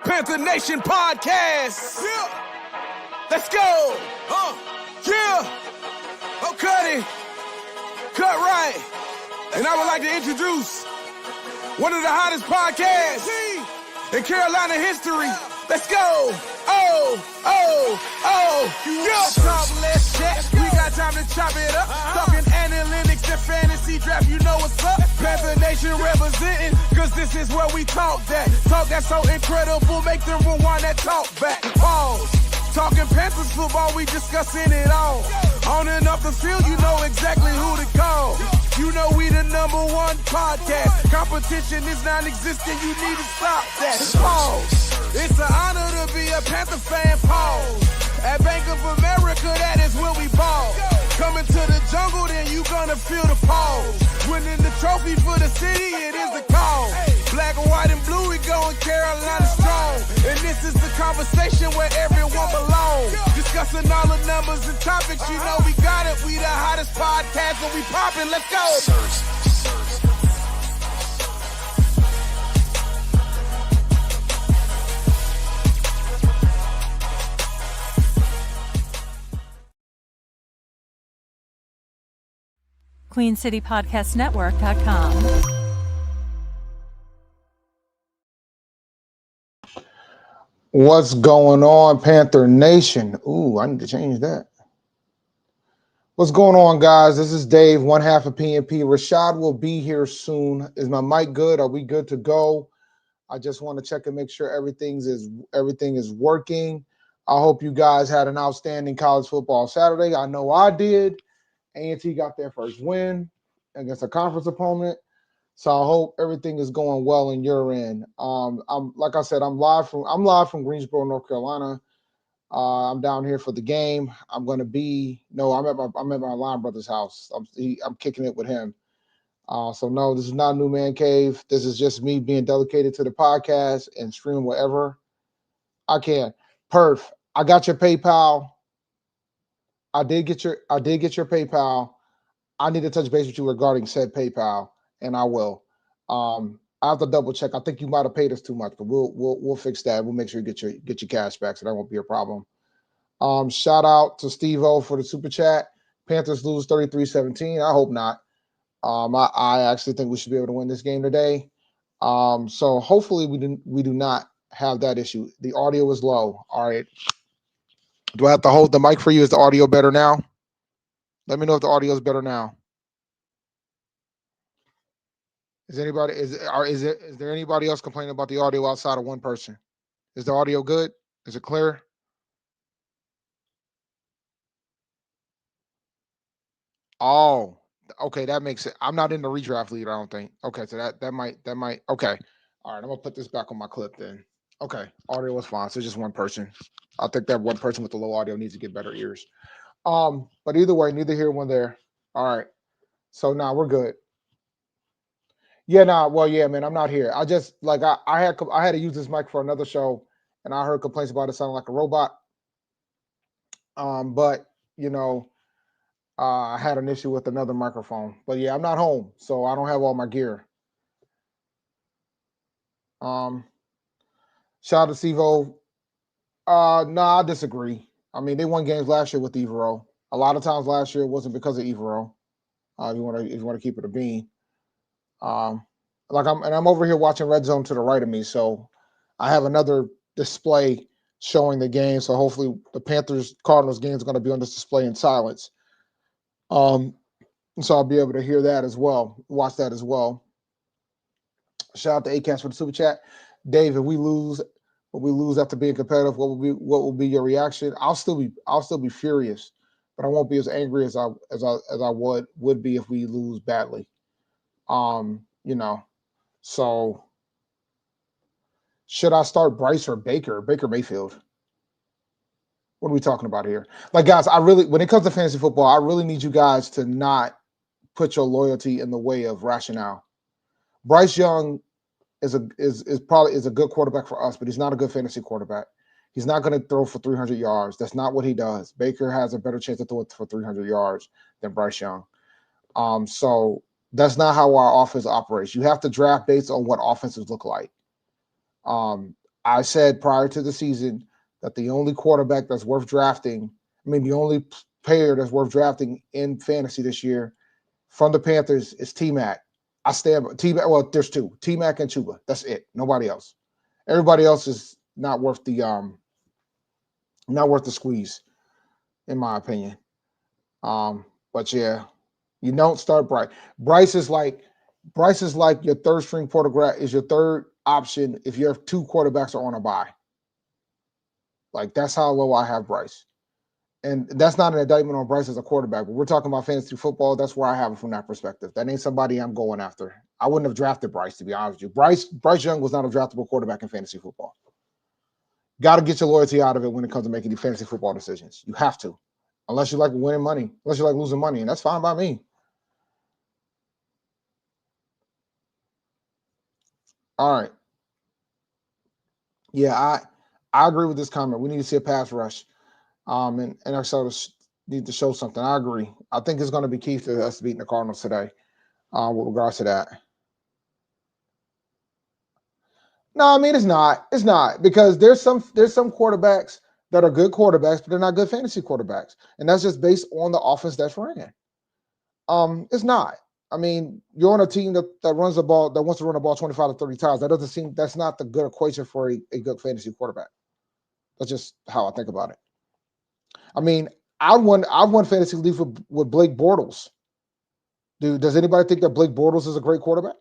Panther Nation podcast. Yeah. Let's go. Yeah. Oh, cut it. Cut right. And I would like to introduce one of the hottest podcasts in Carolina history. Let's go. Yeah. Talk, let's chat. We got time to chop it up. Talking analytics and fantasy draft. You know what's up. Panther Nation representing, cause this is where we talk that. Talk that's so incredible, make them rewind that talk back. Pause. Talking Panthers football, we discussing it all. On and off the field, you know exactly who to call. You know we the #1 podcast. Competition is non-existent, you need to stop that. Pause. It's an honor to be a Panther fan, pause. At Bank of America, that is where we ball. Coming to the jungle, then you gonna feel the pause. Winning the trophy for the city, it is a call. Black, white, and blue, we going Carolina strong. And this is the conversation where everyone belongs. Discussing all the numbers and topics, you know we got it. We the hottest podcast, and we poppin', let's go. QueenCityPodcastNetwork.com. What's going on, Panther Nation? Ooh, I need to change that. What's going on, guys? This is Dave, one half of PNP. Rashad will be here soon. Is my mic good? Are we good to go? I just want to check and make sure everything is working. I hope you guys had an outstanding college football Saturday. I know I did. A&T got their first win against a conference opponent. So I hope everything is going well in your end. I'm like I said, I'm live from Greensboro, North Carolina. I'm down here for the game. I'm at my line brother's house. I'm kicking it with him. So no, this is not a new man cave. This is just me being dedicated to the podcast and streaming whatever I can. Perf, I got your PayPal. I did get your PayPal. I need to touch base with you regarding said PayPal, and I will. I have to double check. I think you might have paid us too much, but we'll fix that. We'll make sure you get your cash back, so that won't be a problem. Shout out to Steve-O for the super chat. Panthers lose 33-17. I hope not. I actually think we should be able to win this game today. So hopefully we do not have that issue. The audio is low. All right. Do I have to hold the mic for you? Is the audio better now? Let me know if the audio is better now. Is there anybody else complaining about the audio outside of one person? Is the audio good? Is it clear? Oh, okay, that makes it. I'm not in the redraft lead, I don't think. Okay, so that might. Okay, all right. I'm gonna put this back on my clip then. Okay, audio was fine. So just one person. I think that one person with the low audio needs to get better ears. But either way, neither here nor there. All right. So now we're good. Yeah, man, I'm not here. I just I had to use this mic for another show, and I heard complaints about it sounding like a robot. But I had an issue with another microphone. But yeah, I'm not home, so I don't have all my gear. Shout out to Sivo. No, I disagree. I mean, they won games last year with Evero. A lot of times last year it wasn't because of Evero. If you want to keep it a bean. I'm over here watching Red Zone to the right of me, so I have another display showing the game. So hopefully the Panthers Cardinals game is going to be on this display in silence. So I'll be able to hear that as well, watch that as well. Shout out to Acast for the super chat. Dave, if we lose after being competitive, what will be your reaction? I'll still be furious, but I won't be as angry as I would be if we lose badly. So should I start Bryce or Baker Mayfield? What are we talking about here? Like, guys, when it comes to fantasy football, I really need you guys to not put your loyalty in the way of rationale. Bryce Young is a good quarterback for us, but he's not a good fantasy quarterback. He's not going to throw for 300 yards. That's not what he does. Baker has a better chance to throw it for 300 yards than Bryce Young. So That's not how our offense operates. You have to draft based on what offenses look like. I said prior to the season that the only quarterback that's worth drafting, the only player that's worth drafting in fantasy this year from the Panthers is T-Mac. I stand by T-Mac. Well, there's two, T-Mac and Chuba. That's it. Nobody else. Everybody else is not worth the squeeze, in my opinion. But yeah, you don't start Bryce. Bryce is like your third string quarterback, is your third option if your two quarterbacks are on a bye. Like, that's how low I have Bryce. And that's not an indictment on Bryce as a quarterback, but we're talking about fantasy football. That's where I have it from that perspective. That ain't somebody I'm going after. I wouldn't have drafted Bryce, to be honest with you. Bryce Young was not a draftable quarterback in fantasy football. Got to get your loyalty out of it when it comes to making these fantasy football decisions. You have to. Unless you like winning money, unless you like losing money, and that's fine by me. All right. Yeah, I agree with this comment. We need to see a pass rush. And Arizona need to show something. I agree. I think it's going to be key to us beating the Cardinals today, with regards to that. No, it's not. It's not, because there's some quarterbacks that are good quarterbacks, but they're not good fantasy quarterbacks, and that's just based on the offense that's ran. It's not. You're on a team that runs the ball, that wants to run the ball 25 to 30 times. That's not the good equation for a good fantasy quarterback. That's just how I think about it. I won fantasy league with Blake Bortles. Dude, does anybody think that Blake Bortles is a great quarterback?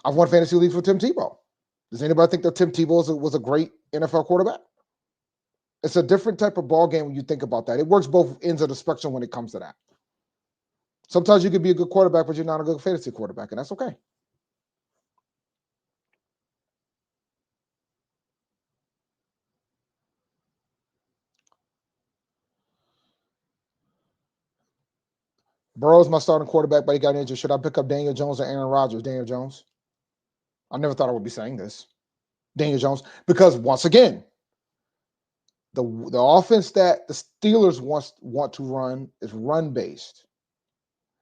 I've won fantasy leagues with Tim Tebow. Does anybody think that Tim Tebow was a great NFL quarterback? It's a different type of ball game when you think about that. It works both ends of the spectrum when it comes to that. Sometimes you could be a good quarterback, but you're not a good fantasy quarterback, and that's okay. Burrow's my starting quarterback, but he got injured. Should I pick up Daniel Jones or Aaron Rodgers? Daniel Jones. I never thought I would be saying this. Daniel Jones, because once again, the offense that the Steelers want to run is run-based.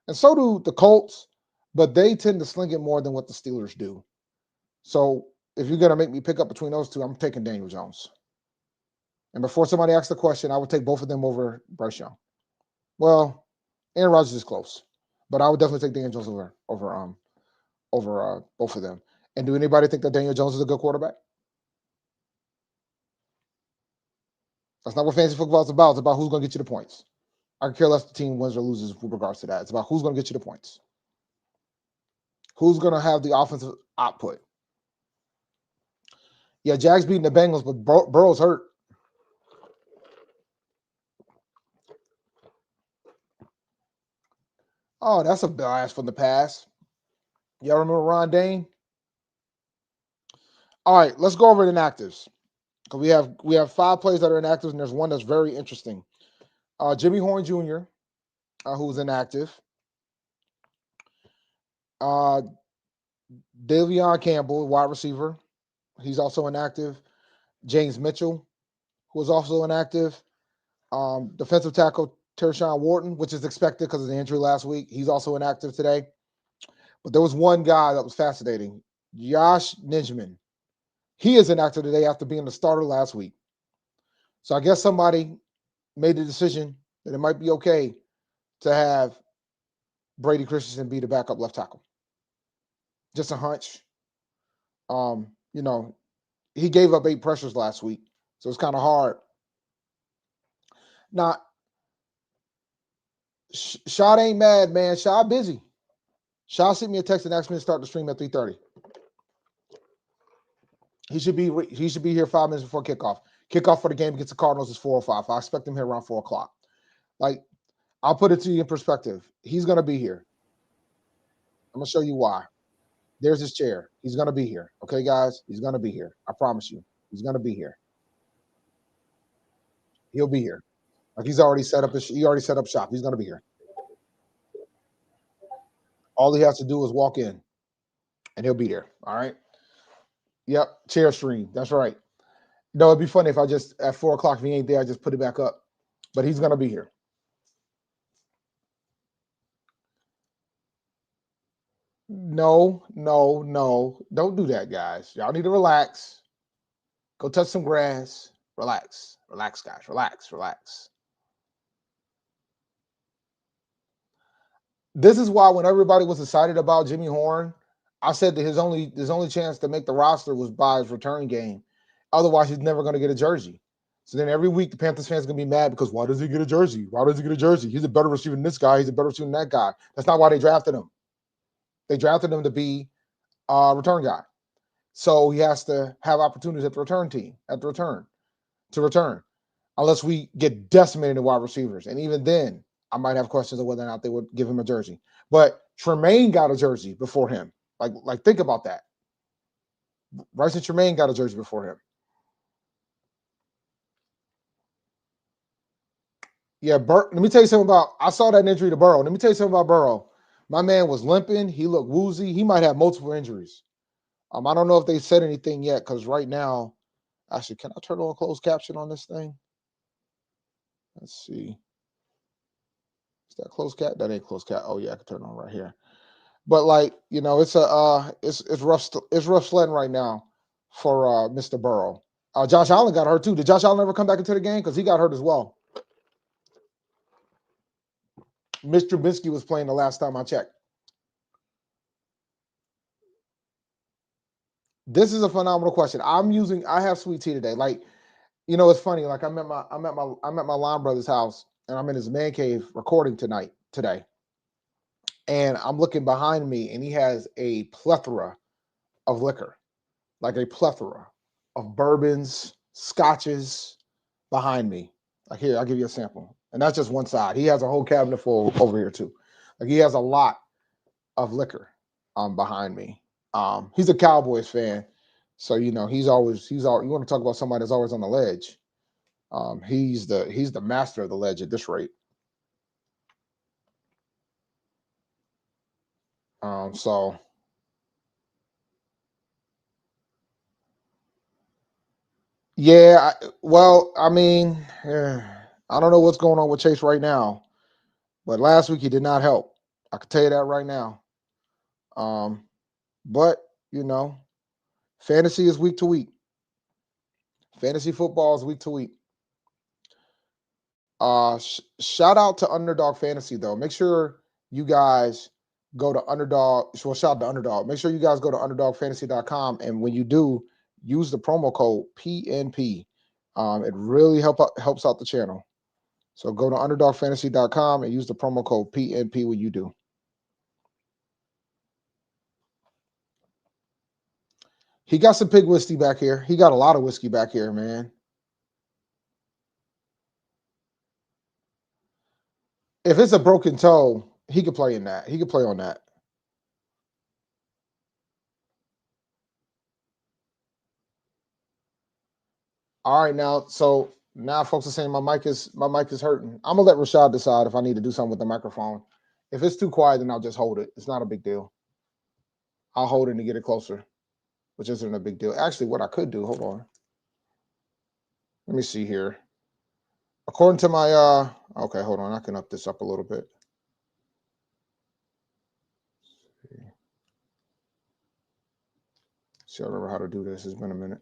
And so do the Colts, but they tend to sling it more than what the Steelers do. So if you're going to make me pick up between those two, I'm taking Daniel Jones. And before somebody asks the question, I would take both of them over Bryce Young. Well, Aaron Rodgers is close, but I would definitely take Daniel Jones over both of them. And do anybody think that Daniel Jones is a good quarterback? That's not what fantasy football is about. It's about who's going to get you the points. I can care less if the team wins or loses with regards to that. It's about who's going to get you the points. Who's going to have the offensive output. Yeah, Jags beating the Bengals, but Burrow's hurt. Oh, that's a blast from the past. Y'all remember Ron Dane? All right, let's go over the inactives. Because we have 5 players that are inactive, and there's one that's very interesting. Jimmy Horn Jr., who's inactive. Davion Campbell, wide receiver. He's also inactive. James Mitchell, who is also inactive. Defensive tackle Tershawn Wharton, which is expected because of the injury last week. He's also inactive today. But there was one guy that was fascinating. Josh Nijman. He is inactive today after being the starter last week. So I guess somebody made the decision that it might be okay to have Brady Christensen be the backup left tackle. Just a hunch. He gave up 8 pressures last week, so it's kind of hard. Now, Shaw ain't mad, man. Shaw busy. Shaw sent me a text and asked me to start the stream at 3:30. He should be here 5 minutes before kickoff. Kickoff for the game against the Cardinals is 4:05. I expect him here around 4 o'clock. Like, I'll put it to you in perspective. He's going to be here. I'm going to show you why. There's his chair. He's going to be here. Okay, guys? He's going to be here. I promise you. He's going to be here. He'll be here. Like, he already set up shop. He's going to be here. All he has to do is walk in, and he'll be there. All right? Yep, chair stream. That's right. No, it'd be funny if I just, at 4 o'clock, if he ain't there, I just put it back up. But he's going to be here. No, no, no. Don't do that, guys. Y'all need to relax. Go touch some grass. Relax. Relax, guys. Relax. Relax. This is why when everybody was excited about Jimmy Horn, I said that his only chance to make the roster was by his return game. Otherwise, he's never going to get a jersey. So then every week the Panthers fans going to be mad because why does he get a jersey? Why does he get a jersey? He's a better receiver than this guy. He's a better receiver than that guy. That's not why they drafted him. They drafted him to be a return guy. So he has to have opportunities at the return, unless we get decimated in wide receivers. And even then, I might have questions of whether or not they would give him a jersey. But Tremaine got a jersey before him. Like think about that. Bryce and Tremaine got a jersey before him. Yeah, let me tell you something about. I saw that injury to Burrow. Let me tell you something about Burrow. My man was limping. He looked woozy. He might have multiple injuries. I don't know if they said anything yet because right now, actually, can I turn on closed caption on this thing? Let's see. Is that closed cap? That ain't closed cap. Oh yeah, I can turn it on right here. But it's rough sledding right now for Mr. Burrow. Josh Allen got hurt too. Did Josh Allen ever come back into the game? Because he got hurt as well. Mr. Trubisky was playing the last time I checked. This is a phenomenal question. I have sweet tea today. Like, it's funny. Like I'm at my line brother's house and I'm in his man cave recording today. And I'm looking behind me and he has a plethora of liquor, like a plethora of bourbons, scotches behind me. Like here, I'll give you a sample. And that's just one side. He has a whole cabinet full over here too. Like he has a lot of liquor behind me. He's a Cowboys fan. So he's always you want to talk about somebody that's always on the ledge. He's the master of the ledge at this rate. So yeah, I don't know what's going on with Chase right now, but last week he did not help. I can tell you that right now. But fantasy is week to week. Fantasy football is week to week. Shout out to Underdog Fantasy though. Make sure you guys go to Underdog. Well, shout out to Underdog. Make sure you guys go to underdogfantasy.com, and when you do, use the promo code PNP. It really helps out the channel. So go to underdogfantasy.com and use the promo code PNP when you do. He got some pig whiskey back here. He got a lot of whiskey back here, man. If it's a broken toe, he could play in that. He could play on that. All right, now folks are saying my mic is hurting. I'm gonna let Rashad decide if I need to do something with the microphone. If it's too quiet, then I'll just hold it. It's not a big deal. I'll hold it and get it closer, which isn't a big deal. Actually, what I could do, hold on. Let me see here. According to my okay, hold on. I can up this up a little bit. See, I remember how to do this. It's been a minute.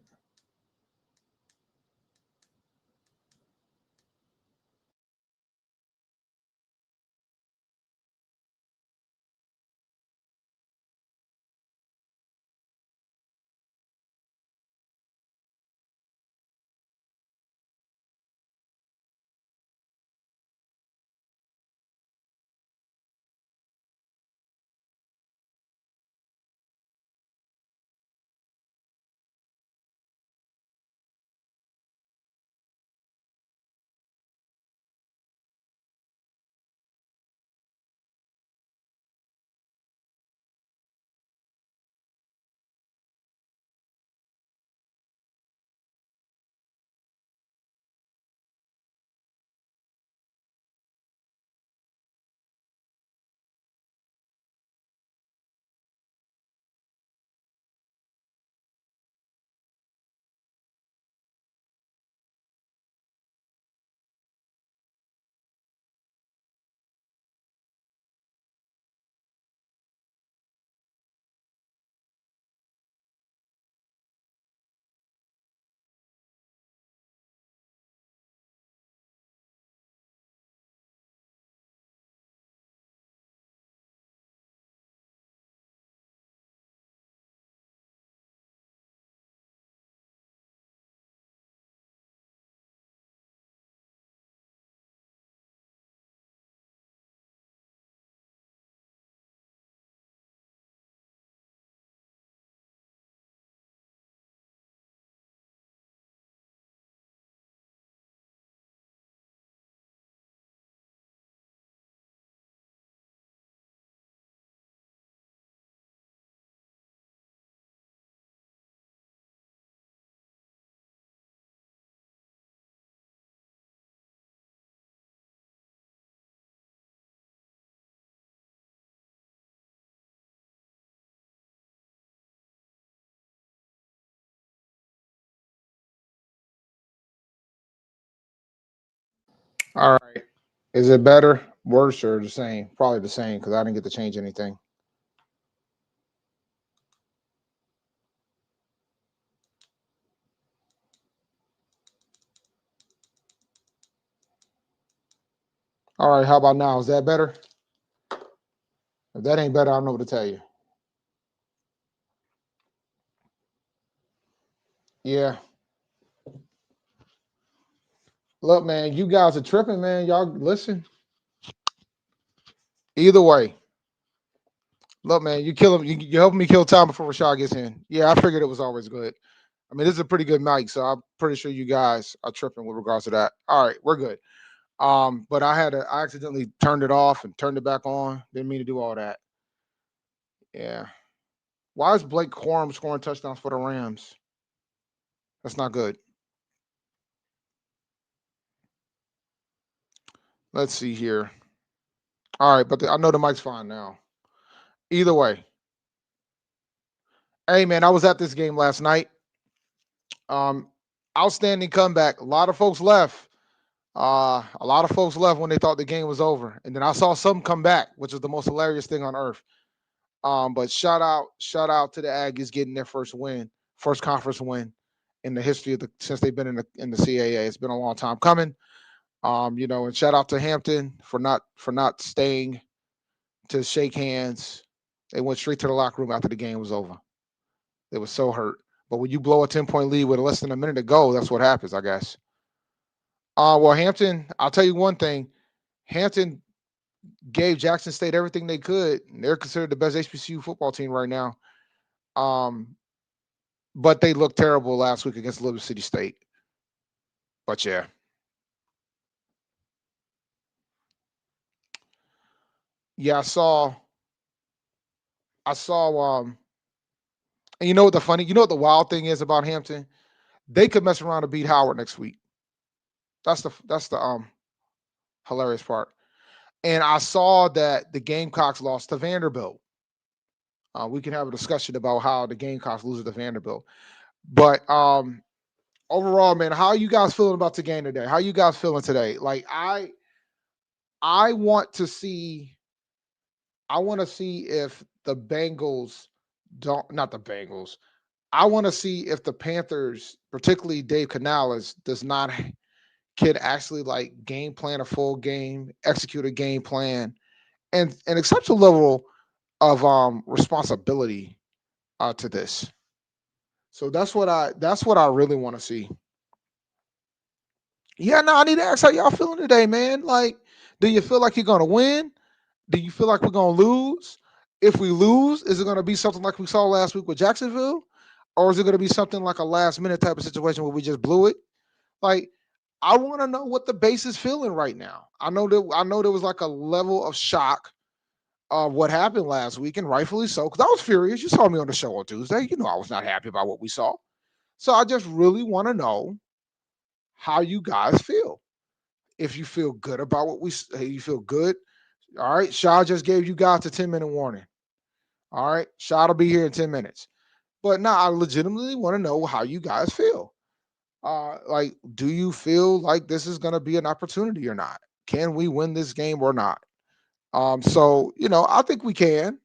All right. Is it better, worse, or the same? Probably the same because I didn't get to change anything. All right. How about now? Is that better? If that ain't better, I don't know what to tell you. Yeah. Look, man, you guys are tripping, man. Y'all listen. Either way. Look, man, you kill him. You helping me kill time before Rashad gets in. Yeah, I figured it was always good. I mean, this is a pretty good mic, so I'm pretty sure you guys are tripping with regards to that. All right, we're good. But I accidentally turned it off and turned it back on. Didn't mean to do all that. Yeah. Why is Blake Corum scoring touchdowns for the Rams? That's not good. Let's see here. All right, but I know the mic's fine now. Either way. Hey, man, I was at this game last night. Um, Outstanding comeback. A lot of folks left. A lot of folks left when they thought the game was over, and then I saw some come back, which is the most hilarious thing on earth. But shout out to the Aggies getting their first conference win in the history of since they've been in the CAA. It's been a long time coming. And shout out to Hampton for not staying to shake hands. They went straight to the locker room after the game was over. They were so hurt. But when you blow a 10-point lead with less than a minute to go, that's what happens, I guess. Well, Hampton, I'll tell you one thing. Hampton gave Jackson State everything they could. They're considered the best HBCU football team right now. But they looked terrible last week against Liberty City State. But yeah. Yeah, I saw and you know what the wild thing is about Hampton? They could mess around and beat Howard next week. That's the hilarious part. And I saw that the Gamecocks lost to Vanderbilt. We can have a discussion about how the Gamecocks lose to Vanderbilt. But overall, man, how are you guys feeling about the game today? How are you guys feeling today? Like I want to see if the Bengals don't not the Bengals. I want to see if the Panthers, particularly Dave Canales, can actually like game plan a full game, execute a game plan, and accept a level of responsibility to this. So that's what I really want to see. Yeah, no, I need to ask how y'all feeling today, man. Like, do you feel like you're gonna win? Do you feel like we're gonna lose? If we lose, is it gonna be something like we saw last week with Jacksonville? Or is it gonna be something like a last minute type of situation where we just blew it? Like, I want to know what the base is feeling right now. I know there was like a level of shock of what happened last week, and rightfully so, because I was furious. You saw me on the show on Tuesday. You know I was not happy about what we saw. So I just really want to know how you guys feel. If you feel good about you feel good. All right, Shaw just gave you guys a 10-minute warning. All right, Shaw will be here in 10 minutes. But now I legitimately want to know how you guys feel. Like, do you feel like this is going to be an opportunity or not? Can we win this game or not? So I think we can.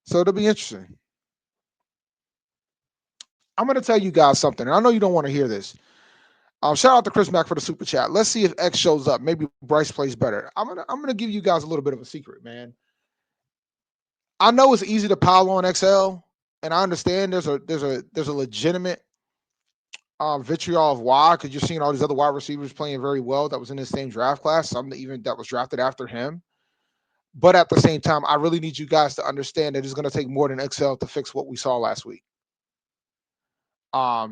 So it'll be interesting. I'm going to tell you guys something, and I know you don't want to hear this. Shout out to Chris Mack for the super chat. Let's see if X shows up. Maybe Bryce plays better. I'm gonna give you guys a little bit of a secret, man. I know it's easy to pile on XL, and I understand there's a legitimate vitriol of why, because you're seeing all these other wide receivers playing very well that was in the same draft class, some even that was drafted after him. But at the same time, I really need you guys to understand that it's going to take more than XL to fix what we saw last week. I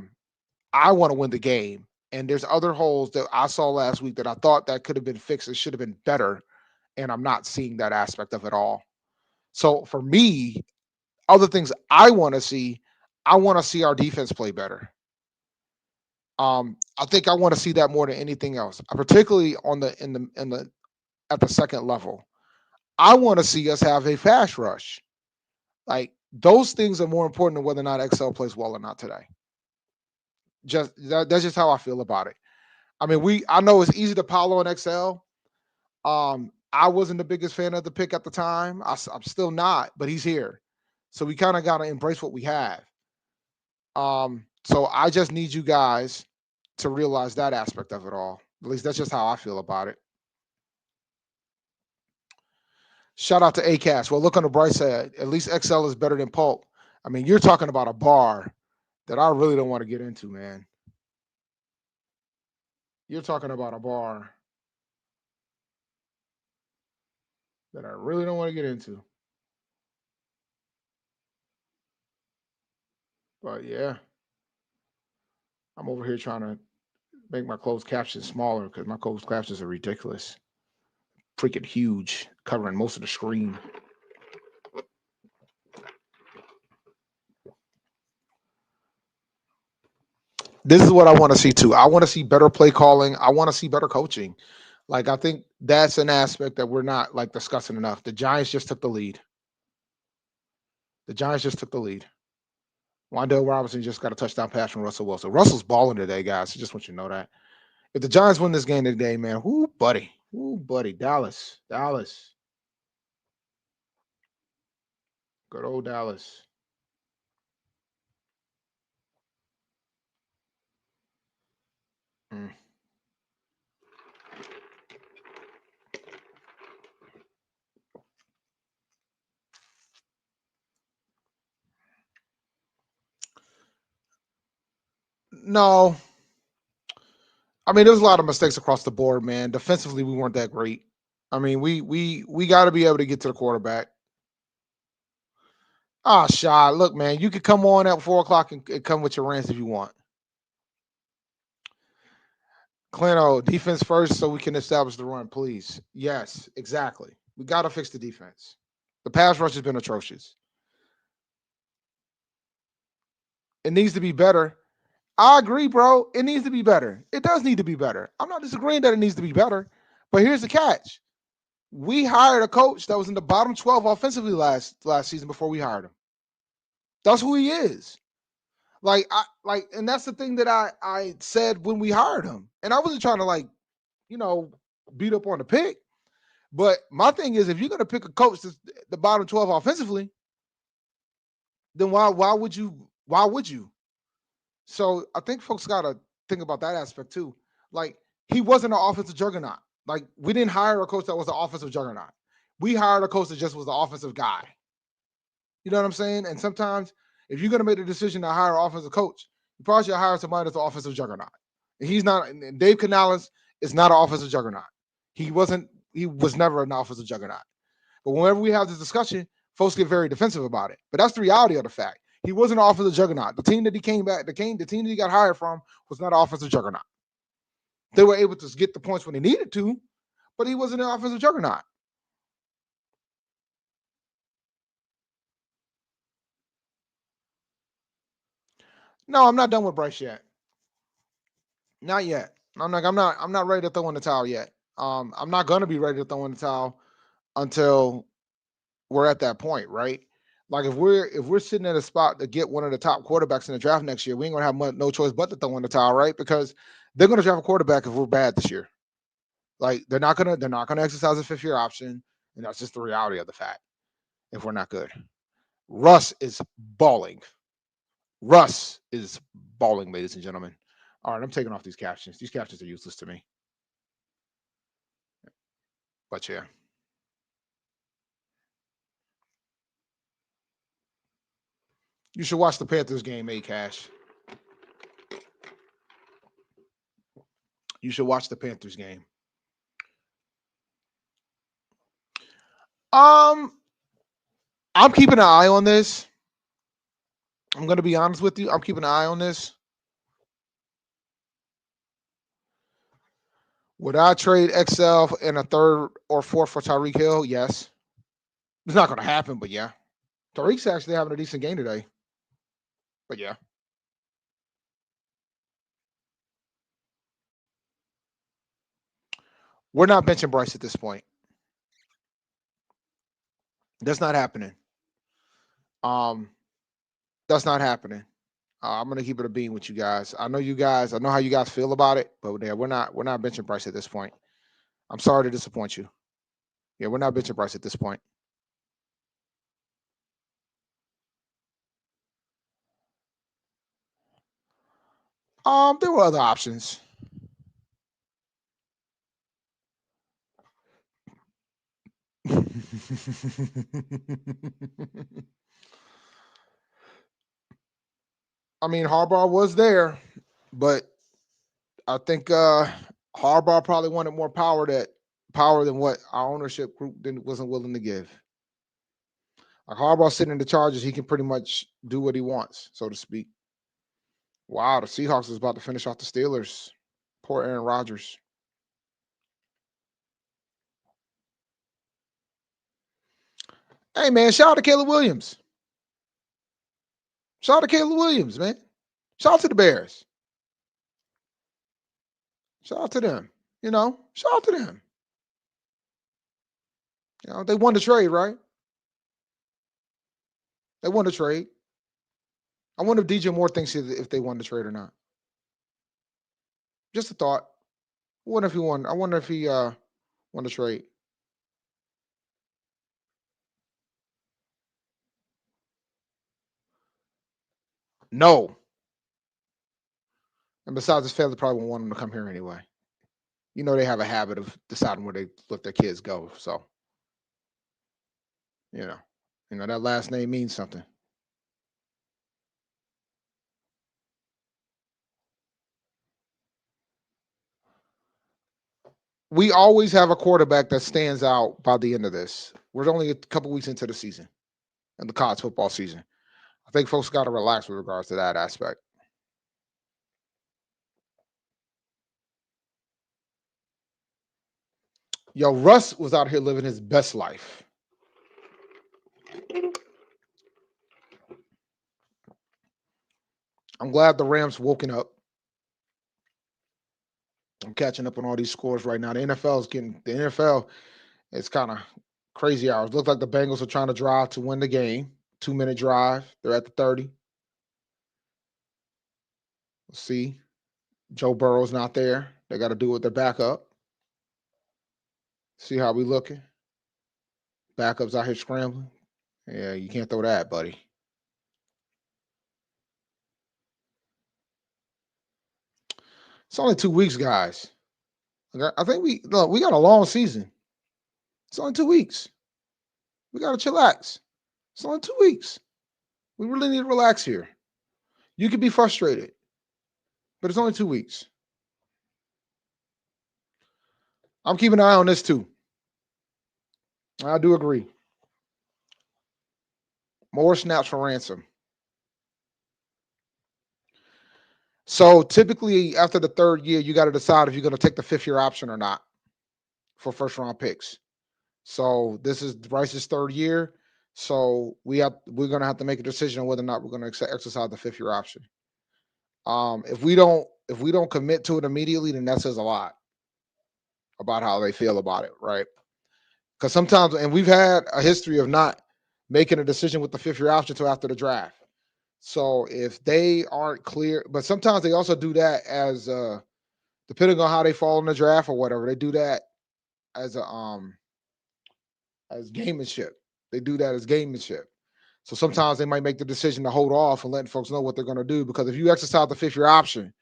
want to win the game. And there's other holes that I saw last week that I thought that could have been fixed. It should have been better. And I'm not seeing that aspect of it all. So for me, other things I want to see our defense play better. I think I want to see that more than anything else, particularly at the second level. I want to see us have a fast rush. Like, those things are more important than whether or not XL plays well or not today. That's just how I feel about it. I mean, I know it's easy to pile on XL, I wasn't the biggest fan of the pick at the time. I'm still not, but he's here. So we kind of got to embrace what we have. So I just need you guys to realize that aspect of it all. At least that's just how I feel about it. Shout out to ACAS. Well, look on the bright side. At least XL is better than Pulp. I mean, you're talking about a bar that I really don't want to get into, man. You're talking about a bar that I really don't want to get into. But yeah, I'm over here trying to make my closed captions smaller because my closed captions are ridiculous. Freaking huge, covering most of the screen. This is what I want to see too. I want to see better play calling. I want to see better coaching. Like, I think that's an aspect that we're not like discussing enough. The Giants just took the lead. Wandale Robinson just got a touchdown pass from Russell Wilson. Russell's balling today, guys. I just want you to know that. If the Giants win this game today, man, buddy. Dallas. Good old Dallas. No. I mean, there's a lot of mistakes across the board, man. Defensively, we weren't that great. I mean, we got to be able to get to the quarterback. Shot. Look, man, you could come on at 4:00 and come with your rants if you want. Clino, defense first so we can establish the run, please. Yes, exactly. We got to fix the defense. The pass rush has been atrocious. It needs to be better. I agree, bro. It needs to be better. It does need to be better. I'm not disagreeing that it needs to be better, but here's the catch. We hired a coach that was in the bottom 12 offensively last season before we hired him. That's who he is. And that's the thing that I said when we hired him. And I wasn't trying to beat up on the pick. But my thing is, if you're gonna pick a coach that's the bottom 12 offensively, then why would you? So I think folks gotta think about that aspect too. Like, he wasn't an offensive juggernaut. Like, we didn't hire a coach that was an offensive juggernaut. We hired a coach that just was the offensive guy. You know what I'm saying? And sometimes if you're gonna make the decision to hire an offensive coach, you probably should hire somebody that's an offensive juggernaut. And he's not. And Dave Canales is not an offensive juggernaut. He was never an offensive juggernaut. But whenever we have this discussion, folks get very defensive about it. But that's the reality of the fact. He wasn't an offensive juggernaut. The team that he came back, the team that he got hired from was not an offensive juggernaut. They were able to get the points when they needed to, but he wasn't an offensive juggernaut. No, I'm not done with Bryce yet. Not yet. I'm not ready to throw in the towel yet. I'm not gonna be ready to throw in the towel until we're at that point, right? Like, if we're sitting at a spot to get one of the top quarterbacks in the draft next year, we ain't gonna have no choice but to throw in the towel, right? Because they're gonna draft a quarterback if we're bad this year. Like, they're not gonna exercise a 5th-year option, and that's just the reality of the fact. If we're not good, Russ is balling. Ladies and gentlemen. All right, I'm taking off these captions. These captions are useless to me. But yeah. You should watch the Panthers game, Cash. You should watch the Panthers game. I'm keeping an eye on this. I'm going to be honest with you. I'm keeping an eye on this. Would I trade XL in a 3rd or 4th for Tyreek Hill? Yes. It's not going to happen, but yeah. Tyreek's actually having a decent game today. But yeah. We're not benching Bryce at this point. That's not happening. That's not happening. I'm gonna keep it a bean with you guys. I know how you guys feel about it, but yeah, we're not benching Bryce at this point. I'm sorry to disappoint you. Yeah, we're not benching Bryce at this point. There were other options. I mean, Harbaugh was there, but I think Harbaugh probably wanted more power than what our ownership group wasn't willing to give. Like Harbaugh sitting in the Chargers, he can pretty much do what he wants, so to speak. Wow, the Seahawks is about to finish off the Steelers. Poor Aaron Rodgers. Hey man, shout out to Caleb Williams. Shout out to Caleb Williams, man. Shout out to the Bears. Shout out to them. Shout out to them. They won the trade, right? They won the trade. I wonder if DJ Moore thinks if they won the trade or not. Just a thought. I wonder if he won. I wonder if he won the trade. No. And besides, his family probably won't want him to come here anyway. They have a habit of deciding where they let their kids go. So, that last name means something. We always have a quarterback that stands out by the end of this. We're only a couple weeks into the season, and the college football season. I think folks got to relax with regards to that aspect. Yo, Russ was out here living his best life. I'm glad the Rams woken up. I'm catching up on all these scores right now. The NFL is kind of crazy hours. Looks like the Bengals are trying to drive to win the game. 2-minute drive. They're at the 30. Let's see. Joe Burrow's not there. They got to do it with their backup. See how we looking? Backups out here scrambling. Yeah, you can't throw that, buddy. It's only 2 weeks, guys. I think we got a long season. It's only 2 weeks. We got to chillax. It's only 2 weeks. We really need to relax here. You could be frustrated, but it's only 2 weeks. I'm keeping an eye on this too. I do agree. More snaps for Ransom. So typically after the 3rd year, you got to decide if you're going to take the 5th-year option or not for first-round picks. So this is Bryce's 3rd year. So we're going to have to make a decision on whether or not we're going to exercise the 5th-year option. If we don't commit to it immediately, then that says a lot about how they feel about it, right? Because sometimes, and we've had a history of not making a decision with the 5th-year option until after the draft. So if they aren't clear, but sometimes they also do that as depending on how they fall in the draft or whatever, they do that as gamemanship. They do that as gamemanship. So sometimes they might make the decision to hold off and letting folks know what they're going to do, because if you exercise the 5th-year option,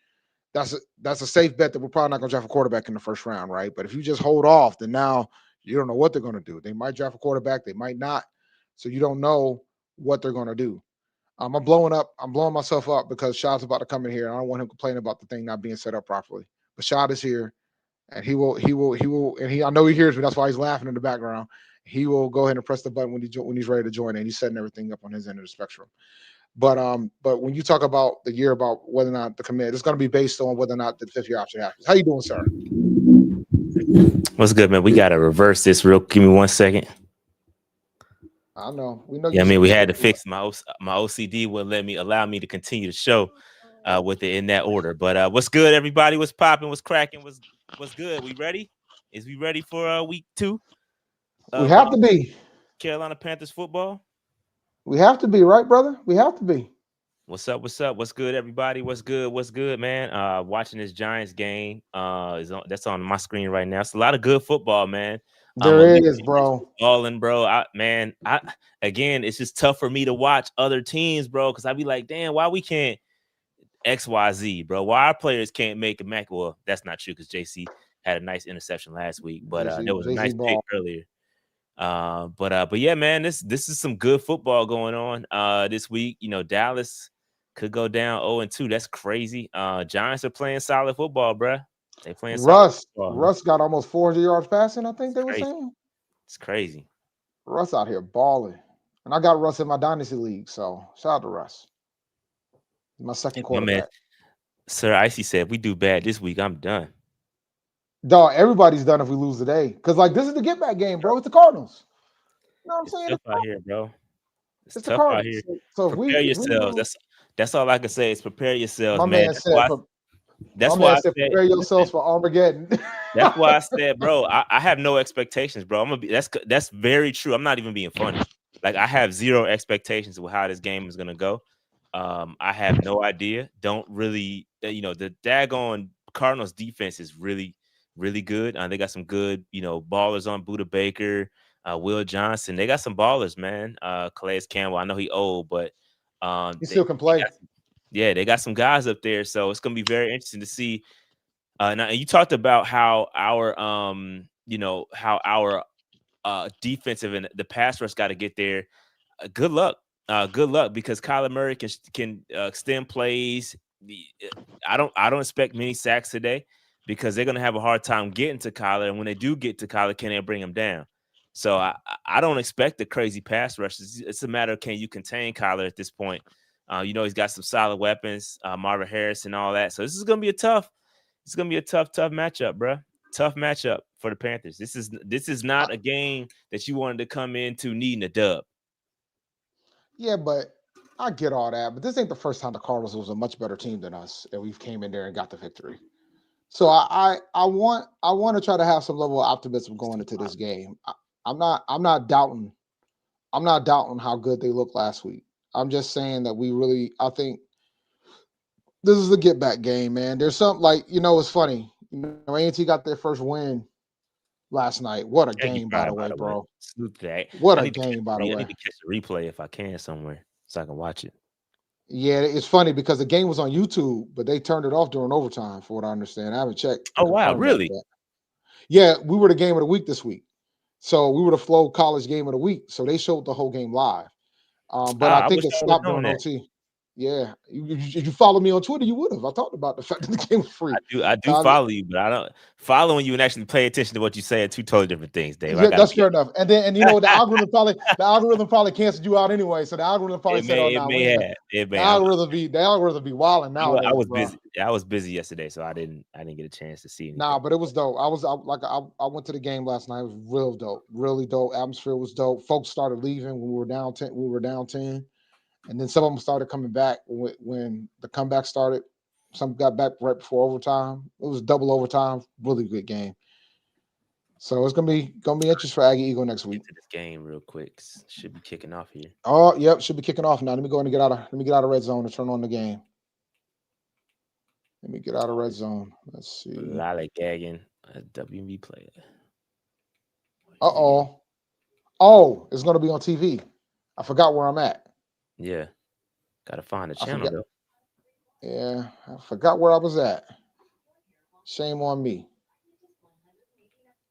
that's a safe bet that we're probably not going to draft a quarterback in the first round, right? But if you just hold off, then now you don't know what they're going to do. They might draft a quarterback, they might not. So you don't know what they're going to do. I'm blowing myself up because Shad's about to come in here. I don't want him complaining about the thing not being set up properly. But Shad is here, and he will, and I know he hears me. That's why he's laughing in the background. He will go ahead and press the button when he's ready to join in. He's setting everything up on his end of the spectrum. But when you talk about the year, about whether or not the commit, it's going to be based on whether or not the 5th-year option happens. How you doing, sir? What's good, man? We got to reverse this real. Give me 1 second. I know. We know. Yeah, I mean, we had to fix my OCD wouldn't allow me to continue the show with it in that order. But what's good, everybody? What's popping? What's cracking? What's good? We ready? Is we ready for week 2? We have to be. Carolina Panthers football. We have to be, right, brother? We have to be. What's up? What's up? What's good, everybody? What's good? What's good, man? Watching this Giants game that's on my screen right now. It's a lot of good football, man. There is, bro. Balling, bro. Again, it's just tough for me to watch other teams, bro, because I'd be like, damn, why we can't XYZ, bro? Why our players can't make a Mac? Well, that's not true because JC had a nice interception last week, but there was a nice pick earlier. But yeah, man, this is some good football going on this week. You know, Dallas could go down 0-2. That's crazy. Giants are playing solid football, bro. They playing solid football. Russ got almost 400 yards passing, I think they were saying. It's crazy. Russ out here balling. And I got Russ in my dynasty league, so shout out to Russ. My second quarterback. Man, Sir Icy said, we do bad this week, I'm done. Dog, everybody's done if we lose today. Because, like, this is the get back game, bro. It's the Cardinals. You know what I'm saying? Tough out here, bro. It's tough out here. So prepare yourselves. That's all I can say is prepare yourselves, my man. That's why I said prepare yourselves for Armageddon. That's why I said, bro, I have no expectations, bro. That's very true. I'm not even being funny. Like, I have zero expectations of how this game is gonna go. I have no idea. Don't really, the daggone Cardinals defense is really, really good. They got some good, ballers on Buda Baker, Will Johnson. They got some ballers, man. Calais Campbell. I know he old, but he still can play. They got some guys up there, so it's gonna be very interesting to see. Now, you talked about how our defensive and the pass rush got to get there. Good luck, because Kyler Murray can extend plays. I don't expect many sacks today because they're gonna have a hard time getting to Kyler, and when they do get to Kyler, can they bring him down? So I don't expect the crazy pass rushes. It's a matter of can you contain Kyler at this point. He's got some solid weapons, Marvin Harris and all that. So this is gonna be a tough matchup, bro. Tough matchup for the Panthers. This is not a game that you wanted to come into needing a dub. Yeah, but I get all that. But this ain't the first time the Cardinals was a much better team than us, and we came in there and got the victory. So I want to try to have some level of optimism going into this game. I'm not doubting how good they looked last week. I'm just saying that I think this is the get back game, man. There's something like, it's funny. A&T got their first win last night. What a game, by the way, bro. What a game, by the way. I need to catch the replay if I can somewhere so I can watch it. Yeah, it's funny because the game was on YouTube, but they turned it off during overtime, for what I understand. I haven't checked. Oh, wow, really? Yeah, we were the game of the week this week. So we were the Flow College game of the week. So they showed the whole game live. But I think it stopped during OT. Yeah, if you follow me on Twitter, you would have. I talked about the fact that the game was free. I do follow you, but I don't following you and actually pay attention to what you say are two totally different things, Dave. Yeah, that's fair enough. And the algorithm probably canceled you out anyway. So the algorithm probably said, "Oh no, the algorithm be wilding now." I was busy. I was busy yesterday, so I didn't get a chance to see anything. Nah, but it was dope. I went to the game last night. It was real dope, really dope. Atmosphere was dope. Folks started leaving when we were down 10. We were down 10. And then some of them started coming back when the comeback started. Some got back right before overtime. It was double overtime. Really good game. So it's gonna be interesting for Aggie Eagle next week. Into this game real quick. Should be kicking off here. Oh, yep, should be kicking off now. Let me get out of red zone and turn on the game. Let me get out of red zone. Let's see. Lollygagging, a WB player. Oh, it's gonna be on TV. I forgot where I'm at. Yeah, gotta find a channel though. Yeah, I forgot where I was at. Shame on me.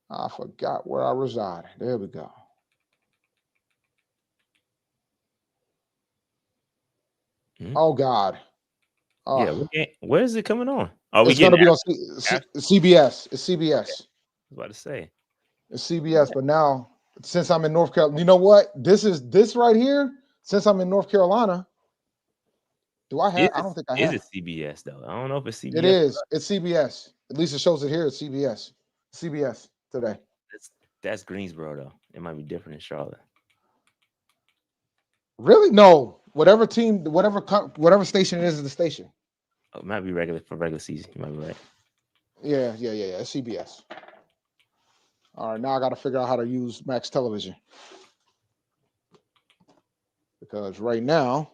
I forgot where I resided. There we go. Oh God. Yeah, where is it coming on? It's going to be on CBS. It's CBS. I was about to say. It's CBS, but now since I'm in North Carolina, you know what? This right here. Since I'm in North Carolina, I don't think I have. Is it CBS though? I don't know if it's CBS. It is. It's CBS. At least it shows it here. It's CBS. CBS today. That's Greensboro though. It might be different in Charlotte. Really? No. Whatever team, whatever station it is the station. Oh, it might be regular for regular season. You might be right. Yeah. It's CBS. All right, now I got to figure out how to use Max Television. Because right now,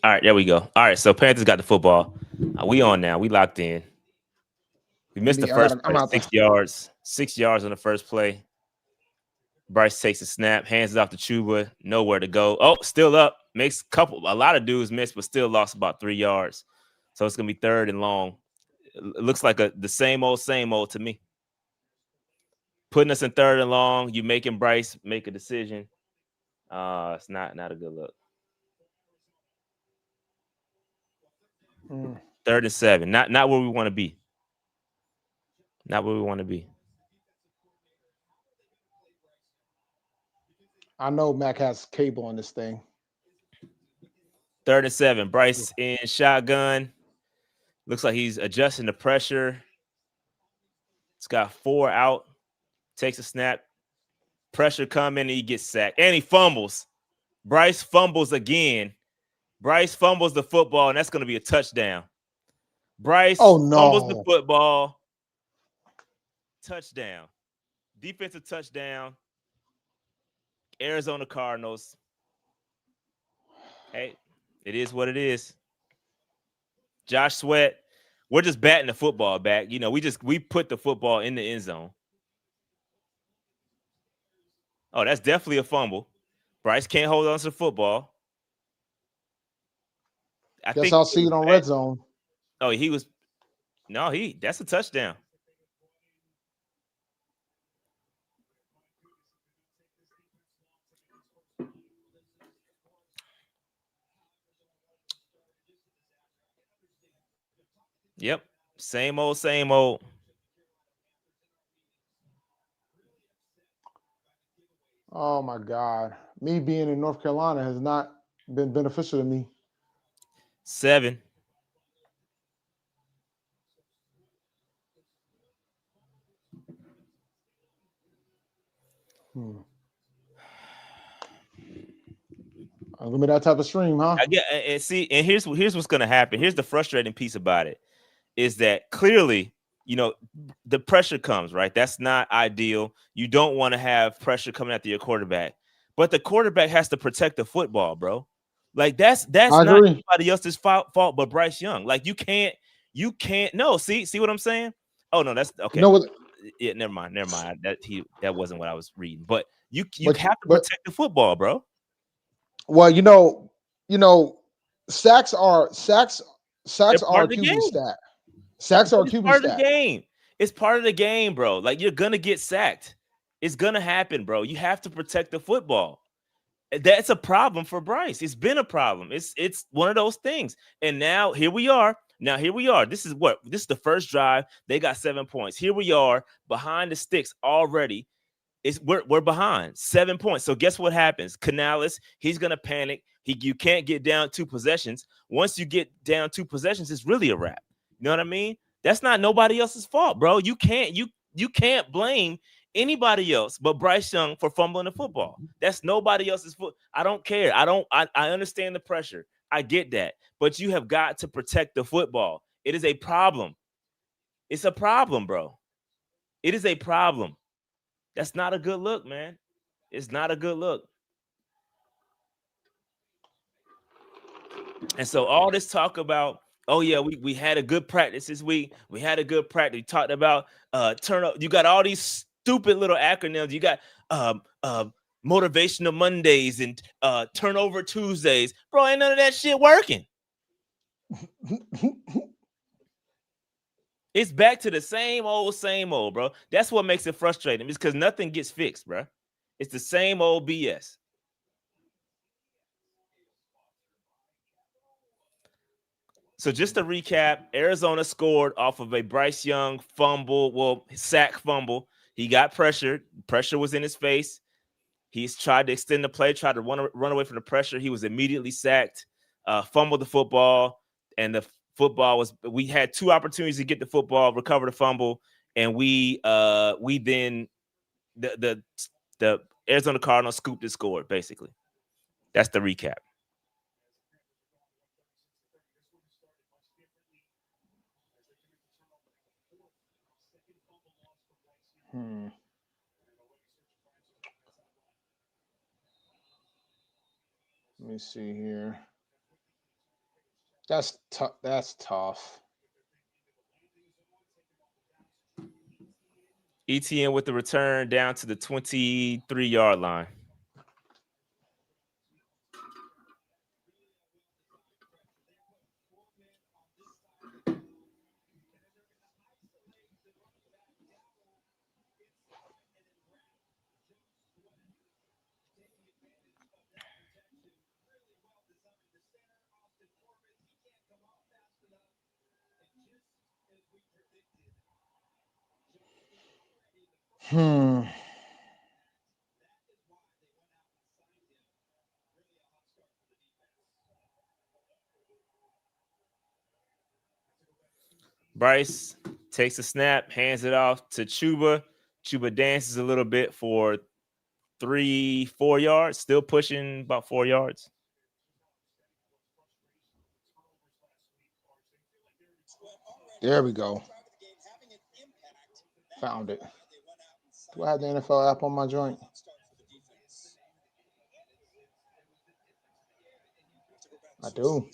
All right, there we go. All right, so Panthers got the football. We on now. We locked in. We missed the first play, 6 yards. 6 yards on the first play. Bryce takes a snap, hands it off to Chuba, nowhere to go. Oh, still up. Makes a lot of dudes miss, but still lost about 3 yards. So it's gonna be 3rd and long. It looks like the same old to me. Putting us in 3rd and long, you making Bryce make a decision. It's not a good look. 3rd and 7. Not where we want to be. Not where we want to be. I know Mac has cable on this thing. 3rd and 7. Bryce in shotgun. Looks like he's adjusting the pressure. It's got 4 out. Takes a snap. Pressure coming, and he gets sacked. And he fumbles. Bryce fumbles again. Bryce fumbles the football, and that's going to be a touchdown. Bryce fumbles the football. Touchdown. Defensive touchdown. Arizona Cardinals. Hey, it is what it is. Josh Sweat, we're just batting the football back. You know, we put the football in the end zone. Oh, that's definitely a fumble. Bryce can't hold on to the football. I guess I'll see it on red zone. Oh, that's a touchdown. Yep. Same old. Oh my God. Me being in North Carolina has not been beneficial to me. 7. Give me that type of stream, huh? And here's what's gonna happen. Here's the frustrating piece about it is that clearly, you know, the pressure comes, right? That's not ideal. You don't want to have pressure coming after your quarterback, but the quarterback has to protect the football, bro. Like that's not anybody else's fault but Bryce Young. Like you can't. No, see what I'm saying? Oh no, that's okay. Yeah, never mind. That wasn't what I was reading. But you have to protect the football, bro. Well, you know, sacks are QB stat. Sacks are QB stat. The game. It's part of the game, bro. Like you're gonna get sacked. It's gonna happen, bro. You have to protect the football. That's a problem for Bryce. It's been a problem. It's one of those things. And now here we are. This is the first drive. They got 7 points. Here we are behind the sticks already. We're behind 7 points. So guess what happens? Canales, he's gonna panic. You can't get down 2 possessions. Once you get down 2 possessions, it's really a wrap. You know what I mean? That's not nobody else's fault, bro. You can't blame anybody else but Bryce Young for fumbling the football. That's nobody else's fault. I don't care. I understand the pressure. I get that. But you have got to protect the football. It is a problem. It's a problem, bro. It is a problem. That's not a good look, man. It's not a good look. And so all this talk about, oh yeah, we had a good practice this week. We had a good practice. We talked about turnover. You got all these stupid little acronyms. You got motivational Mondays and turnover Tuesdays. Bro, ain't none of that shit working. It's back to the same old, bro. That's what makes it frustrating. It's because nothing gets fixed, bro. It's the same old BS. So just to recap, Arizona scored off of a Bryce Young sack fumble. He got pressured. Pressure was in his face. He's tried to extend the play, tried to run away from the pressure. He was immediately sacked, fumbled the football, and the football we had 2 opportunities to get the football, recover the fumble, and we then the Arizona Cardinals scooped and scored, basically. That's the recap. Let me see here. That's tough. That's tough. ETN with the return down to the 23-yard line. Bryce takes a snap, hands it off to Chuba. Chuba dances a little bit for 3-4 yards, still pushing about 4 yards. There we go. Found it. Do I have the NFL app on my joint? I do.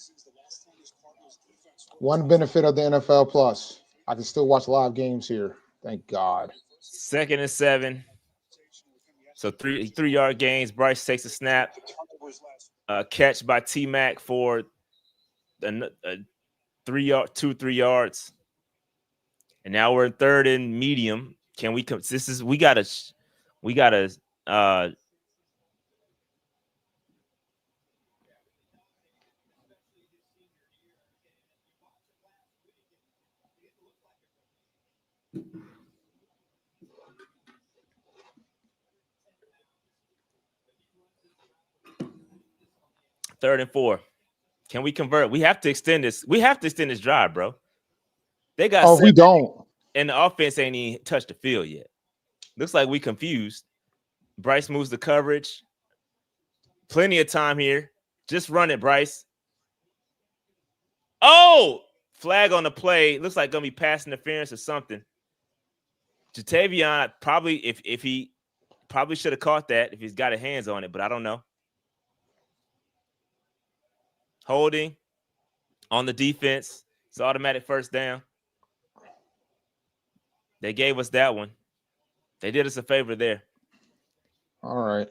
One benefit of the NFL Plus, I can still watch live games here. Thank God. 2nd and 7. So 3-yard gains. Bryce takes a snap. Catch by T-Mac for a 3 yards. And now we're in 3rd and medium. Can we come? We gotta 3rd and 4. Can we convert? We have to extend this. We have to extend this drive, bro. They got. Oh, if we don't. And the offense ain't even touched the field yet. Looks like we confused. Bryce moves the coverage. Plenty of time here. Just run it, Bryce. Oh, flag on the play. Looks like gonna be pass interference or something. Jatavion probably, if he probably should have caught that if he's got his hands on it, but I don't know. Holding on the defense. It's automatic first down. They gave us that one. They did us a favor there. All right.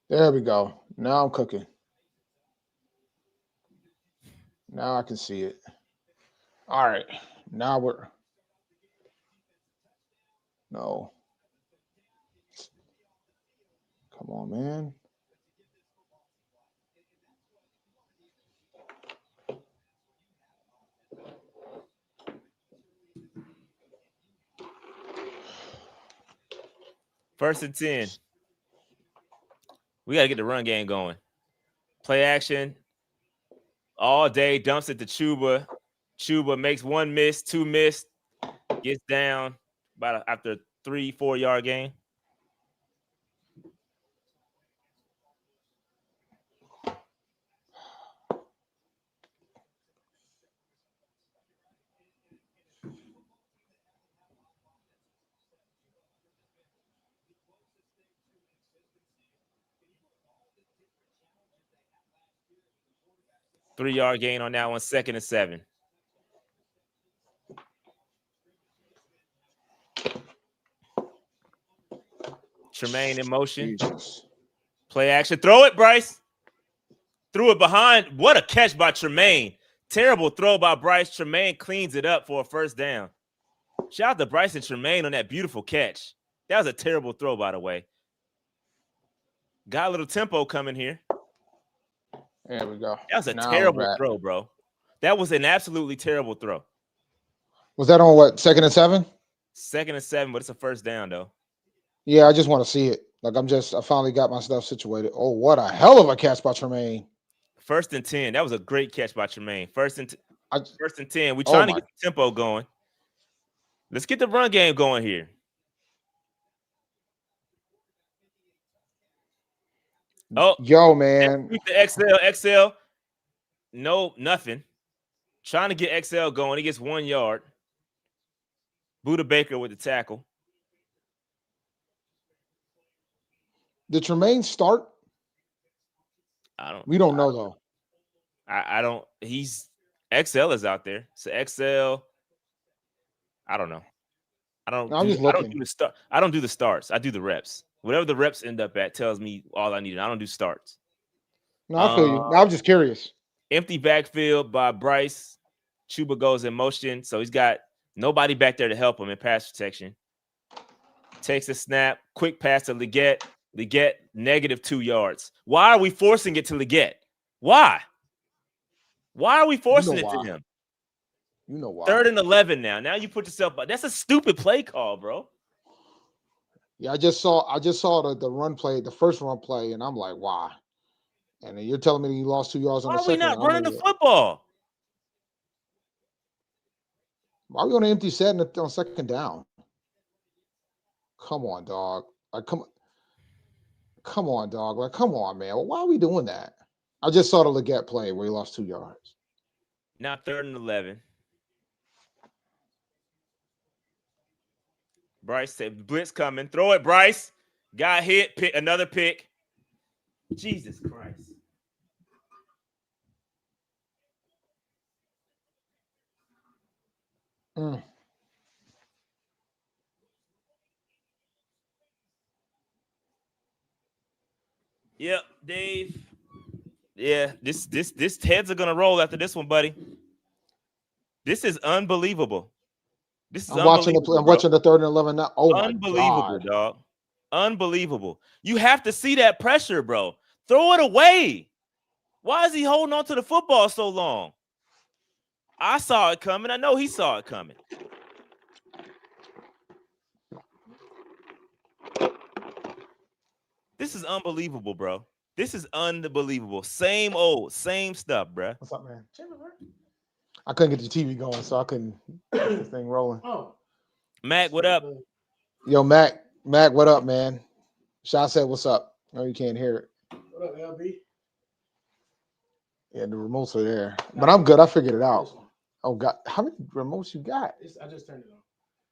There we go. Now I'm cooking. Now I can see it. All right. Now we're. No. Come on, man. First and 10. We got to get the run game going. Play action all day. Dumps it to Chuba. Chuba makes 1 miss, 2 miss. Gets down about after a 3-4 yard gain. Three-yard gain on that one, 2nd and 7. Tremaine in motion. Jesus. Play action. Throw it, Bryce. Threw it behind. What a catch by Tremaine. Terrible throw by Bryce. Tremaine cleans it up for a first down. Shout out to Bryce and Tremaine on that beautiful catch. That was a terrible throw, by the way. Got a little tempo coming here. There we go. That was a terrible throw, bro. That was an absolutely terrible throw. Was that on what, 2nd and 7? 2nd and 7, but it's a first down, though. Yeah, I just want to see it. Like I finally got my stuff situated. Oh, what a hell of a catch by Tremaine. 1st and 10. That was a great catch by Tremaine. 1st and 10. We're trying to get the tempo going. Let's get the run game going here. Oh, yo, man. The XL. No, nothing. Trying to get XL going. He gets 1 yard. Buda Baker with the tackle. Did Tremaine start? We don't know, though. I don't. He's XL is out there. So XL. I don't know. I'm just I don't looking. do the start. I don't do the starts. I do the reps. Whatever the reps end up at tells me all I need. I don't do starts. No, I feel you. I'm just curious. Empty backfield by Bryce. Chuba goes in motion, so he's got nobody back there to help him in pass protection. Takes a snap, quick pass to Leggett. Leggett, -2 yards. Why are we forcing it to Leggett? Why? Why are we forcing it to him? You know why. 3rd and 11 now. Now you put yourself. That's a stupid play call, bro. Yeah, I just saw the run play, the first run play, and I'm like, why? And then you're telling me you lost 2 yards on Why the are we second. not running the football? Why are we on an empty set on second down? Come on, dog. Like, come on, dog. Like, come on, man. Why are we doing that? I just saw the Leggett play where he lost 2 yards. Now 3rd and 11. Bryce said, blitz coming. Throw it, Bryce. Got hit. Pick another pick. Jesus Christ. Yep, Dave. Yeah, this heads are gonna roll after this one, buddy. This is unbelievable. I'm watching the 3rd and 11 now. Oh my unbelievable, God. dog. Unbelievable. You have to see that pressure, bro. Throw it away. Why is he holding on to the football so long? I saw it coming. I know he saw it coming. This is unbelievable, bro. This is unbelievable. Same old, same stuff, bro. What's up, man? I couldn't get the TV going, so I couldn't get this thing rolling. Oh, Mac, what up? Yo, Mac, what up, man? Shaw said, "What's up?" No, you can't hear it. what up, LB? Yeah, the remotes are there, but I'm good. I figured it out. Oh God, how many remotes you got? I just turned it on.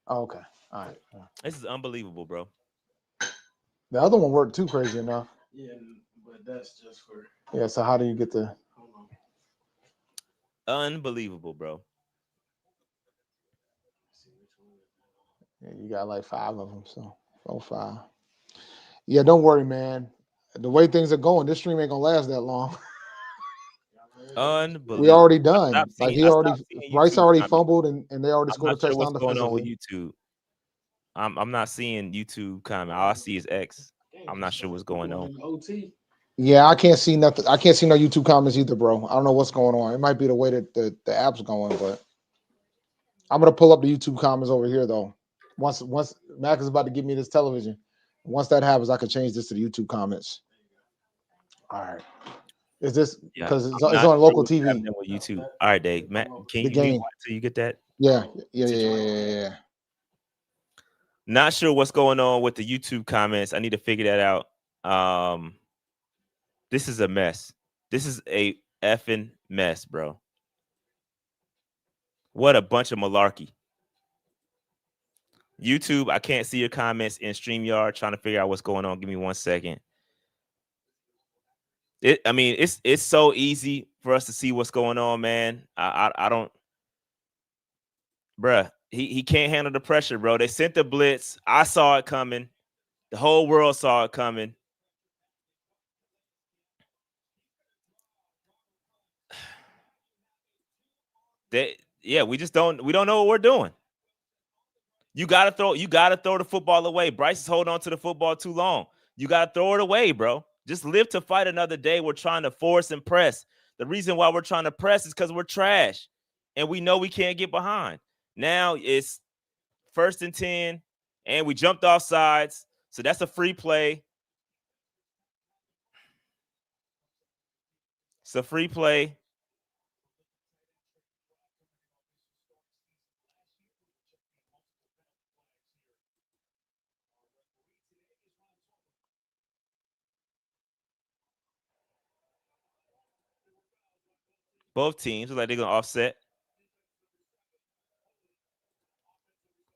Oh, okay, all right. This is unbelievable, bro. The other one worked too crazy enough. Yeah, but that's just for. Yeah. So how do you get the? Hold on. Unbelievable, bro. Yeah, you got like 5 of them, so 4, 5. Yeah, don't worry, man. The way things are going, this stream ain't gonna last that long. Unbelievable. We already done. Like Bryce already comments. fumbled, and they already scored a touchdown What's going on with defensively. YouTube? I'm not seeing YouTube comment. All I see is X. I'm not sure what's going on. OT. Yeah, I can't see nothing. I can't see no YouTube comments either, bro. I don't know what's going on. It might be the way that the app's going, but I'm gonna pull up the YouTube comments over here though. Once Mac is about to give me this television. Once that happens, I can change this to the YouTube comments. All right. Is this because it's on local TV? With YouTube. All right, Dave. Matt, can you game until you get that? Yeah. Not sure what's going on with the YouTube comments. I need to figure that out. This is a mess. This is a effing mess, bro. What a bunch of malarkey. YouTube, I can't see your comments in StreamYard. Trying to figure out what's going on. Give me 1 second. It's so easy for us to see what's going on, man. I don't, bruh. He can't handle the pressure, bro. They sent the blitz. I saw it coming. The whole world saw it coming. We don't know what we're doing. You gotta throw the football away. Bryce is holding on to the football too long. You gotta throw it away, bro. Just live to fight another day. We're trying to force and press. The reason why we're trying to press is because we're trash, and we know we can't get behind. Now it's 1st and 10, and we jumped off sides, so that's a free play. It's a free play. Both teams look like they're gonna offset.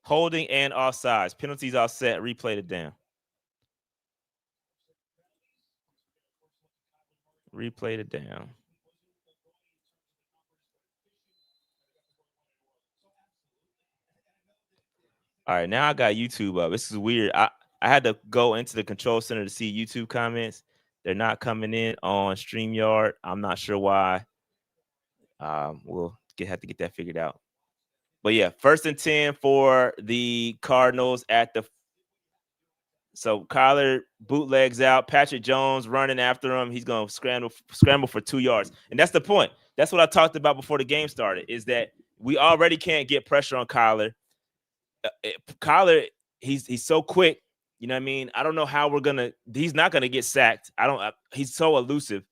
Holding and offsides. Penalties offset. Replay it down. Replay it down. All right, now I got YouTube up. This is weird. I had to go into the control center to see YouTube comments. They're not coming in on StreamYard. I'm not sure why. We'll have to get that figured out. But yeah, 1st and 10 for the Cardinals at the. So Kyler bootlegs out. Patrick Jones running after him. He's going to scramble for 2 yards. And that's the point. That's what I talked about before the game started, is that we already can't get pressure on Kyler. Kyler, he's so quick. You know what I mean? I don't know how he's not going to get sacked. He's so elusive.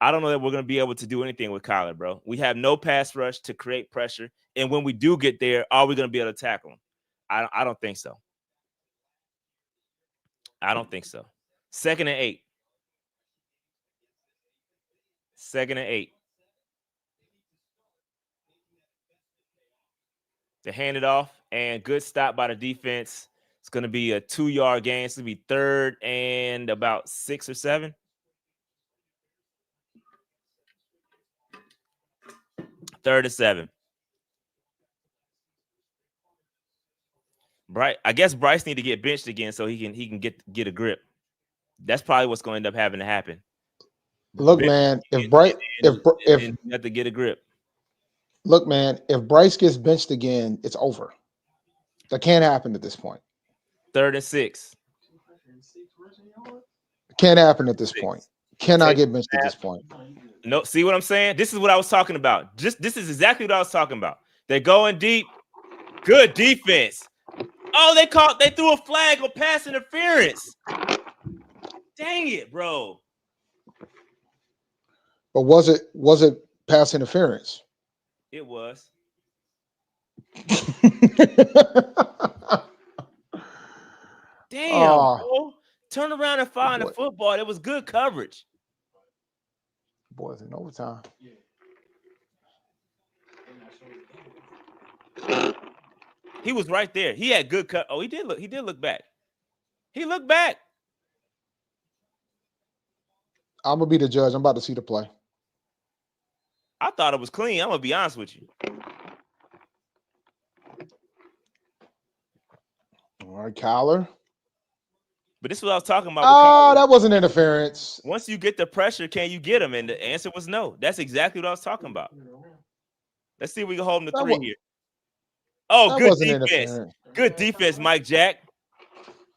I don't know that we're going to be able to do anything with Kyler, bro. We have no pass rush to create pressure. And when we do get there, are we going to be able to tackle him? I don't think so. I don't think so. 2nd and 8. 2nd and 8. To hand it off, and good stop by the defense. It's going to be a 2-yard gain. It's going to be 3rd and about 6 or 7. 3rd and 7. I guess Bryce need to get benched again so he can get a grip. That's probably what's going to end up having to happen. Look, man, if Bryce you have to get a grip. Look, man, if Bryce gets benched again, it's over. That can't happen at this point. 3rd and 6. Can't happen at this point. Cannot get benched at this point. No, see what I'm saying? This is what I was talking about. This is exactly what I was talking about. They're going deep. Good defense. Oh, they threw a flag on pass interference. Dang it, bro. But was it pass interference? It was. Damn, bro. Turn around and find the football. It was good coverage. Boys in overtime. He was right there. He had good cut. Oh, he did look back. He looked back. I'm gonna be the judge. I'm about to see the play. I thought it was clean. I'm gonna be honest with you. All right, Kyler. But this is what I was talking about. That wasn't interference. Once you get the pressure, can you get him? And the answer was no. That's exactly what I was talking about. Let's see if we can hold him to 3 here. Oh, good defense. Good defense, Mike Jack.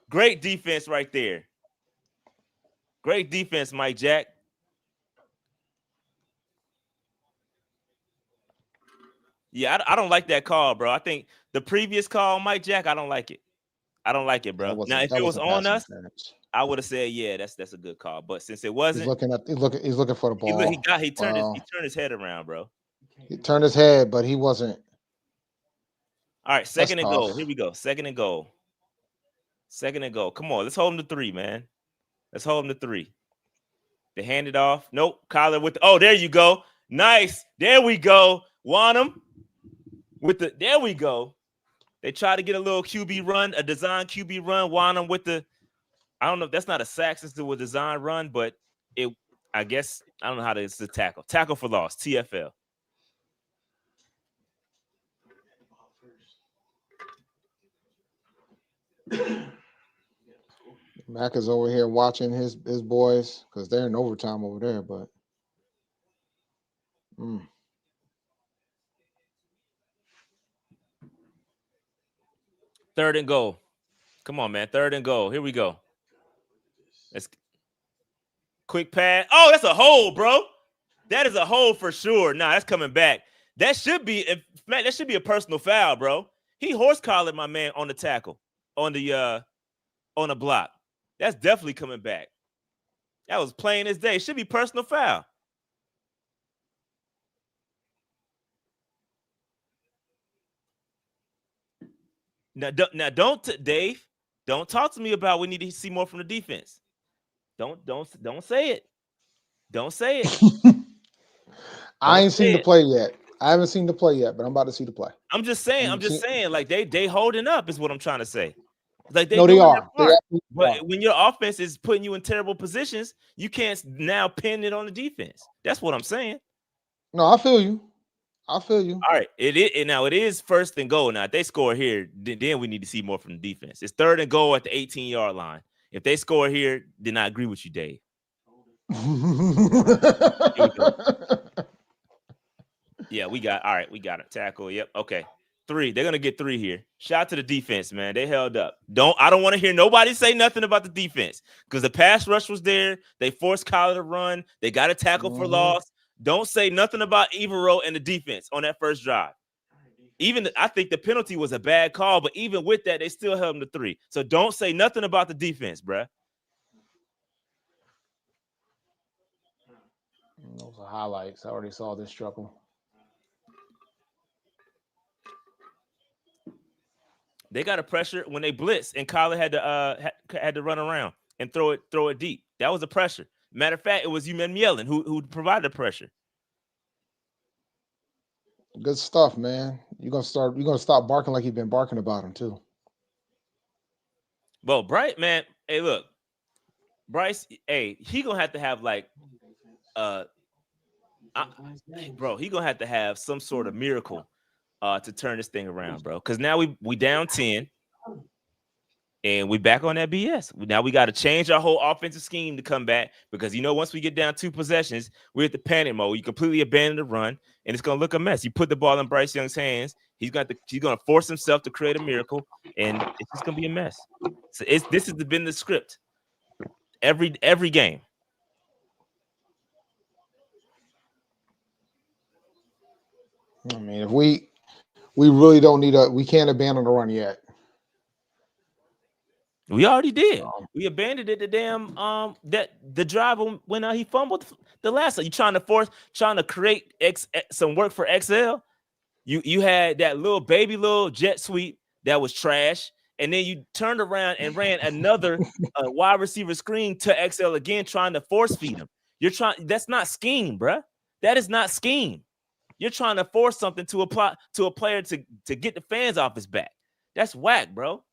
Great defense right there. Great defense, Mike Jack. Yeah, I don't like that call, bro. I think the previous call, Mike Jack, I don't like it. I don't like it, bro. Now, if it was on us, I would have said, yeah, that's a good call. But since it wasn't, he's looking for the ball. He turned his head around, bro. He turned his head, but he wasn't. All right, 2nd and goal. Here we go. 2nd and goal. 2nd and goal. Come on, let's hold him to 3, man. Let's hold him to 3. They hand it off. Nope. Kyler with there you go. Nice. There we go. Want him there we go. They try to get a little QB run, a design QB run. Want him with I don't know if that's not a sack since it was a design run, but I guess I don't know how it's a tackle. Tackle for loss, TFL. Mac is over here watching his boys because they're in overtime over there, but 3rd and goal. Come on, man. 3rd and goal. Here we go. Let's quick pass. Oh, that's a hole, bro. That is a hole for sure. Nah, that's coming back. That should be a personal foul, bro. He horse collared my man on the tackle, on the block. That's definitely coming back. That was plain as day. Should be personal foul. Now, Dave, don't talk to me about we need to see more from the defense. Don't say it. Don't say it. I ain't seen the play yet. I haven't seen the play yet, but I'm about to see the play. I'm just saying, like they holding up is what I'm trying to say. Like they are. But when your offense is putting you in terrible positions, you can't now pin it on the defense. That's what I'm saying. No, I feel you. I feel you. All right, it is first and goal. Now, if they score here, then we need to see more from the defense. It's third and goal at the 18-yard line. If they score here, then I agree with you, Dave. Here we go. Yeah, we got it. Tackle. Yep. Okay. 3. They're gonna get 3 here. Shout out to the defense, man. They held up. I don't want to hear nobody say nothing about the defense because the pass rush was there. They forced Kyler to run. They got a tackle for loss. Don't say nothing about Evero and the defense on that first drive. I think the penalty was a bad call, but even with that, they still held them to 3. So don't say nothing about the defense, bruh. Those are highlights. I already saw this struggle. They got a pressure when they blitz, and Kyler had to run around and throw it deep. That was a pressure. Matter of fact, it was Ikem Ekwonu who provided the pressure. Good stuff, man. You're gonna stop barking like you've been barking about him too. Well, Bryce, man, hey, look, Bryce, hey, he gonna have to have like, bro, he gonna have to have some sort of miracle to turn this thing around, bro. Because now we down 10, and we back on that BS. Now we got to change our whole offensive scheme to come back because once we get down 2 possessions, we're at the panic mode. You completely abandon the run, and it's gonna look a mess. You put the ball in Bryce Young's hands. He's gonna force himself to create a miracle, and it's just gonna be a mess. So this has been the script every game. I mean, if we really don't we can't abandon the run yet. We already did. We abandoned it. The damn that the drive when he fumbled the last time. You trying to create some work for XL. You had that little jet sweep that was trash, and then you turned around and ran another wide receiver screen to XL again, trying to force feed him. That's not scheme, bruh. That is not scheme. You're trying to force something to apply to a player to get the fans off his back. That's whack, bro.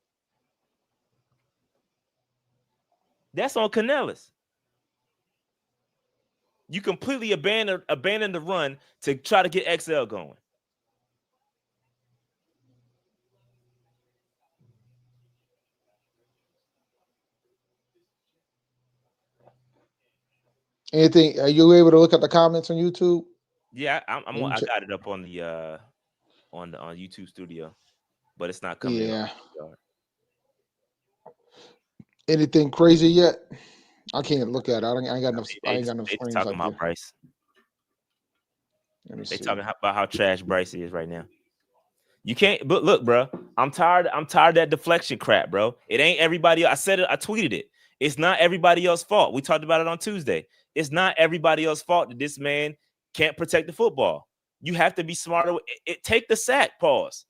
That's on Canales. You completely abandon the run to try to get XL going. Anything? Are you able to look at the comments on YouTube? Yeah, I got it up on the on YouTube Studio, but it's not coming. Yeah. Anything crazy yet? I can't look at it. I ain't got enough. I ain't got enough screens. Talking about Bryce. They talking about how trash Bryce is right now. You can't. But look, bro, I'm tired of that deflection crap, bro. It ain't everybody. I said it. I tweeted it. It's not everybody else's fault. We talked about it on Tuesday. It's not everybody else's fault that this man can't protect the football. You have to be smarter. Take the sack. Pause.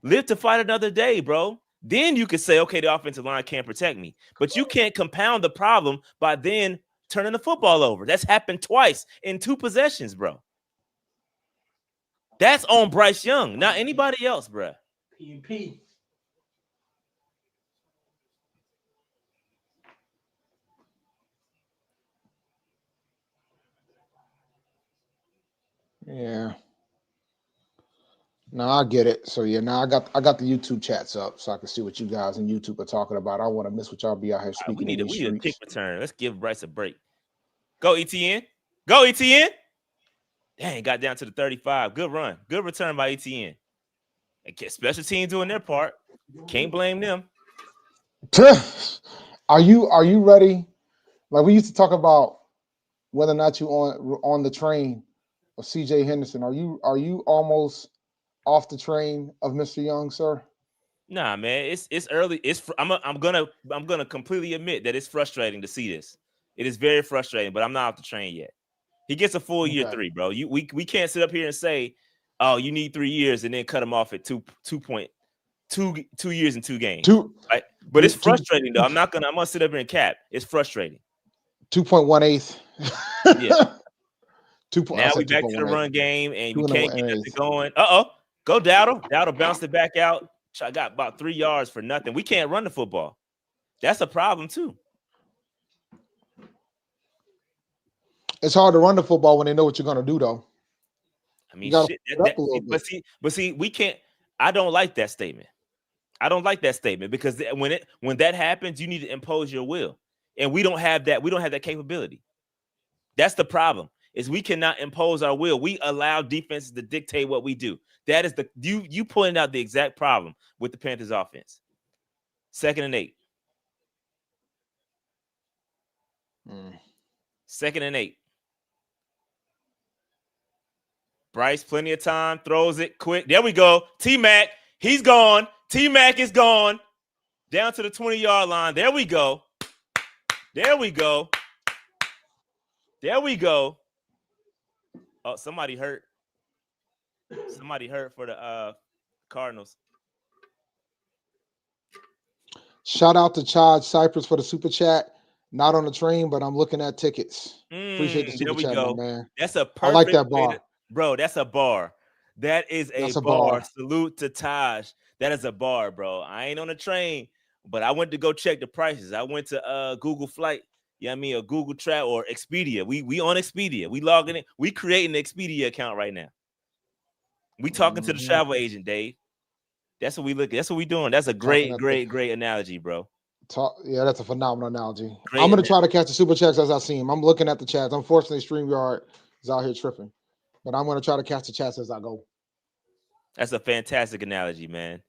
Live to fight another day, bro. Then you could say, okay, the offensive line can't protect me. But you can't compound the problem by then turning the football over. That's happened twice in 2 possessions, bro. That's on Bryce Young, not anybody else, bro. P. Yeah. No, I get it. So yeah, now I got the YouTube chats up so I can see what you guys in YouTube are talking about. I want to miss what y'all be out here speaking. We need a kick return. Let's give Bryce a break. Go ETN. Go ETN. Dang, got down to the 35. Good run. Good return by ETN. Special teams doing their part. Can't blame them. Are you ready? Like we used to talk about whether or not you on the train of CJ Henderson. Are you almost off the train of Mr. Young, sir? Nah, man. It's early. I'm gonna completely admit that it's frustrating to see this. It is very frustrating, but I'm not off the train yet. He gets a full year 3, bro. We can't sit up here and say, oh, you need 3 years and then cut him off at 2 years and 2 games. Right? But it's frustrating though. I'm gonna sit up here and cap. It's frustrating. 2.18. Yeah. Now we back to the run game and we can't get it going. Go Dowdle. Dowdle bounced it back out. I got about 3 yards for nothing. We can't run the football. That's a problem too. It's hard to run the football when they know what you're going to do, though. I mean, gotta shit. put it up a little bit. But see, we can't. I don't like that statement. I don't like that statement because when that happens, you need to impose your will, and we don't have that. We don't have that capability. That's the problem. Is we cannot impose our will. We allow defenses to dictate what we do. That is you pointed out the exact problem with the Panthers offense. 2nd and 8. 2nd and 8. Bryce, plenty of time, throws it quick. There we go. T-Mac, he's gone. T-Mac is gone. Down to the 20-yard line. There we go. There we go. There we go. Oh, somebody hurt. Somebody hurt for the Cardinals. Shout out to Chad Cypress for the super chat. Not on the train, but I'm looking at tickets. Appreciate the super chat, my man. That's a perfect I like that bar. Bro, that's a bar. That is a bar. Salute to Taj. That is a bar, bro. I ain't on the train, but I went to go check the prices. I went to Google Flight. You know what I mean? Or Google Travel or Expedia. We on Expedia. We logging in. We creating an Expedia account right now. We talking to the travel agent, Dave. That's what we look at. That's what we doing. That's a great analogy, bro. Yeah, that's a phenomenal analogy. I'm going to try to catch the super chats as I see them. I'm looking at the chats. Unfortunately, StreamYard is out here tripping. But I'm going to try to catch the chats as I go. That's a fantastic analogy, man.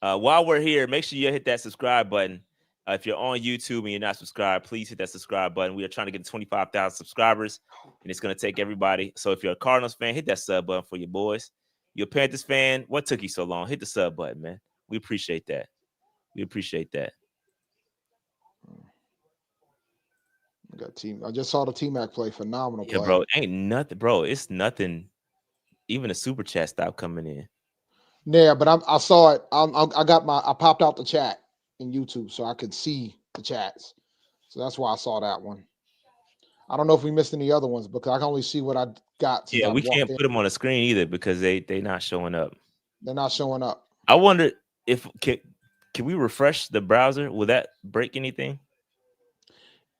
While we're here, make sure you hit that subscribe button. If you're on YouTube and you're not subscribed, please hit that subscribe button. We are trying to get to 25,000 subscribers, and it's going to take everybody. So if you're a Cardinals fan, hit that sub button for your boys. You're a Panthers fan, what took you so long? Hit the sub button, man. We appreciate that. We appreciate that. I just saw the T-Mac play. Phenomenal play. Yeah, bro. Ain't nothing, bro. It's nothing. Even the super chat stopped coming in. Yeah, but I saw it. I popped out the chat in YouTube so I could see the chats. So that's why I saw that one. I don't know if we missed any other ones because I can only see what I got. Yeah, we can't put them on the screen either because they not showing up. They're not showing up. I wonder if can we refresh the browser? Will that break anything?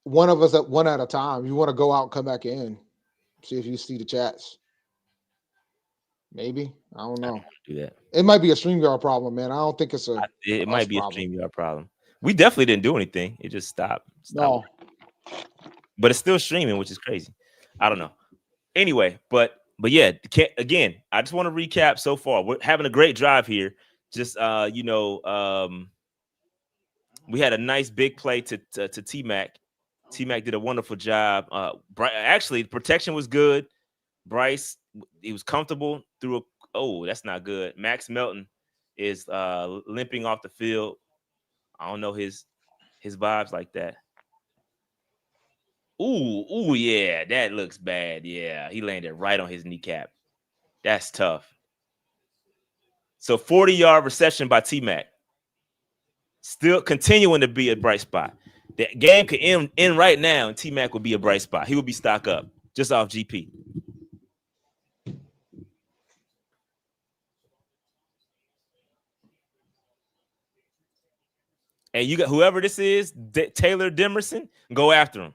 One of us one at a time. You want to go out and come back in, see if you see the chats. Maybe. I don't know. Do that. It might be a StreamYard problem, man. I don't think it's it might be problem. A StreamYard problem. We definitely didn't do anything. It just stopped. No. But it's still streaming, which is crazy. I don't know. Anyway, but yeah, again, I just want to recap so far. We're having a great drive here. Just we had a nice big play to T-Mac. T-Mac did a wonderful job. Actually, the protection was good. Bryce, he was comfortable through that's not good. Max Melton is limping off the field. I don't know his vibes like that. Ooh, yeah, that looks bad. Yeah, he landed right on his kneecap. That's tough. So 40-yard reception by T-Mac. Still continuing to be a bright spot. The game could end right now, and T-Mac would be a bright spot. He would be stock up just off GP. And you got whoever this is, Taylor Demerson, go after him.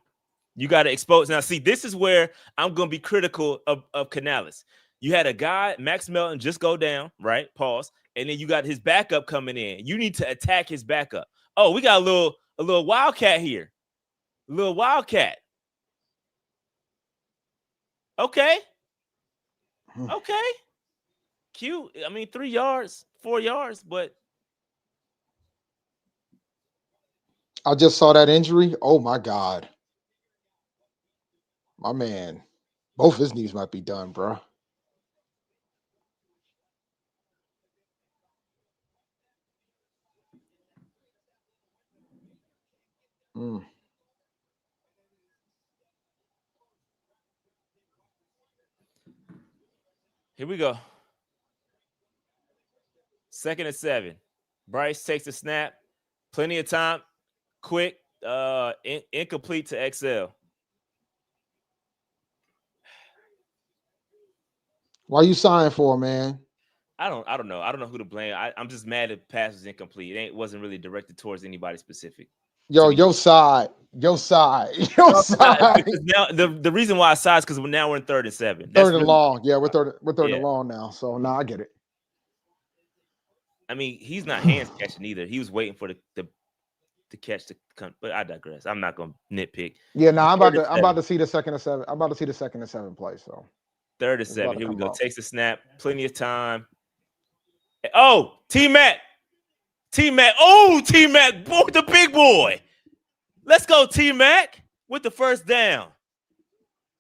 You got to expose. Now, see, this is where I'm going to be critical of Canales. You had a guy, Max Melton, just go down, right? Pause. And then you got his backup coming in. You need to attack his backup. Oh, we got a little wildcat here. A little wildcat. Okay. Okay. Cute. I mean, 3 yards, 4 yards, but. I just saw that injury. Oh, my God. My man. Both his knees might be done, bro. Here we go. 2nd and 7. Bryce takes the snap. Plenty of time. Quick. Incomplete to XL. Why you signed for, man? I don't know. I don't know who to blame. I'm just mad the pass was incomplete. It wasn't really directed towards anybody specific. Yo, your side Your side. Your side. Because now the reason why I size because now we're in 3rd and 7. Third and long. Yeah, we're third and long now. So I get it. I mean, he's not hands catching either. He was waiting for the catch to come, but I digress. I'm not gonna nitpick. Yeah, no, I'm about to see the 2nd and 7. I'm about to see the 2nd and 7 play. So 3rd and 7. Here we go. Up. Takes the snap. Plenty of time. Oh, T-Mac. Oh, T-Mac, boy, the big boy. Let's go, T-Mac, with the first down.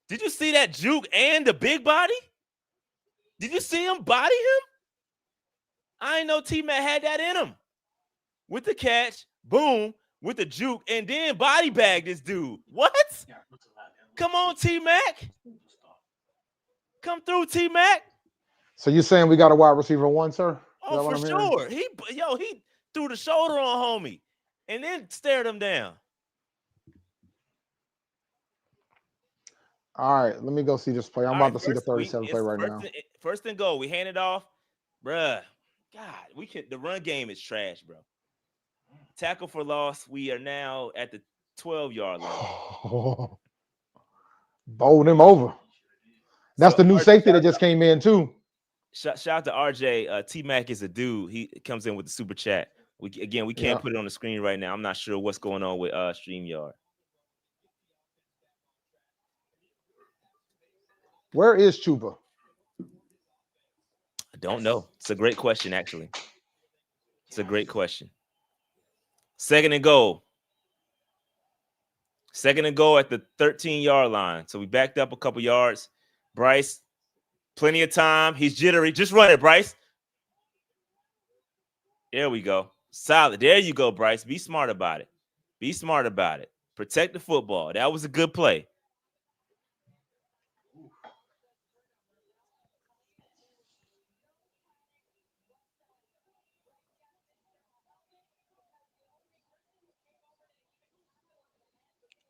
Did you see that juke and the big body? Did you see him body him? I didn't know T-Mac had that in him. With the catch, boom, with the juke, and then body bag this dude. What? Come on, T-Mac. Come through, T-Mac. So you saying we got a wide receiver 1, sir? Oh, for sure. He threw the shoulder on homie and then stared him down. All right, let me go see this play. I'm about to see the 37 play right now. First and goal. We hand it off. Bruh. God, the run game is trash, bro. Tackle for loss. We are now at the 12-yard line. Bowled him over. That's the new safety that just came in, too. Shout out to RJ. T-Mac is a dude. He comes in with the super chat. We can't put it on the screen right now. I'm not sure what's going on with StreamYard. Where is Chuba? I don't know. It's a great question, actually. It's a great question. 2nd and goal. 2nd and goal at the 13-yard line. So we backed up a couple yards. Bryce, plenty of time. He's jittery. Just run it, Bryce. There we go. Solid. There you go, Bryce. Be smart about it. Be smart about it. Protect the football. That was a good play.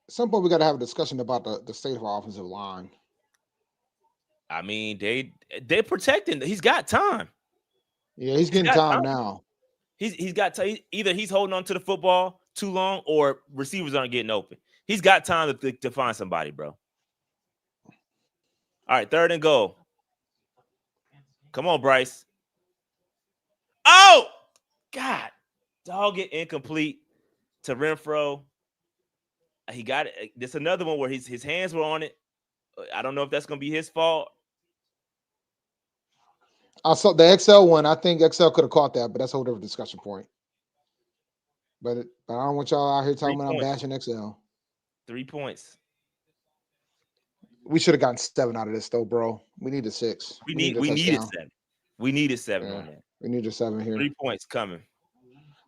At some point, we got to have a discussion about the state of our offensive line. I mean, they're protecting. He's got time. Yeah, he's getting time now. He's got either he's holding on to the football too long or receivers aren't getting open. He's got time to find somebody, bro. All right, 3rd and goal. Come on, Bryce. Oh, God. Dog it incomplete to Renfro. He got it. There's another one where his hands were on it. I don't know if that's going to be his fault. I saw the XL one. I think XL could have caught that, but that's a whole different discussion point. But I don't want y'all out here talking about I'm bashing XL. 3 points. We should have gotten 7 out of this, though, bro. We needed 6. We needed 7. We needed 7 on that. We needed 7 here. 3 points coming.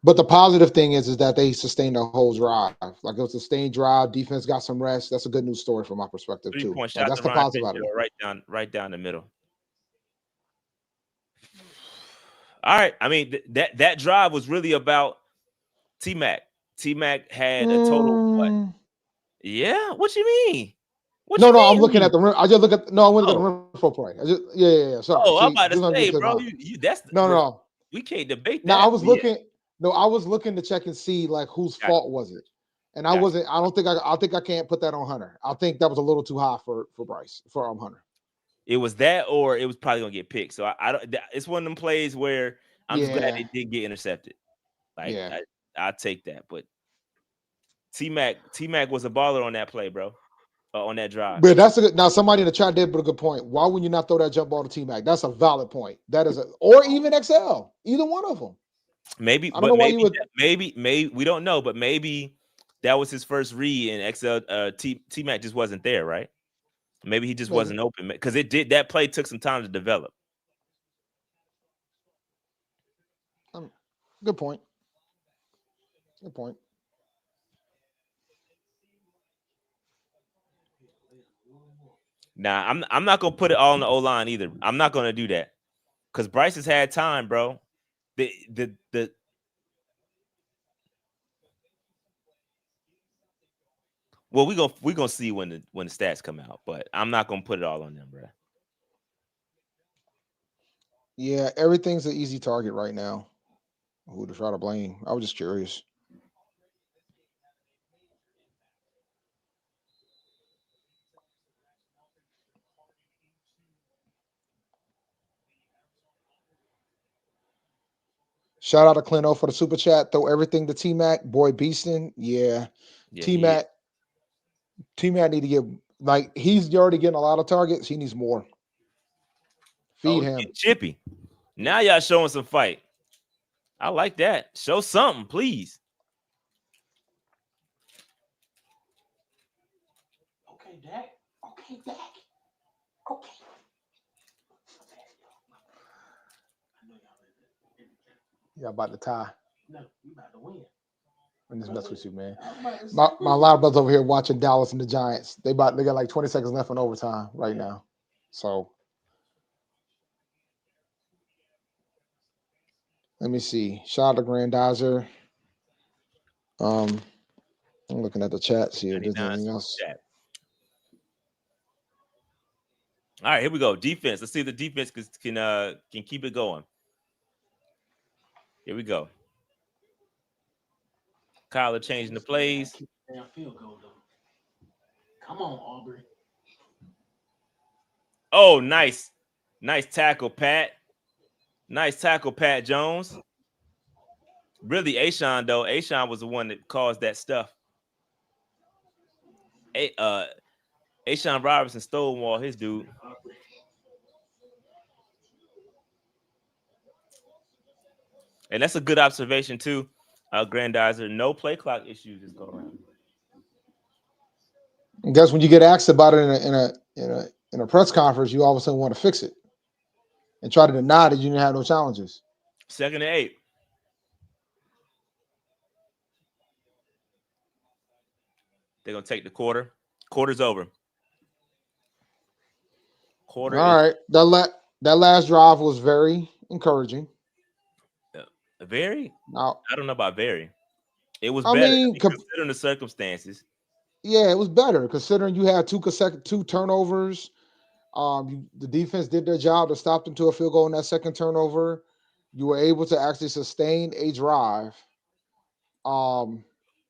But the positive thing is that they sustained the whole drive. Like it was a sustained drive. Defense got some rest. That's a good news story from my perspective, 3 too. point Like, shot. that's the positive out of it. Right down the middle. All right. I mean, that drive was really about T-Mac. T-Mac had a total what? Yeah. What you mean? I'm looking at the rim. I just look at I'm looking at the rim for play. Yeah. Sorry. I'm about to say, bro. No. We can't debate that. No, I was looking to check and see like whose fault was it, and I wasn't. I think I can't put that on Hunter. I think that was a little too high for Bryce for Hunter. It was that, or it was probably gonna get picked. So I don't. It's one of them plays where I'm just glad it didn't get intercepted. Like I take that, but T-Mac was a baller on that play, bro. On that drive. But that's now somebody in the chat did put a good point. Why would you not throw that jump ball to T-Mac? That's a valid point. That is or even XL, either one of them. Maybe, but maybe we don't know, but maybe that was his first read and XL. T-Mac just wasn't there, right? Maybe he just wasn't open because that play took some time to develop. Good point. Good point. Nah, I'm not gonna put it all on the O-line either. I'm not gonna do that because Bryce has had time, bro. Well, we gonna see when the stats come out, but I'm not gonna put it all on them, bro. Yeah, everything's an easy target right now. Who to try to blame? I was just curious. Shout out to Clino for the super chat. Throw everything to T-Mac. Boy Beaston. Yeah. T-Mac need to get, like, he's already getting a lot of targets. He needs more. Feed him. Chippy. Now y'all showing some fight. I like that. Show something, please. Okay, Dak. Okay, Dak. Okay. Y'all about to tie. No, you about to win. I'm just mess with you, man. My lot of brothers over here watching Dallas and the Giants. They got like 20 seconds left in overtime right now. So let me see. Shout out to Grandizer. I'm looking at the chats here. If there's anything else. All right, here we go. Defense. Let's see if the defense can keep it going. Here we go. Kyler changing the plays. Field goal, though. Come on, Aubrey. Oh, nice. Nice tackle, Pat. Nice tackle, Pat Jones. Really, Ashawn, though. Ashawn was the one that caused that stuff. Ashawn Robinson stonewall his dude. And that's a good observation, too. Grandizer, no play clock issues this go around. I guess when you get asked about it in a press conference, you all of a sudden want to fix it and try to deny that you didn't have no challenges. 2nd and 8. They're gonna take the quarter. Quarter's over. Quarter. All right. That last drive was very encouraging. Very? Now, I don't know about very. It was better considering the circumstances. Yeah, it was better considering you had two turnovers. The defense did their job to stop them to a field goal in that second turnover. You were able to actually sustain a drive. You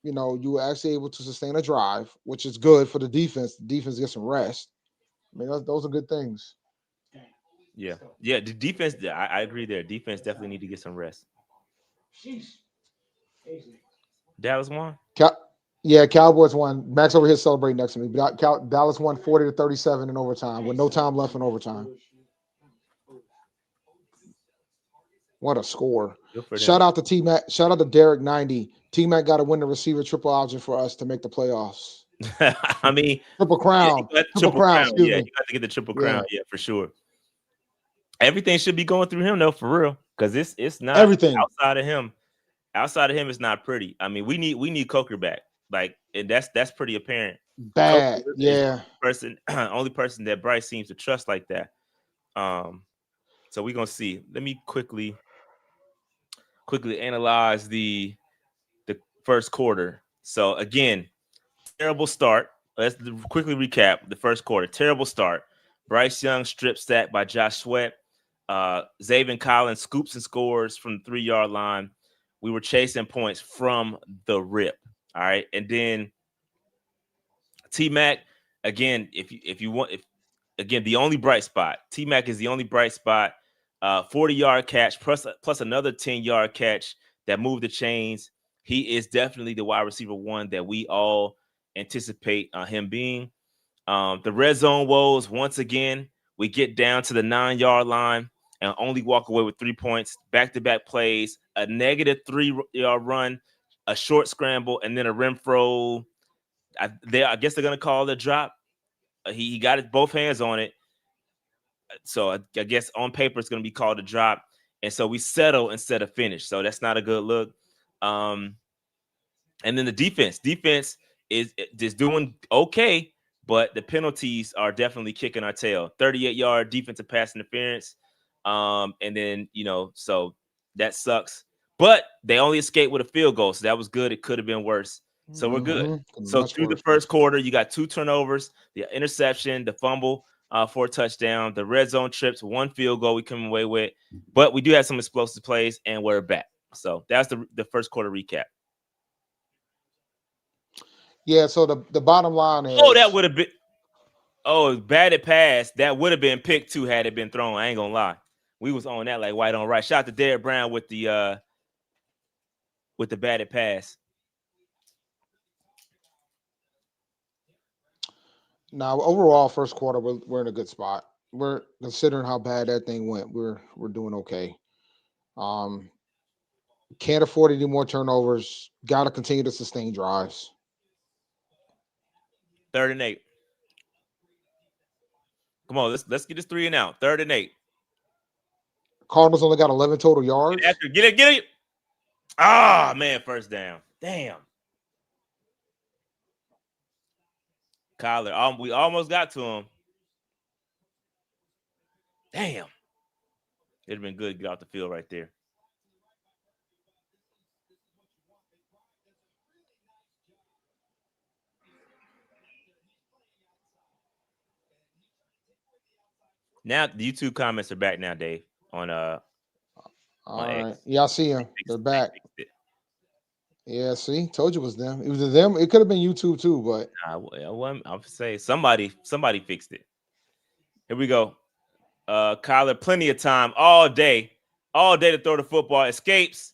were actually able to sustain a drive, which is good for the defense. The defense gets some rest. I mean, those are good things. Yeah. The defense, I agree there. Defense definitely need to get some rest. Dallas won? Cowboys won. Max over here celebrating next to me. Dallas won 40-37 in overtime with no time left in overtime. What a score. Shout out to T-Mac. Shout out to Derek 90. T-Mac got to win the receiver triple option for us to make the playoffs. I mean, triple crown. Triple crown. Excuse me. You got to get the triple crown. Yeah, for sure. Everything should be going through him though, for real. Because it's not everything outside of him. Outside of him, it's not pretty. I mean, we need Coker back. Like, and that's pretty apparent. Bad, yeah. Only person that Bryce seems to trust like that. So we're gonna see. Let me quickly analyze the first quarter. So again, terrible start. Let's quickly recap the first quarter. Terrible start. Bryce Young strip sack by Josh Sweat. Zaven Collins scoops and scores from the 3-yard line. We were chasing points from the rip. All right. And then T-Mac, again, the only bright spot. T-Mac is the only bright spot. 40-yard catch plus another 10-yard catch that moved the chains. He is definitely the wide receiver one that we all anticipate him being. The red zone woes, once again, we get down to the 9-yard line and only walk away with 3 points. Back-to-back plays, a negative 3-yard run, a short scramble, and then a Renfro. I guess they're going to call it a drop. He got it, both hands on it. So I guess on paper it's going to be called a drop. And so we settle instead of finish. So that's not a good look. And then the defense is doing okay, but the penalties are definitely kicking our tail. 38-yard defensive pass interference. And then, so that sucks. But they only escaped with a field goal. So that was good. It could have been worse. So we're good. So through the first quarter, you got 2 turnovers, the interception, the fumble for a touchdown, the red zone trips, 1 field goal we come away with. But we do have some explosive plays, and we're back. So that's the first quarter recap. Yeah, so the bottom line is... that would have been... batted pass. That would have been pick 2 had it been thrown. I ain't going to lie. We was on that like white on right. Shout out to Derek Brown with the with the batted pass. Now, overall, first quarter, we're in a good spot. We're considering how bad that thing went. We're doing okay. Can't afford any more turnovers. Got to continue to sustain drives. 3rd and 8. Come on, let's get this 3 and out. 3rd and 8. Cardinals only got 11 total yards. Get it. Ah, man, first down. Damn. Kyler, we almost got to him. Damn. It'd have been good to get off the field right there. Now the YouTube comments are back now, Dave. On All right. Yeah, I see him. They're back. Yeah, see, told you it was them. It was them. It could have been YouTube too, but I'll say somebody fixed it. Here we go. Kyler, plenty of time all day to throw the football. Escapes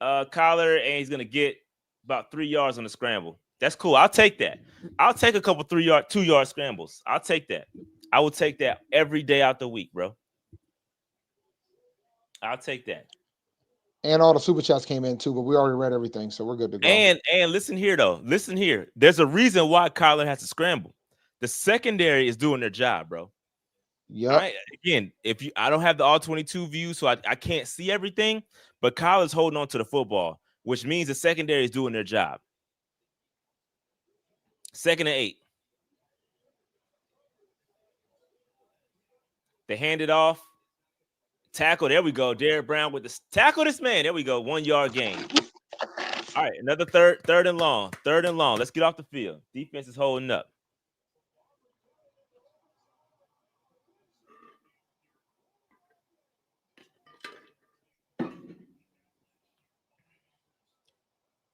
Kyler, and he's gonna get about 3 yards on the scramble. That's cool. I'll take that. I'll take a couple 2-yard scrambles. I'll take that. I will take that every day out the week, bro. I'll take that. And all the super chats came in too, but we already read everything, so we're good to go. And listen here, though. Listen here. There's a reason why Kyler has to scramble. The secondary is doing their job, bro. Yeah. Right? Again, I don't have the all 22 view, so I can't see everything, but Kyler's holding on to the football, which means the secondary is doing their job. 2nd and 8. They hand it off. Tackle. There we go. Derek Brown with the tackle. This man. There we go. 1 yard gain. All right. Another third and long. 3rd and long. Let's get off the field. Defense is holding up.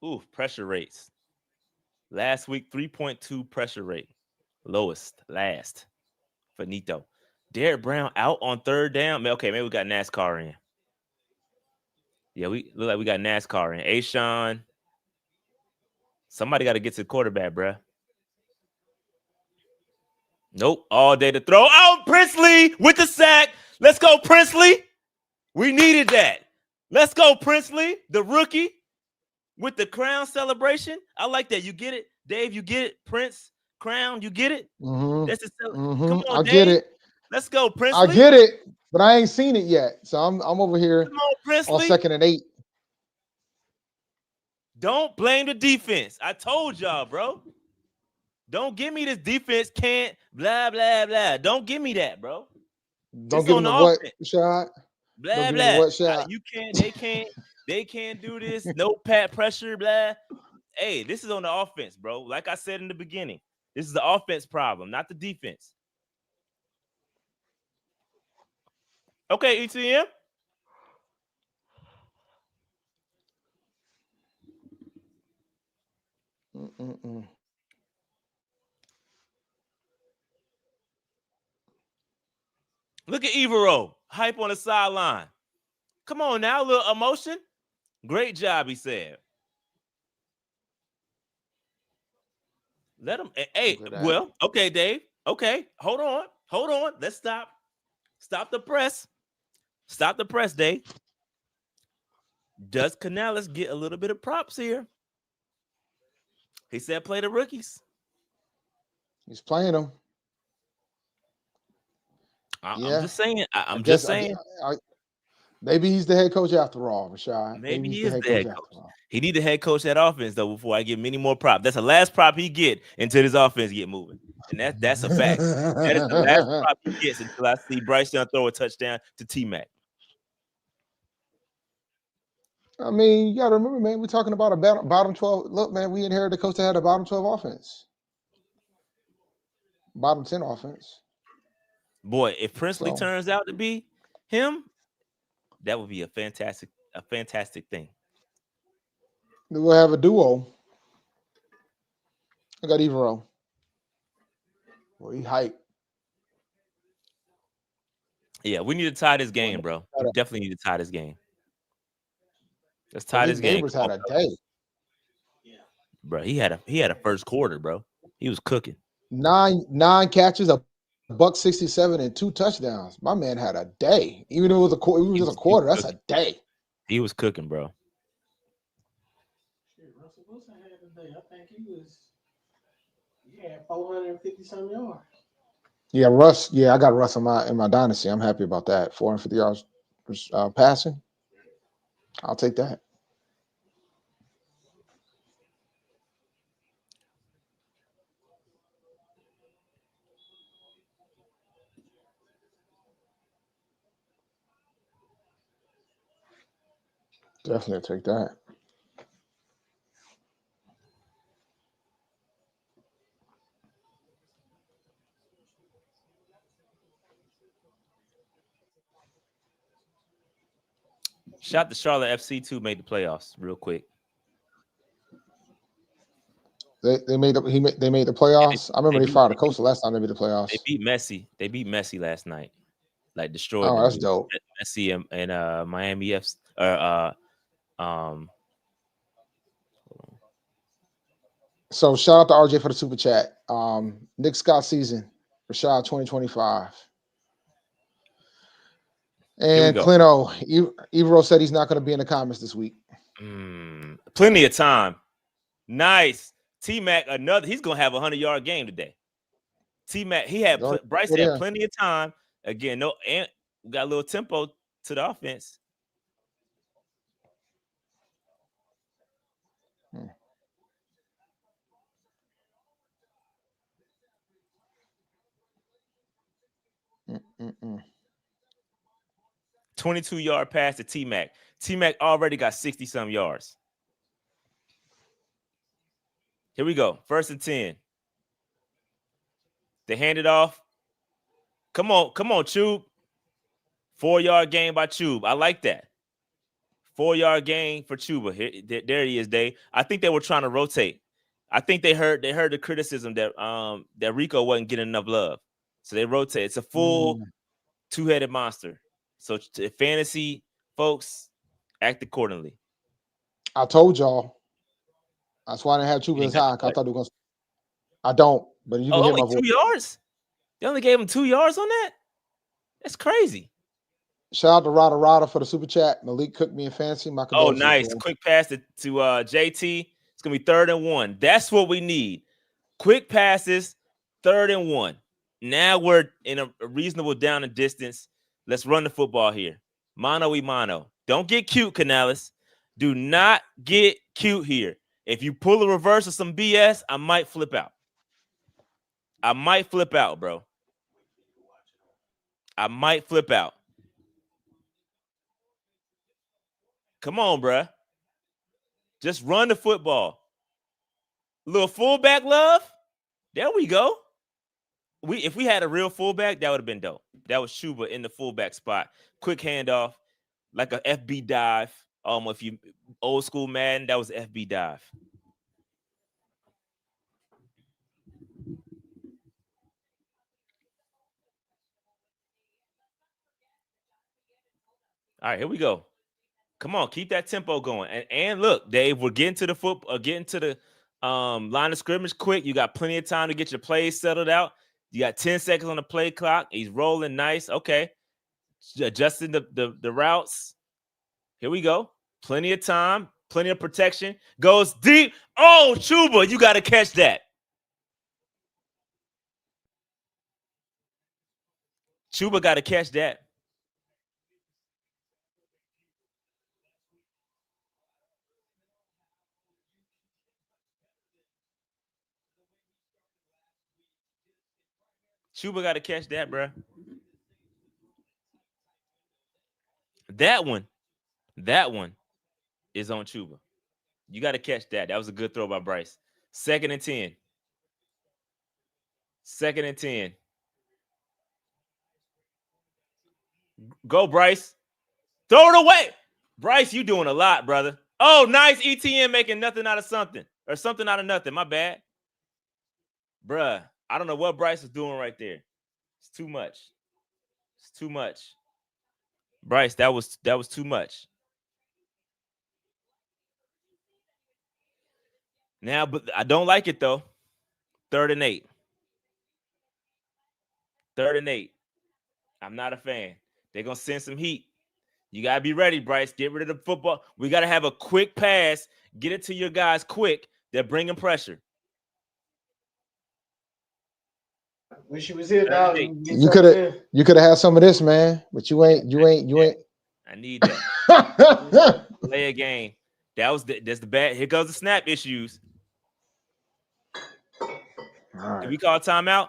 Ooh, pressure rates. Last week, 3.2 pressure rate. Last. Finito. Derek Brown out on 3rd down. Okay, maybe we got NASCAR in. Yeah, we look like we got NASCAR in. Ashawn. Somebody got to get to the quarterback, bruh. Nope. All day to throw. Oh, Princely with the sack. Let's go, Princely. We needed that. Let's go, Princely, the rookie with the crown celebration. I like that. You get it, Dave? You get it? Prince, crown, you get it? Mm-hmm. That's Come on, I Dave. get it. Let's go, Princely. I get it, but I ain't seen it yet. So I'm over here Come on, Princely. on 2nd and 8. Don't blame the defense. I told y'all, bro. Don't give me this defense can't blah blah blah. Don't give me that, bro. Don't give me the what shot. Blah blah. What shot? You can't. They can't do this. No pat pressure. Blah. Hey, this is on the offense, bro. Like I said in the beginning, this is the offense problem, not the defense. Okay, ETM. Look at Evero, hype on the sideline. Come on now, a little emotion. Great job, he said. Let him. Hey, well, okay, Dave. Okay, hold on. Let's stop. Stop the press. Stop the press, Dave. Does Canales get a little bit of props here? He said play the rookies. He's playing them. I'm just saying. I'm just saying. Maybe he's the head coach after all, Rashad. Maybe he is the head coach. He need the head coach that offense, though, before I get many more props. That's the last prop he get until his offense get moving. And that's a fact. That is the last prop he gets until I see Bryce Young throw a touchdown to T-Mac. I mean, you got to remember, man, we're talking about a bottom 12. Look, man, we inherited a coach that had a bottom 12 offense. Bottom 10 offense. Boy, if Princely turns out to be him, that would be a fantastic thing. We'll have a duo. I got Evero. Well, he hype. Yeah, we need to tie this game, bro. We definitely need to tie this game. Let's tie this game. Neighbors had a day. Yeah. Bro, he had a first quarter, bro. He was cooking. Nine catches, a $167 and 2 touchdowns. My man had a day. Even if it was a quarter, that's a day. He was cooking, bro. Shit, Russell Wilson had a day. I think he had 450 some yards. Yeah, Russ. Yeah, I got Russ in my dynasty. I'm happy about that. 450 yards passing. I'll take that. Definitely take that. Shout to Charlotte FC2 made the playoffs real quick. They made the playoffs. I remember they fired the coach the last time they made the playoffs. They beat Messi. They beat Messi last night. Like destroyed. Oh, that's dope. Messi and Miami FC. So shout out to RJ for the super chat. Nick Scott season, Rashad 2025. And Clino, Evero said he's not going to be in the comments this week. Plenty of time. Nice. T-Mac, he's going to have a 100-yard game today. T-Mac, Bryce had plenty of time. Again, and we got a little tempo to the offense. Hmm. 22-yard pass to T-Mac. T-Mac already got 60-some yards. Here we go. 1st and 10. They hand it off. Come on, Chube. 4-yard gain by Chube. I like that. 4-yard gain for Chuba. There he is, Dave. I think they were trying to rotate. I think they heard the criticism that Rico wasn't getting enough love. So they rotate. It's a full two-headed monster. So fantasy folks, act accordingly. I told y'all. That's why I didn't have Chuba as high. I thought they were going to. I don't, but you can hear my voice. 2 yards? They only gave him 2 yards on that? That's crazy. Shout out to Rada for the super chat. Malik cooked me in fantasy. My condolences. Oh, nice. Quick pass to JT. It's going to be 3rd and 1. That's what we need. Quick passes, 3rd and 1. Now we're in a reasonable down and distance. Let's run the football here. Mano y mano. Don't get cute, Canales. Do not get cute here. If you pull a reverse of some BS, I might flip out. Bro. I might flip out. Come on, bruh. Just run the football. Little fullback love. There we go. If we had a real fullback, that would have been dope. That was Chuba in the fullback spot. Quick handoff, like a FB dive. If you old school Madden, that was an FB dive. All right, here we go. Come on, keep that tempo going. And look, Dave, we're getting to the line of scrimmage quick. You got plenty of time to get your plays settled out. You got 10 seconds on the play clock. He's rolling nice. Okay. Adjusting the routes. Here we go. Plenty of time, plenty of protection. Goes deep. Oh, Chuba, you got to catch that. Chuba got to catch that. Chuba got to catch that, bro. That one is on Chuba. You got to catch that. That was a good throw by Bryce. 2nd and 10. 2nd and 10. Go, Bryce. Throw it away. Bryce, you doing a lot, brother. Oh, nice. ETN making nothing out of something. Or something out of nothing. My bad. Bruh, I don't know what Bryce was doing right there. It's too much. It's too much. Bryce, that was too much. Now, but I don't like it though. 3rd and 8. 3rd and 8. I'm not a fan. They're gonna send some heat. You gotta be ready, Bryce. Get rid of the football. We gotta have a quick pass. Get it to your guys quick. They're bringing pressure. Wish you was here, 3rd dog. and 8. You could have had some of this, man. But you ain't. I need that. Play a game. That's the bad. Here goes the snap issues. Right. Did we call timeout?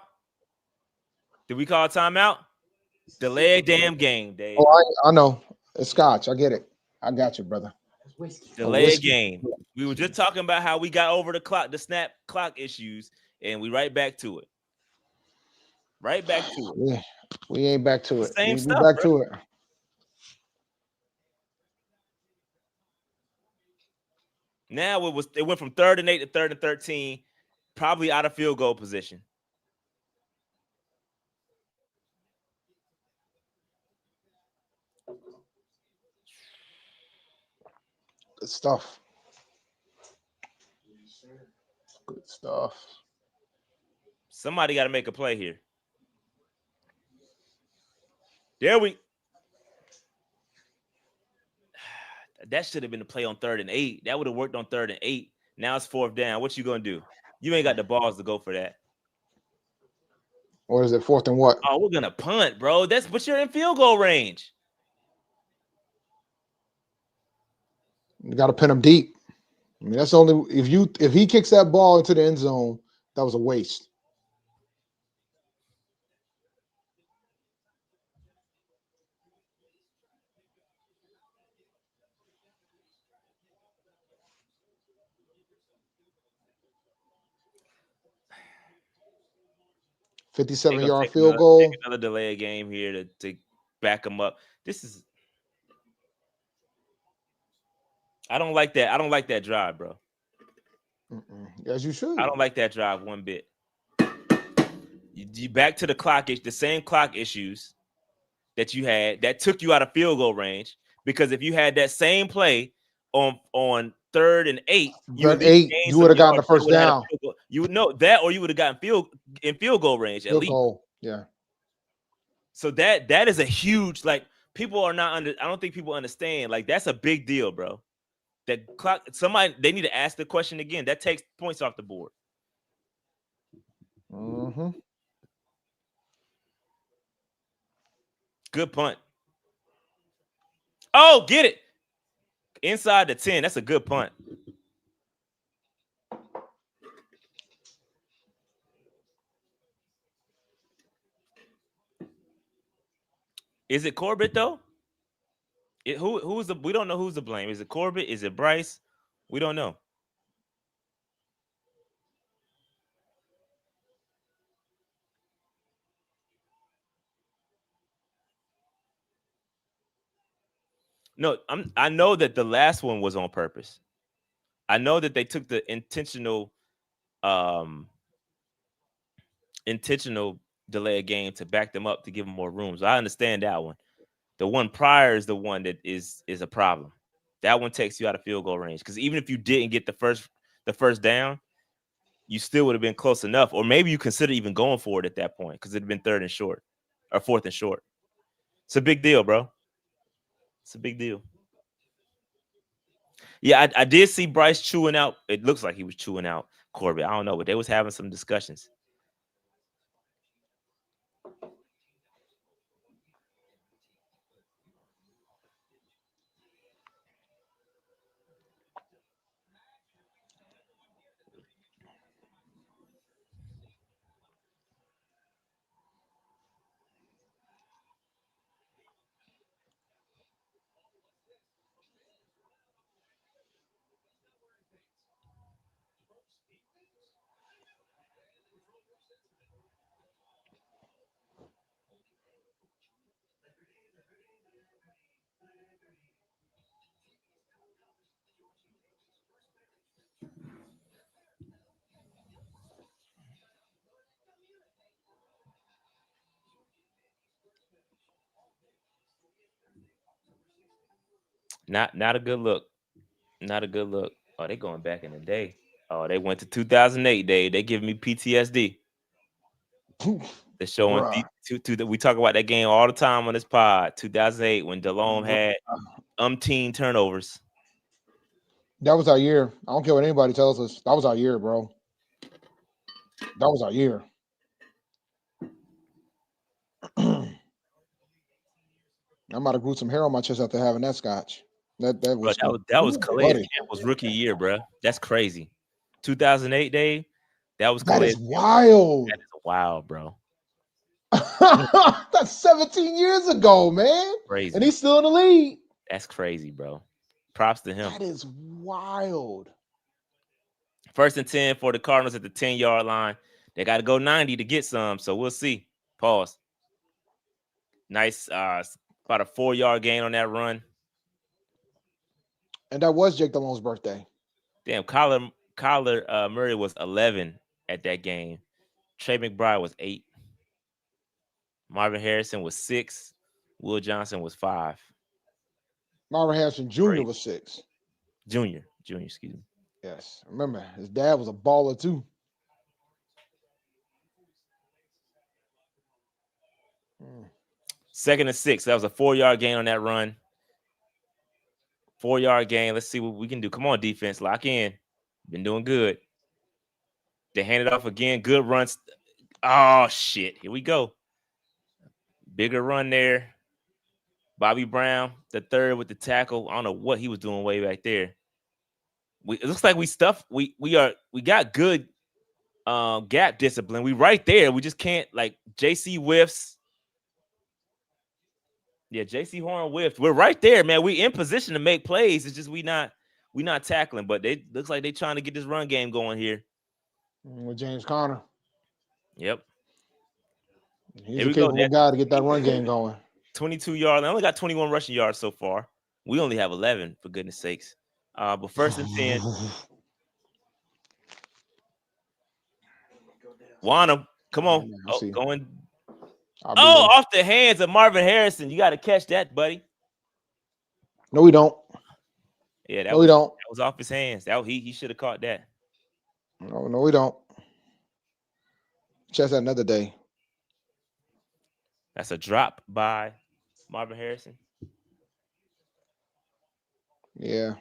Delay a damn game, Dave. Oh, I know. It's scotch. I get it. I got you, brother. Delay a game. We were just talking about how we got over the snap clock issues, and we right back to it. Yeah, we ain't back to it. Same stuff. Back to it. Now it went from 3rd and 8 to 3rd and 13, probably out of field goal position. Good stuff. Good stuff. Somebody got to make a play here. That should have been the play on 3rd and 8. That would have worked on 3rd and 8. Now it's 4th down. What you gonna do? You ain't got the balls to go for that. Or is it 4th and what? Oh, we're gonna punt, bro. But you're in field goal range. You got to pin him deep. I mean, that's only if he kicks that ball into the end zone, that was a waste. $57-yard field goal. Another delay a game here to back them up. I don't like that. I don't like that drive, bro. As you should. I don't like that drive one bit. You back to the same clock issues that you had that took you out of field goal range, because if you had that same play on 3rd and 8, you would have gotten the first down. You would know that, or you would have gotten field goal range at least. Yeah. So that is a huge, like, people are not I don't think people understand, like, that's a big deal, bro. That clock, they need to ask the question again. That takes points off the board. Mm-hmm. Good punt. Oh, get it. Inside the 10. That's a good punt. Is it Corbett though? We don't know who's to blame. Is it Corbett? Is it Bryce? We don't know. No, I know that the last one was on purpose. I know that they took the intentional delay a game to back them up to give them more room. So I understand that one. The one prior is the one that is a problem. That one takes you out of field goal range, because even if you didn't get the first down, you still would have been close enough, or maybe you consider even going for it at that point because it'd been 3rd and short or 4th and short. It's a big deal, bro. It's a big deal. Yeah, I did see Bryce chewing out. It looks like he was chewing out Corbett. I don't know, but they was having some discussions. Not a good look. Not a good look. Oh, they going back in the day. Oh, they went to 2008. They giving me PTSD. They're showing we talk about that game all the time on this pod. 2008 when Delhomme had umpteen turnovers. That was our year. I don't care what anybody tells us. That was our year, bro. That was our year. I might have grew some hair on my chest after having that scotch. That was Calais Campbell's rookie year, bro. That's crazy. 2008, Dave. That was that Calais. is wild. That is wild, bro. That's 17 years ago, man. Crazy. And he's still in the league. That's crazy, bro. Props to him. That is wild. 1st and 10 for the Cardinals at the 10-yard line. They got to go 90 to get some, so we'll see. Pause. Nice, about a 4-yard gain on that run. And that was Jake Delhomme's birthday. Damn, Kyler Murray was 11 at that game. Trey McBride was 8. Marvin Harrison was 6. Will Johnson was 5. Marvin Harrison Jr. was 6. Junior, excuse me. Yes. Remember, his dad was a baller too. Second and 6. That was a 4-yard gain on that run. 4-yard gain. Let's see what we can do. Come on, defense. Lock in. Been doing good. They hand it off again. Good runs. Oh, shit. Here we go. Bigger run there. Bobby Brown, the third with the tackle. I don't know what he was doing way back there. It looks like we got good gap discipline. We right there. We just can't, like, JC whiffs. Yeah, JC Horn whiffed. We're right there, man. We in position to make plays. It's just we not tackling, but they looks like they trying to get this run game going here. With James Conner. Yep. He's a capable guy to get that run game going. 22 yards. I only got 21 rushing yards so far. We only have 11, for goodness sakes. But 1st and 10. Wanna, come on. Going. Off the hands of Marvin Harrison. You got to catch that, buddy. No, we don't. Yeah, we don't. That was off his hands. He should have caught that. No, we don't. Chest that another day. That's a drop by Marvin Harrison. Yeah.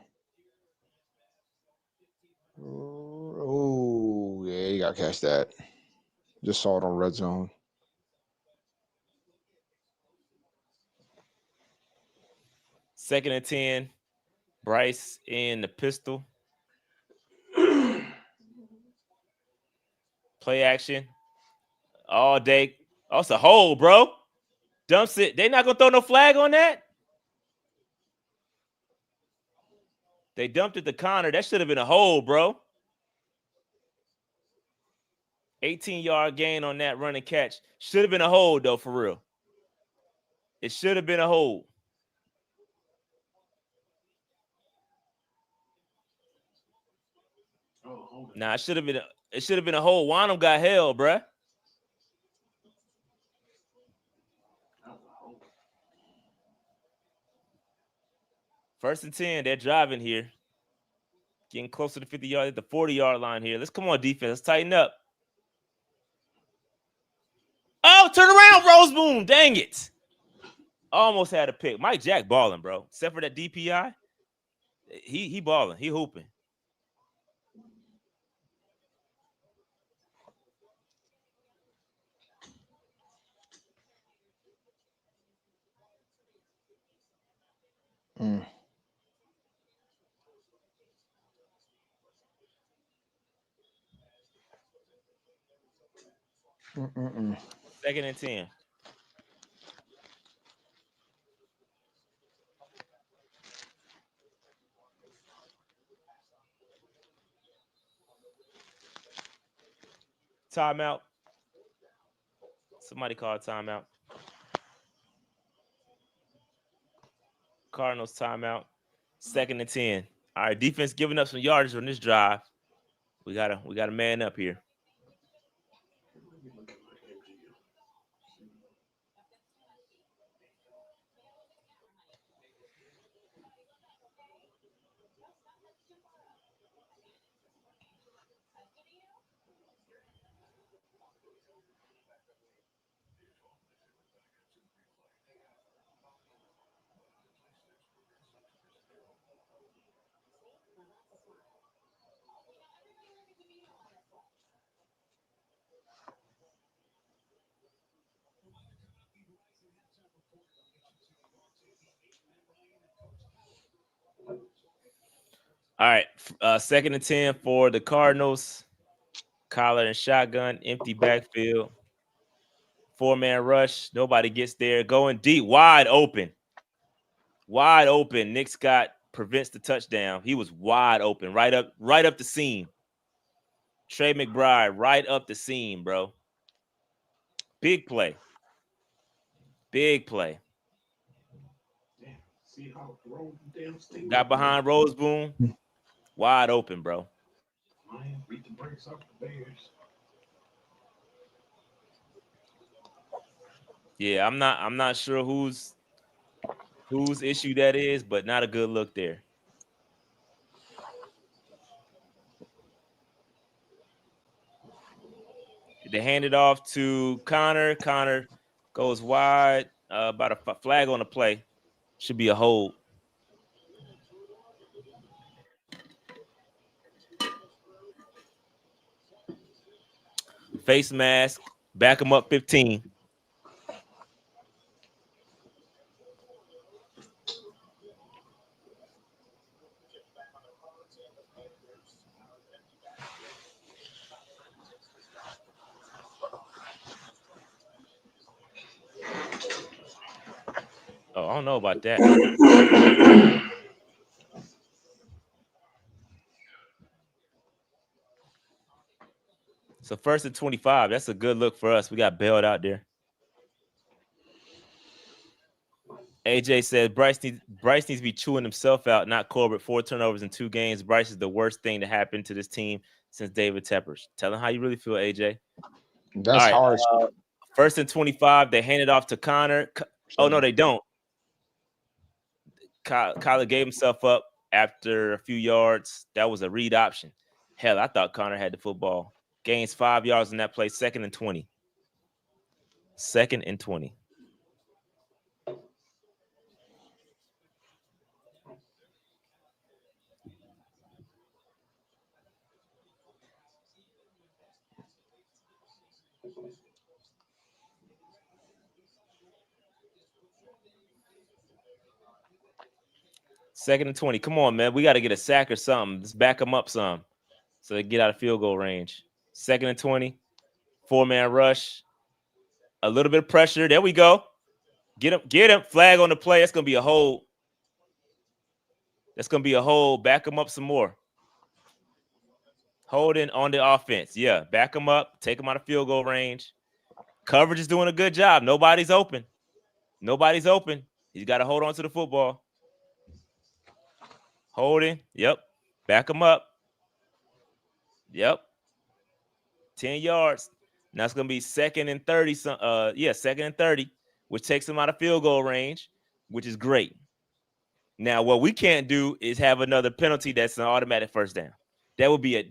Oh, yeah, you got to catch that. Just saw it on red zone. Second and 10. Bryce in the pistol. Play action. All day. Oh, it's a hole, bro. Dumps it. They not going to throw no flag on that? They dumped it to Connor. That should have been a hole, bro. 18-yard gain on that run and catch. Should have been a hold, though, for real. It should have been a hold. Nah, it should have been a hold. Wanham got held, bruh. First and 10, they're driving here. Getting closer to 50 yards at the 40-yard line here. Let's come on, defense. Let's tighten up. Oh, turn around, Roseboom. Dang it. Almost had a pick. Mike Jack balling, bro. Except for that DPI. He balling. He hooping. Second and 10. Timeout. Somebody call a timeout. Cardinals timeout. Second and 10. All right, defense giving up some yardage on this drive. We gotta man up here. All right. 2nd and 10 for the Cardinals. Collar and shotgun, empty backfield. 4-man rush. Nobody gets there. Going deep, wide open. Wide open. Nick Scott prevents the touchdown. He was wide open, right up the seam. Trey McBride, right up the seam, bro. Big play. Big play. Got behind Roseboom. Wide open, bro. Yeah, I'm not sure whose issue that is, but not a good look there. They hand it off to Connor. Connor goes wide. About a flag on the play. Should be a hold. Face mask. Back him up 15. Oh, I don't know about that. So 1st and 25. That's a good look for us. We got bailed out there. AJ said Bryce needs to be chewing himself out, not Corbett. 4 turnovers in 2 games. Bryce is the worst thing to happen to this team since David Tepper's. Tell him how you really feel, AJ. That's harsh. 1st and 25. They hand it off to Connor. Oh, no, they don't. Kyler gave himself up after a few yards. That was a read option. Hell, I thought Connor had the football. Gains 5 yards in that play. 2nd and 20. 2nd and 20. Second and 20. Come on, man. We got to get a sack or something. Let's back them up some so they get out of field goal range. 2nd and 20. 4-man rush. A little bit of pressure. There we go. Get him. Flag on the play. That's going to be a hold. Back them up some more. Holding on the offense. Yeah, back them up. Take them out of field goal range. Coverage is doing a good job. Nobody's open. He's got to hold on to the football. Holding. Yep. Back them up. Yep. 10 yards. Now it's going to be 2nd and 30. 2nd and 30, which takes them out of field goal range, which is great. Now, what we can't do is have another penalty that's an automatic first down. That would be a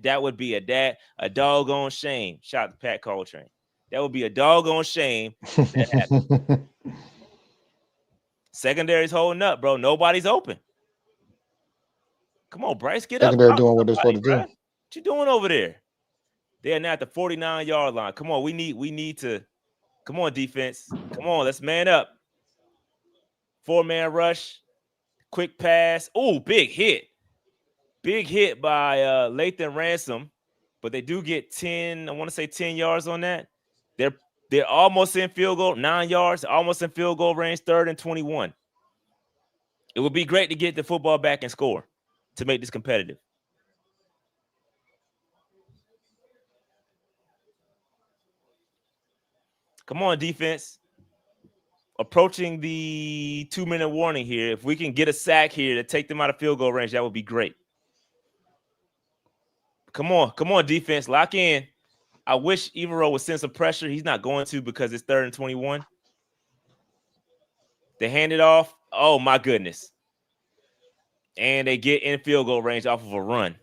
doggone shame. Shout out to Pat Coltrane. That would be a doggone shame if that happened. Secondary's holding up, bro. Nobody's open. Come on, Bryce, get up. Secondary doing what they're supposed to do. What you doing over there? They're now at the 49-yard line. Come on, we need to. Come on, defense. Come on, let's man up. 4-man rush. Quick pass. Oh, big hit. Big hit by Lathan Ransom, but they do get 10. I want to say 10 yards on that. They're almost in field goal, 9 yards, almost in field goal range. 3rd and 21. It would be great to get the football back and score to make this competitive. Come on, defense. Approaching the 2-minute warning here. If we can get a sack here to take them out of field goal range, that would be great. Come on, defense. Lock in. I wish Evero would send some pressure. He's not going to because it's 3rd and 21. They hand it off. Oh, my goodness. And they get in field goal range off of a run.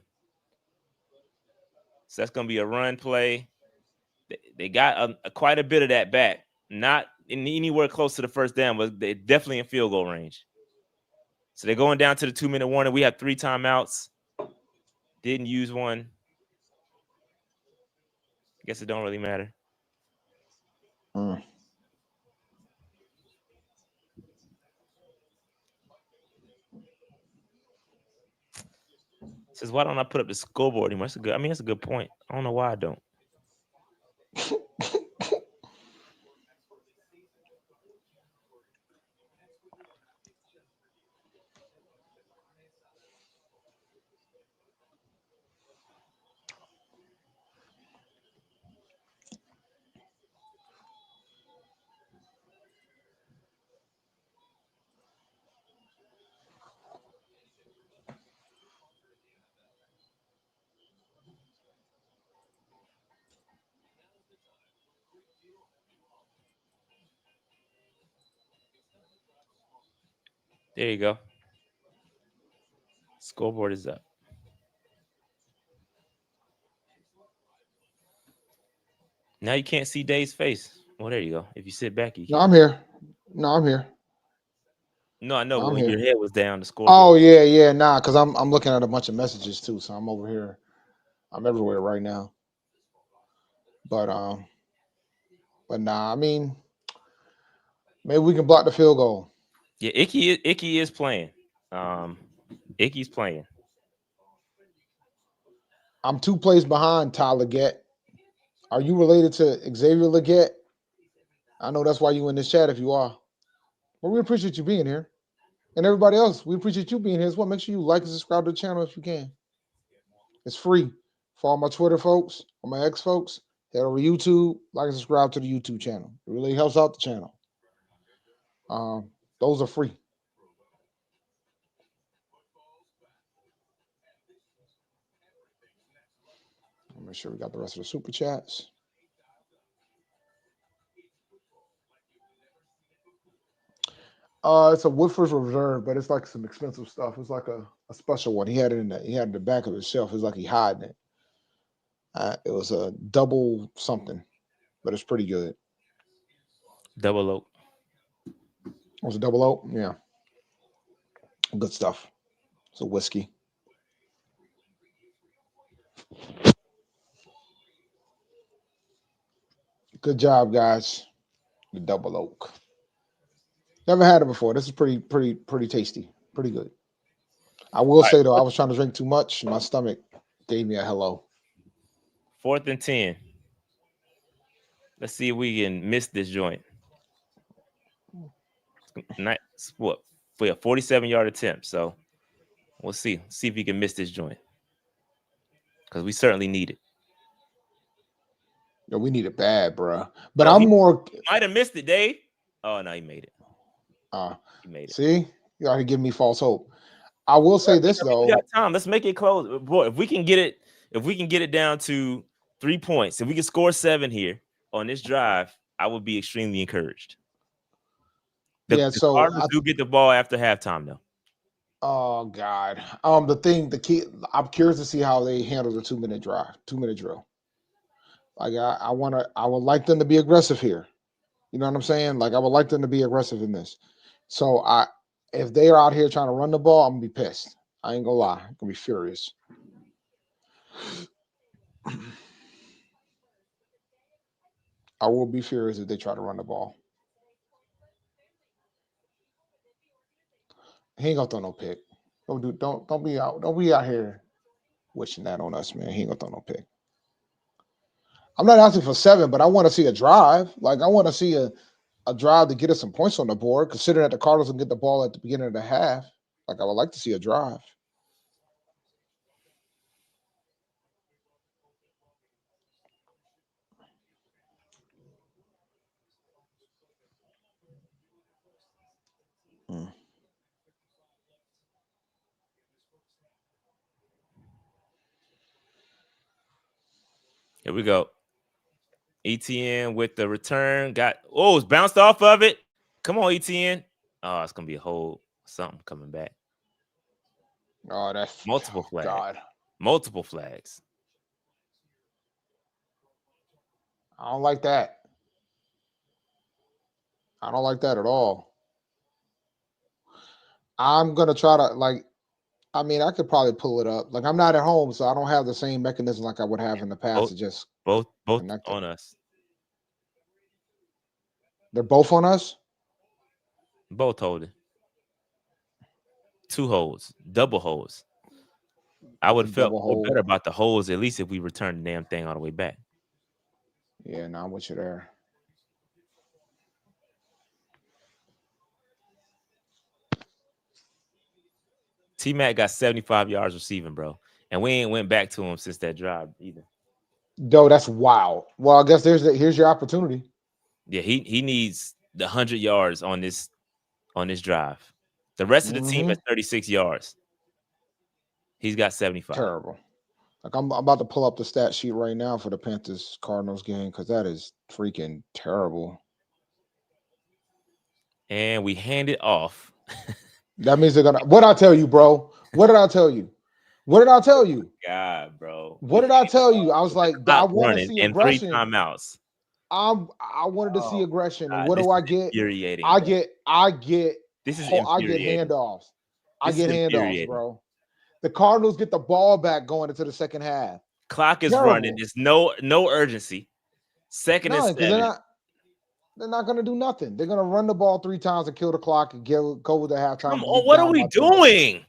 So that's going to be a run play. They got quite a bit of that back. Not in anywhere close to the first down, but they're definitely in field goal range. So they're going down to the 2-minute warning. We have 3 timeouts. Didn't use one. I guess it don't really matter. Says, why don't I put up the scoreboard anymore? That's a good point. I don't know why I don't. There you go. Scoreboard is up. Now you can't see Dave's face. Well, there you go. If you sit back, you can. No, I'm here. No, I'm here. No, I know. I'm When here. your head was down, the scoreboard. Oh yeah, nah, because I'm looking at a bunch of messages too, so I'm over here. I'm everywhere right now. But nah, I mean, maybe we can block the field goal. Yeah, Icky is playing. Icky's playing. I'm 2 plays behind Ty Leggett. Are you related to Xavier Leggett? I know that's why you in this chat if you are. But we appreciate you being here. And everybody else, we appreciate you being here as well. Make sure you like and subscribe to the channel if you can. It's free. For all my Twitter folks, all my X folks, head over to YouTube, like and subscribe to the YouTube channel. It really helps out the channel. Those are free. I'll make sure we got the rest of the super chats. It's a Woodford's Reserve, but it's like some expensive stuff. It's like a special one. He had it in the back of his shelf. It's like he hiding it. It was a double something, but it's pretty good. Double oak. Was it double oak? Yeah. Good stuff. It's a whiskey. Good job, guys. The double oak. Never had it before. This is pretty tasty. Pretty good. I will say though, I was trying to drink too much. My stomach gave me a hello. 4th and 10. Let's see if we can miss this joint. What? For a 47-yard attempt. So we'll see. See if we can miss this joint. Because we certainly need it. No, we need it bad, bro. But I'm more. Might have missed it, Dave. Oh no, he made it. He made it. See, you already give me false hope. I will say this though. We got time. Let's make it close, boy. If we can get it down to 3 points, if we can score 7 here on this drive, I would be extremely encouraged. The Cardinals do get the ball after halftime, though. Oh God. The key. I'm curious to see how they handle the 2-minute drill. Like I would like them to be aggressive here. You know what I'm saying? Like I would like them to be aggressive in this. So if they are out here trying to run the ball, I'm gonna be pissed. I ain't gonna lie. I'm gonna be furious. I will be furious if they try to run the ball. He ain't gonna throw no pick. Don't be out here wishing that on us, man. He ain't gonna throw no pick. I'm not asking for 7, but I want to see a drive. Like I want to see a drive to get us some points on the board, considering that the Cardinals will get the ball at the beginning of the half. Like I would like to see a drive. Here we go. ETN with the return. It's bounced off of it. Come on, ETN. Oh, it's gonna be a whole something coming back. Oh, that's multiple flags. God. Multiple flags. I don't like that. I don't like that at all. I'm gonna try to I could probably pull it up. Like I'm not at home, so I don't have the same mechanism like I would have in the past. Both on us. They're both on us. Both holding. 2 holds, double holds. I would have felt Double more hold. better about the holes, at least if we returned the damn thing all the way back. Yeah, now I'm with you there. T-Mac got 75 yards receiving, bro. And we ain't went back to him since that drive either. Yo, that's wild. Well, I guess here's your opportunity. Yeah, he needs the 100 yards on this drive. The rest of the team has 36 yards. He's got 75. Terrible. Like I'm about to pull up the stat sheet right now for the Panthers Cardinals game because that is freaking terrible. And we hand it off. That means they're gonna. What I tell you, bro? What did I tell you? What did I tell you? God, bro. What did I tell you? I was like, I want to see and aggression. 3 timeouts. I wanted to see aggression. And what this do I is get? infuriating, I bro. get. This is I get infuriating. handoffs. I This get is handoffs, infuriating. bro. The Cardinals get the ball back going into the second half. Clock is Terrible. running. There's no urgency. Second and 7. They're not going to do nothing. They're going to run the ball 3 times and kill the clock and go with the halftime. Come on, what are we doing?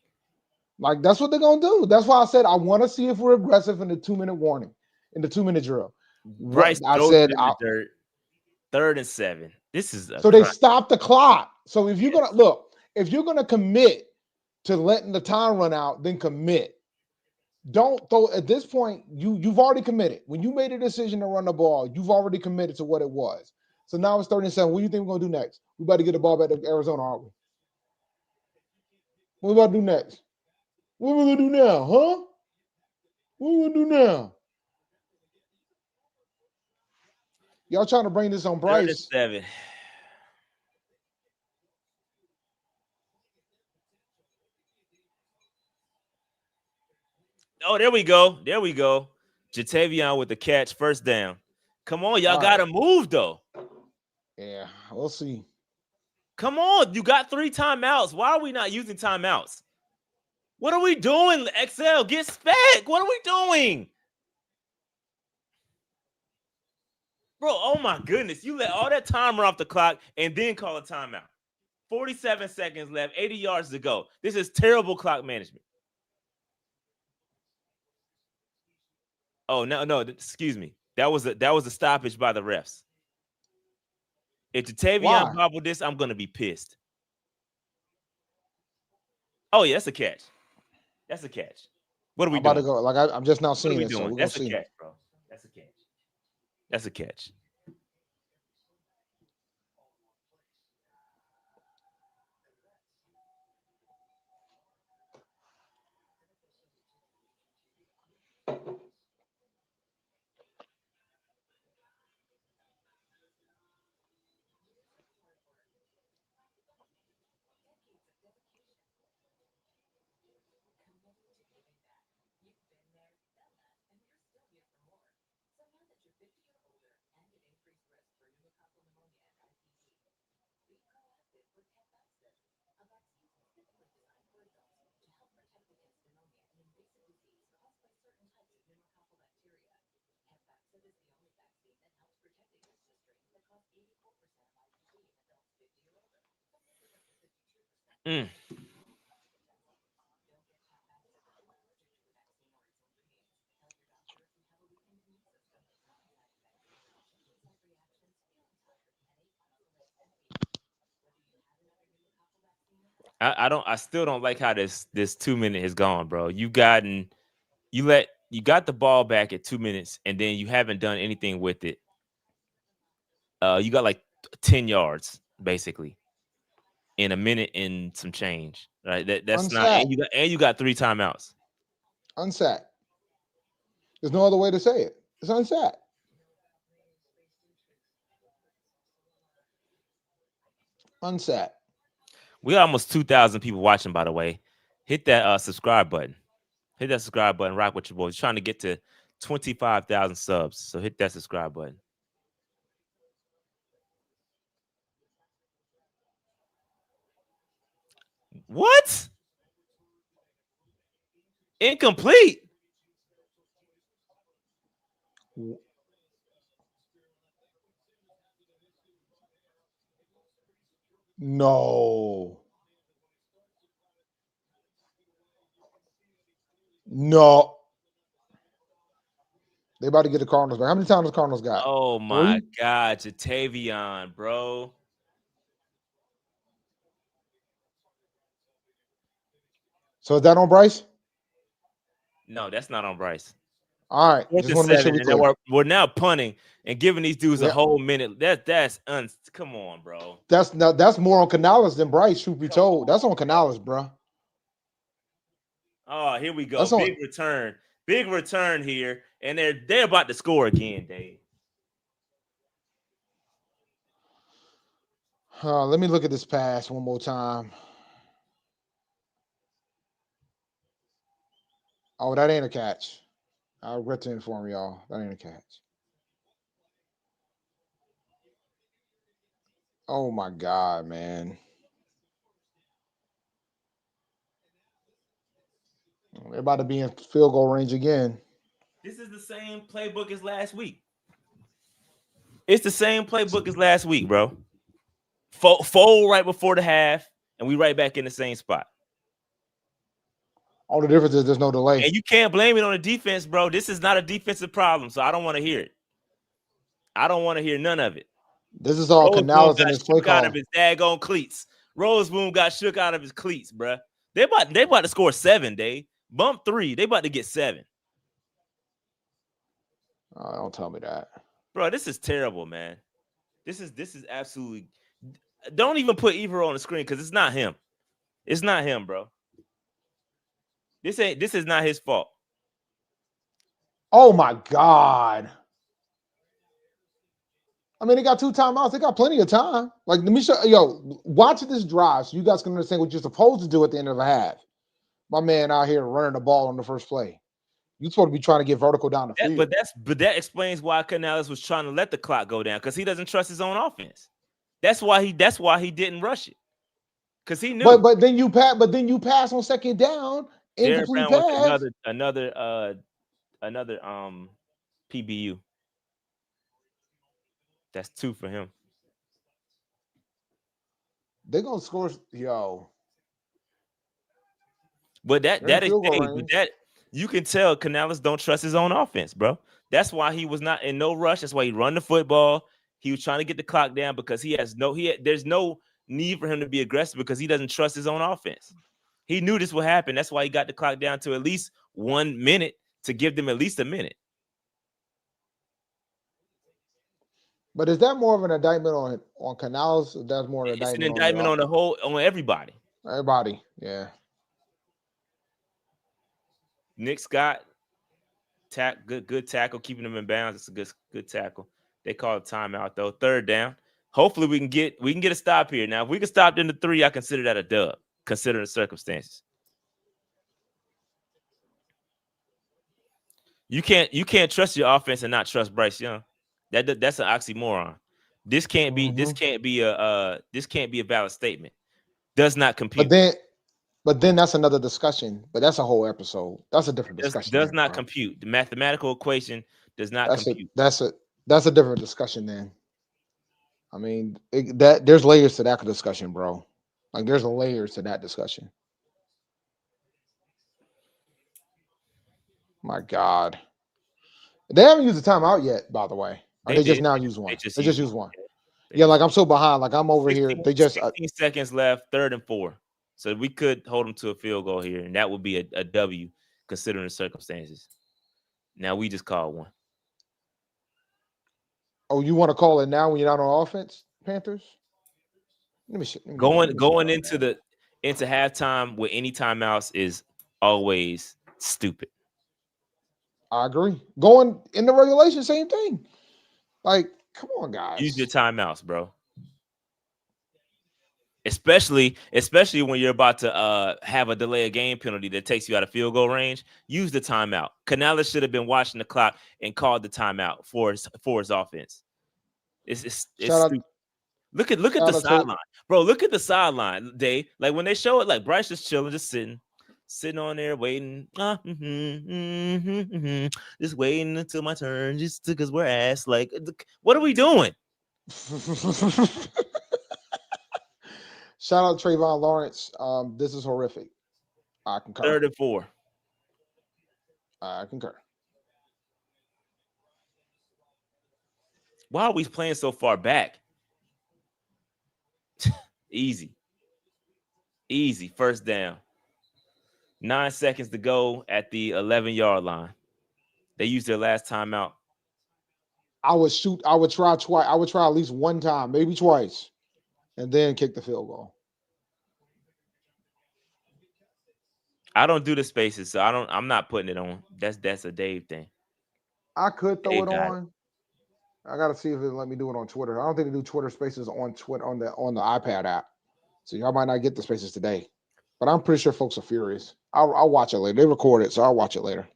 Like, that's what they're going to do. That's why I said I want to see if we're aggressive in the 2-minute warning, in the 2-minute drill. Bryce, I said, dirt, 3rd and 7. This is so they stopped the clock. So if you're going to commit to letting the time run out, then commit. Don't throw at this point. You've already committed. When you made a decision to run the ball, you've already committed to what it was. So now it's 3rd and 7. What do you think we're gonna do next? We about to get the ball back to Arizona, aren't we? What we about to do next? What we gonna do now, huh? What we gonna do now? Y'all trying to bring this on Bryce? 3rd and 7. Oh, there we go. There we go. Jatavion with the catch, 1st down. Come on, y'all got to move, though. Yeah, we'll see. Come on. You got 3 timeouts. Why are we not using timeouts? What are we doing, XL? Get spec. What are we doing? Bro, oh, my goodness. You let all that time run off the clock and then call a timeout. 47 seconds left, 80 yards to go. This is terrible clock management. Oh, no, excuse me. That was a stoppage by the refs. If Jatavion bobbled this, I'm gonna be pissed. Oh yeah, that's a catch. That's a catch. What are we doing? About to go. Like I'm just now seeing what are we it. Doing? So we're that's gonna a see catch, bro. That's a catch. That's a catch. I still don't like how this 2-minute has gone, bro. You got the ball back at 2 minutes and then you haven't done anything with it. You got like 10 yards basically in a minute and some change, right? That's Unsat. not, and you got 3 timeouts. Unsat. There's no other way to say it. It's unsat. Unsat. We got almost 2,000 people watching, by the way. Hit that subscribe button. Hit that subscribe button. Rock with your boys. Trying to get to 25,000 subs. So hit that subscribe button. What? Incomplete. No. No. They about to get the Cardinals back. How many times the Cardinals got? Oh my 3? God, Jatavion, bro. So is that on Bryce? No, that's not on Bryce. All right. 4th Just and want to make sure 7, we and then clear. we're now punting and giving these dudes a Yeah. whole minute. Come on, bro. That's more on Canales than Bryce, truth be Come told. That's on on, Canales, bro. Oh, here we go. That's on. Big return here, and they're about to score again, Dave. Let me look at this pass one more time. Oh, that ain't a catch. I regret to inform y'all. That ain't a catch. Oh my God, man. They're about to be in field goal range again. This is the same playbook as last week. It's the same playbook as last week, bro. Fold right before the half, and we right back in the same spot. All the difference is there's no delay. And you can't blame it on the defense, bro. This is not a defensive problem, so I don't want to hear it. I don't want to hear none of it. This is all Canales and his play shook out of call. his daggone cleats. Roseboom got shook out of his cleats, bro. They about to score 7, Dave. Bump 3. They about to get 7. Don't tell me that. Bro, this is terrible, man. This is absolutely. Don't even put Evero on the screen because it's not him. It's not him, bro. This is not his fault. Oh my God. I mean, they got 2 timeouts. They got plenty of time. Like, let me show watch this drive so you guys can understand what you're supposed to do at the end of a half. My man out here running the ball on the first play. You're supposed to be trying to get vertical down the field. But that explains why Canales was trying to let the clock go down because he doesn't trust his own offense. That's why he didn't rush it. Because he knew. But then you pass on 2nd down, incomplete pass. Another PBU. That's 2 for him. They're gonna score, yo. But you can tell Canales don't trust his own offense, bro. That's why he was not in no rush. That's why he run the football. He was trying to get the clock down because there's no need for him to be aggressive because he doesn't trust his own offense. He knew this would happen. That's why he got the clock down to at least 1 minute to give them at least a minute. But is that more of an indictment on Canales? Or that's more an indictment? It's an indictment on everybody. Everybody, yeah. Nick Scott, good tackle, keeping them in bounds. It's a good tackle. They call it timeout though. 3rd down. Hopefully we can get a stop here. Now, if we can stop in the 3, I consider that a dub, considering the circumstances. You can't trust your offense and not trust Bryce Young. That's an oxymoron. This can't be a valid statement. Does not compute. But then that's another discussion. But that's a whole episode. That's a different discussion. Does not compute. The mathematical equation does not compute. That's a different discussion then. I mean, there's layers to that discussion, bro. Like there's layers to that discussion. My God. They haven't used the timeout yet, by the way. They just now use one. They just use one. Yeah, like I'm so behind. Like I'm over here. They just 16 seconds left, 3rd and 4. So we could hold them to a field goal here, and that would be a W considering the circumstances. Now we just call one. Oh, you want to call it now when you're not on offense, Panthers? Let me see. Going into halftime with any timeouts is always stupid. I agree. Going in the regulation, same thing. Like, come on, guys. Use your timeouts, bro. Especially when you're about to have a delay of game penalty that takes you out of field goal range. Use the timeout. Canales should have been watching the clock and called the timeout for his offense. It's look at the sideline, bro. Look at the sideline, Dave. Like when they show it, like Bryce is chilling, just sitting on there waiting, just waiting until my turn, just because we're ass. Like, what are we doing? Shout out Trayvon Lawrence. This is horrific. I concur. 3rd and 4. I concur. Why are we playing so far back? Easy. First down. 9 seconds to go at the 11-yard line. They used their last timeout. I would try twice. I would try at least one time, maybe twice, and then kick the field goal. I don't do the spaces, so I'm not putting it on. That's a Dave thing. I could throw Dave it got on. I gotta see if it let me do it on Twitter. I don't think they do Twitter Spaces on Twitter on the iPad app, so y'all might not get the Spaces today. But I'm pretty sure folks are furious. I'll watch it later. They record it, so I'll watch it later.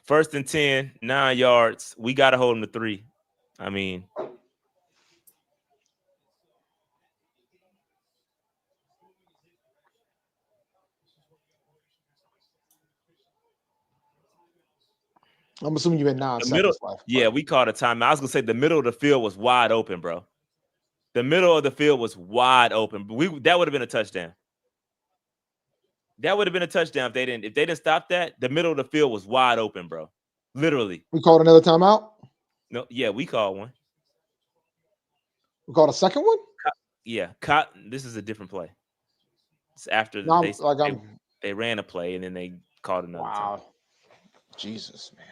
First and 10, 9 yards. We got to hold them to 3. I mean, I'm assuming you had 9 the seconds middle. left. Yeah, we called a timeout. I was gonna say the middle of the field was wide open, bro. The middle of the field was wide open. That would have been a touchdown. That would have been a touchdown if they didn't stop that. The middle of the field was wide open, bro. Literally. We called another timeout. No, yeah, we called one. We called a second one. Yeah, this is a different play. It's after they ran a play and then they called another. Wow, time. Jesus, man.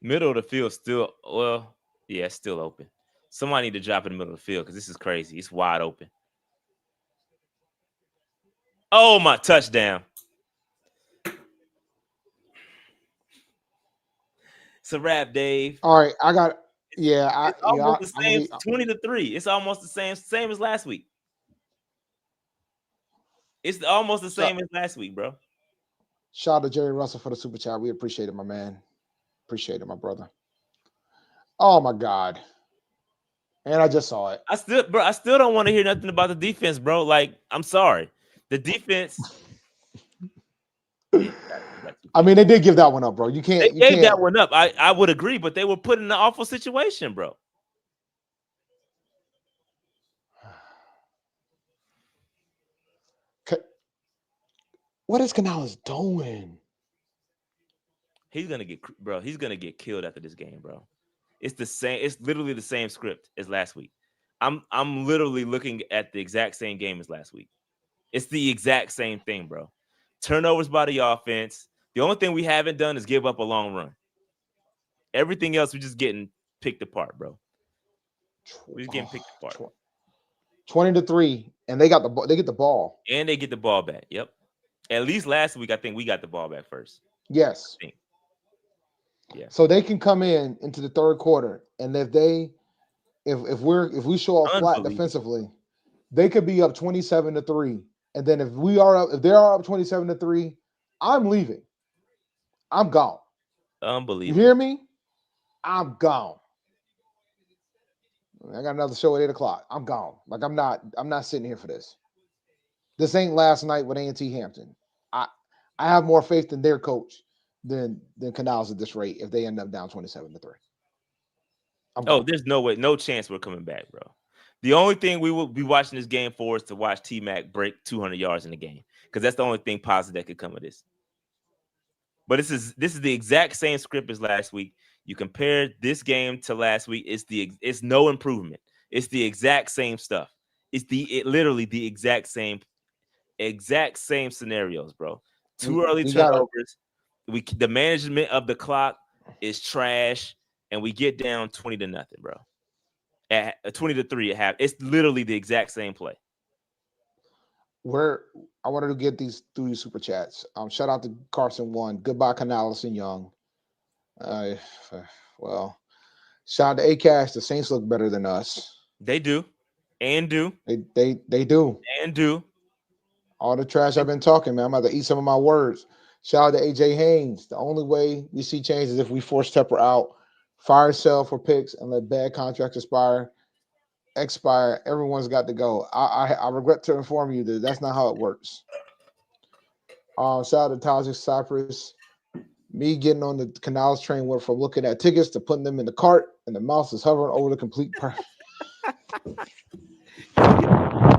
Middle of the field still, it's still open. Somebody need to drop in the middle of the field because this is crazy. It's wide open. Oh, my touchdown. It's a wrap, Dave. All right, I got. It's almost the same. 20-3. It's almost the same as last week. It's almost the same as last week, bro. Shout out to Jerry Russell for the super chat. We appreciate it, my man. Appreciate it, my brother. Oh my God. And I just saw it. I still don't want to hear nothing about the defense, bro. Like, I'm sorry. The defense. I mean, they did give that one up, bro. You can't. They gave that one up. I would agree, but they were put in an awful situation, bro. What is Canales doing? He's gonna get killed after this game, bro. It's the same. It's literally the same script as last week. I'm literally looking at the exact same game as last week. It's the exact same thing, bro. Turnovers by the offense. The only thing we haven't done is give up a long run. Everything else, we're just getting picked apart, bro. We're just getting picked apart. 20-3, and they get the ball. And they get the ball back. Yep. At least last week, I think we got the ball back first. Yes. Yeah. So they can come into the third quarter, and if we show up flat defensively, they could be up 27-3. And then if they are up 27-3, I'm leaving. I'm gone. Unbelievable. You hear me? I'm gone. I got another show at 8:00. I'm gone. Like I'm not sitting here for this. This ain't last night with A&T Hampton. I have more faith in their coach than Canales at this rate if they end up down 27-3. There's no way, no chance we're coming back, bro. The only thing we will be watching this game for is to watch T-Mac break 200 yards in the game, because that's the only thing positive that could come of this. But this is the exact same script as last week. You compare this game to last week, it's no improvement. It's the exact same stuff. It's literally the exact same scenarios, bro. Too early turnovers. The management of the clock is trash, and we get down 20-0, bro. At 20-3 at half. It's literally the exact same play. I wanted to get these through these super chats. Shout out to Carson 1. Goodbye, Canales and Young. Well, Shout out to A-Cash. The Saints look better than us. They do. And do. They do. And do. All the trash I've been talking, man. I'm about to eat some of my words. Shout out to AJ Haynes. The only way we see change is if we force Tepper out, fire sell for picks, and let bad contracts expire. Everyone's got to go. I regret to inform you that that's not how it works. Shout out to Tajik Cypress. Me getting on the Canales train went from looking at tickets to putting them in the cart, and the mouse is hovering over the complete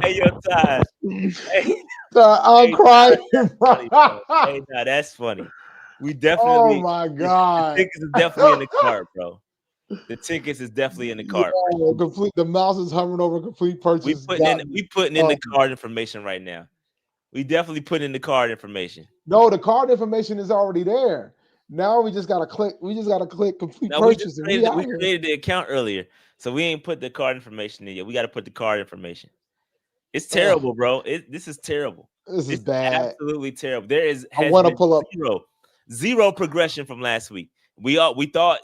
Hey, yo, Todd. Hey, I'm crying. funny, hey, nah, that's funny. We definitely. Oh my god! The tickets is definitely in the cart, bro. The tickets is definitely in the cart. Yeah, complete. The mouse is hovering over complete purchase. We putting in the card information right now. We definitely put in the card information. No, the card information is already there. Now we just gotta click. We just gotta click complete purchase. We created the account earlier, so we ain't put the card information in yet. We got to put the card information. It's terrible, bro. This is terrible. This is bad. Absolutely terrible. I want to pull up zero progression from last week. We thought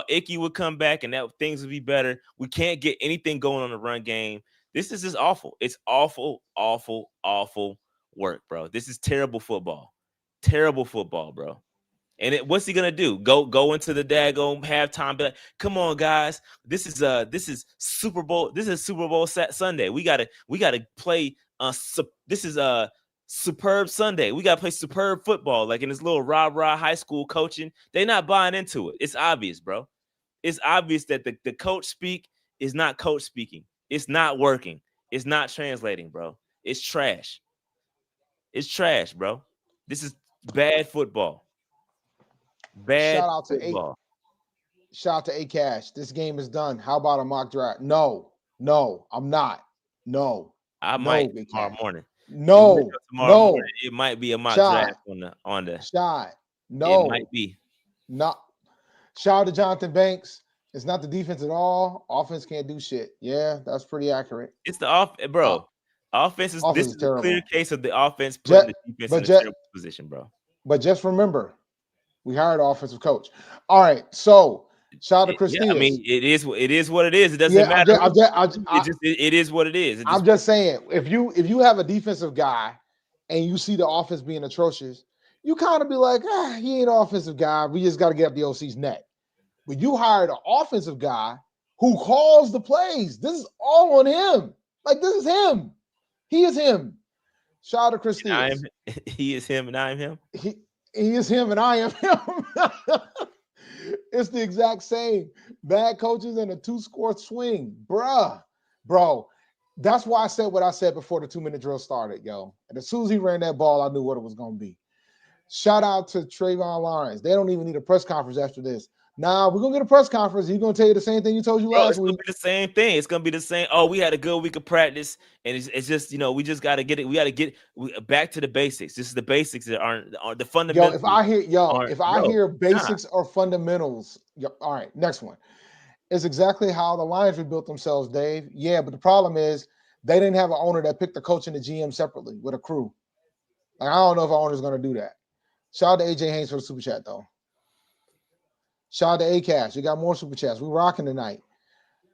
Icky would come back and that things would be better. We can't get anything going on the run game. This is just awful. It's awful, awful, awful work, bro. This is terrible football. Terrible football, bro. And what's he gonna do? Go into the daggone halftime? Be like, come on, guys. This is Super Bowl. This is Super Bowl Sunday. We gotta play. This is a superb Sunday. We gotta play superb football, like in this little rah-rah high school coaching. They're not buying into it. It's obvious, bro. It's obvious that the coach speak is not coach speaking. It's not working. It's not translating, bro. It's trash. It's trash, bro. This is bad football. Bad shout out to football. Shout out to A-Cash. This game is done. How about a mock draft? No, I'm not. No. I might tomorrow morning. No. Morning, it might be a mock draft on the shot. No. It might be. Not. Shout out to Jonathan Banks. It's not the defense at all. Offense can't do shit. Yeah, that's pretty accurate. It's the offense, bro. Offense is this is a clear case of the offense putting the defense in a terrible position, bro. But just remember, we hired an offensive coach. All right, so shout out to Chris. I mean, it is what it is. It doesn't matter. It is what it is. I'm just saying, if you have a defensive guy and you see the offense being atrocious, you kind of be like, he ain't an offensive guy. We just got to get up the OC's neck. But you hired an offensive guy who calls the plays. This is all on him. Like, this is him. He is him. Shout out to Chris. He is him and I am him. He is him and I am him. It's the exact same. Bad coaches and a 2-score swing. Bro. That's why I said what I said before the 2-minute drill started, yo. And as soon as he ran that ball, I knew what it was going to be. Shout out to Trayvon Lawrence. They don't even need a press conference after this. Nah, we're going to get a press conference. He's going to tell you the same thing you told you last week. It's going to be the same thing. It's going to be the same. Oh, we had a good week of practice, and it's just, we just got to get it. We got to get back to the basics. This is the basics that aren't the fundamentals. If I hear basics or fundamentals, all right, next one. It's exactly how the Lions rebuilt themselves, Dave. Yeah, but the problem is they didn't have an owner that picked the coach and the GM separately with a crew. Like, I don't know if our owner's going to do that. Shout out to AJ Haynes for the super chat, though. Shout out to A-Cash. You got more super chats. We rocking tonight.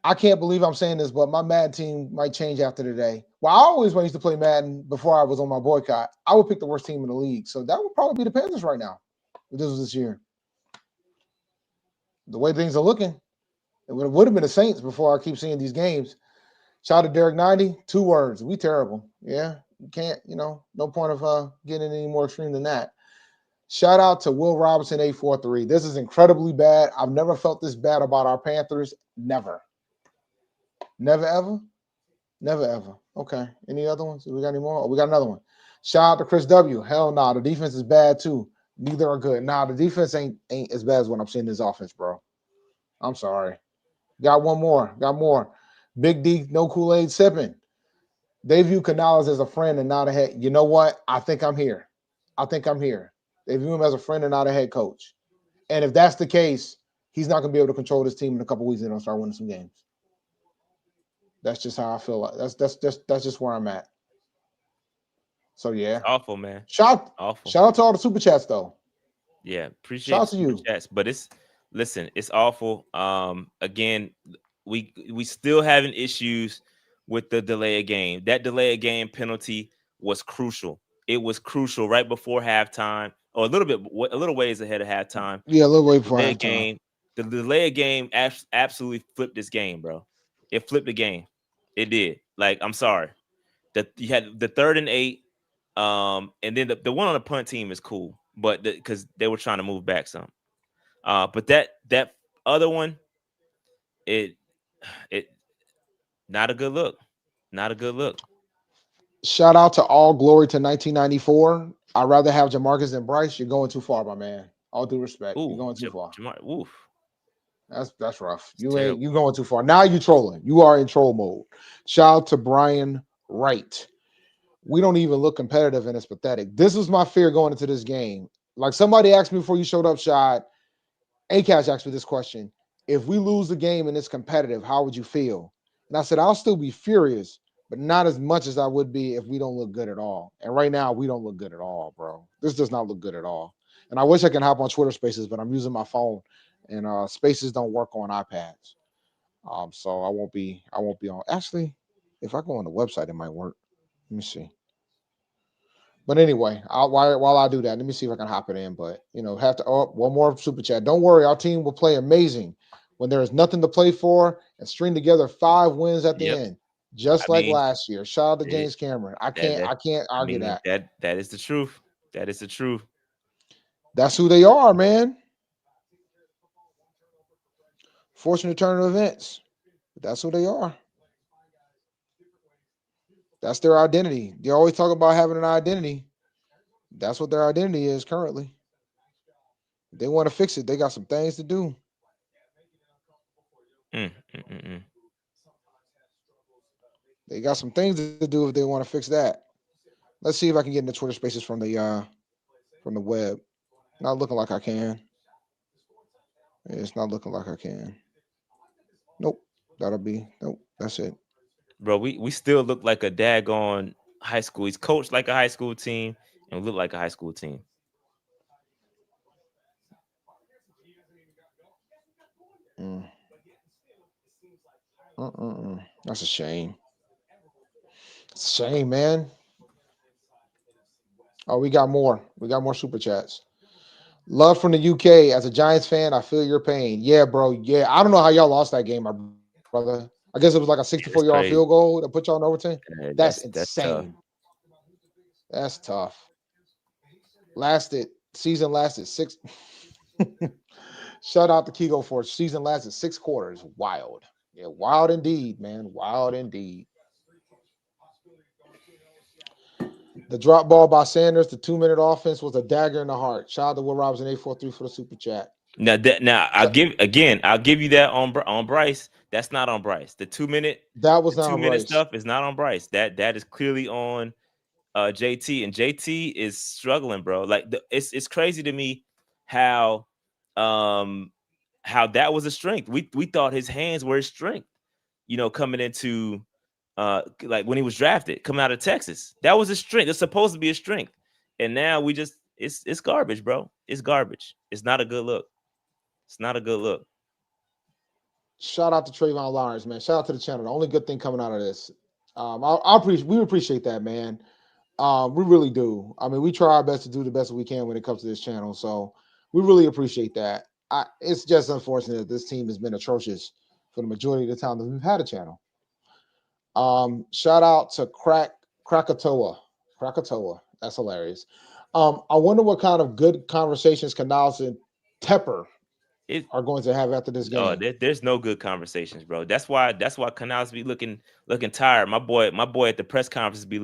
I can't believe I'm saying this, but my Madden team might change after today. Well, I always, when I used to play Madden before I was on my boycott, I would pick the worst team in the league. So that would probably be the Panthers right now if this was this year. The way things are looking, it would have been the Saints before I keep seeing these games. Shout out to Derek 90. 2 words. We terrible. Yeah, you can't, no point of getting any more extreme than that. Shout out to Will Robinson 843. This is incredibly bad. I've never felt this bad about our Panthers. Never. Never ever? Never ever. Okay. Any other ones? We got any more? Oh, we got another one. Shout out to Chris W. Hell no. The defense is bad too. Neither are good. Nah, the defense ain't as bad as what I'm seeing in this offense, bro. I'm sorry. Got one more. Got more. Big D, no Kool-Aid sipping. They view Canales as a friend and not a head. You know what? I think I'm here. They view him as a friend and not a head coach. And if that's the case, he's not going to be able to control this team in a couple of weeks and they'll start winning some games. That's just how I feel. Like that's just where I'm at. So yeah. It's awful, man. Shout out to all the super chats though. Yeah, appreciate shout out to you. Chats, but it's Listen, it's awful. Again, we still having issues with the delay of game. That delay of game penalty was crucial. It was crucial right before halftime, or a little ways ahead of halftime. Yeah, a little way before Delay of halftime. game, the delay of game absolutely flipped this game, bro. It flipped the game. It did. Like, I'm sorry. That you had the 3rd and 8, and then the one on the punt team is cool, but because they were trying to move back some. But that other one, it not a good look. Not a good look. Shout out to All Glory to 1994. I'd rather have Jamarcus than Bryce. You're going too far, my man. All due respect, you're Ooh, going too far. Oof, That's rough. it's terrible. You going too far. Now you trolling. You are in troll mode. Shout out to Brian Wright. We don't even look competitive and it's pathetic. This was my fear going into this game. Like somebody asked me before you showed up, Shad. Akash asked me this question. If we lose the game and it's competitive, how would you feel? And I said, I'll still be furious, but not as much as I would be if we don't look good at all. And right now, we don't look good at all, bro. This does not look good at all. And I wish I can hop on Twitter Spaces, but I'm using my phone, and Spaces don't work on iPads. So I won't be on. Actually, if I go on the website, it might work. Let me see. But anyway, while I do that, let me see if I can hop it in. But have to one more super chat. Don't worry, our team will play amazing when there is nothing to play for and string together 5 wins at the Yep. end, just I like mean, last year. Shout out to it, James Cameron. I that can't I argue mean that. that is the truth. That is the truth. That's who they are, man. Fortunate turn of events. But that's who they are. That's their identity. They always talk about having an identity. That's what their identity is currently. If they want to fix it, they got some things to do. Mm, mm, mm, mm. They got some things to do if they want to fix that. Let's see if I can get into Twitter Spaces from the web. Not looking like I can. It's not looking like I can. Nope. Nope. That's it. Bro, we still look like a daggone high school. He's coached like a high school team, and we look like a high school team. Mm. That's a shame. It's a shame, man. Oh, we got more. We got more super chats. Love from the UK. As a Giants fan, I feel your pain. Yeah, bro. Yeah. I don't know how y'all lost that game, my brother. I guess it was like a 64-yard It's field crazy. goal that put y'all in overtime. That's That's tough. insane. That's tough. Season lasted 6. Shout out to Kigo for season lasted 6 quarters. Wild. Yeah, wild indeed, man. Wild indeed. The drop ball by Sanders, the 2-minute offense was a dagger in the heart. Shout out to Will Robinson 843 for the super chat. Now I'll give you that on Bryce. That's not on Bryce. The 2 minute That was the not 2 on minute Bryce. stuff is not on Bryce. That is clearly on JT, and JT is struggling, bro. Like it's crazy to me how that was a strength. We thought his hands were his strength, coming into like when he was drafted, coming out of Texas. That was a strength. It's supposed to be a strength. And now it's garbage, bro. It's garbage. It's not a good look. It's not a good look. Shout out to Trayvon Lawrence, man. Shout out to the channel. The only good thing coming out of this. We appreciate that, man. We really do. I mean, we try our best to do the best we can when it comes to this channel. So we really appreciate that. It's just unfortunate that this team has been atrocious for the majority of the time that we've had a channel. Shout out to Krakatoa. That's hilarious. I wonder what kind of good conversations Canales and Tepper are going to have after this game. There's no good conversations, bro. That's why Canales be looking tired. My boy at the press conference be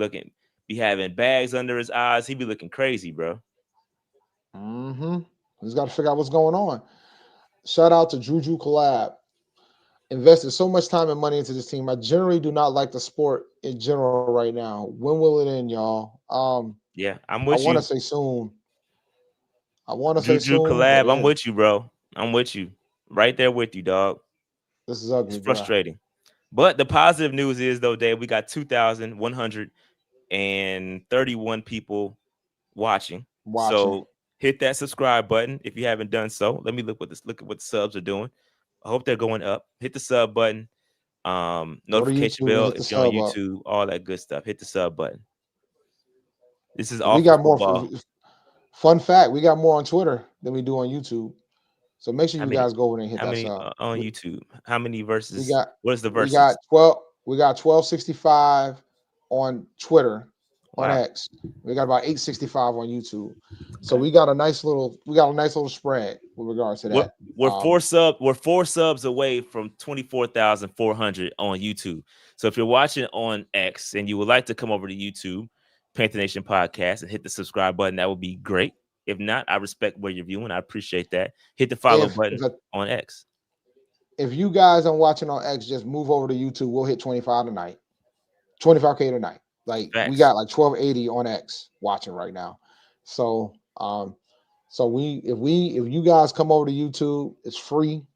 having bags under his eyes. He be looking crazy, bro. He's got to figure out what's going on. Shout out to Juju Collab. Invested so much time and money into this team. I generally do not like the sport in general right now. When will it end, y'all? Yeah, I'm with you. I want to say soon. Juju Collab, I'm with you, bro. I'm with you. Right there with you, dog. This is ugly. It's frustrating. But the positive news is, though, Dave, we got 2,131 people watching. So hit that subscribe button if you haven't done so. Let me look at what the subs are doing. I hope they're going up. Hit the sub button. Go to Notification YouTube and bell hit the if you're on sub up. YouTube, all that good stuff. Hit the sub button. This is We all got for more. football. Fun fact: we got more on Twitter than we do on YouTube. So make sure How you many? guys go over there and hit How that many sub. on YouTube? How many versus? We got What is the we versus? got 12. We got 1265 on Twitter, on Wow. X. We got about 865 on YouTube. So Okay. we got a nice little spread with regards to that. We're four subs away from 24,400 on YouTube. So if you're watching on X and you would like to come over to YouTube, Panther Nation Podcast, and hit the subscribe button, that would be great. If not, I respect where you're viewing. I appreciate that. Hit the follow button on X. If you guys are watching on X, just move over to YouTube. We'll hit 25 tonight. 25K tonight. Like Facts. we got like 1280 on X watching right now. So if you guys come over to YouTube, it's free.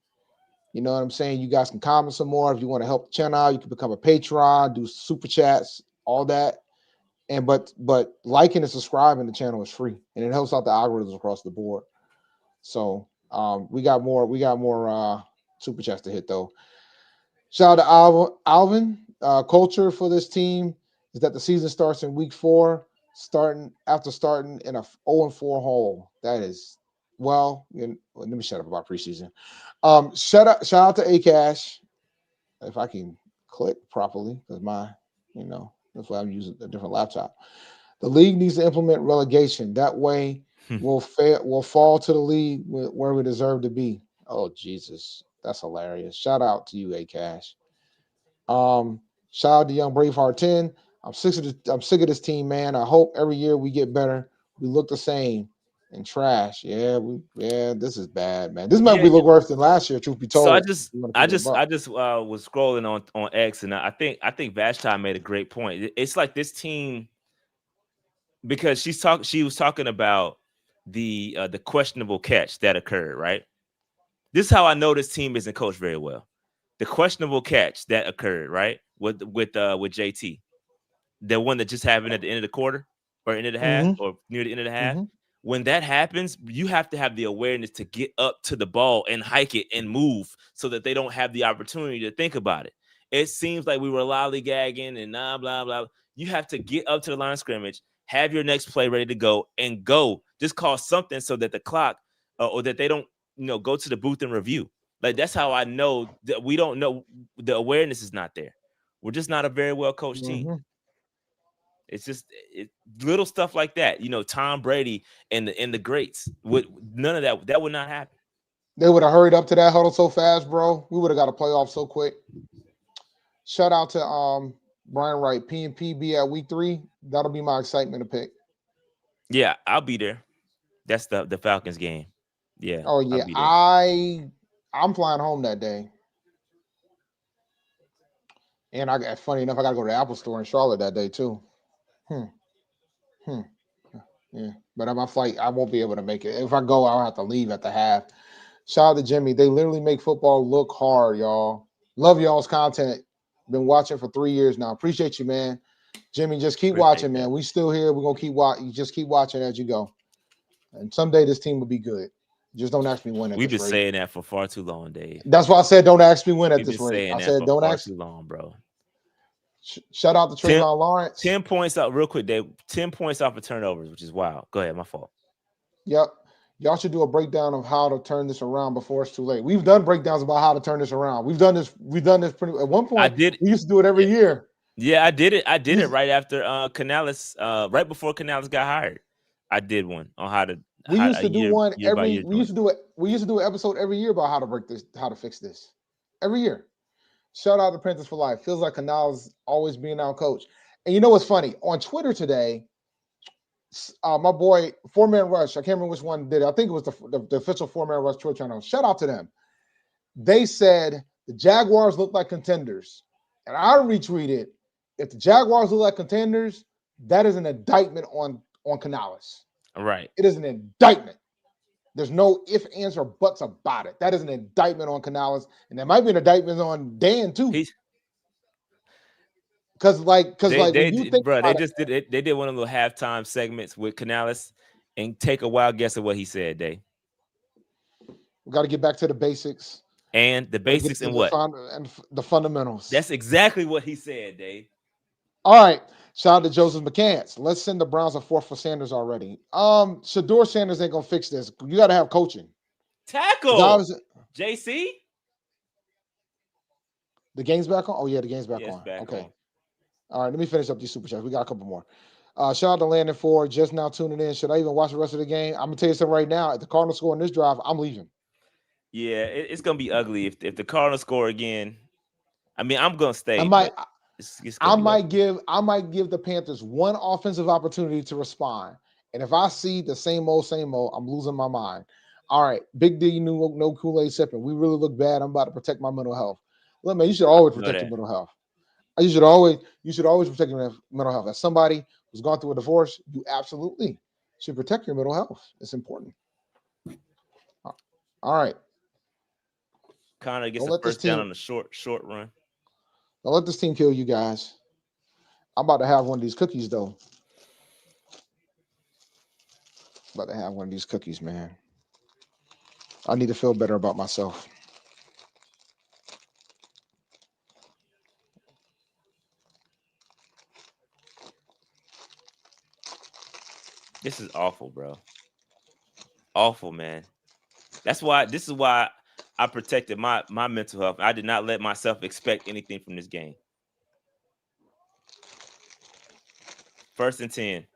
You know what I'm saying? You guys can comment some more. If you want to help the channel, you can become a Patreon, do super chats, all that. And but liking and subscribing the channel is free, and it helps out the algorithms across the board. So we got more super chats to hit though. Shout out to Alvin. Culture for this team is that the season starts in week 4, starting in a 0-4 hole. That is let me shut up about preseason. Shout out to Akash. If I can click properly, because that's why I'm using a different laptop. The league needs to implement relegation. That way we'll fall to the league where we deserve to be. Oh, Jesus. That's hilarious. Shout out to you, Akash. Shout out to Young Braveheart 10. I'm sick of this team, man. I hope every year we get better. We look the same and trash. This is bad, man. This might look worse than last year, truth be told. So I just was scrolling on X, and I think Vashti made a great point. It's like this team, because she was talking about the questionable catch that occurred, right? This is how I know this team isn't coached very well. The questionable catch that occurred, right, with JT, the one that just happened at the end of the quarter or end of the half or near the end of the half. When that happens, you have to have the awareness to get up to the ball and hike it and move so that they don't have the opportunity to think about it. It seems like we were lollygagging and blah, blah, blah. You have to get up to the line of scrimmage, have your next play ready to go, and go. Just call something so that the clock or that they don't, go to the booth and review. Like, that's how I know that we don't know. The awareness is not there. We're just not a very well coached team. It's just little stuff like that. Tom Brady and the greats. None of that would not happen. They would have hurried up to that huddle so fast, bro. We would have got a playoff so quick. Shout out to Brian Wright. P&P be at week 3. That'll be my excitement to pick. Yeah, I'll be there. That's the Falcons game. Yeah. Oh yeah, I'm flying home that day. And funny enough, I got to go to the Apple Store in Charlotte that day too. Yeah, but on my flight, I won't be able to make it. If I go, I'll have to leave at the half. Shout out to Jimmy. They literally make football look hard, y'all. Love y'all's content. Been watching for 3 years now. Appreciate you, man. Jimmy, just keep watching, man. We still here. We're gonna keep watching. You just keep watching as you go. And someday this team will be good. Just don't ask me when. We've been saying that for far too long, Dave. That's why I said don't ask me when at this rate. I said don't ask too long, bro. Shout out to Trayvon Lawrence. 10 points out real quick, Dave. 10 points off of turnovers, which is wild. Go ahead, my fault. Yep. Y'all should do a breakdown of how to turn this around before it's too late. We've done breakdowns about how to turn this around. We've done this pretty at one point. We used to do it every year. Yeah, I did it. I did it right after Canales, right before Canales got hired. I did one on how to. We used to do one every. We used to do it. We used to do an episode every year about how to fix this. Every year. Shout out to Panthers for life. Feels like Canales always being our coach. And you know what's funny? On Twitter today, my boy, 4-Man Rush, I can't remember which one did it. I think it was the official 4-Man Rush Twitter channel. Shout out to them. They said the Jaguars look like contenders. And I retweeted, if the Jaguars look like contenders, that is an indictment on Canales. Right. It is an indictment. There's no ifs, ands, or buts about it. That is an indictment on Canales, and there might be an indictment on Dan too. Because when you think bro, they did one of the little halftime segments with Canales, And take a wild guess at what he said, Dave. We got to get back to the basics. And the basics and what? And the fundamentals. That's exactly what he said, Dave. All right. Shout out to Joseph McCants. Let's send the Browns a 4th for Sanders already. Shador Sanders ain't gonna fix this. You got to have coaching. Tackle. JC. The game's back on. Oh yeah, the game's back on. Back okay. on. All right. Let me finish up these super chats. We got a couple more. Shout out to Landon Ford. Just now tuning in. Should I even watch the rest of the game? I'm gonna tell you something right now. If the Cardinals score in this drive, I'm leaving. Yeah, it's gonna be ugly if the Cardinals score again. I mean, I'm gonna stay. I might give the Panthers one offensive opportunity to respond, and if I see the same old, I'm losing my mind. All right, Big D, no Kool-Aid sipping. We really look bad. I'm about to protect my mental health. Look, man, you should always protect your mental health. You should always protect your mental health. As somebody who's gone through a divorce, you absolutely should protect your mental health. It's important. All right. Connor gets a first down on the short run. Don't let this team kill you guys. I'm about to have one of these cookies, though. About to have one of these cookies, man. I need to feel better about myself. This is awful, bro. Awful, man. This is why I protected my mental health. I did not let myself expect anything from this game. 1st and 10.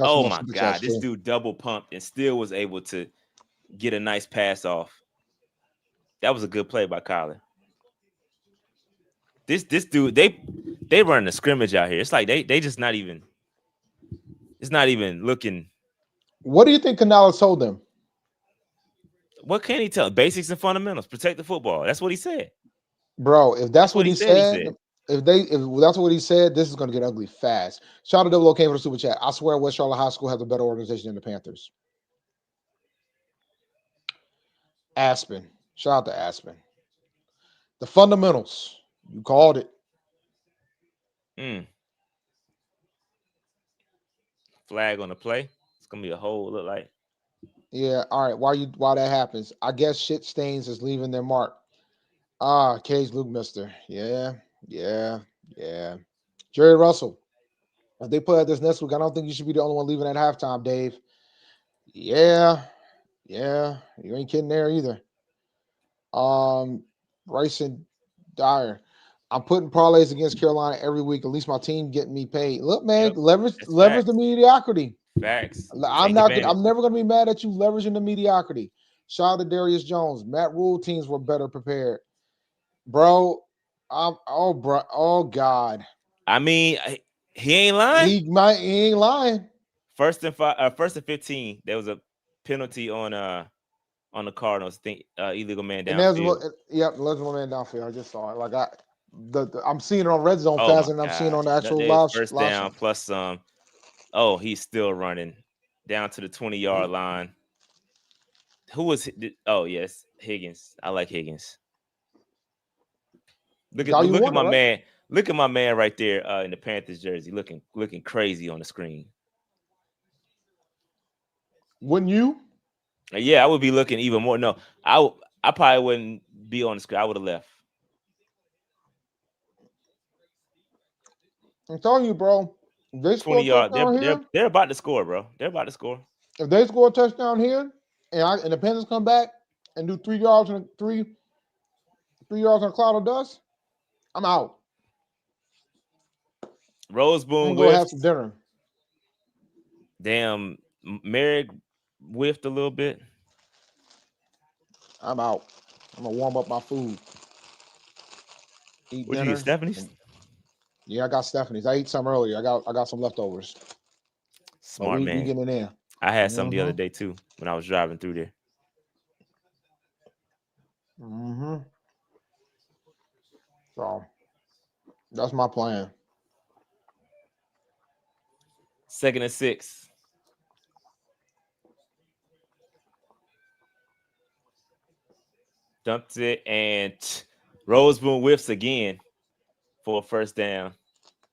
Oh my God. This dude double pumped and still was able to get a nice pass off. That was a good play by Kyler. This dude, they run the scrimmage out here. It's like they just not even. It's not even looking. What do you think Canales told them? What can he tell? Basics and fundamentals. Protect the football. That's what he said. Bro, if that's what he said. If that's what he said, this is going to get ugly fast. Shout out to Double OK for the super chat. I swear West Charlotte High School has a better organization than the Panthers. Aspen. Shout out to Aspen. The fundamentals. You called it. Flag on the play. It's going to be a hole, look like. Yeah, all right. Why that happens? I guess shit stains is leaving their mark. Cage Luke Mister. Yeah. Jerry Russell. If they play at this next week, I don't think you should be the only one leaving at halftime, Dave. Yeah. You ain't kidding there either. Bryce and Dyer. I'm putting parlays against Carolina every week. At least my team getting me paid. Look, man, leverage the mediocrity. Facts. I'm never gonna be mad at you leveraging the mediocrity. Shout out to Darius Jones. Matt Rule teams were better prepared. Bro, oh God. I mean, he ain't lying. He ain't lying. 1st and 15. There was a penalty on the Cardinals. Illegal man downfield. Illegal man downfield. I just saw it. Like I'm seeing it on red zone faster than I'm seeing on the actual live. First down plus some. He's still running down to the 20-yard line. Who was? Oh yes, Higgins. I like Higgins. Look at my man. Look at my man right there in the Panthers jersey, looking crazy on the screen. Wouldn't you? Yeah, I would be looking even more. No, I probably wouldn't be on the screen. I would have left. I'm telling you, bro. They 20 yards. They're about to score, bro. They're about to score. If they score a touchdown here, and the Panthers come back and do 3 yards and 3 yards on a cloud of dust, I'm out. Rose Boone I'm gonna go have some dinner. Damn, Merrick whiffed a little bit. I'm out. I'm gonna warm up my food. Eat What'd dinner. You get, Stephanie's? Yeah, I got Stephanie's. I ate some earlier. I got some leftovers. Smart man. We getting in there. I had some the other day too when I was driving through there. So that's my plan. 2nd and 6. Dumped it, and Rose Boone whiffs again for a first down.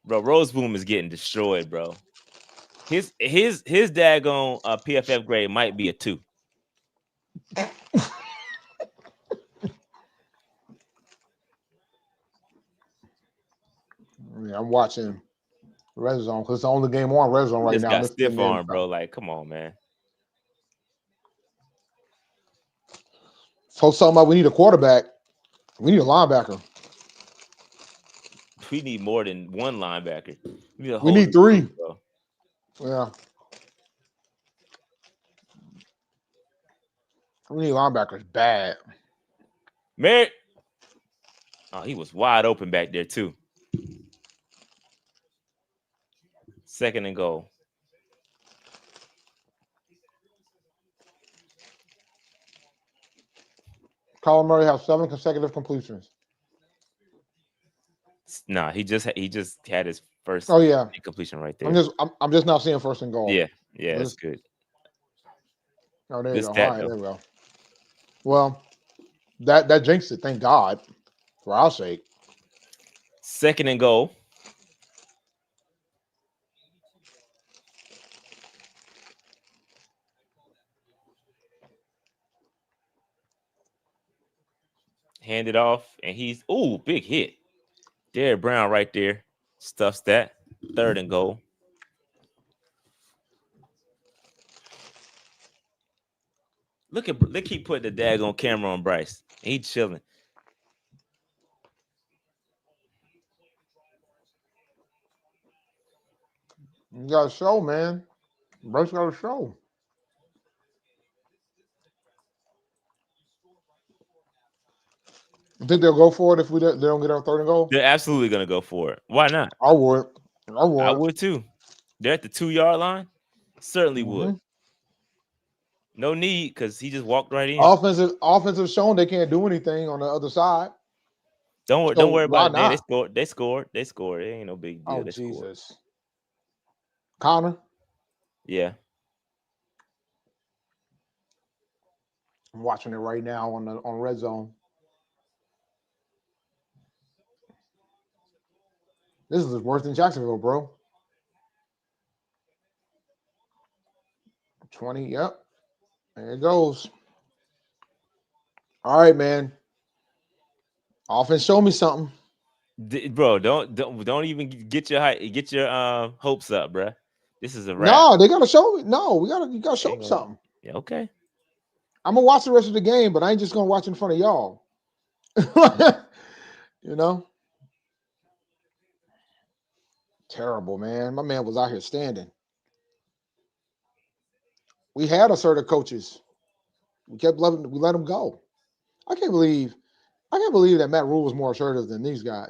Bro, Roseboom is getting destroyed, bro. His daggone PFF grade might be a 2. Yeah, I'm watching Red Zone because it's the only game on Red Zone right Just now. got stiff arm, bro. Like, come on, man. Folks talking about we need a quarterback. We need a linebacker. We need more than one linebacker. We need 3. Bro. Yeah. We need linebackers bad. Merritt. Oh, he was wide open back there, too. 2nd and goal. Kyler Murray has 7 consecutive completions. Nah, he just had his first completion right there. I'm just not seeing 1st and goal. Yeah, that's good. Oh, there you go. All right, there we go. Well, that jinxed it, thank God. For our sake. 2nd and goal. Hand it off, and he's big hit. Derek Brown right there. Stuffs that. 3rd and goal. Look, keep putting the daggone camera on Bryce. He's chilling. You got to show, man. Bryce got to show. You think they'll go for it if they don't get our 3rd and goal? They're absolutely going to go for it. Why not? I would. I would too. They're at the 2-yard line. Certainly would. No need because he just walked right in. Offensive shown they can't do anything on the other side. Don't worry about it, man. They scored. It ain't no big deal. Oh, Jesus. Connor? Yeah. I'm watching it right now on Red Zone. This is worse than Jacksonville, bro. 20, yep. There it goes. All right, man. Offense, show me something. Bro, don't even get your hopes up, bro. This is a wrap. No, they gotta show me. No, you gotta show me something. Yeah, okay. I'm gonna watch the rest of the game, but I ain't just gonna watch in front of y'all. You know? Terrible, man. My man was out here standing. We had assertive coaches. We let them go. I can't believe that Matt Rule was more assertive than this guy.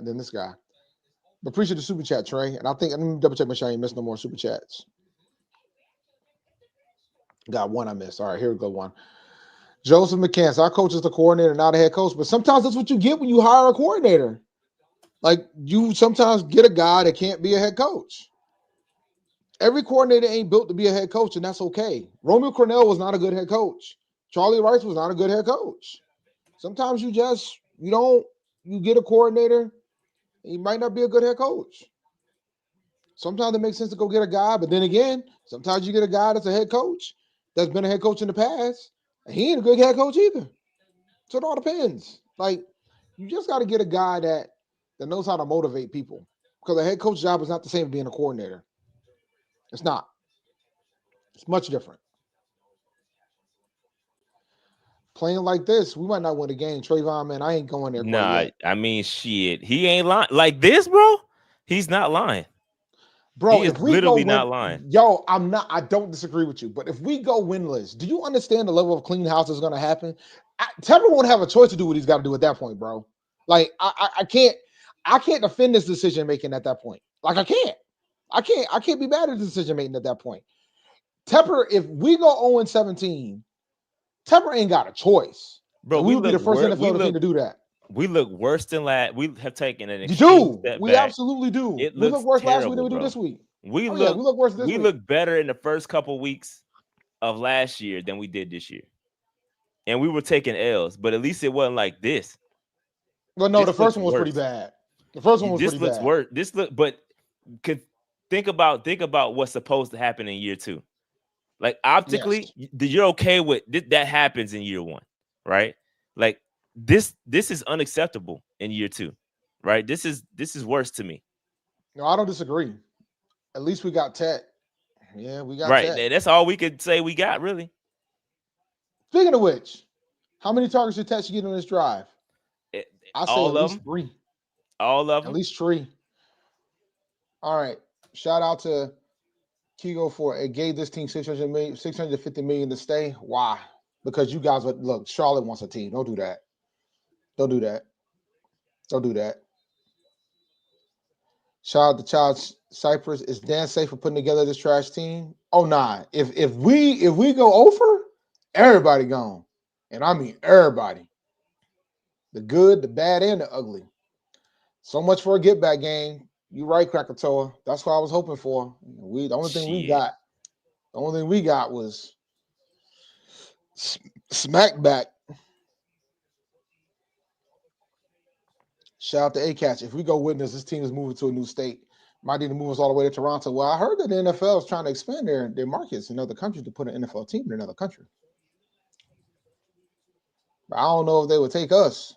But appreciate the super chat, Trey. And let me double check, make sure I ain't missed no more super chats. Got one I missed. All right, here we go. One. Joseph McCants. Our coach is the coordinator, not a head coach. But sometimes that's what you get when you hire a coordinator. Like, you sometimes get a guy that can't be a head coach. Every coordinator ain't built to be a head coach, and that's okay. Romeo Cornell was not a good head coach. Charlie Rice was not a good head coach. Sometimes you get a coordinator, he might not be a good head coach. Sometimes it makes sense to go get a guy, but then again, sometimes you get a guy that's a head coach that's been a head coach in the past, and he ain't a good head coach either. So it all depends. Like, you just got to get a guy that knows how to motivate people, because a head coach job is not the same as being a coordinator. It's not. It's much different. Playing like this, we might not win the game. Trayvon, man, I ain't going there. Nah, I mean, shit. He ain't lying. Like this, bro? He's not lying. Bro, he is literally not lying. Yo, I don't disagree with you. But if we go winless, do you understand the level of clean house that's going to happen? Tepper won't have a choice to do what he's got to do at that point, bro. Like, I can't defend this decision making at that point. Like, I can't be bad at decision making at that point. Tepper, if we go 0-17, Tepper ain't got a choice. Bro, we would be the first NFL team to do that. We look worse than last. We have taken an extreme step we back. Absolutely do. We look worse terrible, last week than we do this week. We look worse this week. We look better in the first couple weeks of last year than we did this year. And we were taking L's, but at least it wasn't like this. Well, no, the first one was pretty bad. The first one was pretty bad. This looks worse. But think about what's supposed to happen in year 2. Like optically, you're okay with that happens in year 1, right? Like this is unacceptable in year 2, right? This is worse to me. No, I don't disagree. At least we got Tet. Yeah, we got Right. Tet. That's all we could say we got, really. Speaking of which, how many targets did Tet get on this drive? I say All at of least them. 3. All of them. At least 3. All right. Shout out to Kigo for it gave this team $650 million to stay. Why? Because you guys would look. Charlotte wants a team. Don't do that. Don't do that. Don't do that. Shout out to Child Cypress. Is Dan safe for putting together this trash team? Oh nah. If we go over, everybody gone. And I mean everybody. The good, the bad, and the ugly. So much for a get back game. You right, Krakatoa. That's what I was hoping for. The only thing we got was smack back. Shout out to A-Catch. If we go witness, this team is moving to a new state. Might need to move us all the way to Toronto. Well, I heard that the NFL is trying to expand their markets in other countries to put an NFL team in another country. But I don't know if they would take us.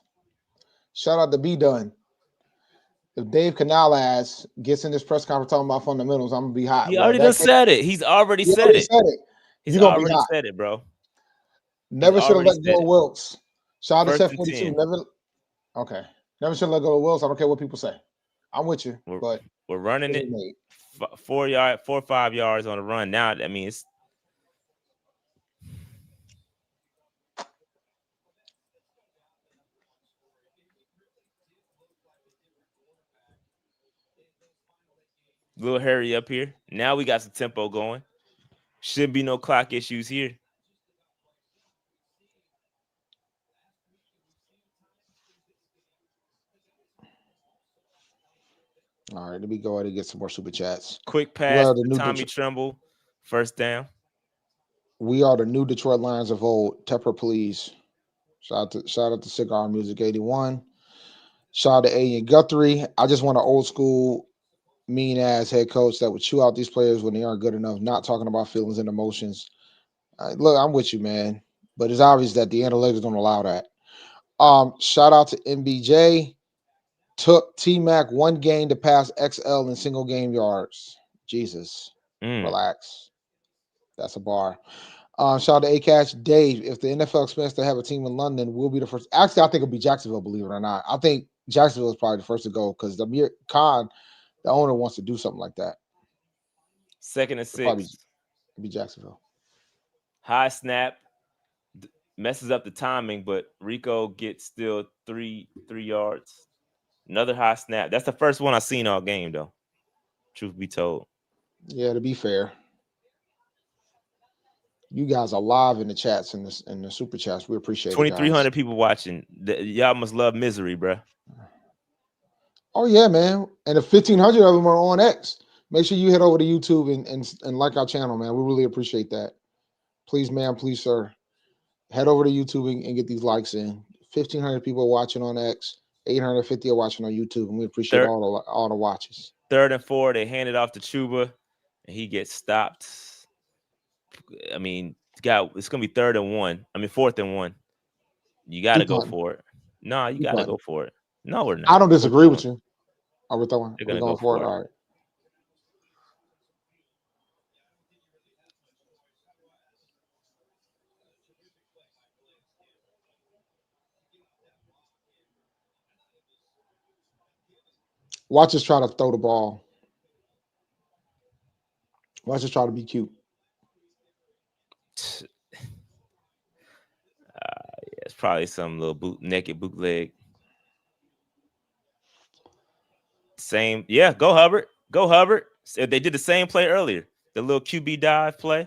Shout out to B Done. If Dave Canales gets in this press conference talking about fundamentals, I'm gonna be hot. He already said it. He's already said it. He's already said it, bro. Never should have let go of Wilkes. Shout out to Set 42. Never should have let go of Wilkes. I don't care what people say. I'm with you. But we're running it 4 or 5 yards on the run. Now, I mean, it's a little hurry up here. Now we got some tempo going. Shouldn't be no clock issues here. All right, let me go ahead and get some more super chats. Quick pass to Tommy Tremble. First down. We are the new Detroit Lions of old. Tepper, please. Shout out to Cigar Music 81. Shout out to A and Guthrie. I just want an old school, mean ass head coach that would chew out these players when they aren't good enough, not talking about feelings and emotions. Look, I'm with you, man. But it's obvious that the analytics don't allow that. Shout out to MBJ. Took T-Mac 1 game to pass XL in single game yards. Jesus. Relax. That's a bar. Shout out to A-Catch. Dave, if the NFL expands to have a team in London, we'll be the first. Actually, I think it'll be Jacksonville, believe it or not. I think Jacksonville is probably the first to go because the Khan, the owner, wants to do something like that. 2nd and 6. Probably be Jacksonville. High snap. Messes up the timing, but Rico gets still 3 yards. Another high snap. That's the first one I've seen all game, though. Truth be told. Yeah, to be fair. You guys are live in the chats and the super chats. We appreciate it. 2,300 people watching. Y'all must love misery, bro. Oh yeah, man. And if 1,500 of them are on X, make sure you head over to YouTube and like our channel, man. We really appreciate that. Please, ma'am, please, sir. Head over to YouTube and get these likes in. 1,500 people watching on X. 850 are watching on YouTube, and we appreciate all the watches. 3rd and 4, they hand it off to Chuba, and he gets stopped. I mean, it's gonna be 3rd and 1. I mean, 4th and 1. You got to go for it. No, you got to go for it. No, we're not. I don't disagree with you. Are we throwing? They're gonna go for it. All right. Watch us try to throw the ball. Watch us try to be cute. It's probably some little naked bootleg. Same. Yeah, go Hubbard. Go Hubbard. They did the same play earlier. The little QB dive play.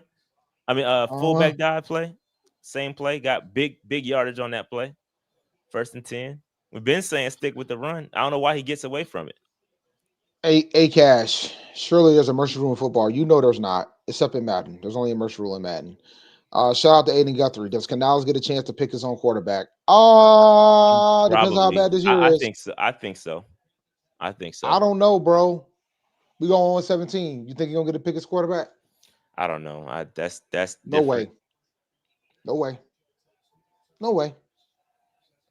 I mean, fullback dive play. Same play. Got big yardage on that play. 1st and 10. We've been saying stick with the run. I don't know why he gets away from it. A-Cash, surely there's a mercy rule in football. You know there's not, except in Madden. There's only a mercy rule in Madden. Shout out to Aiden Guthrie. Does Canales get a chance to pick his own quarterback? Depends on how bad this year is. I think so. I don't know, bro. We go on 17. You think you're gonna get a Pickett's quarterback? I don't know. That's No different. way. No way. No way.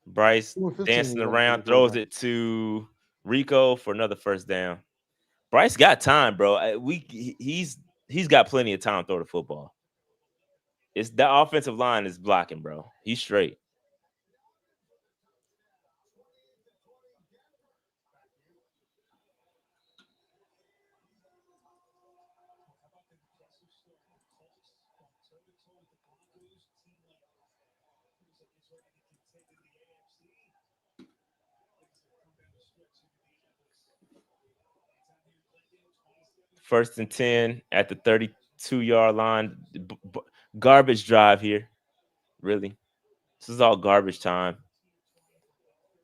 Bryce 2-15, dancing you're gonna pick a around, throws quarterback. it to Rico for another first down. Bryce got time, bro. He's got plenty of time to throw the football. It's the offensive line is blocking, bro. He's straight. First and 10 at the 32-yard line. Garbage drive here. Really. This is all garbage time.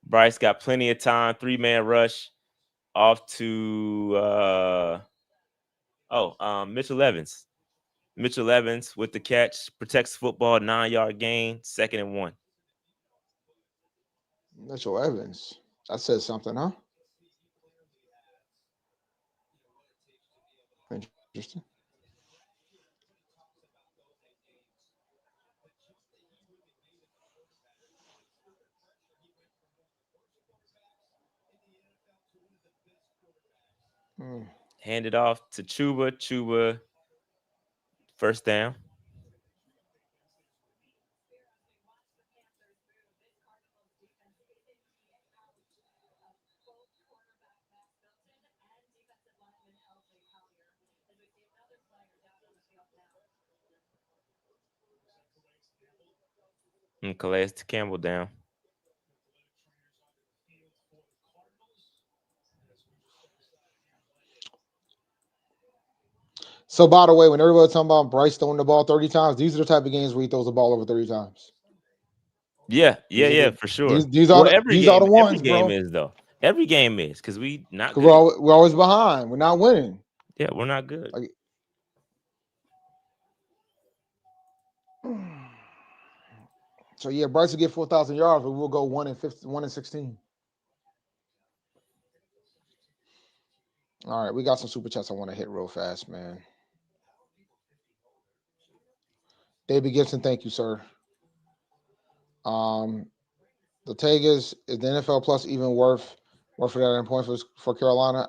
Bryce got plenty of time. 3-man rush off to Mitchell Evans. Mitchell Evans with the catch, protects football, 9-yard gain, 2nd and 1. Mitchell Evans. That says something, huh? Interesting. Hand it off to Chuba. Chuba, first down. And Calais to Campbell down. So, by the way, when everybody's talking about Bryce throwing the ball 30 times, these are the type of games where he throws the ball over 30 times. Yeah, The, for sure. These are the ones, every game bro. is though. Every game is because we not good. We're always behind. We're not winning. Yeah, we're not good. So yeah, Bryce will get 4,000 yards, but we'll go 1-16. All right, we got some super chats I want to hit real fast, man. David Gibson, thank you, sir. The Tigers, is the NFL Plus even worth that points for Carolina?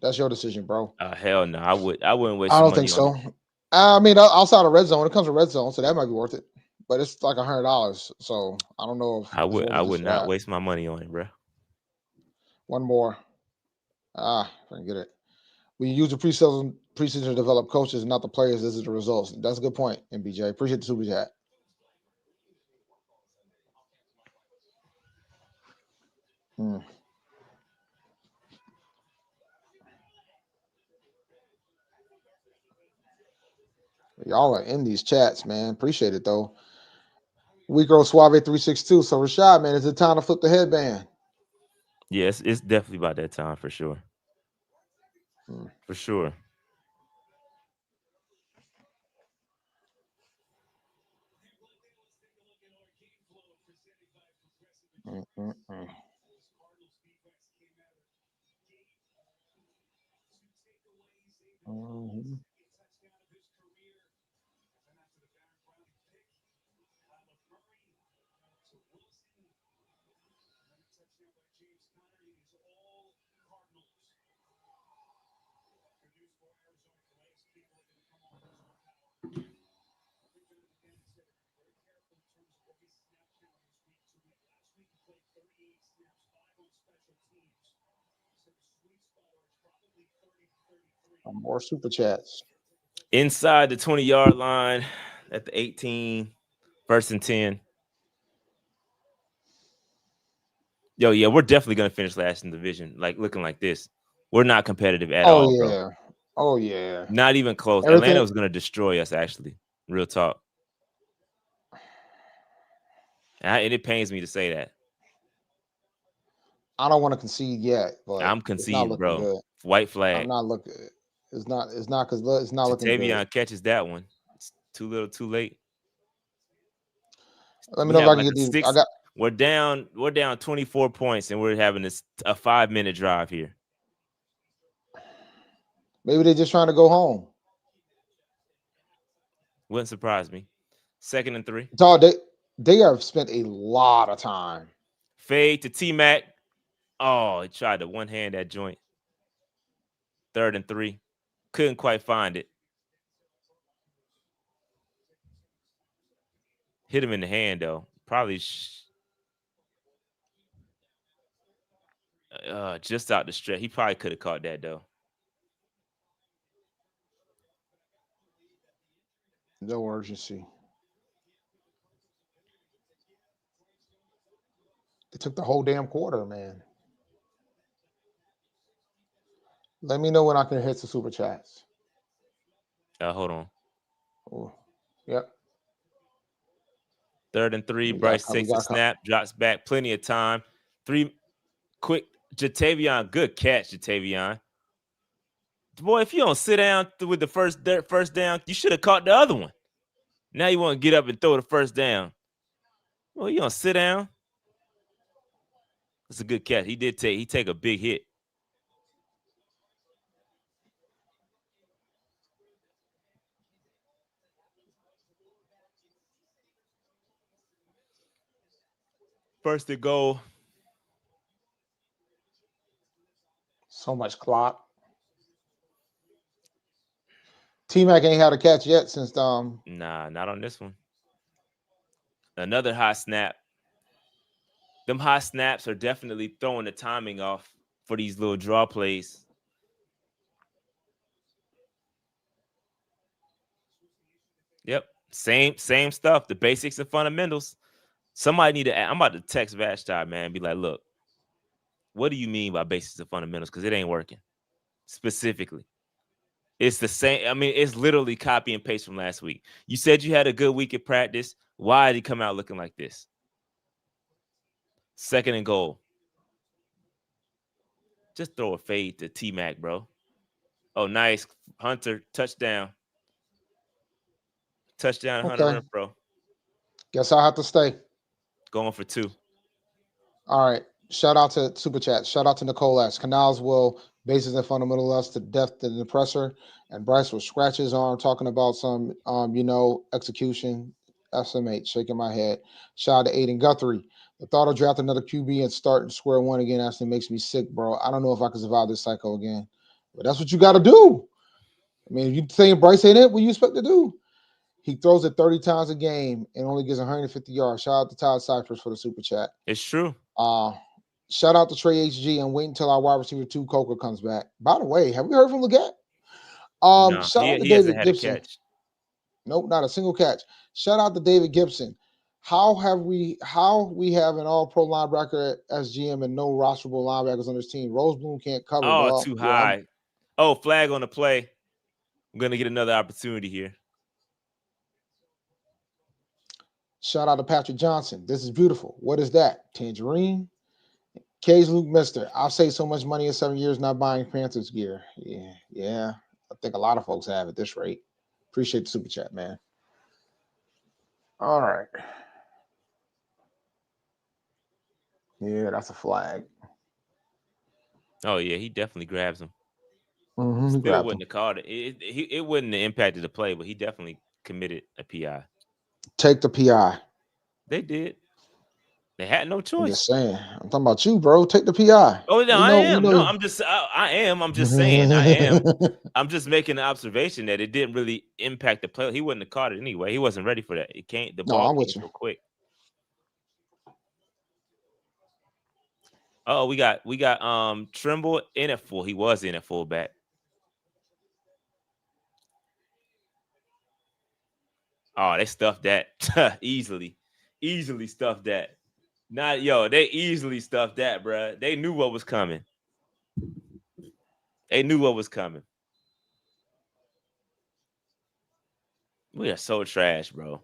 That's your decision, bro. Hell no, I wouldn't waste. I don't money think on so. it. I mean, outside of red zone, it comes to red zone, so that might be worth it. But it's like $100, so I don't know if I would not waste my money on it, bro. One more. I can get it. We use the preseason to develop coaches, not the players. This is the results. That's a good point, MBJ. Appreciate the super chat. Y'all are in these chats, man. Appreciate it though. Weekro Suave 362. So Rashad, man, is it time to flip the headband? Yes, it's definitely about that time for sure. For sure. More super chats. Inside the 20-yard line at the 18, 1st and 10. Yo, yeah, we're definitely gonna finish last in the division. Like looking like this, we're not competitive at all, bro. Oh yeah. Not even close. Everything, Atlanta was gonna destroy us. Actually, real talk. And it pains me to say that. I don't want to concede yet, but I'm conceding, bro. Good. White flag. I'm not looking. It's not because it's not looking good. Tavion catches that one. It's too little, too late. Let me know if I can get these. We're down 24 points, and we're having a 5-minute drive here. Maybe they're just trying to go home. Wouldn't surprise me. 2nd and 3. Dog, they have spent a lot of time. Fade to T-Mac. Oh, he tried to one-hand that joint. 3rd and 3. Couldn't quite find it. Hit him in the hand, though. Probably just out the stretch. He probably could have caught that, though. No urgency. They took the whole damn quarter, man. Let me know when I can hit the super chats. Hold on. Oh, yep. 3rd and 3. Bryce takes a snap, drops back. Plenty of time. 3 quick. Jatavion, good catch, Jatavion. Boy, if you don't sit down with the first down, you should have caught the other one. Now you want to get up and throw the first down. Well, you don't sit down. That's a good catch. He take a big hit. First to go. So much clock. T-Mac ain't had a catch yet since Nah, not on this one. Another high snap. Them high snaps are definitely throwing the timing off for these little draw plays. Yep, same stuff. The basics and fundamentals. Somebody need to. I'm about to text Vashtar, man. Be like, look, what do you mean by basics and fundamentals? Because it ain't working. Specifically, it's the same. I mean, it's literally copy and paste from last week. You said you had a good week at practice. Why did he come out looking like this? 2nd and goal. Just throw a fade to T-Mac, bro. Oh, nice. Hunter, touchdown. Touchdown, okay. Hunter, bro. Guess I'll have to stay. Going for 2. All right. Shout out to Super Chat. Shout out to Nicole S. Canales will bases and fundamental us to death to the presser. And Bryce will scratch his arm talking about some, execution. SMH, shaking my head. Shout out to Aiden Guthrie. The thought of drafting another QB and starting square one again actually makes me sick, bro. I don't know if I can survive this cycle again. But that's what you got to do. I mean, if you saying Bryce ain't it, what do you expect to do? He throws it 30 times a game and only gets 150 yards. Shout out to Todd Cypress for the super chat. It's true. Shout out to Trey HG and wait until our wide receiver 2 Coker comes back. By the way, have we heard from Leggett? No, shout out to he David hasn't Gibson. Had a catch. Nope, not a single catch. Shout out to David Gibson. How we have an all-pro linebacker as GM and no rosterable linebackers on this team? Rosebloom can't cover. Oh, too high. Flag on the play. I'm gonna get another opportunity here. Shout out to Patrick Johnson. This is beautiful. What is that? Tangerine? K's Luke Mister. I've saved so much money in 7 years not buying Panthers gear. Yeah. I think a lot of folks have at this rate. Appreciate the super chat, man. All right. Yeah, that's a flag. Oh, yeah, he definitely grabs him. Mm-hmm, Still wouldn't have called it. It wouldn't have impacted the play, but he definitely committed a PI. Take the PI. They did. They had no choice. I'm just saying. I'm talking about you, bro. Take the PI. Oh no, I am. No, I'm just saying. I am. I'm just making an observation that it didn't really impact the play. He wouldn't have caught it anyway. He wasn't ready for that. It can't. The ball came so quick. Oh, we got Trimble in at full. He was in at fullback. Oh, they stuffed that easily stuffed that. They easily stuffed that, bro. They knew what was coming. We are so trash, bro.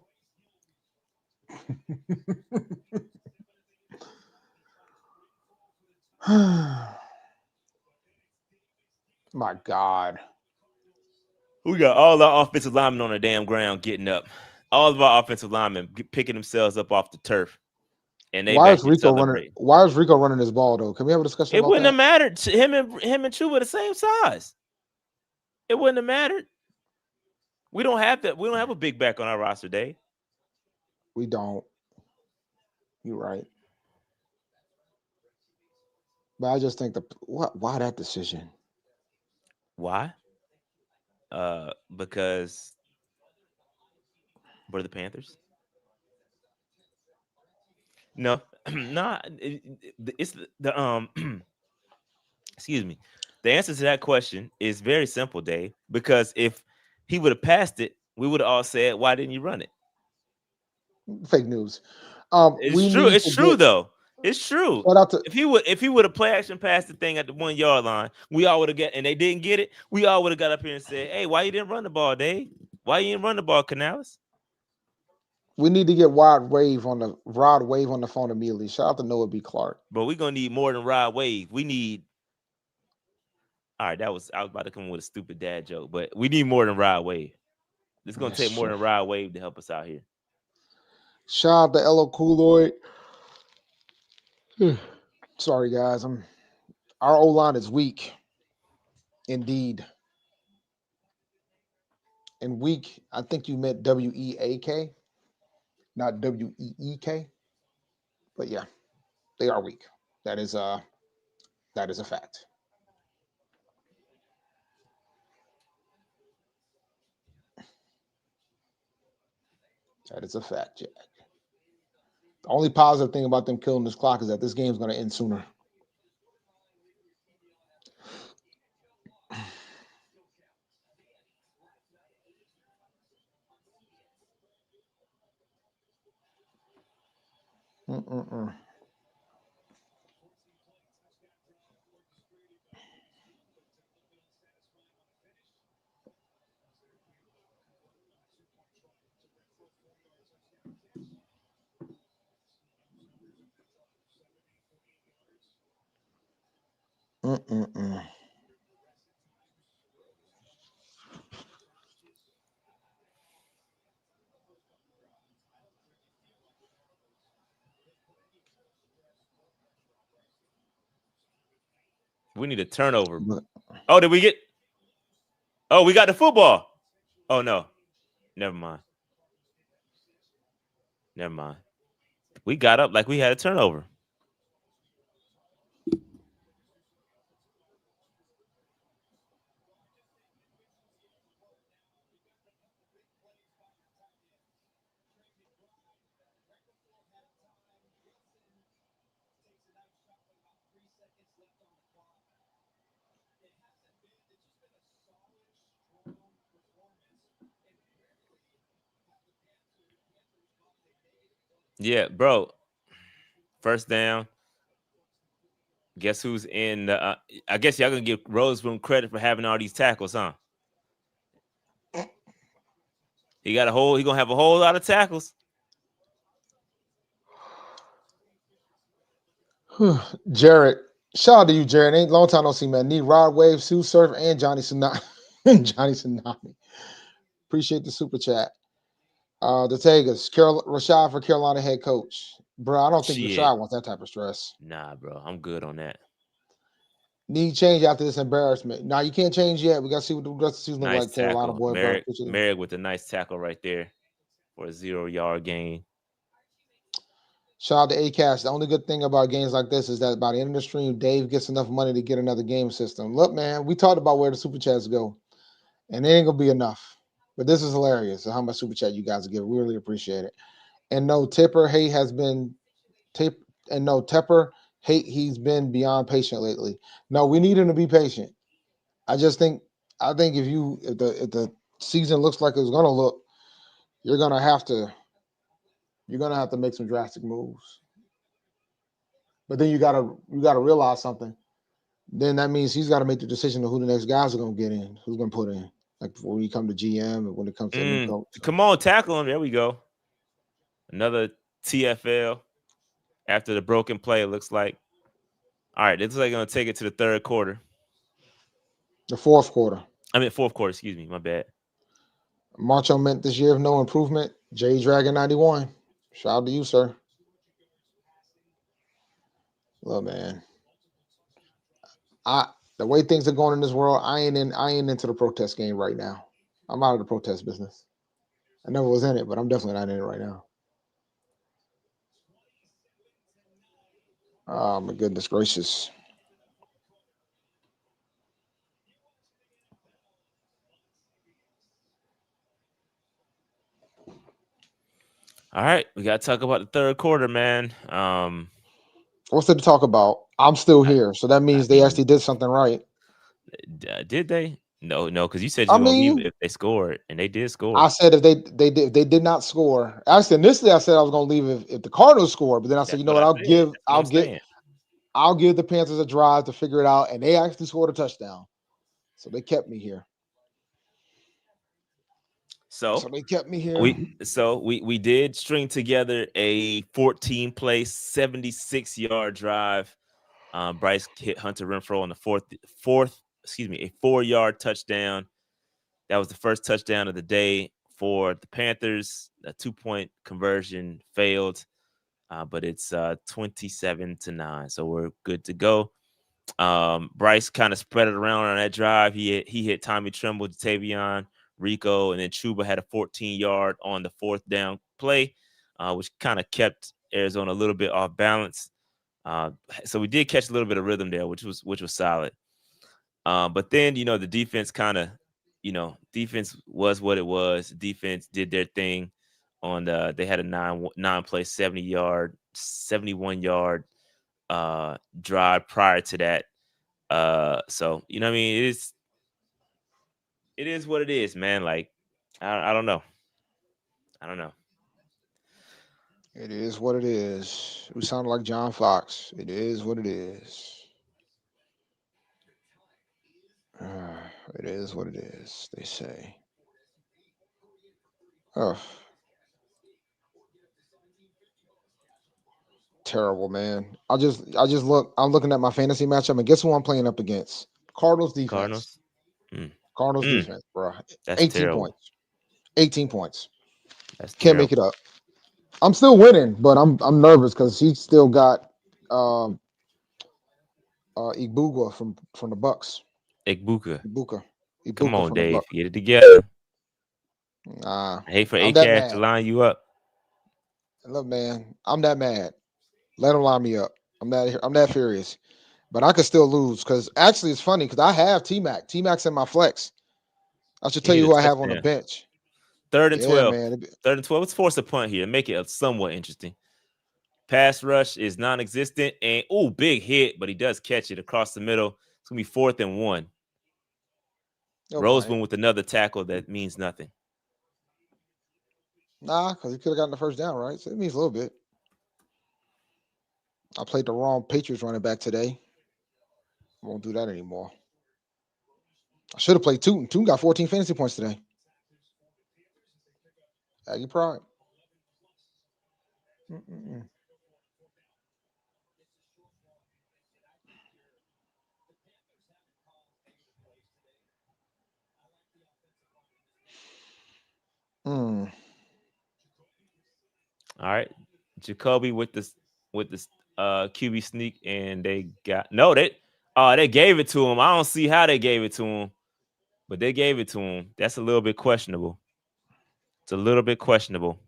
My God. We got all our offensive linemen on the damn ground getting up. All of our offensive linemen picking themselves up off the turf. And why is Rico running this ball though? Can we have a discussion? It wouldn't have mattered. Him and Chuba the same size. It wouldn't have mattered. We don't have that. We don't have a big back on our roster, Dave. We don't. You're right. But I just think why that decision? Why? Because we're the Panthers. No, no. It's the excuse me. The answer to that question is very simple, Dave. Because if he would have passed it, we would have all said, "Why didn't you run it?" Fake news. It's We true. need It's to true get though. It's true. shout out to If he would have play action passed the thing at the 1 yard line, we all would have got, and they didn't get it. We all would have got up here and said, "Hey, why you didn't run the ball, Dave? Why you didn't run the ball, Canales?" we need to get Rod Wave on the phone immediately. Shout out to Noah B. Clark. But we're gonna need more than Rod Wave. We need. All right, I was about to come up with a stupid dad joke, but we need more than Rod Wave. It's gonna That's take more true. than Rod Wave to help us out here. Shout out to Elo Cooloid. Sorry, guys. Our O line is weak. Indeed. And weak, I think you meant WEAK, not WEEK. But yeah, they are weak. That is a fact. That is a fact, Jack. The only positive thing about them killing this clock is that this game's going to end sooner. Mm-mm-mm. Mm-mm-mm. We need a turnover. But Oh, did we get? Oh, we got the football. Oh no, never mind. Never mind. We got up like we had a turnover. Yeah, bro. First down. Guess who's in the? I guess y'all gonna give Roseroom credit for having all these tackles, huh? He gonna have a whole lot of tackles. Jared, shout out to you, Jared. Ain't long time no see, man. Need Rod Wave, Sue Surf, and Johnny Tsunami. Johnny Tsunami. Appreciate the super chat. The Tigers, Rashad for Carolina head coach. Bro, I don't think Shit. Rashad wants that type of stress. Nah, bro. I'm good on that. Need change after this embarrassment. Now you can't change yet. We got to see what the rest of the season look Nice like, Carolina tackle. boy. Merrick with a nice tackle right there for a 0-yard gain. Shout out to Acast. The only good thing about games like this is that by the end of the stream, Dave gets enough money to get another game system. Look, man, we talked about where the super chats go, and it ain't gonna be enough. But this is hilarious. How much super chat you guys give? We really appreciate it. And no, Tipper hate has been tip, and no Tepper hate. He's been beyond patient lately. No, we need him to be patient. I think if the season looks like it's gonna look, you're gonna have to make some drastic moves. But then you gotta realize something. Then that means he's got to make the decision of who the next guys are gonna get in, who's gonna put in. Like before you come to GM and when it comes to a new coach. Come on, tackle him. There we go. Another TFL after the broken play. It looks like. All right, this is like gonna take it to the third quarter. The fourth quarter. I mean fourth quarter. Excuse me. My bad. Macho meant this year of no improvement. J Dragon 91. Shout out to you, sir. Look, man. The way things are going in this world, I ain't into the protest game right now. I'm out of the protest business. I never was in it, but I'm definitely not in it right now. Oh my goodness gracious. All right, we got to talk about the third quarter, man. What's there to talk about? I'm still here, so that means they actually did something right. Did they? No, because you said I you were gonna leave mean, it if they scored, and they did score. I said if they did not score. Actually, initially I said I was going to leave if the Cardinals scored, but then I said, That's you know what what? I said. That's what I'm saying. I'll give the Panthers a drive to figure it out, and they actually scored a touchdown, so they kept me here. So they kept me here. we did string together a 14-play, 76-yard drive. Bryce hit Hunter Renfrow on the fourth, a 4-yard touchdown. That was the first touchdown of the day for the Panthers. A 2-point conversion failed, but it's 27-9, so we're good to go. Bryce kind of spread it around on that drive. He hit Tommy Tremble, Tavion, Rico, and then Chuba had a 14-yard on the fourth down play, which kind of kept Arizona a little bit off balance. So we did catch a little bit of rhythm there, which was solid. But then, the defense defense was what it was. Defense did their thing on they had a 9-play, 71-yard drive prior to that. So, what I mean? It is what it is, man. Like, I don't know. It is what it is. We sound like John Fox. It is what it is. It is what it is, they say. Oh, terrible, man. I'm looking at my fantasy matchup, and guess who I'm playing up against? Cardinals defense. Cardinals? Cardinals defense, bro. That's 18 terrible. points. 18 points. That's Can't terrible. make it up. I'm still winning, but I'm nervous because he still got Ibuka from the Bucks. Ibuka. Ibuka Come on, from Dave. the Bucks. Get it together. Nah, I hate for I'm that A-Cash mad. to line you up. Look, man, I'm that mad. Let him line me up. I'm that furious. But I could still lose because actually it's funny because I have T-Mac. T-Mac's in my flex. I should tell you who I have on the bench. 3rd and 12. Man. 3rd and 12. Let's force a punt here. Make it somewhat interesting. Pass rush is non-existent. And, big hit, but he does catch it across the middle. It's going to be 4th and 1. Roseman with another tackle that means nothing. Nah, because he could have gotten the first down, right? So it means a little bit. I played the wrong Patriots running back today. I won't do that anymore. I should have played Tootin. Tootin got 14 fantasy points today. Aggie pride. All right, Jacoby with this QB sneak, and they gave it to him. I don't see how they gave it to him, but they gave it to him. That's a little bit questionable. It's a little bit questionable.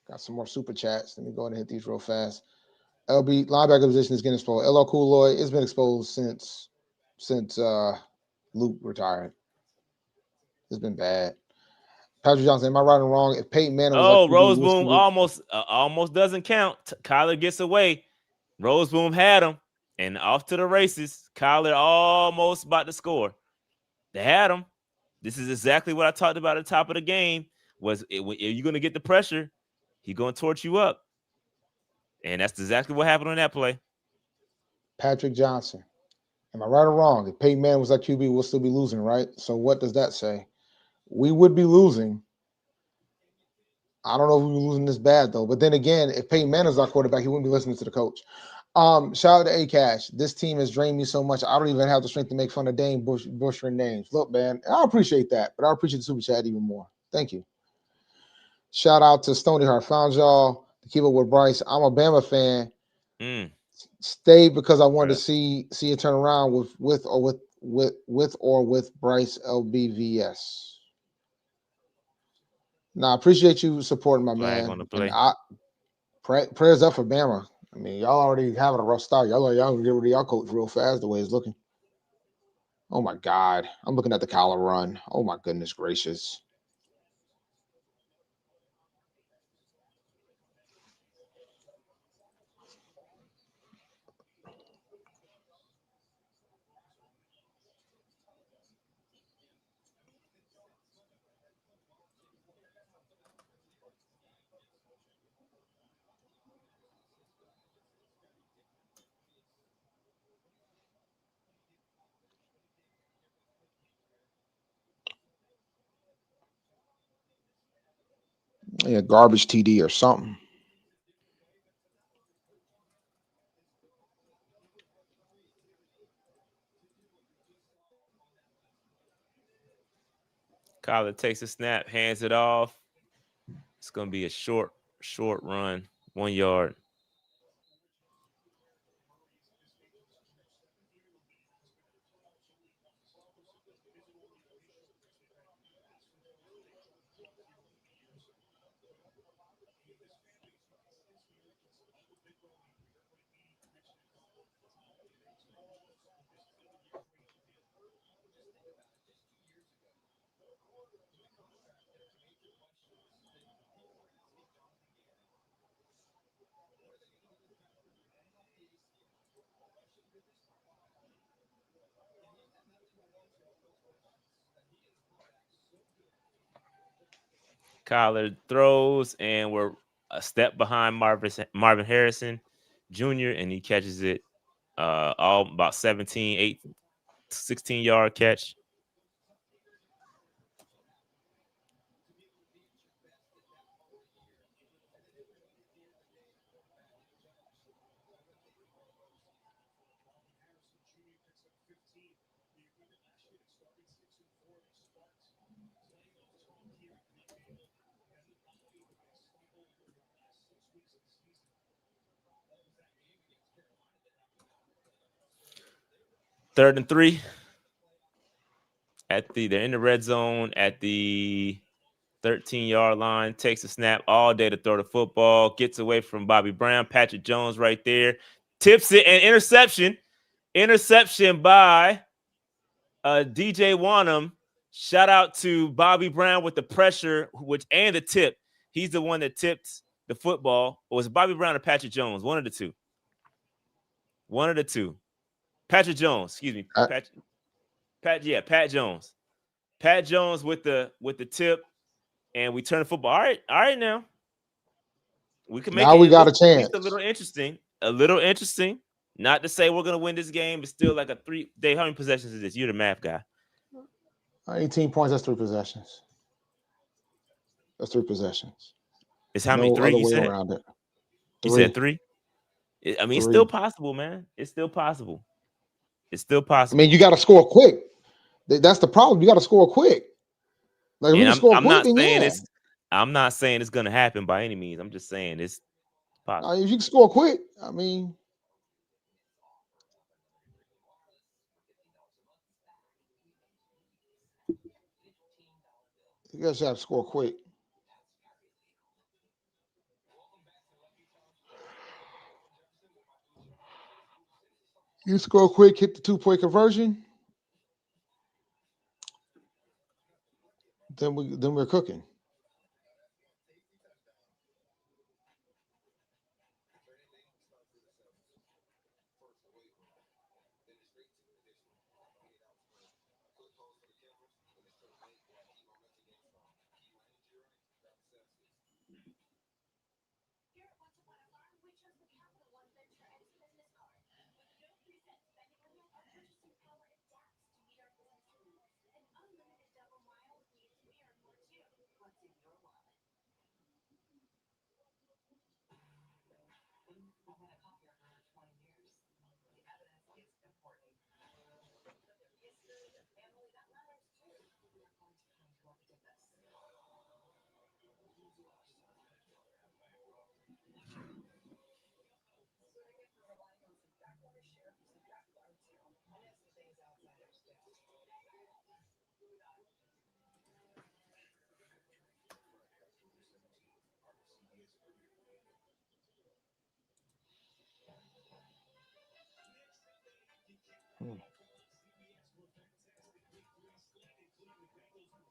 Got some more super chats. Let me go ahead and hit these real fast. LB linebacker position is getting exposed. LL Cool Lloyd has been exposed since Luke retired. It's been bad. Patrick Johnson, am I right or wrong? If Peyton Manning was like Roseboom almost doesn't count. Kyler gets away. Roseboom had him, and off to the races. Kyler almost about to score. They had him. This is exactly what I talked about at the top of the game. If you're going to get the pressure, he's going to torch you up. And that's exactly what happened on that play. Patrick Johnson. Am I right or wrong? If Peyton Manning was like QB, we'll still be losing, right? So what does that say? We would be losing. I don't know if we're losing this bad, though. But then again, if Peyton Manning's our quarterback, he wouldn't be listening to the coach. Shout out to A Cash. This team has drained me so much. I don't even have the strength to make fun of Dane Bushra names. Look, man, I appreciate that, but I appreciate the super chat even more. Thank you. Shout out to Stony Heart. Found y'all to keep up with Bryce. I'm a Bama fan. Stayed because I wanted to see it turn around with Bryce LBVS. Now, I appreciate you supporting my man. And prayers up for Bama. I mean, y'all already having a rough start. Y'all can get rid of y'all coach real fast the way it's looking. Oh my God. I'm looking at the collar run. Oh my goodness gracious. Yeah, garbage TD or something. Collar takes a snap, hands it off. It's going to be a short run, 1 yard. Collar throws, and we're a step behind Marvin Harrison Jr., and he catches it all about 16-yard catch. Third and 3. They're in the red zone at the 13-yard line. Takes a snap all day to throw the football. Gets away from Bobby Brown. Patrick Jones right there. Tips it, and interception. Interception by DJ Wanham. Shout out to Bobby Brown with the pressure, and the tip. He's the one that tipped the football. Or was it Bobby Brown or Patrick Jones? One of the two. Patrick Jones, excuse me. Pat Jones. Pat Jones with the tip, and we turn the football. All right now. We can make now it we got look a chance. At least a little interesting. Not to say we're gonna win this game. It's still like a 3-day. How many possessions is this? You're the math guy. 18 points. That's 3 possessions. That's 3 possessions. It's how many? 3 other you way said? around it. 3. You said 3? I mean, 3. It's still possible, man. It's still possible. I mean, you got to score quick. That's the problem. You got to score quick. Like, if we can score quick, then yeah. I'm not saying it's going to happen by any means. I'm just saying it's possible. If you can score quick, I mean, you guys have to score quick. You score quick, hit the 2-point conversion, then we're cooking.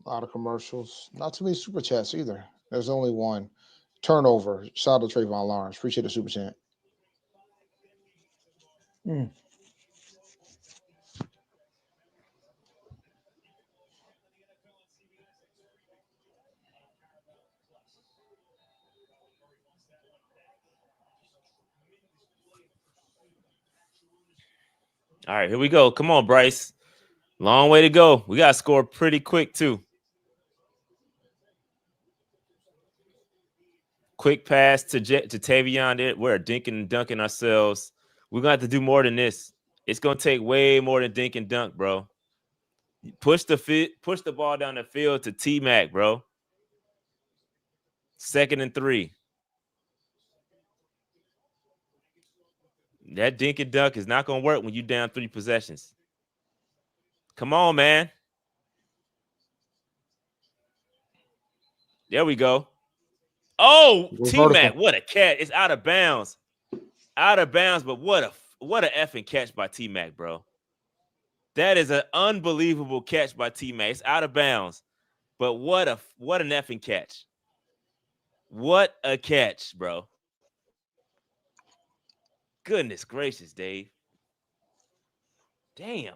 A lot of commercials. Not too many super chats either. There's only one. Turnover. Shout out to Trayvon Lawrence. Appreciate the super chat. All right, here we go. Come on, Bryce. Long way to go. We got to score pretty quick, too. Quick pass to Tavion. We're dinking and dunking ourselves. We're going to have to do more than this. It's going to take way more than dink and dunk, bro. Push the ball down the field to T-Mac, bro. 2nd and 3. That dink and dunk is not going to work when you down 3 possessions. Come on, man. There we go. Oh, T-Mac, what a catch. It's out of bounds. Out of bounds, but what a effing catch by T-Mac, bro. That is an unbelievable catch by T-Mac. It's out of bounds. But what an effing catch. What a catch, bro. Goodness gracious, Dave. Damn.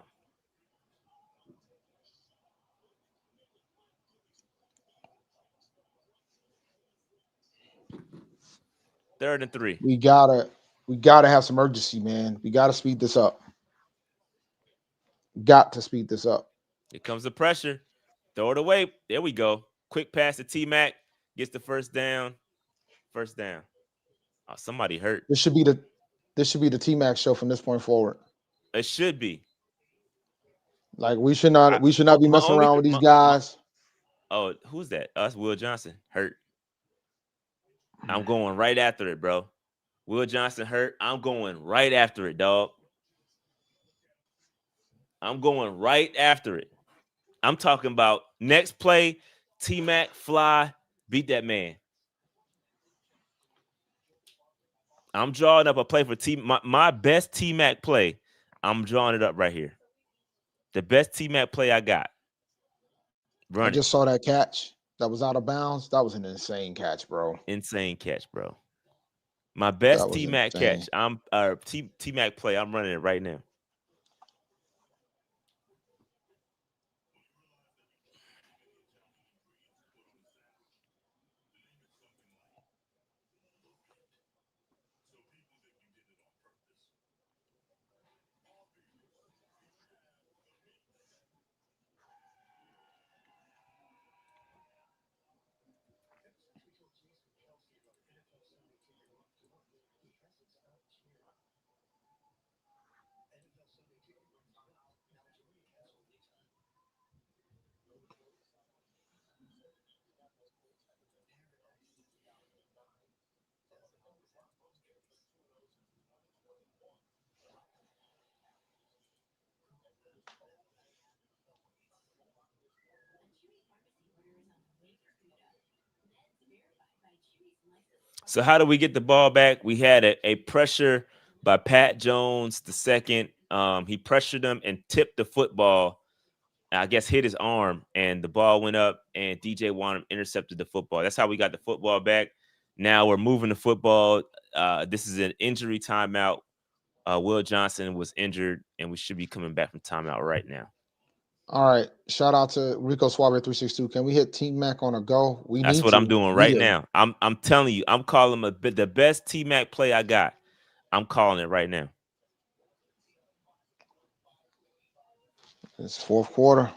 Third and 3. We gotta have some urgency, man. We gotta speed this up. Got to speed this up. Here comes the pressure. Throw it away. There we go. Quick pass to T-Mac. Gets the first down. First down. Oh, somebody hurt. This should be the T-Mac show from this point forward. It should be. Like we should not be messing around with these guys. Who's that? Us, Will Johnson hurt. I'm going right after it, bro. Will Johnson hurt. I'm going right after it, dog. I'm going right after it. I'm talking about next play, T-Mac, fly, beat that man. I'm drawing up a play for my best T-Mac play. I'm drawing it up right here. The best T-Mac play I got. I just saw that catch that was out of bounds. That was an insane catch, bro. Insane catch, bro. My best T-Mac catch. T-Mac play. I'm running it right now. So how do we get the ball back? We had a pressure by Pat Jones the second. He pressured him and tipped the football. I guess hit his arm, and the ball went up, and DJ Wonnum intercepted the football. That's how we got the football back. Now we're moving the football. This is an injury timeout. Will Johnson was injured, and we should be coming back from timeout right now. All right. Shout out to Rico Suave 362. Can we hit T-Mac on a go? That's what I'm doing right now. I'm telling you, I'm calling the best T-Mac play I got. I'm calling it right now. It's fourth quarter.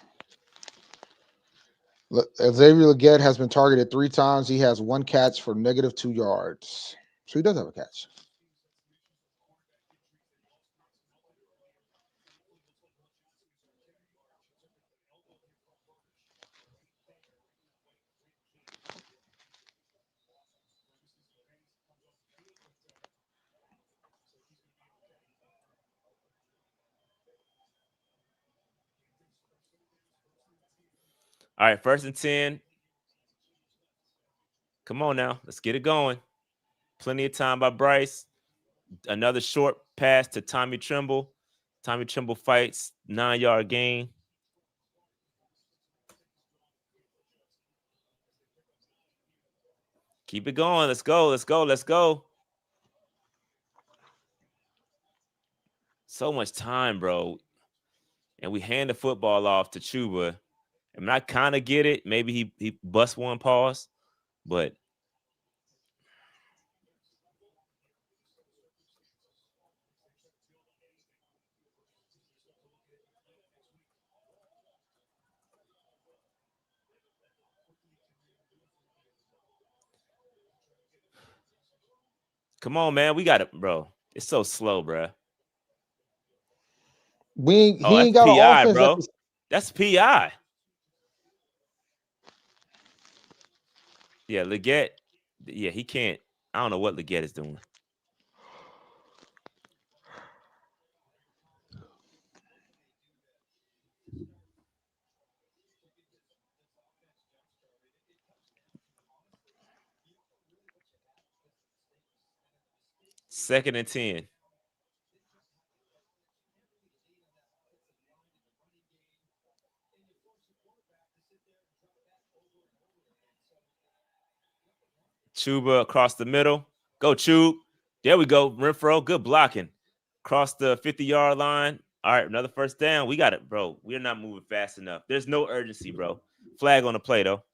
Xavier Legette has been targeted 3 times. He has 1 catch for -2 yards. So he does have a catch. All right, 1st and 10. Come on now. Let's get it going. Plenty of time by Bryce. Another short pass to Tommy Tremble. Tommy Tremble fights, 9-yard gain. Keep it going. Let's go. Let's go. Let's go. So much time, bro. And we hand the football off to Chuba. I mean, I kind of get it. Maybe he busts one pause, but come on, man. We got it, bro. It's so slow, bro. He Oh, ain't that's got an PI, offense bro. That's PI. Yeah, Leggett. Yeah, he can't. I don't know what Leggett is doing. Second and 10. Chuba across the middle. Go, Chub. There we go. Renfro, good blocking. Across the 50-yard line. All right, another first down. We got it, bro. We're not moving fast enough. There's no urgency, bro. Flag on the play, though.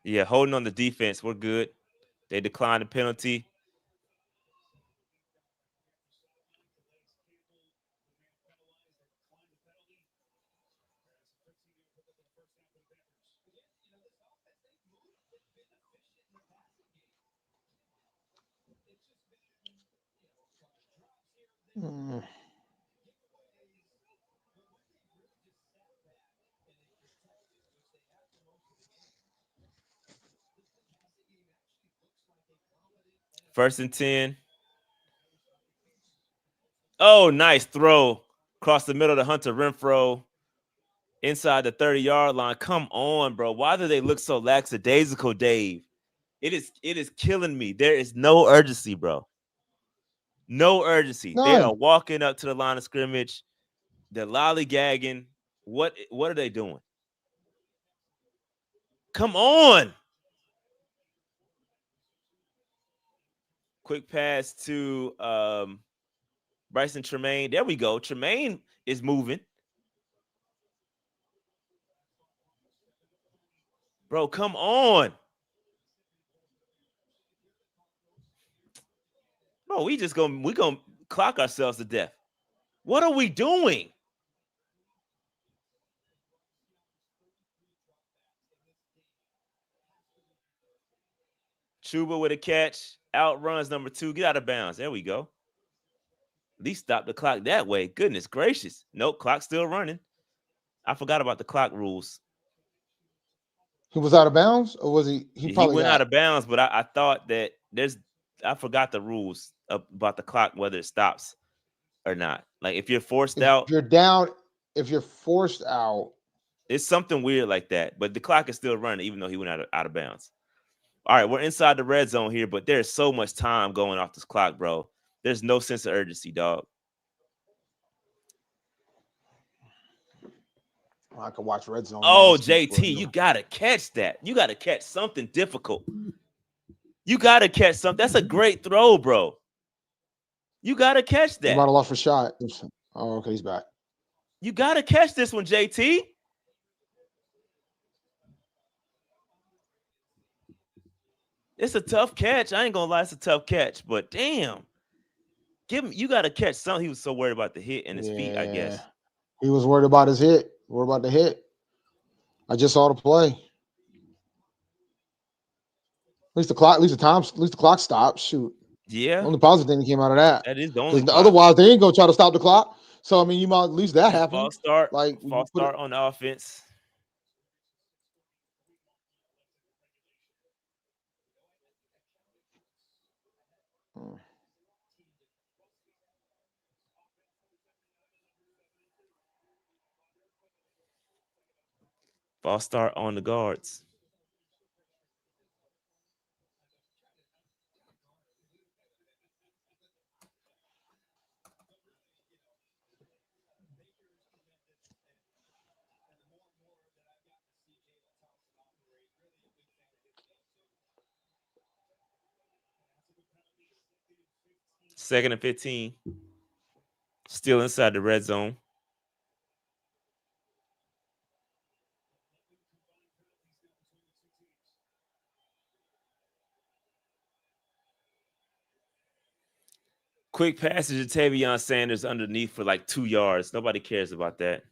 Yeah, holding on the defense. We're good. They declined the penalty. First and 10. Oh, nice throw. Across the middle to Hunter Renfro. Inside the 30-yard line. Come on, bro. Why do they look so lackadaisical, Dave? It is killing me. There is no urgency, bro. No urgency. They None. are walking up to the line of scrimmage. They're lollygagging. What are they doing? Come on. Quick pass to Bryson Tremaine. There we go. Tremaine is moving. Bro, come on. Bro, we gonna clock ourselves to death. What are we doing? Chuba with a catch. Outruns number 2. Get out of bounds. There we go. At least stop the clock that way. Goodness gracious. Nope, clock's still running. I forgot about the clock rules. He was out of bounds, or was he? He went out of bounds, but I thought that I forgot the rules about the clock, whether it stops or not. Like if you're forced out, if you're forced out, it's something weird like that. But the clock is still running, even though he went out of bounds. All right, we're inside the red zone here, but there's so much time going off this clock, bro. There's no sense of urgency, dog. I could watch red zone. Oh, JT, you gotta catch that. You gotta catch something difficult. You gotta catch something. That's a great throw, bro. You gotta catch that. He might have lost for shot. Oh, okay, he's back. You gotta catch this one, JT. It's a tough catch. I ain't gonna lie, it's a tough catch, but damn. You gotta catch something. He was so worried about the hit and his feet, I guess. He was worried about his hit. Worried about the hit. I just saw the play. At least the clock stopped. Shoot. Yeah. The only positive thing that came out of that. That is the only. Otherwise, they ain't gonna try to stop the clock. So I mean, you might at least that happen. False start. False start on the offense. False start on the guards. 2nd and 15. Still inside the red zone. Quick passage to Tavion Sanders underneath for like 2 yards. Nobody cares about that.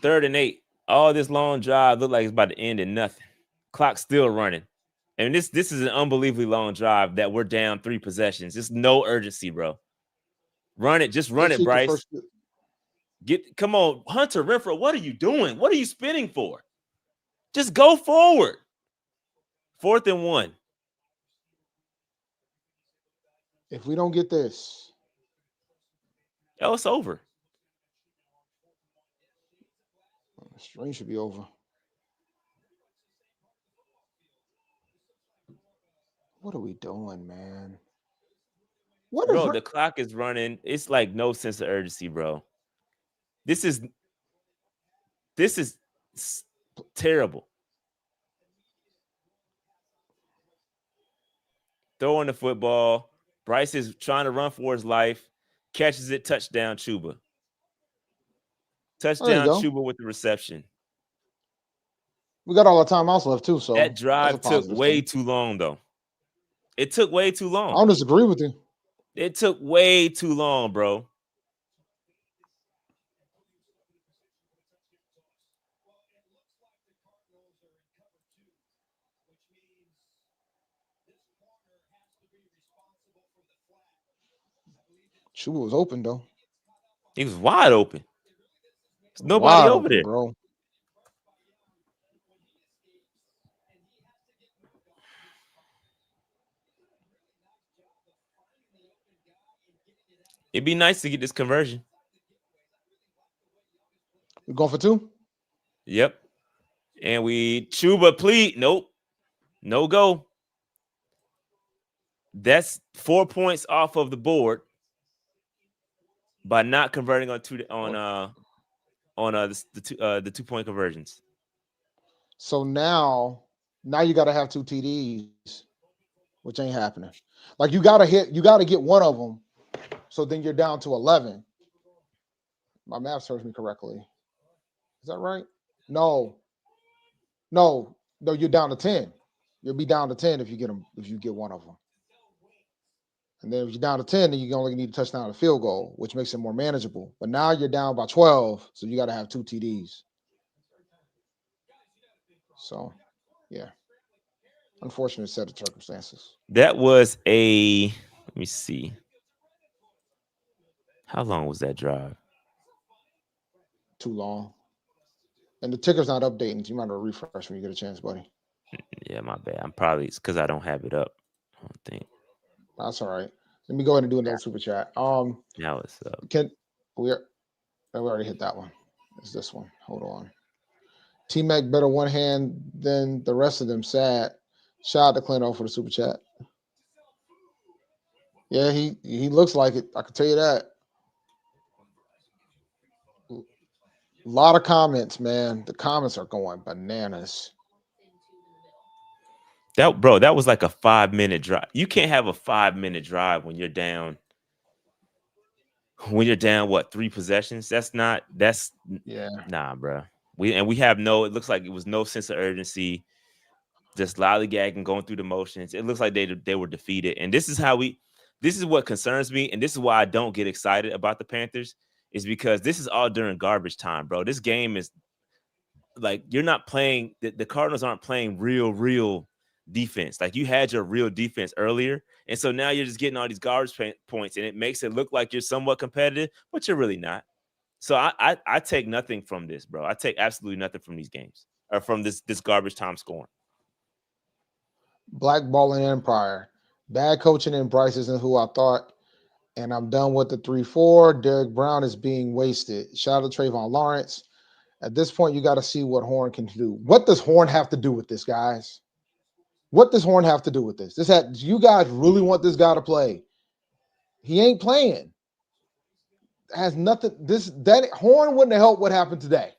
Third and 8. All this long drive looked like it's about to end in nothing. Clock still running. And this is an unbelievably long drive that we're down 3 possessions. There's no urgency, bro. Run it. Just run it, Bryce. Come on, Hunter Renfrow. What are you doing? What are you spinning for? Just go forward. 4th and 1. If we don't get this, Oh, it's over. The string should be over. What are we doing, man? Bro, the clock is running. It's like no sense of urgency, bro. This is terrible. Throwing the football. Bryce is trying to run for his life. Catches it. Touchdown, Chuba. Touchdown, Chuba with the reception. We got all the timeouts left too, so that drive took way too long, though. It took way too long. I don't disagree with you. It took way too long, bro. Chuba was open, though. He was wide open. There's nobody over there, bro. It'd be nice to get this conversion. We going for 2? Yep. And Chuba, please. Nope. No go. That's 4 points off of the board by not converting on the 2-point conversions. So now you got to have 2 TDs, which ain't happening. Like you got to get one of them. So then you're down to 11. My math serves me correctly. Is that right? No, you're down to 10. You'll be down to 10 if you get one of them. And then if you're down to 10, then you only need a touchdown and a field goal, which makes it more manageable. But now you're down by 12, so you got to have 2 TDs. So, yeah. Unfortunate set of circumstances. That was let me see. How long was that drive? Too long. And the ticker's not updating, so you might want to refresh when you get a chance, buddy. Yeah, my bad. It's because I don't have it up. I don't think. That's all right. Let me go ahead and do another super chat. Now it's up. We already hit that one. It's this one. Hold on. T-Mac better one hand than the rest of them. Sad. Shout out to Clint for the super chat. Yeah, he looks like it. I can tell you that. A lot of comments, man. The comments are going bananas. That was like a 5-minute drive. You can't have a 5-minute drive when you're down. When you're down, what, 3 possessions? Nah, bro. It looks like it was no sense of urgency. Just lollygagging, going through the motions. It looks like they were defeated. And this is what concerns me. And this is why I don't get excited about the Panthers, is because this is all during garbage time, bro. This game is like, you're not playing, the Cardinals aren't playing real defense. Like, you had your real defense earlier, and so now you're just getting all these garbage points, and it makes it look like you're somewhat competitive, but you're really not. So I take nothing from this, bro. I take absolutely nothing from these games or from this garbage time scoring. Blackballing Empire. Bad coaching in Bryce isn't who I thought, and I'm done with the 3-4. Derek Brown is being wasted. Shout out to Trayvon Lawrence. At this point, you got to see what Horn can do. What does Horn have to do with this, guys? What does Horn have to do with this? You guys really want this guy to play? He ain't playing. Has nothing. That Horn wouldn't have helped what happened today.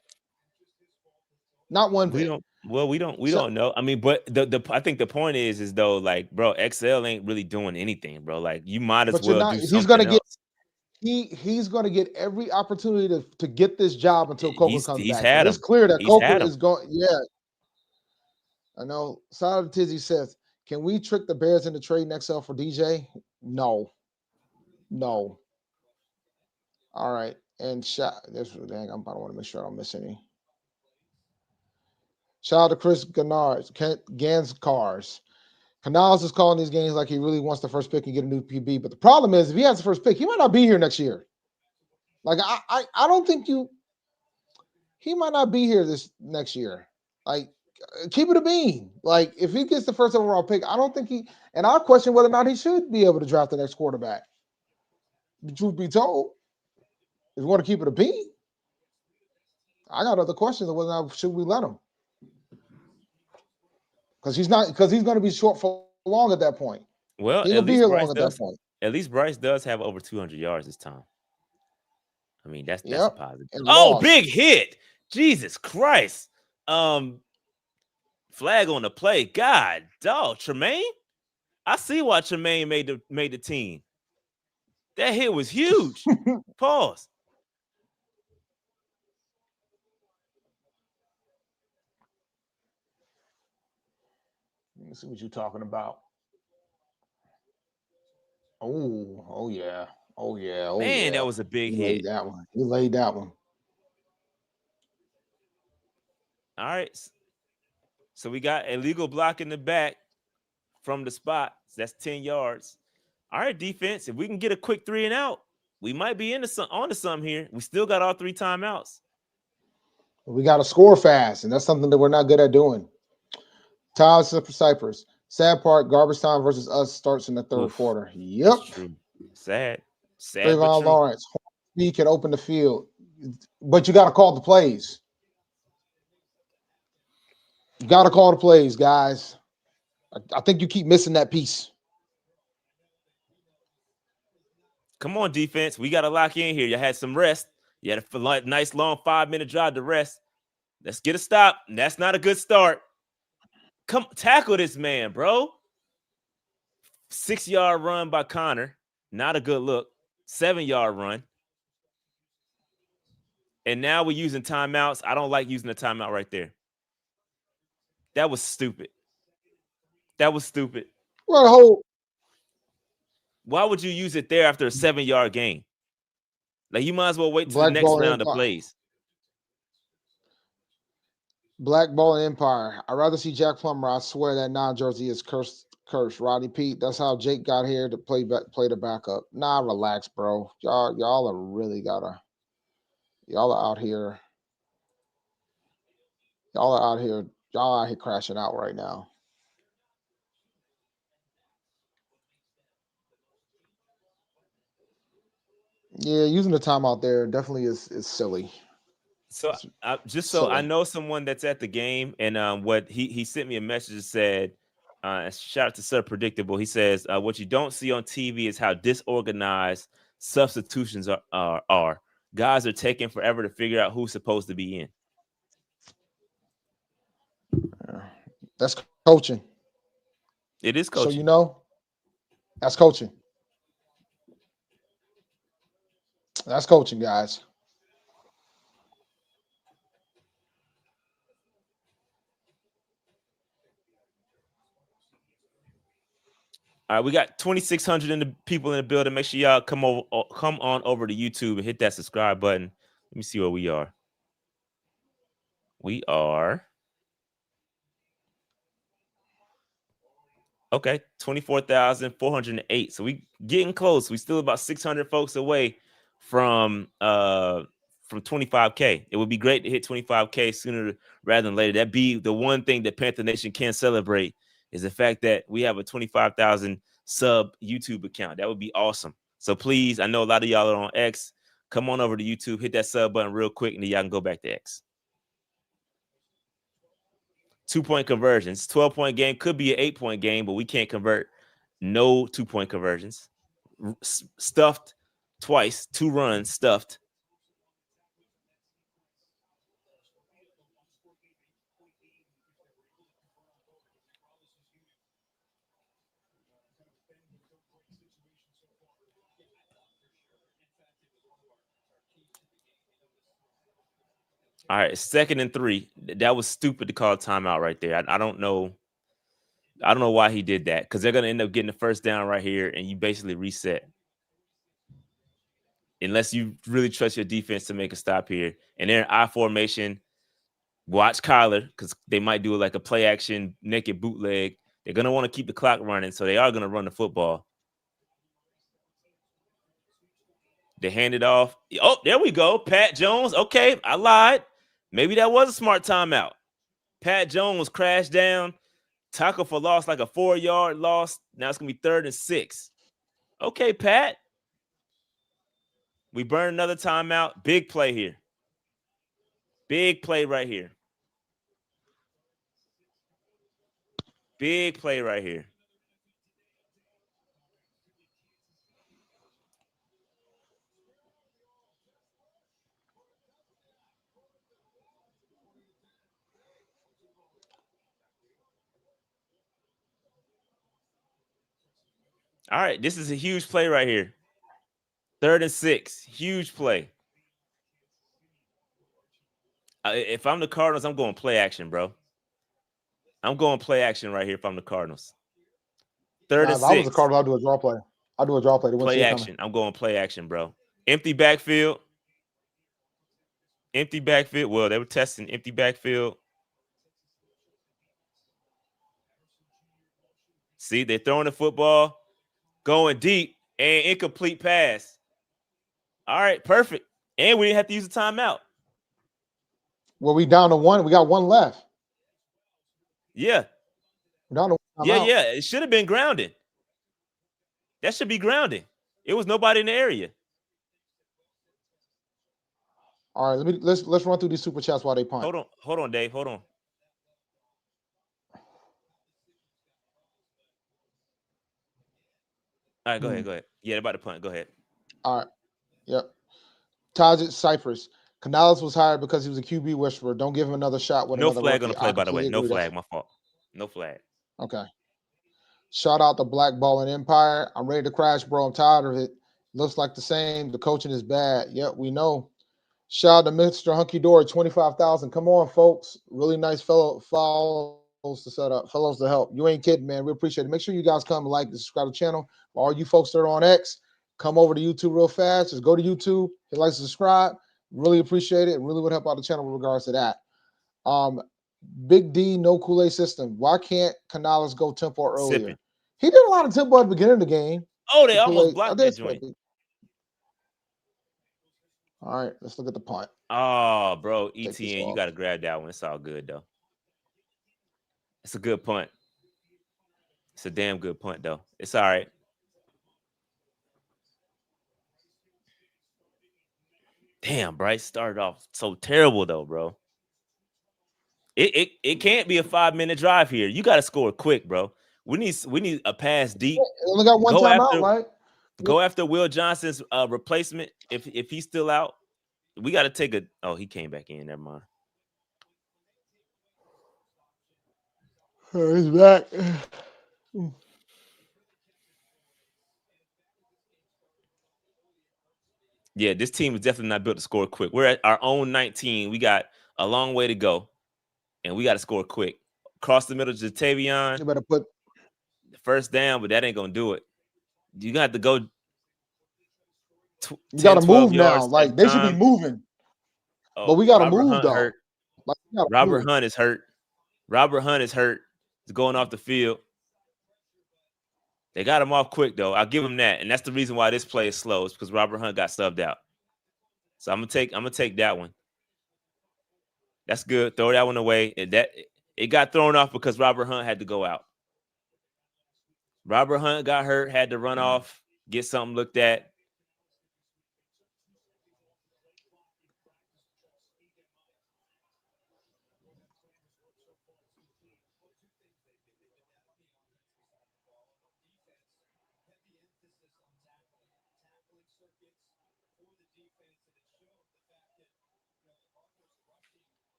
Not one bit. We don't know. I mean, but I think the point is though, like, bro, XL ain't really doing anything, bro. Like, you might as well do something else. He's going to get every opportunity to get this job until Coker comes back. Had it's clear that Coker is going. Yeah, I know. Side of Tizzy says, "Can we trick the Bears into trading XL for DJ?" No. All right, and I don't want to make sure I don't miss any. Shout out to Chris Gans Cars. Canales is calling these games like he really wants the first pick and get a new PB. But the problem is, if he has the first pick, he might not be here next year. Like, I don't think he might not be here this next year. Like, keep it a bean. Like, if he gets the first overall pick, I don't think and I'll question whether or not he should be able to draft the next quarterback. The truth be told, if you want to keep it a bean, I got other questions of whether or not should we let him. Because he's going to be short for long at that point. Well, he'll be here long at that point. At least Bryce does have over 200 yards this time. I mean, that's a positive. Big hit! Jesus Christ! Flag on the play. God, dog, Tremaine. I see why Tremaine made the team. That hit was huge. Pause. Let me see what you're talking about. Oh yeah. Man, that was a big hit. He laid that one. All right. So we got illegal block in the back from the spot. So that's 10 yards. All right, defense. If we can get a quick 3 and out, we might be onto something here. We still got all 3 timeouts. We got to score fast, and that's something that we're not good at doing. Tyler Cypress. Sad part, garbage time versus us starts in the third quarter. Yep. Sad. Trayvon Lawrence. He can open the field, but you got to call the plays. You got to call the plays, guys. I think you keep missing that piece. Come on, defense. We got to lock in here. You had some rest. You had a nice, long 5-minute drive to rest. Let's get a stop. And that's not a good start. Come tackle this man, bro. 6-yard run by Connor. Not a good look. 7-yard run. And now we're using timeouts. I don't like using a timeout right there. That was stupid. Well, why would you use it there after a 7-yard gain? Like, you might as well wait till the next round of plays. Black Ball Empire. I'd rather see Jack Plummer. I swear that non-jersey is cursed. Roddy Pete. That's how Jake got here to play the backup. Nah, relax, bro. Y'all are really gotta. Y'all are out here. Y'all are out here. Y'all out here crashing out right now. Yeah, using the timeout there definitely is silly. So I know someone that's at the game, and what he sent me a message that said, shout out to Sir Predictable. He says, what you don't see on TV is how disorganized substitutions are. Guys are taking forever to figure out who's supposed to be in. That's coaching. It is coaching. So that's coaching. That's coaching, guys. All right, we got 2,600 people in the building. Make sure y'all come on over to YouTube and hit that subscribe button. Let me see where we are. We are 24,408. So we getting close. We still about 600 folks away from 25K. It would be great to hit 25K sooner rather than later. That'd be the one thing that Panther Nation can celebrate, is the fact that we have a 25,000 sub YouTube account. That would be awesome. So please, I know a lot of y'all are on X. Come on over to YouTube, hit that sub button real quick, and then y'all can go back to X. 2-point conversions. 12-point game could be an 8-point game, but we can't convert no 2-point conversions. Stuffed twice, 2 runs stuffed. All right, 2nd and 3. That was stupid to call timeout right there. I don't know. I don't know why he did that, because they're going to end up getting the first down right here, and you basically reset. Unless you really trust your defense to make a stop here. And they're in I formation. Watch Kyler, because they might do like a play action naked bootleg. They're going to want to keep the clock running, so they are going to run the football. They hand it off. Oh, there we go. Pat Jones. Okay, I lied. Maybe that was a smart timeout. Pat Jones crashed down. Tackle for loss, like a 4-yard loss. Now it's going to be 3rd and 6. Okay, Pat. We burn another timeout. Big play here. Big play right here. Big play right here. All right, this is a huge play right here. 3rd and 6. Huge play. If I'm the Cardinals, I'm going play action, bro. I'm going play action right here if I'm the Cardinals. 3rd and 6. If I was the Cardinals, I'd do a draw play. I'd do a draw play. They Play action. I'm going play action, bro. Empty backfield. Empty backfield. Well, they were testing empty backfield. See, they're throwing the football, going deep, and incomplete pass. All right, perfect. And we didn't have to use a timeout. Well, we down to 1. We got 1 left. Yeah. We're down to 1 Yeah, timeout. yeah. It should have been grounding. That should be grounding. It was nobody in the area. All right, let's run through these super chats while they punt. Hold on, Dave. Hold on. All right, go ahead. Yeah, they're about to punt. Go ahead. All right. Yep. Tajit Cypress. Canales was hired because he was a QB whisperer. Don't give him another shot with another flag rookie. on the play, by the way. No flag. My fault. No flag. Okay. Shout out the Black Ball and Empire. I'm ready to crash, bro. I'm tired of it. Looks like the same. The coaching is bad. Yep, we know. Shout out to Mr. Hunky Dory, 25,000. Come on, folks. Really nice follows to set up. Fellows to help. You ain't kidding, man. We appreciate it. Make sure you guys come and like and subscribe to the channel. All you folks that are on X, come over to YouTube real fast. Just go to YouTube, hit like, subscribe. Really appreciate it. Really would help out the channel with regards to that. Big D, no Kool-Aid system. Why can't Canales go tempo earlier? Sipping. He did a lot of tempo at the beginning of the game. Oh, they almost blocked that joint. All right, let's look at the punt. Oh, bro, ETN, you got to grab that one. It's all good, though. It's a good punt. It's a damn good punt, though. It's all right. Damn, Bryce started off so terrible, though, bro. It can't be a 5-minute drive here. You got to score quick, bro. We need a pass deep. Only got one timeout, right? Go after Will Johnson's replacement if he's still out. We got to take a. Oh, he came back in. Never mind. He's back. Yeah, this team is definitely not built to score quick. We're at our own 19. We got a long way to go, and we got to score quick. Cross the middle to Tavion. You better put the first down, but that ain't gonna do it. You got to go. You got to move now. Like they should be moving. Oh, but we got to move though. Like, Robert Hunt is hurt. Robert Hunt is hurt. He's going off the field. They got him off quick though. I'll give him that, and that's the reason why this play is slow. It's because Robert Hunt got subbed out. So I'm gonna take that one. That's good. Throw that one away. It got thrown off because Robert Hunt had to go out. Robert Hunt got hurt, had to run off, get something looked at.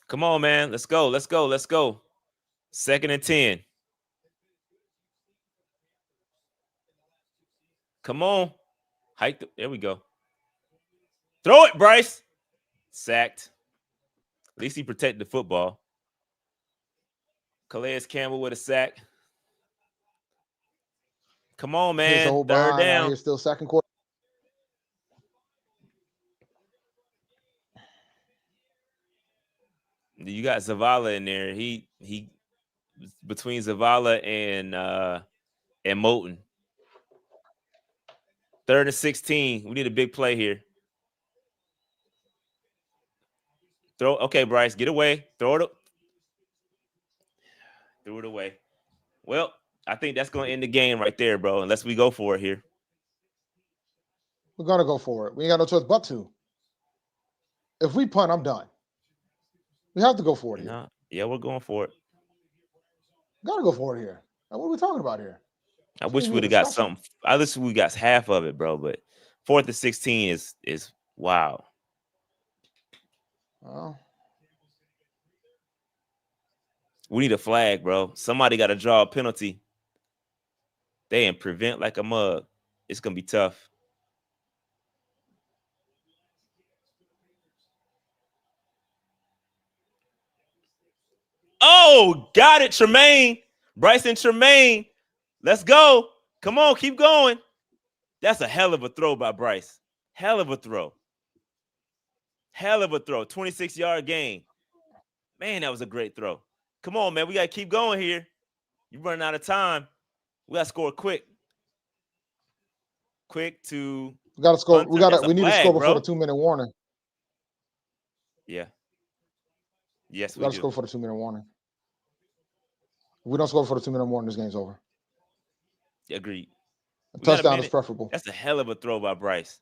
Come on, man. Let's go. Let's go. Let's go. 2nd and 10. Come on. Hike. There we go. Throw it, Bryce. Sacked. At least he protected the football. Calais Campbell with a sack. Come on, man. His whole 3rd behind down. out here still second quarter. You got Zavala in there. He between Zavala and Moulton. 3rd and 16. We need a big play here. Throw. Okay, Bryce, get away. Throw it. Threw it away. Well, I think that's going to end the game right there, bro, unless we go for it here. We're going to go for it. We ain't got no choice but to. If we punt, I'm done. We have to go for it here. No. Yeah, we're going for it. Got to go for it here. Now, what are we talking about here? I wish we would have got something. I wish we got half of it, bro, but 4th and 16 is wow. Well, we need a flag, bro. Somebody got to draw a penalty. They ain't prevent like a mug. It's going to be tough. Oh, got it, Tremaine. Bryson Tremaine. Let's go. Come on, keep going. That's a hell of a throw by Bryce. Hell of a throw. Hell of a throw. 26-yard gain. Man, that was a great throw. Come on, man. We got to keep going here. You're running out of time. We got to score quick. Quick to. we got to score. We need to score before bro. the 2-minute warning. Yeah. Yes, We we got do. to score before the 2-minute warning. If we don't score before the 2-minute warning, this game's over. Agreed. A touchdown is preferable. That's a hell of a throw by Bryce.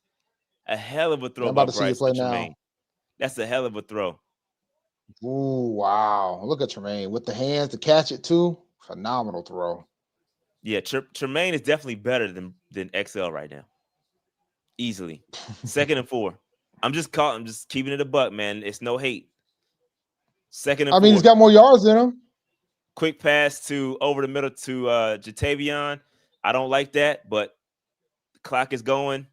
A hell of a throw I'm by about to see you Bryce. play Tremaine. now. That's a hell of a throw. Ooh, wow. Look at Tremaine with the hands to catch it, too. Phenomenal throw. Yeah, Tremaine is definitely better than XL right now. Easily. 2nd and 4. I'm just keeping it a buck, man. It's no hate. 2nd and 4. He's got more yards than him. Quick pass to over the middle to Jatavion. I don't like that, but the clock is going.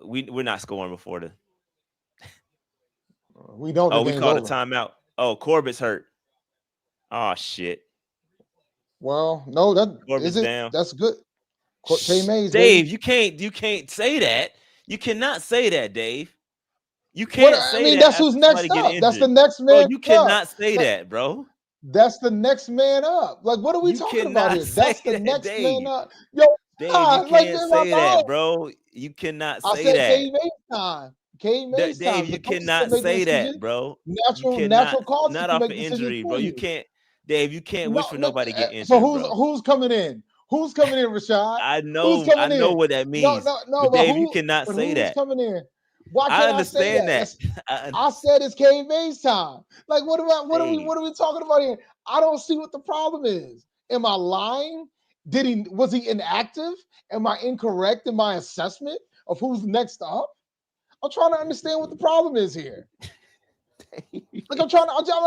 We're not scoring before the. We don't. Oh, we called a timeout. Oh, Corbett's hurt. Oh shit. Well, no, Corbett's down. That's good. K-Mays, Dave, baby. you can't say that. You cannot say that, Dave. You can't say that. That's who's next up. That's the next man. Bro, you cannot say that, bro. That's the next man up. Like, what are we talking about here? That's the next man up. Yo, Dave, you can't say that, bro. You cannot say that. K-Mays time. K-Mays time. Dave, you cannot say that, bro. Natural causes. Not off of injury, bro. You can't. Dave, you can't wish for nobody to get injured. So who's coming in? Who's coming in, Rashad? I know what that means. No, but Dave, you cannot say that. Who's coming in? Why can't I understand that. I said it's K-Mays time. Like, what are we talking about here? I don't see what the problem is. Am I lying? Was he inactive? Am I incorrect in my assessment of who's next up? I'm trying to understand what the problem is here. Like I'm trying to understand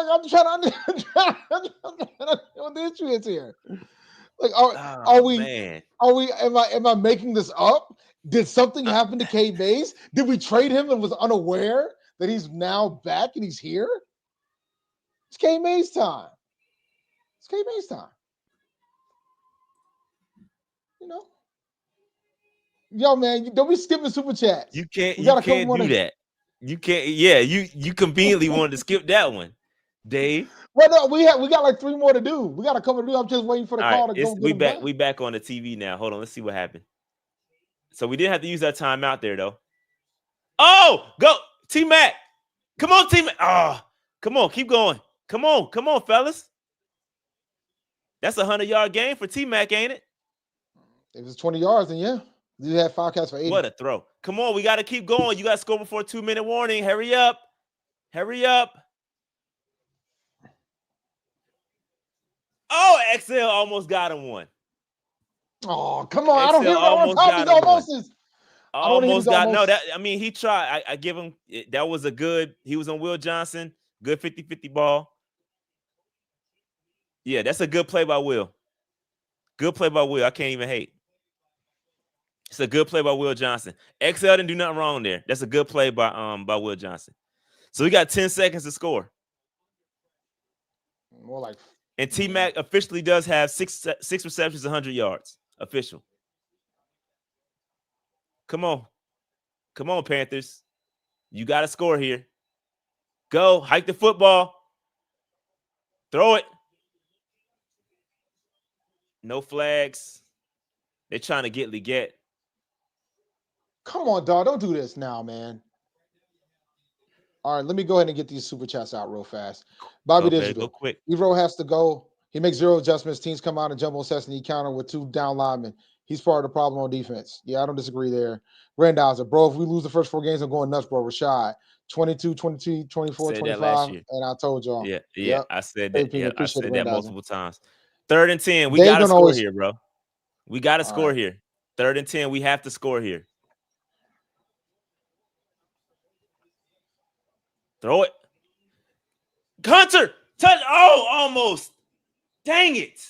what the issue is here. Like, am I making this up? Did something happen to K-Mays? Did we trade him and was unaware that he's now back and he's here? It's K-Mays time. It's K-Mays time. You know? Yo, man, don't be skipping super chats. You can't do that. You can't. Yeah, you conveniently wanted to skip that one, Dave. Well, no, we got like 3 more to do. We got a couple to do. I'm just waiting for the call to go. We back on the TV now. Hold on, let's see what happened. So we didn't have to use that timeout there though. Oh, go T-Mac. Come on, T-Mac. Oh, come on, keep going. Come on, fellas. That's a 100-yard game for T-Mac, ain't it? If it's 20 yards, then yeah. You had 5 catches for 80. What a throw. Come on, we got to keep going. You got to score before 2-minute warning. Hurry up. Oh, XL almost got him one. Oh, come on. I don't hear about almost. Almost got I mean, he tried. I give him that was a good. He was on Will Johnson. Good 50-50 ball. Yeah, that's a good play by Will. Good play by Will. I can't even hate. It's a good play by Will Johnson. XL didn't do nothing wrong there. That's a good play by Will Johnson. So we got 10 seconds to score. More like. And T-Mac officially does have six receptions, 100 yards. Official. Come on. Come on, Panthers. You got to score here. Go. Hike the football. Throw it. No flags. They're trying to get Leggett. Come on, dog. Don't do this now, man. All right, let me go ahead and get these super chats out real fast. Bobby Digital. Go quick. Ebro has to go. He makes 0 adjustments. Teams come out and jumbo sets and he counter with 2 down linemen. He's part of the problem on defense. Yeah, I don't disagree there. Randowser, bro, if we lose the first 4 games, I'm going nuts, bro. Rashad, 22, 22, 24, 25. And I told y'all. Yeah, yep. I said that. Yeah, I said that multiple times. 3rd and 10. We Dave got to score here, bro. We got to score here. 3rd and 10. We have to score here. Throw it. Hunter. Touch. Oh, almost. Dang it.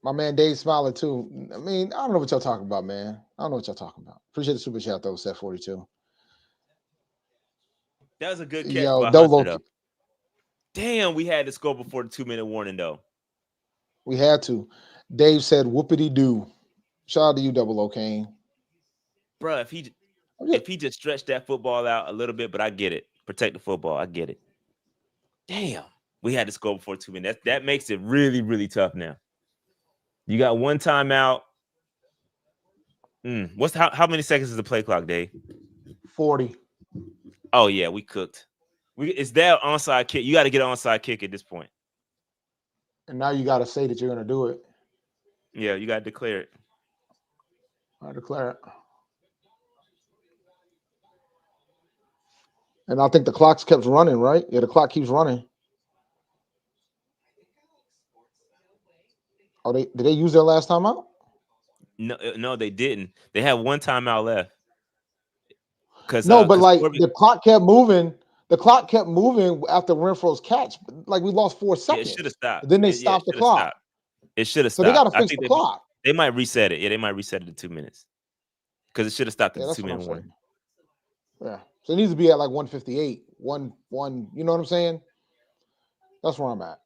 My man Dave smiling too. I mean, I don't know what y'all talking about, man. I don't know what y'all talking about. Appreciate the super chat though, set 42. That was a good catch by Hunter, though. Damn, we had to score before the 2-minute warning, though. We had to. Dave said, "Whoopity doo." Shout out to you, Double O Kane. Bro, if he just stretched that football out a little bit, but I get it. Protect the football. I get it. Damn, we had to score before 2 minutes. That makes it really, really tough now. You got 1 timeout. How many seconds is the play clock, Dave? 40. Oh yeah, we cooked. It's that onside kick. You got to get an onside kick at this point. And now you got to say that you're going to do it. Yeah, you got to declare it. I declare it. And I think the clock's kept running, right? Yeah, the clock keeps running. Oh, did they use their last timeout? No, they didn't. They had 1 timeout left. No, but like the clock kept moving. The clock kept moving after Renfro's catch. Like we lost 4 seconds. Yeah, it should have stopped. Then they stopped the clock. It should have stopped. So they got to fix the clock. They might reset it. Yeah, they might reset it to 2 minutes. Because it should have stopped at the 2-minute warning. Yeah. So it needs to be at like 158. 1. You know what I'm saying? That's where I'm at.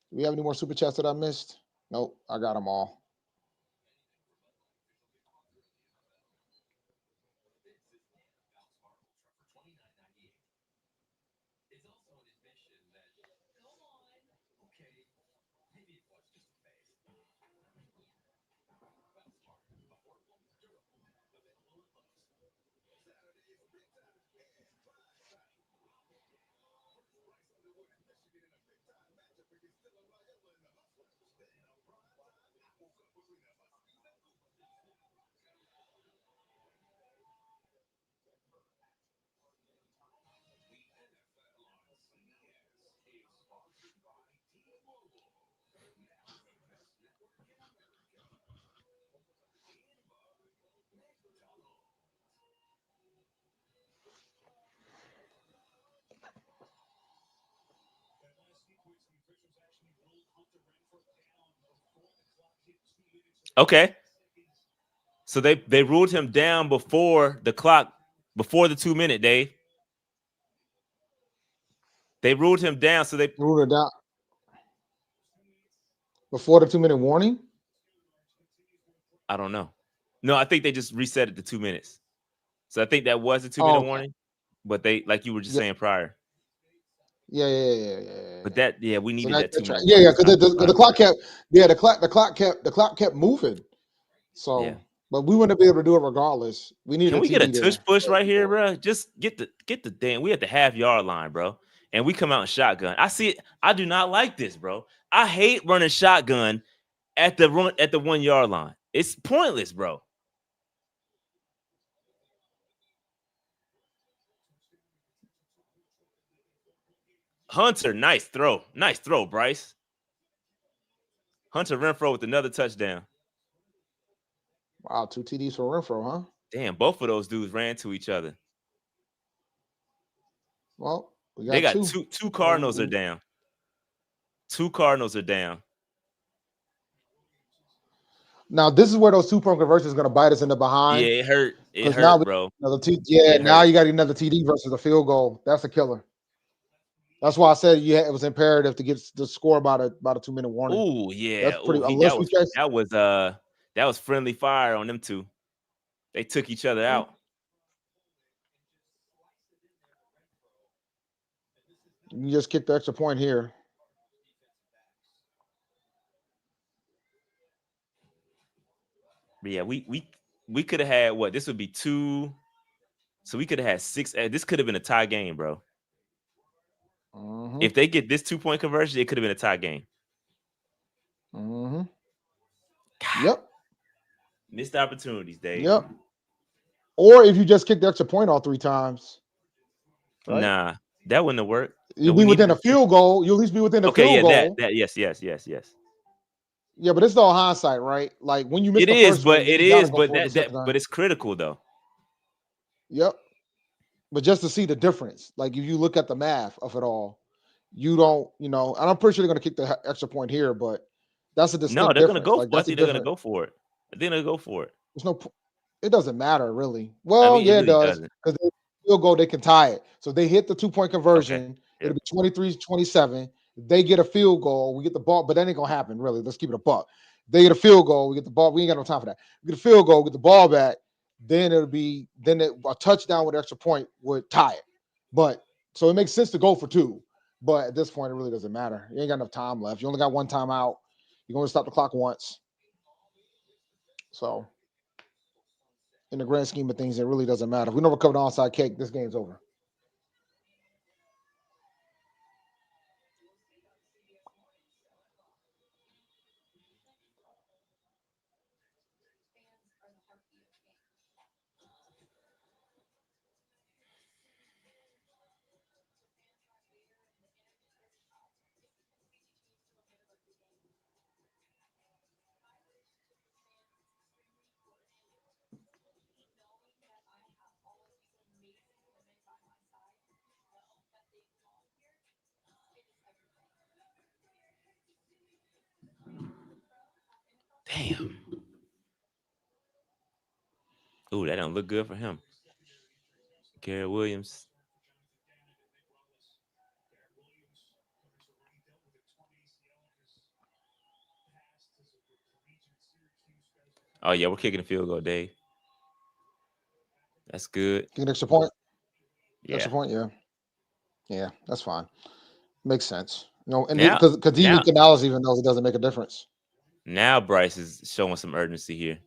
Do we have any more super chats that I missed? Nope, I got them all. Okay. So they ruled him down before the 2-minute, Dave. They ruled him down, so they ruled it down before the 2-minute warning. I don't know. No, I think they just reset it to 2 minutes. So I think that was a 2-minute warning, but they, like you were just saying prior. Yeah. But we needed that 2 minutes. Yeah, because the clock kept. Yeah, the clock kept moving. So, but we wouldn't be able to do it regardless. We need. Can we get a tush push right here, bro? Just get the damn. We at the half-yard line, bro, and we come out in shotgun. I see it. I do not like this, bro. I hate running shotgun at the 1-yard line. It's pointless, bro. Hunter, nice throw, Bryce. Hunter Renfrow with another touchdown. Wow, 2 TDs for Renfrow, huh? Damn, both of those dudes ran to each other. Well, They got two Cardinals are down. 2 Cardinals are down. Now, this is where those 2-point conversions are going to bite us in the behind. Yeah, it hurt. Now bro. Now you got another TD versus a field goal. That's a killer. That's why I said it was imperative to get the score about a 2-minute warning. Oh yeah. That's pretty. That was friendly fire on them two. They took each other out. You just kick the extra point here. But yeah, we could have had what? This would be 2. So we could have had 6. This could have been a tie game, bro. Mm-hmm. If they get this 2-point conversion, it could have been a tie game. Mm-hmm. Yep. Missed opportunities, Dave. Yep. Or if you just kick the extra point all 3 times. Right? Nah, that wouldn't have worked. You'd be within a field goal. You'll at least be within a field goal. Yes. Yeah, but it's all hindsight, right? Like when you miss but it's critical though. Yep. But just to see the difference, like if you look at the math of it all, you don't, and I'm pretty sure they're going to kick the extra point here, but that's a distinct difference. They're going to go. They're going to go for it. They're going to go for it. It doesn't matter really. Well, it does because they field goal, they can tie it. So they hit the 2-point conversion. Okay. It'll be 23-27. They get a field goal, we get the ball, but that ain't gonna happen really. Let's keep it a buck. They get a field goal, we get the ball. We ain't got no time for that. We get a field goal, get the ball back. Then a touchdown with extra point would tie it. But so it makes sense to go for 2. But at this point, it really doesn't matter. You ain't got enough time left. You only got 1 timeout. You're going to stop the clock once. So in the grand scheme of things, it really doesn't matter. If we don't recover the onside kick, this game's over. Damn. Ooh, that don't look good for him. Garrett Williams. Oh yeah, we're kicking a field goal, Dave. That's good. Kick an extra point. Yeah. Extra point, yeah. Yeah, that's fine. Makes sense. And because even Canales even knows it doesn't make a difference. Now Bryce is showing some urgency here.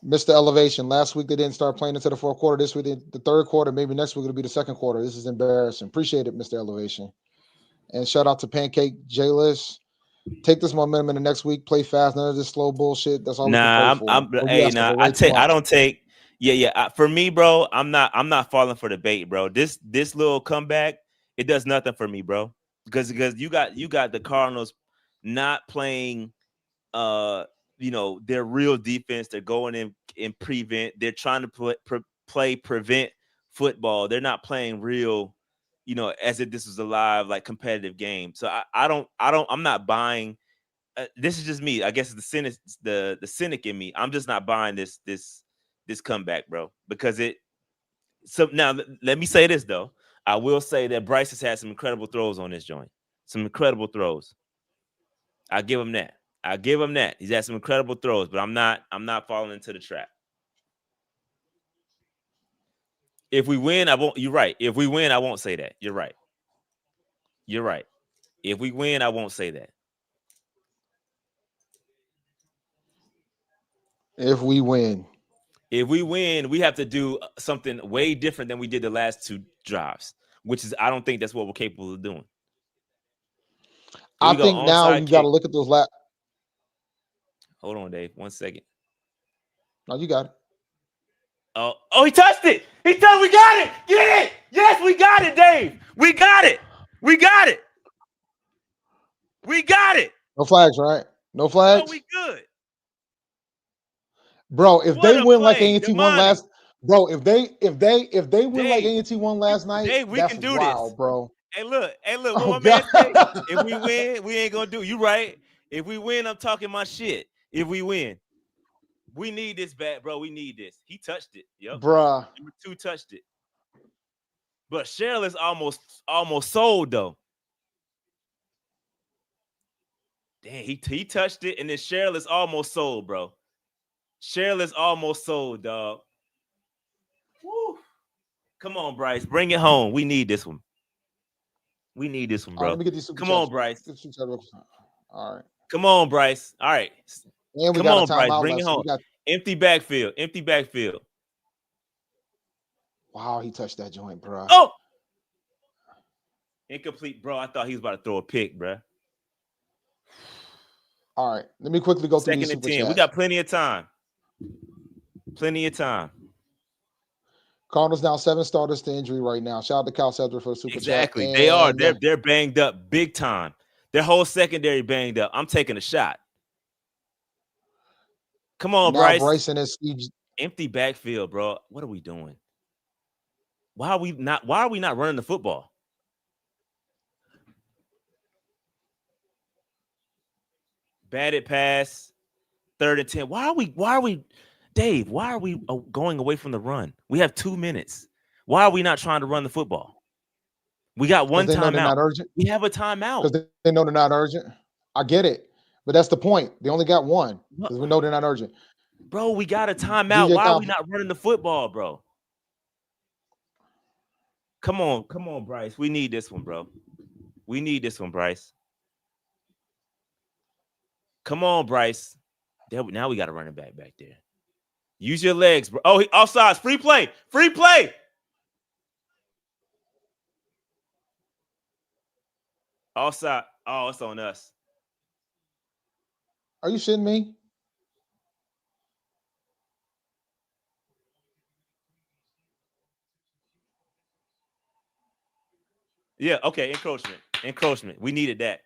Missed the elevation. Last week they didn't start playing into the 4th quarter. This week the 3rd quarter. Maybe next week it'll be the 2nd quarter. This is embarrassing. Appreciate it, Mr. Elevation. And shout out to Pancake J-List. Take this momentum in the next week. Play fast. None of this slow bullshit. That's all we can pray for. I don't take. Yeah. For me, bro, I'm not falling for the bait, bro. This little comeback, it does nothing for me, bro. Because you got the Cardinals not playing their real defense. They're going in prevent. They're trying to play prevent football. They're not playing real, as if this was a live, like, competitive game. So I'm not buying. This is just me. I guess it's the cynic in me. I'm just not buying this comeback, bro, because so now let me say this though. I will say that Bryce has had some incredible throws on this joint. Some incredible throws. I give him that. He's had some incredible throws, but I'm not falling into the trap. If we win, I won't. You're right. If we win, I won't say that. You're right. If we win, I won't say that. If we win, we have to do something way different than we did the last 2 drives, which is I don't think that's what we're capable of doing. I think now you got to look at those last. Hold on, Dave. 1 second. No, you got it. Oh, he touched it. We got it. Get it. Yes, we got it, Dave. We got it. We got it. We got it. No flags, right? No flags. No, we good. Bro, if What they a win like play, A&T won last, bro, if they win like Dave, A&T won last night, Dave, we that's can do wild, this. bro. Hey, look, what Oh my man say? God. If we win, we ain't gonna do. You right. If we win, I'm talking my shit. If we win, we need this back, bro. We need this. He touched it. Yep. Bruh. Number 2 touched it. But Cheryl is almost sold though. Damn, he touched it, and then Cheryl is almost sold, bro. Cheryl is almost sold, dog. Woo. Come on, Bryce. Bring it home. We need this one. We need this one, bro. All right, let me get these super Come chats. on, Bryce. All right. Come on, Bryce. All right. And we Come got on, a Bryce. timeout Bring left. it So home. Empty backfield. Empty backfield. Wow, he touched that joint, bro. Oh! Incomplete, bro. I thought he was about to throw a pick, bro. All right. Let me quickly go through these Second and super 10. chats. We got plenty of time. Plenty of time. Cardinals down 7 starters to injury right now. Shout out to Cal Sedgwick for the super Exactly. chat. They are. They're banged up big time. Their whole secondary banged up. I'm taking a shot. Come on, now Bryce. And Steve. Empty backfield, bro. What are we doing? Why are we not running the football? Batted pass, 3rd and 10. Why are we, Dave? Why are we going away from the run? We have 2 minutes. Why are we not trying to run the football? We got one timeout. We have a timeout. Because they know they're not urgent. I get it. But that's the point. They only got one. Because we know they're not urgent. Bro, we got a timeout. Why are we not running the football, bro? Come on, Bryce. We need this one, bro. We need this one, Bryce. Come on, Bryce. Now we got to run it back there. Use your legs, bro. Oh, he offsides. Free play. Free play. Offside. Oh, it's on us. Are you shitting me? Yeah, okay. Encroachment. We needed that.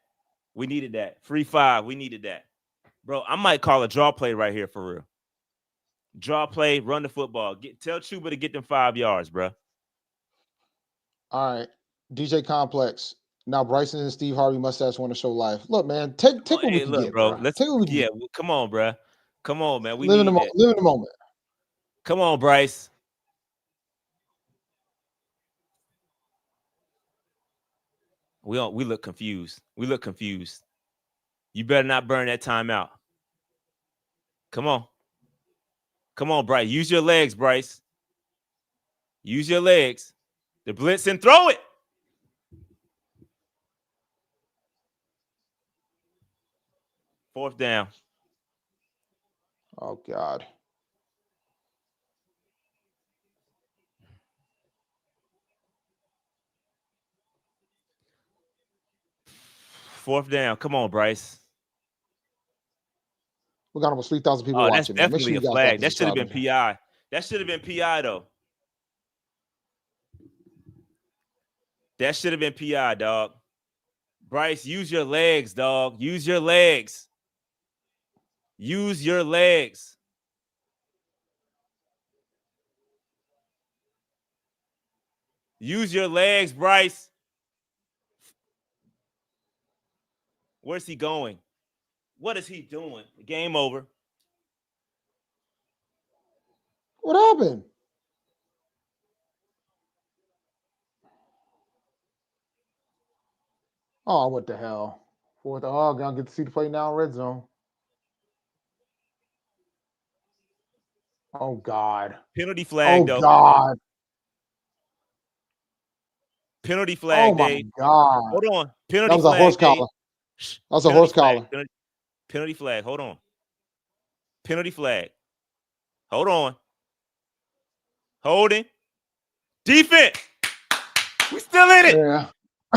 Free 5. We needed that. Bro, I might call a draw play right here for real. Draw play, run the football. Tell Chuba to get them 5 yards, bro. All right. DJ Complex. Now Bryson and Steve Harvey mustache want to show life. Look, man, take what we can get, bro. Let's take what we can get. Come on, bro. Come on, man. We live in the moment. Come on, Bryce. We look confused. You better not burn that timeout. Come on, Bryce. Use your legs, Bryce. Use your legs. The blitz and throw it. Fourth down. Oh, God. Fourth down. Come on, Bryce. We got almost 3,000 people watching. That's definitely a flag. That should have been PI. That should have been PI, though. That should have been PI, dog. Bryce, use your legs, dog. Use your legs. Use your legs. Use your legs, Bryce. Where's he going? What is he doing? Game over. What happened? Oh, what the hell? Fourth. Oh, gonna get to see the play now in red zone. Oh, God. Penalty flag, though. Oh, God. Penalty flag, Dave. Oh, my God. Hold on. Penalty flag. That was a horse collar. That was a horse collar. Penalty flag. Hold on. Penalty flag. Hold on. Holding. Defense. We still in it. Yeah.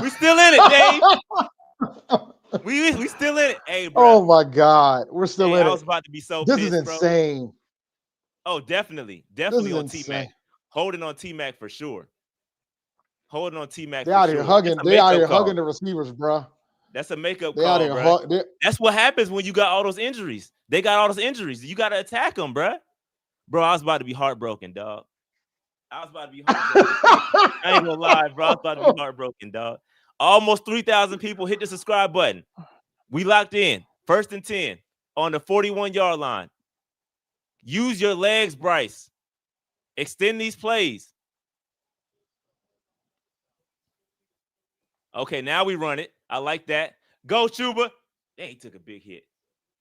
We still in it, Dave. we still in it. Hey, bro. Oh, my God. We're still in it. I was about to be so This pissed, is insane. Oh, definitely on T-Mac. Holding on T-Mac for sure. Holding on T-Mac for sure. They out here hugging the receivers, bro. That's a makeup call, bro. That's what happens when you got all those injuries. They got all those injuries. You got to attack them, bro. Bro, I was about to be heartbroken, dog. I was about to be heartbroken. I ain't gonna lie, bro. I was about to be heartbroken, dog. Almost 3,000 people hit the subscribe button. We locked in. 1st and 10 on the 41-yard line. Use your legs, Bryce. Extend these plays. Okay, now we run it. I like that. Go, Chuba. Dang, he took a big hit.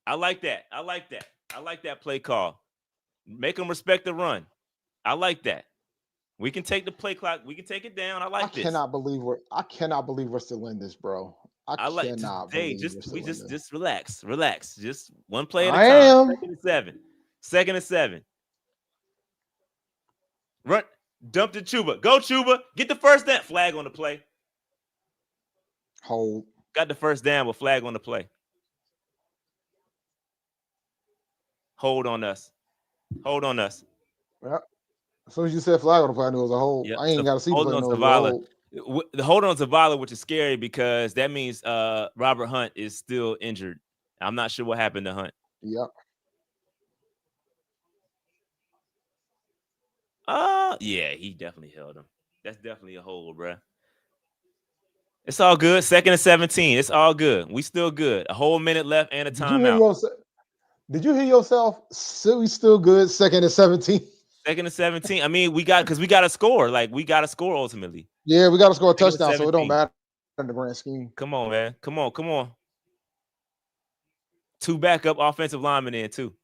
I like that. I like that play call. Make them respect the run. I like that. We can take the play clock. We can take it down. I this. I cannot believe we're still in this, bro. Just relax. Just one play at a time. 2nd and 7. Run. Dump to Chuba. Go, Chuba. Get the first down. Flag on the play. Hold. Got the first down with flag on the play. Hold on us. Yeah. As soon as you said flag on the play, I knew it was a hold. Yep. I ain't got to see the play. The hold on to Zavala, which is scary because that means Robert Hunt is still injured. I'm not sure what happened to Hunt. Yep. Yeah, he definitely held him. That's definitely a hold, bro. It's all good. 2nd and 17. It's all good. We still good. A whole minute left and a timeout. Did you hear yourself? So we still good. 2nd and 17. 2nd and 17. I mean, we got to score. Like, we got to score ultimately. Yeah, we got to score a touchdown, so it don't matter in the grand scheme. Come on, man. Come on. 2 backup offensive linemen in, too.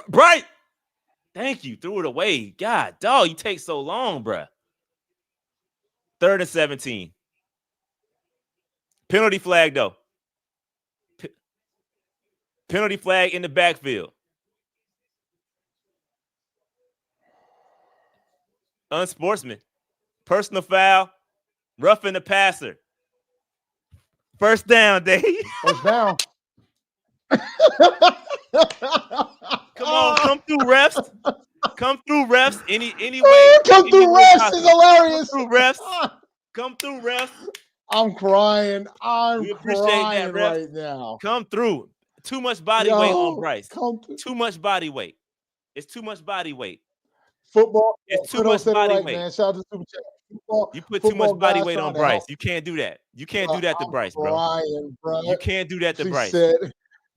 Bright. Thank you. Threw it away. God, dog, you take so long, bruh. 3rd and 17. Penalty flag, though. Penalty flag in the backfield. Unsportsman. Personal foul. Roughing the passer. First down, Dave. First down. Come through, refs. Come through, refs. Any way. Come through, refs is hilarious. Come through, refs. I'm crying. We appreciate that, refs. Right now. Come through. Too much body weight on Bryce. Too much body weight. It's too much body weight. Football. It's too much body weight. Man. Shout out to Super Chat. You put too much body weight on Bryce. You can't do that. You can't do that to Bryce, bro. You can't do that to Bryce.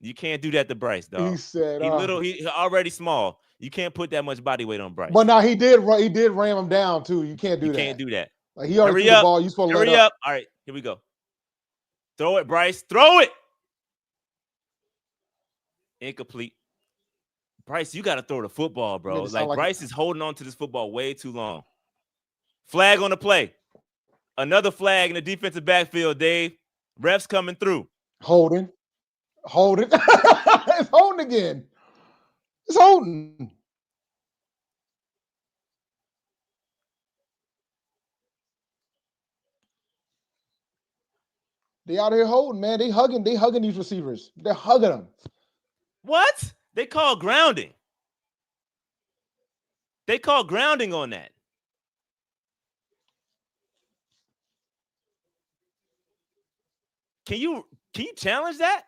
You can't do that to Bryce, dog. He said he already small. You can't put that much body weight on Bryce. But now he did ram him down too. You can't do that. You can't do that. Like he already threw the ball. You supposed to hurry up. All right, here we go. Throw it, Bryce. Throw it. Incomplete. Bryce, you got to throw the football, bro. Like Bryce is holding on to this football way too long. Flag on the play. Another flag in the defensive backfield, Dave. Refs coming through. Holding. It's holding again. It's holding. They out here holding, man. They hugging these receivers. They're hugging them. What? They call grounding. They call grounding on that. Can you challenge that?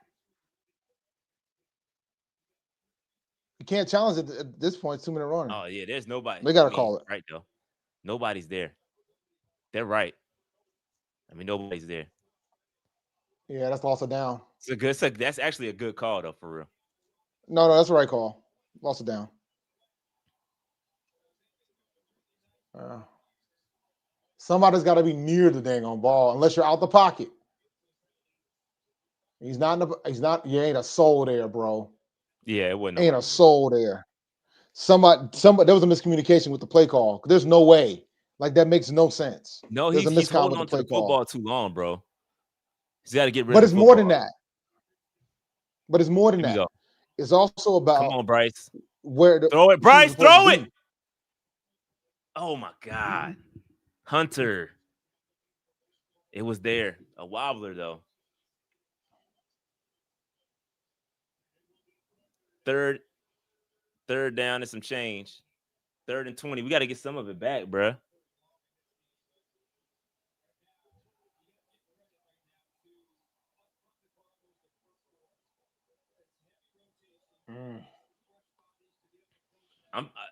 You can't challenge it at this point. 2 minute running. Oh yeah, there's nobody. They gotta call it right though. Nobody's there. They're right. I mean, nobody's there. Yeah, that's lost it down. That's actually a good call though, for real. No, that's the right call. Lost it down. Somebody's got to be near the dang on ball, unless you're out the pocket. He's not. You ain't a soul there, bro. Yeah, it wasn't. Ain't a soul there. Somebody. There was a miscommunication with the play call. There's no way. Like that makes no sense. No, he's holding on to the football too long, bro. He's got to get rid. But it's more than that. It's also about. Come on, Bryce. Throw it, Bryce. Throw it. Oh my God, Hunter. It was there. A wobbler though. Third down and some change. 3rd and 20. We got to get some of it back, bruh.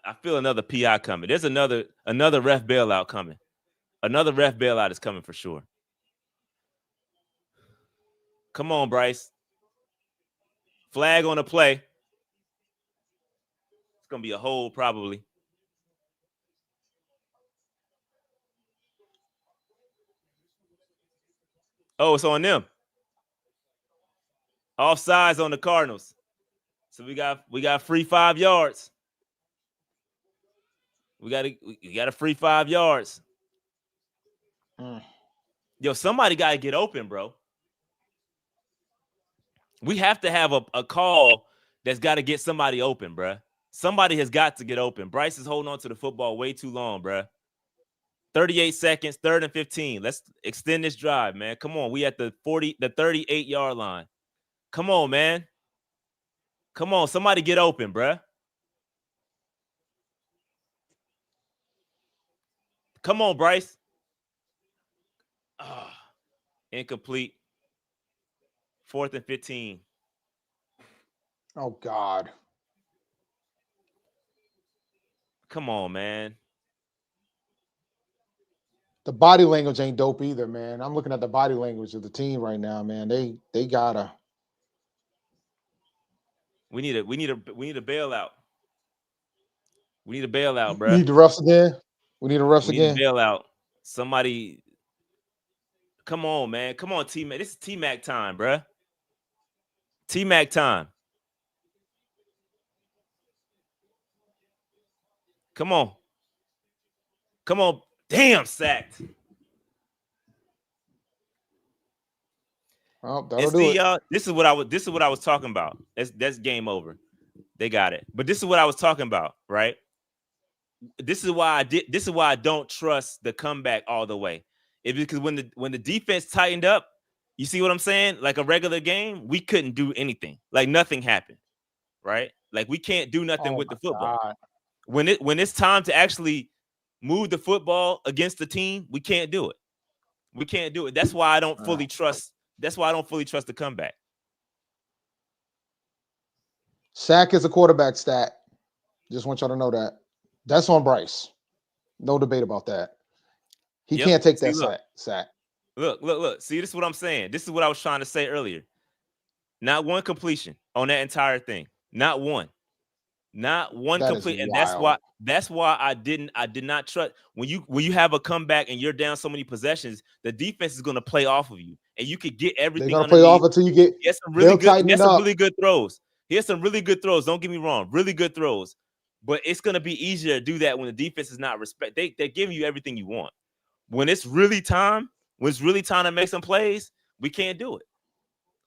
I feel another PI coming. There's another ref bailout coming. Another ref bailout is coming for sure. Come on, Bryce. Flag on the play. It's going to be a hold probably. Oh, it's on them. Offsides on the Cardinals. So we got free 5 yards. We got a free 5 yards. Yo, somebody got to get open, bro. We have to have a call that's got to get somebody open, bro. Somebody has got to get open. Bryce is holding on to the football way too long, bro. 38 seconds, 3rd and 15. Let's extend this drive, man. Come on. We at the 38-yard line. Come on, man. Come on. Somebody get open, bro. Come on, Bryce. Incomplete. 4th and 15. Oh, God. Come on, man. The body language ain't dope either, man. I'm looking at the body language of the team right now, man. They gotta. We need a bailout. We need a bailout, bro. We need the refs again. We need the refs We again. need a bailout. Somebody. Come on, man. Come on, T-Mac. This is T-Mac time, bro. T-Mac time. Come on. Come on. Damn, sacked. Well, that'll do it. This is what I was talking about. That's game over. They got it. But this is what I was talking about, right? This is why I don't trust the comeback all the way. It's because when the defense tightened up, you see what I'm saying? Like a regular game, we couldn't do anything. Like nothing happened, right? Like we can't do nothing with the football. God. When it's time to actually move the football against the team, we can't do it. We can't do it. That's why I don't fully trust. That's why I don't fully trust the comeback. Sack is a quarterback stat. Just want y'all to know that. That's on Bryce. No debate about that. He can't take that sack. Look. See, this is what I'm saying. This is what I was trying to say earlier. Not one completion on that entire thing. Not one. Not one complete. And that's why I did not trust when you have a comeback and you're down so many possessions, the defense is going to play off of you. And you could get everything. They're going to play off until you get. Yes, some really good throws. Here's some really good throws. Don't get me wrong. Really good throws. But it's going to be easier to do that when the defense is not respect. They're giving you everything you want. When it's really time to make some plays, we can't do it.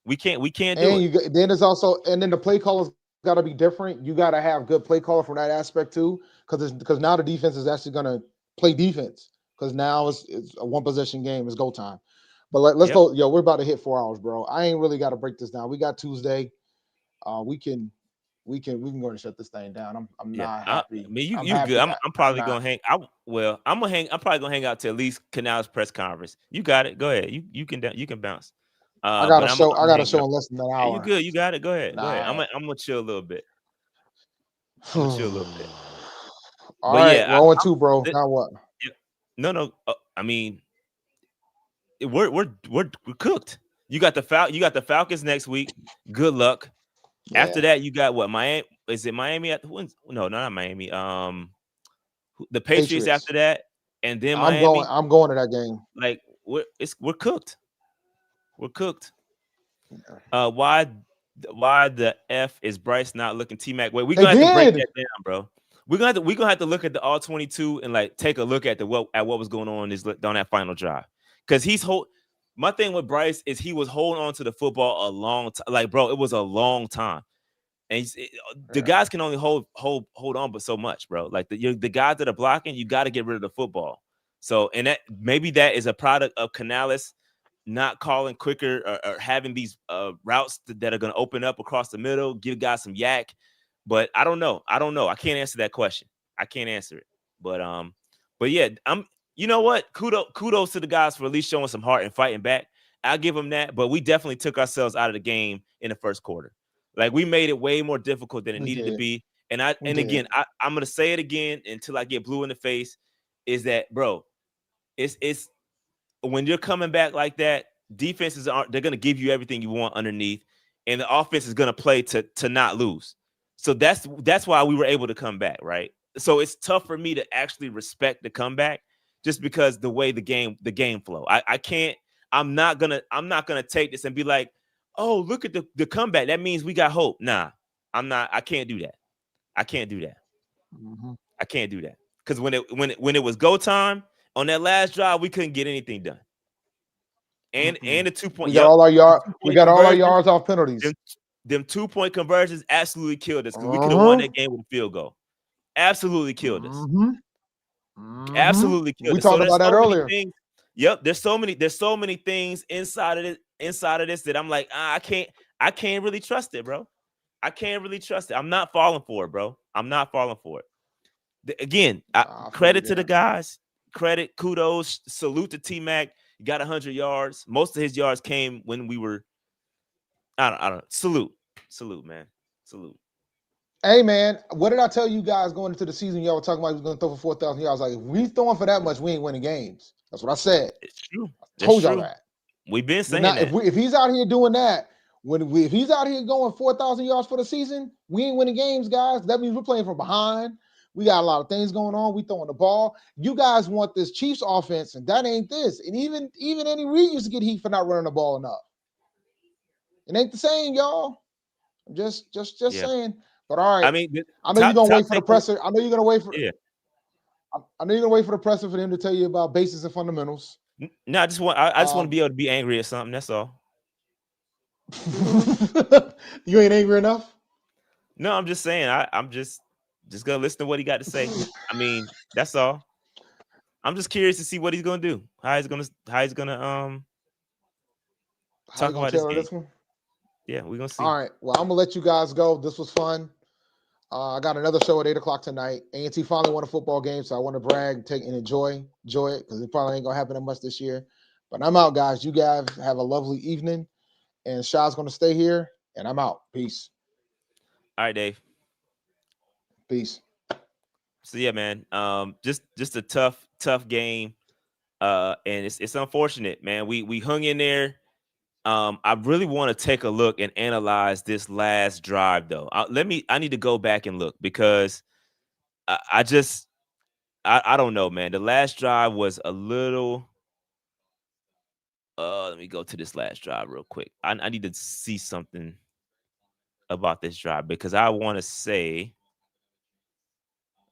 We can't do it. Then there's also, and then the play callers got to be different. You got to have good play caller from that aspect too, because now the defense is actually going to play defense, because now it's a one possession game. It's go time. But let's go. Yo, we're about to hit 4 hours, bro. I ain't really got to break this down. We got Tuesday. We can go and shut this thing down. I'm not happy. You good. I'm probably gonna hang. I'm probably gonna hang out to at least Canales press conference. You got it. Go ahead. You can bounce. I got a show in less than an hour. You good? You got it. Go ahead. Go ahead. I'm gonna chill a little bit. All right, we're 0-2, bro. Now what? No. I mean, we're cooked. You got the Falcons next week. Good luck. Yeah. After that, you got what? Miami? Is it Miami? No, not Miami. The Patriots after that, and then Miami. I'm going to that game. Like we're cooked. We're cooked. Why the F is Bryce not looking T-Mac? Wait, we're gonna have to break that down, bro. We're gonna have to look at the all 22 and like take a look at what was going on on that final drive, because my thing with Bryce is he was holding on to the football a long time. Like, bro, it was a long time. And the guys can only hold on but so much, bro. Like the guys that are blocking, you got to get rid of the football. So, and maybe that is a product of Canales not calling quicker or having these routes that are going to open up across the middle, give guys some yak. But I don't know. I can't answer that question. I can't answer it. But yeah, you know what? Kudos to the guys for at least showing some heart and fighting back. I'll give them that. But we definitely took ourselves out of the game in the first quarter. Like, we made it way more difficult than it needed to be. And again, I'm gonna say it again until I get blue in the face, is that, bro, it's when you're coming back like that, defenses they're gonna give you everything you want underneath, and the offense is gonna play to not lose. So that's why we were able to come back, right? So it's tough for me to actually respect the comeback just because the way the game flow. I'm not gonna take this and be like, oh, look at the comeback. That means we got hope. Nah, I can't do that. I can't do that. I can't do that. Because when it was go time on that last drive, we couldn't get anything done. And the 2-point. We got all our yards. We got all our yards off penalties. Them 2-point conversions absolutely killed us, because we could have won that game with a field goal. Absolutely killed us. Absolutely killed us. We talked about that earlier. Yep, there's so many things inside of this that I'm like, I can't really trust it, bro. I can't really trust it. I'm not falling for it, bro. I'm not falling for it. Again, credit to the guys. Credit, kudos, salute to T-Mac. He got 100 yards. Most of his yards came when we were. I don't know. Salute, man. Salute. Hey, man, what did I tell you guys going into the season? Y'all were talking about he was going to throw for 4,000 yards. Like, if we throwing for that much, we ain't winning games. That's what I said. It's true. I told y'all that. We've been saying that. If he's out here doing that, if he's out here going 4,000 yards for the season, we ain't winning games, guys. That means we're playing from behind. We got a lot of things going on. We throwing the ball. You guys want this Chiefs offense, and that ain't this. And even Andy Reid used to get heat for not running the ball enough. It ain't the same, y'all. I'm just saying. But all right. I mean, I know you're gonna wait for the presser. I know you're gonna wait for. Yeah. I know you're gonna wait for the presser for him to tell you about basics and fundamentals. No, I just want to be able to be angry at something. That's all. You ain't angry enough? No, I'm just saying. I'm just gonna listen to what he got to say. I mean, that's all. I'm just curious to see what he's gonna do. How he's gonna talk about this one. Yeah, we're gonna see. All right. Well, I'm gonna let you guys go. This was fun. I got another show at 8:00 tonight. A&T finally won a football game, so I want to brag, take and enjoy it, because it probably ain't gonna happen that much this year. But I'm out, guys. You guys have a lovely evening, and Shah's gonna stay here, and I'm out. Peace. All right, Dave. Peace. So yeah, man. Just a tough game. And it's unfortunate, man. We hung in there. I really want to take a look and analyze this last drive, though. I need to go back and look, because I don't know, man. The last drive was a little. Let me go to this last drive real quick. I need to see something about this drive, because I want to say.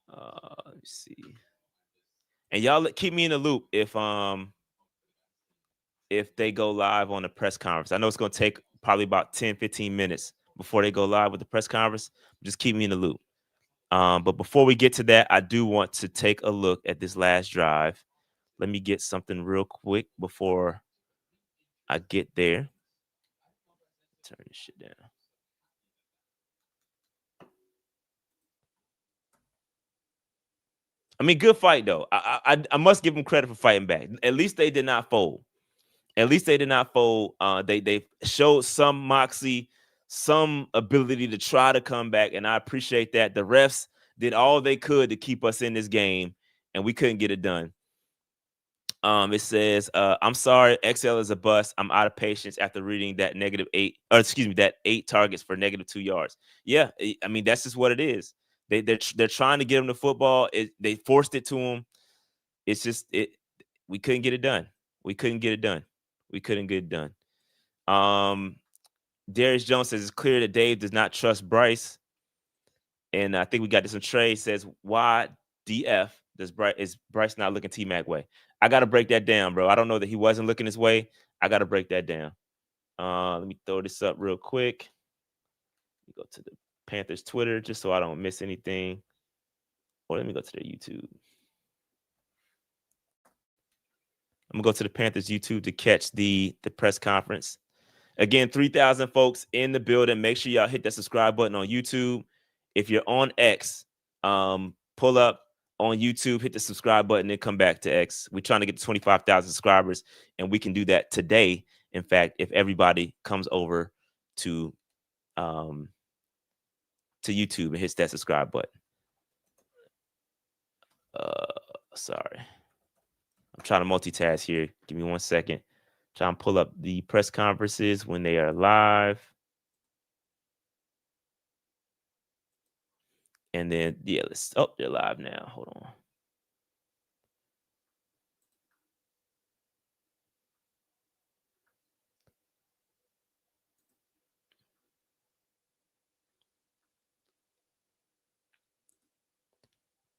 Let me see. And y'all keep me in the loop if they go live on the press conference. I know it's going to take probably about 10, 15 minutes before they go live with the press conference. Just keep me in the loop. But before we get to that, I do want to take a look at this last drive. Let me get something real quick before I get there. Turn this shit down. I mean, good fight, though. I must give them credit for fighting back. At least they did not fold. They showed some moxie, some ability to try to come back, and I appreciate that. The refs did all they could to keep us in this game, and we couldn't get it done. It says, I'm sorry, XL is a bust. I'm out of patience after reading that that 8 targets for -2 yards. Yeah, I mean, that's just what it is. They're trying to get him the football. They forced it to him. It's just we couldn't get it done. Darius Jones says it's clear that Dave does not trust Bryce. And I think we got this one. Trey says, why DF is Bryce not looking T-Mac way? I got to break that down, bro. I don't know that he wasn't looking his way. I got to break that down. Let me throw this up real quick. Let me go to the Panthers Twitter just so I don't miss anything. Or let me go to their YouTube. I'm going to go to the Panthers YouTube to catch the press conference. Again, 3,000 folks in the building. Make sure y'all hit that subscribe button on YouTube. if you're on X, pull up on YouTube, hit the subscribe button, and come back to X. We're trying to get to 25,000 subscribers, and we can do that today. In fact, if everybody comes over to YouTube and hits that subscribe button. Sorry. I'm trying to multitask here. Give me 1 second. Try and pull up the press conferences when they are live. And then, yeah, they're live now. Hold on.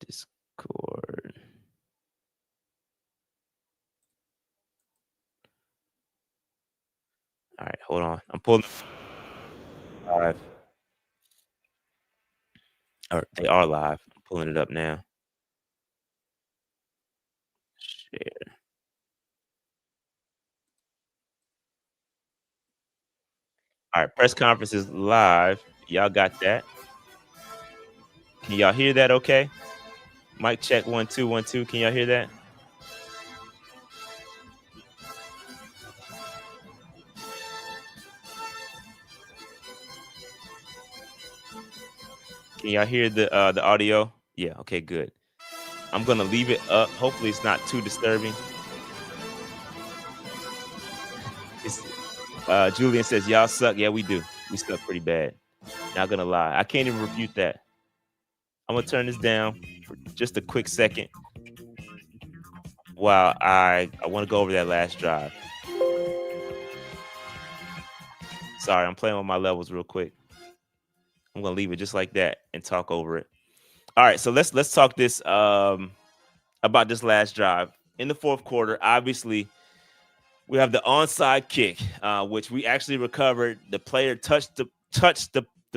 Discord. All right, hold on. I'm pulling live. Or they are live. I'm pulling it up now. Share. All right, press conference is live. Y'all got that? Can y'all hear that okay? Mic check 1 2 1 2. Can y'all hear that? Can y'all hear the audio? Yeah, okay, good. I'm gonna leave it up. Hopefully it's not too disturbing. Julian says, y'all suck. Yeah, we do. We suck pretty bad. Not gonna lie. I can't even refute that. I'm gonna turn this down for just a quick second while I want to go over that last drive. Sorry, I'm playing with my levels real quick. I'm gonna leave it just like that and talk over it. All right, so let's talk this about this last drive. In the fourth quarter, obviously, we have the onside kick, which we actually recovered. The player touched the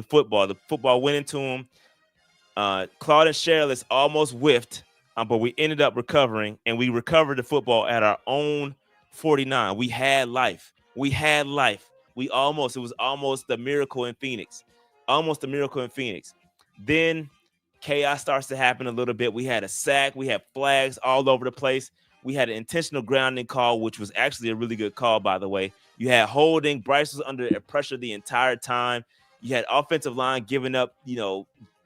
football. The football went into him. Claude and Shirless almost whiffed, but we ended up recovering, and we recovered the football at our own 49. We had life. It was almost a miracle in Phoenix. Then chaos starts to happen a little bit. We had a sack. We had flags all over the place. We had an intentional grounding call, which was actually a really good call, by the way. You had holding. Bryce was under pressure the entire time. You had offensive line giving up,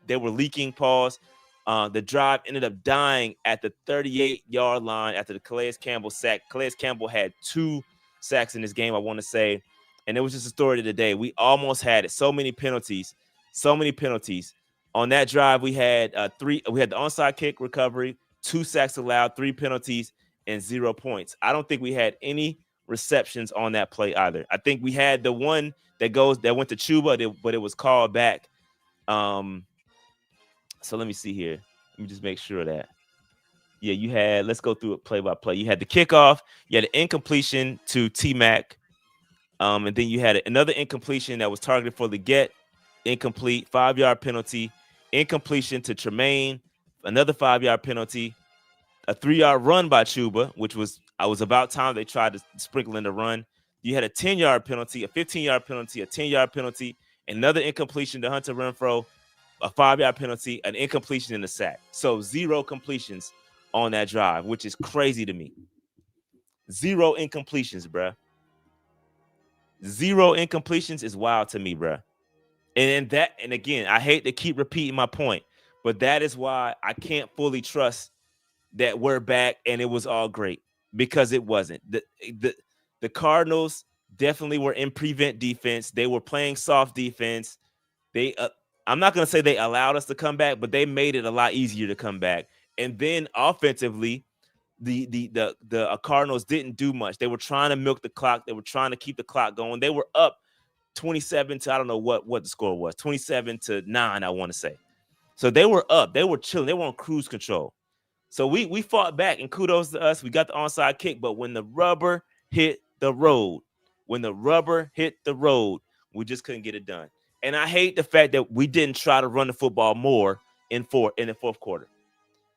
they were leaking pause. The drive ended up dying at the 38-yard line after the Calais Campbell sack. Calais Campbell had 2 sacks in this game, I want to say. And it was just a story of the day. We almost had it. So many penalties. On that drive, we had 3. We had the onside kick recovery, 2 sacks allowed, 3 penalties, and 0 points. I don't think we had any receptions on that play either. I think we had the one that went to Chuba, but it was called back. So let me see here. Let me just make sure of that. Yeah, let's go through it play by play. You had the kickoff, you had an incompletion to T-Mac, and then you had another incompletion that was targeted for the get, incomplete, 5-yard penalty, incompletion to Tremaine, another 5-yard penalty, a 3-yard run by Chuba, which was about time they tried to sprinkle in the run. You had a 10-yard penalty, a 15-yard penalty, a 10-yard penalty, another incompletion to Hunter Renfro, a 5-yard penalty, an incompletion, and a sack. So 0 completions on that drive, which is crazy to me. 0 incompletions, bruh. 0 incompletions is wild to me, bruh. And again, I hate to keep repeating my point, but that is why I can't fully trust that we're back and it was all great, because it wasn't. The Cardinals definitely were in prevent defense. They were playing soft defense. I'm not going to say they allowed us to come back, but they made it a lot easier to come back. And then offensively, the Cardinals didn't do much. They were trying to milk the clock. They were trying to keep the clock going. They were up 27 to, I don't know what the score was, 27-9, I want to say. So they were up. They were chilling. They were on cruise control. So we fought back, and kudos to us. We got the onside kick, but when the rubber hit the road, we just couldn't get it done. And I hate the fact that we didn't try to run the football more in the fourth quarter.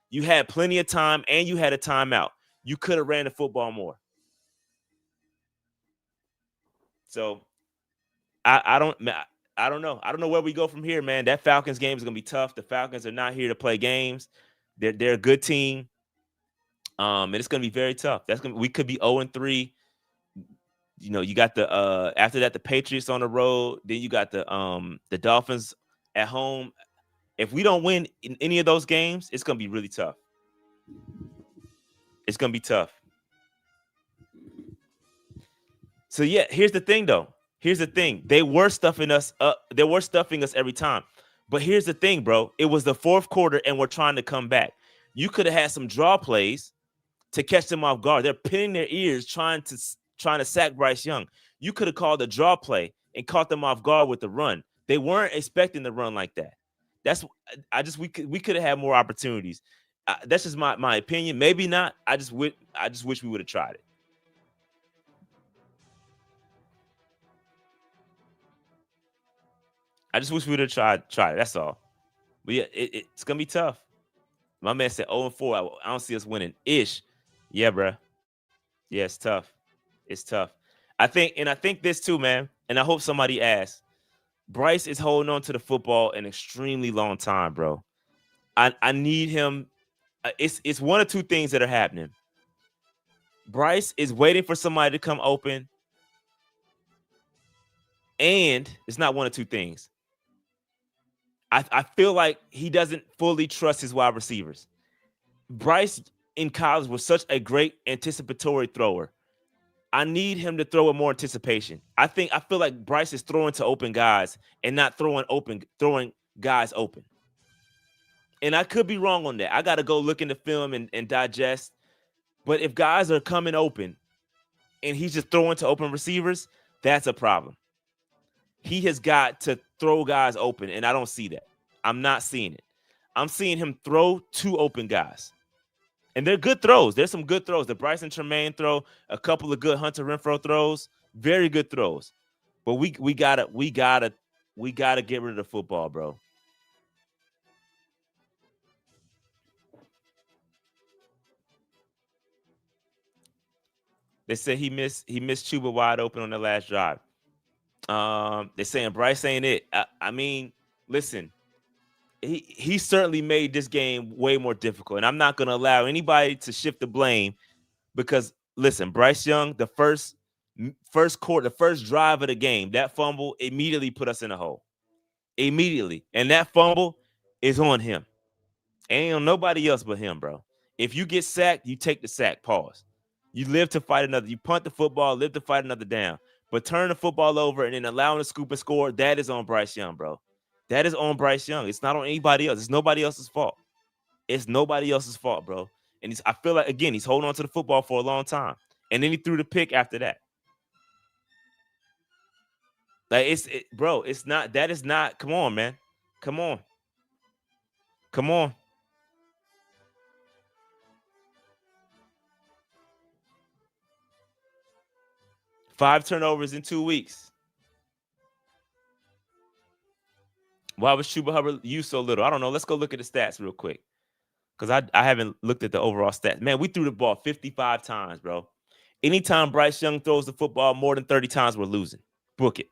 You had plenty of time, and you had a timeout. You could have ran the football more. So I don't. I don't know. I don't know where we go from here, man. That Falcons game is gonna be tough. The Falcons are not here to play games. They're a good team. And it's gonna be very tough. We could be 0-3. You know, you got the after that the Patriots on the road. Then you got the Dolphins at home. If we don't win in any of those games, it's gonna be really tough. It's gonna be tough. So yeah, here's the thing though. Here's the thing. They were stuffing us up. They were stuffing us every time. But here's the thing, bro. It was the fourth quarter and we're trying to come back. You could have had some draw plays to catch them off guard. They're pinning their ears trying to sack Bryce Young. You could have called a draw play and caught them off guard with the run. They weren't expecting the run like that. We could have had more opportunities. That's just my opinion. Maybe not. I just wish we would have tried it. I just wish we would have tried it. That's all. But yeah, it's gonna be tough. My man said 0-4. I don't see us winning ish. Yeah, bro. Yeah, it's tough. It's tough. I think this too, man. And I hope somebody asks. Bryce is holding on to the football an extremely long time, bro. I need him. It's one or two things that are happening. Bryce is waiting for somebody to come open, and it's not one or two things. I feel like he doesn't fully trust his wide receivers. Bryce in college was such a great anticipatory thrower. I need him to throw with more anticipation. I feel like Bryce is throwing to open guys and not throwing guys open. And I could be wrong on that. I got to go look in the film and digest. But if guys are coming open and he's just throwing to open receivers, that's a problem. He has got to throw guys open, and I don't see that. I'm not seeing it. I'm seeing him throw to open guys. And they're good throws. There's some good throws. The Bryson Tremaine throw, a couple of good Hunter Renfrow throws, very good throws. But we gotta get rid of the football, bro. They say he missed Chuba wide open on the last drive. They're saying Bryce ain't it. I mean, listen, he certainly made this game way more difficult, and I'm not going to allow anybody to shift the blame because, listen, Bryce Young, the first quarter, the first drive of the game, that fumble immediately put us in a hole. Immediately, and that fumble is on him. Ain't on nobody else but him, bro. If you get sacked, you take the sack. Pause. You live to fight another. You punt the football, live to fight another down. But turn the football over and then allowing the scoop and score, that is on Bryce Young, bro. That is on Bryce Young. It's not on anybody else. It's nobody else's fault. It's nobody else's fault, bro. And I feel like, again, he's holding on to the football for a long time. And then he threw the pick after that. Like, bro, it's not, that is not, come on, man. Come on. Come on. Five turnovers in 2 weeks. Why was Chuba Hubbard used so little? I don't know. Let's go look at the stats real quick. Because I haven't looked at the overall stats. Man, we threw the ball 55 times, bro. Anytime Bryce Young throws the football more than 30 times, we're losing. Book it.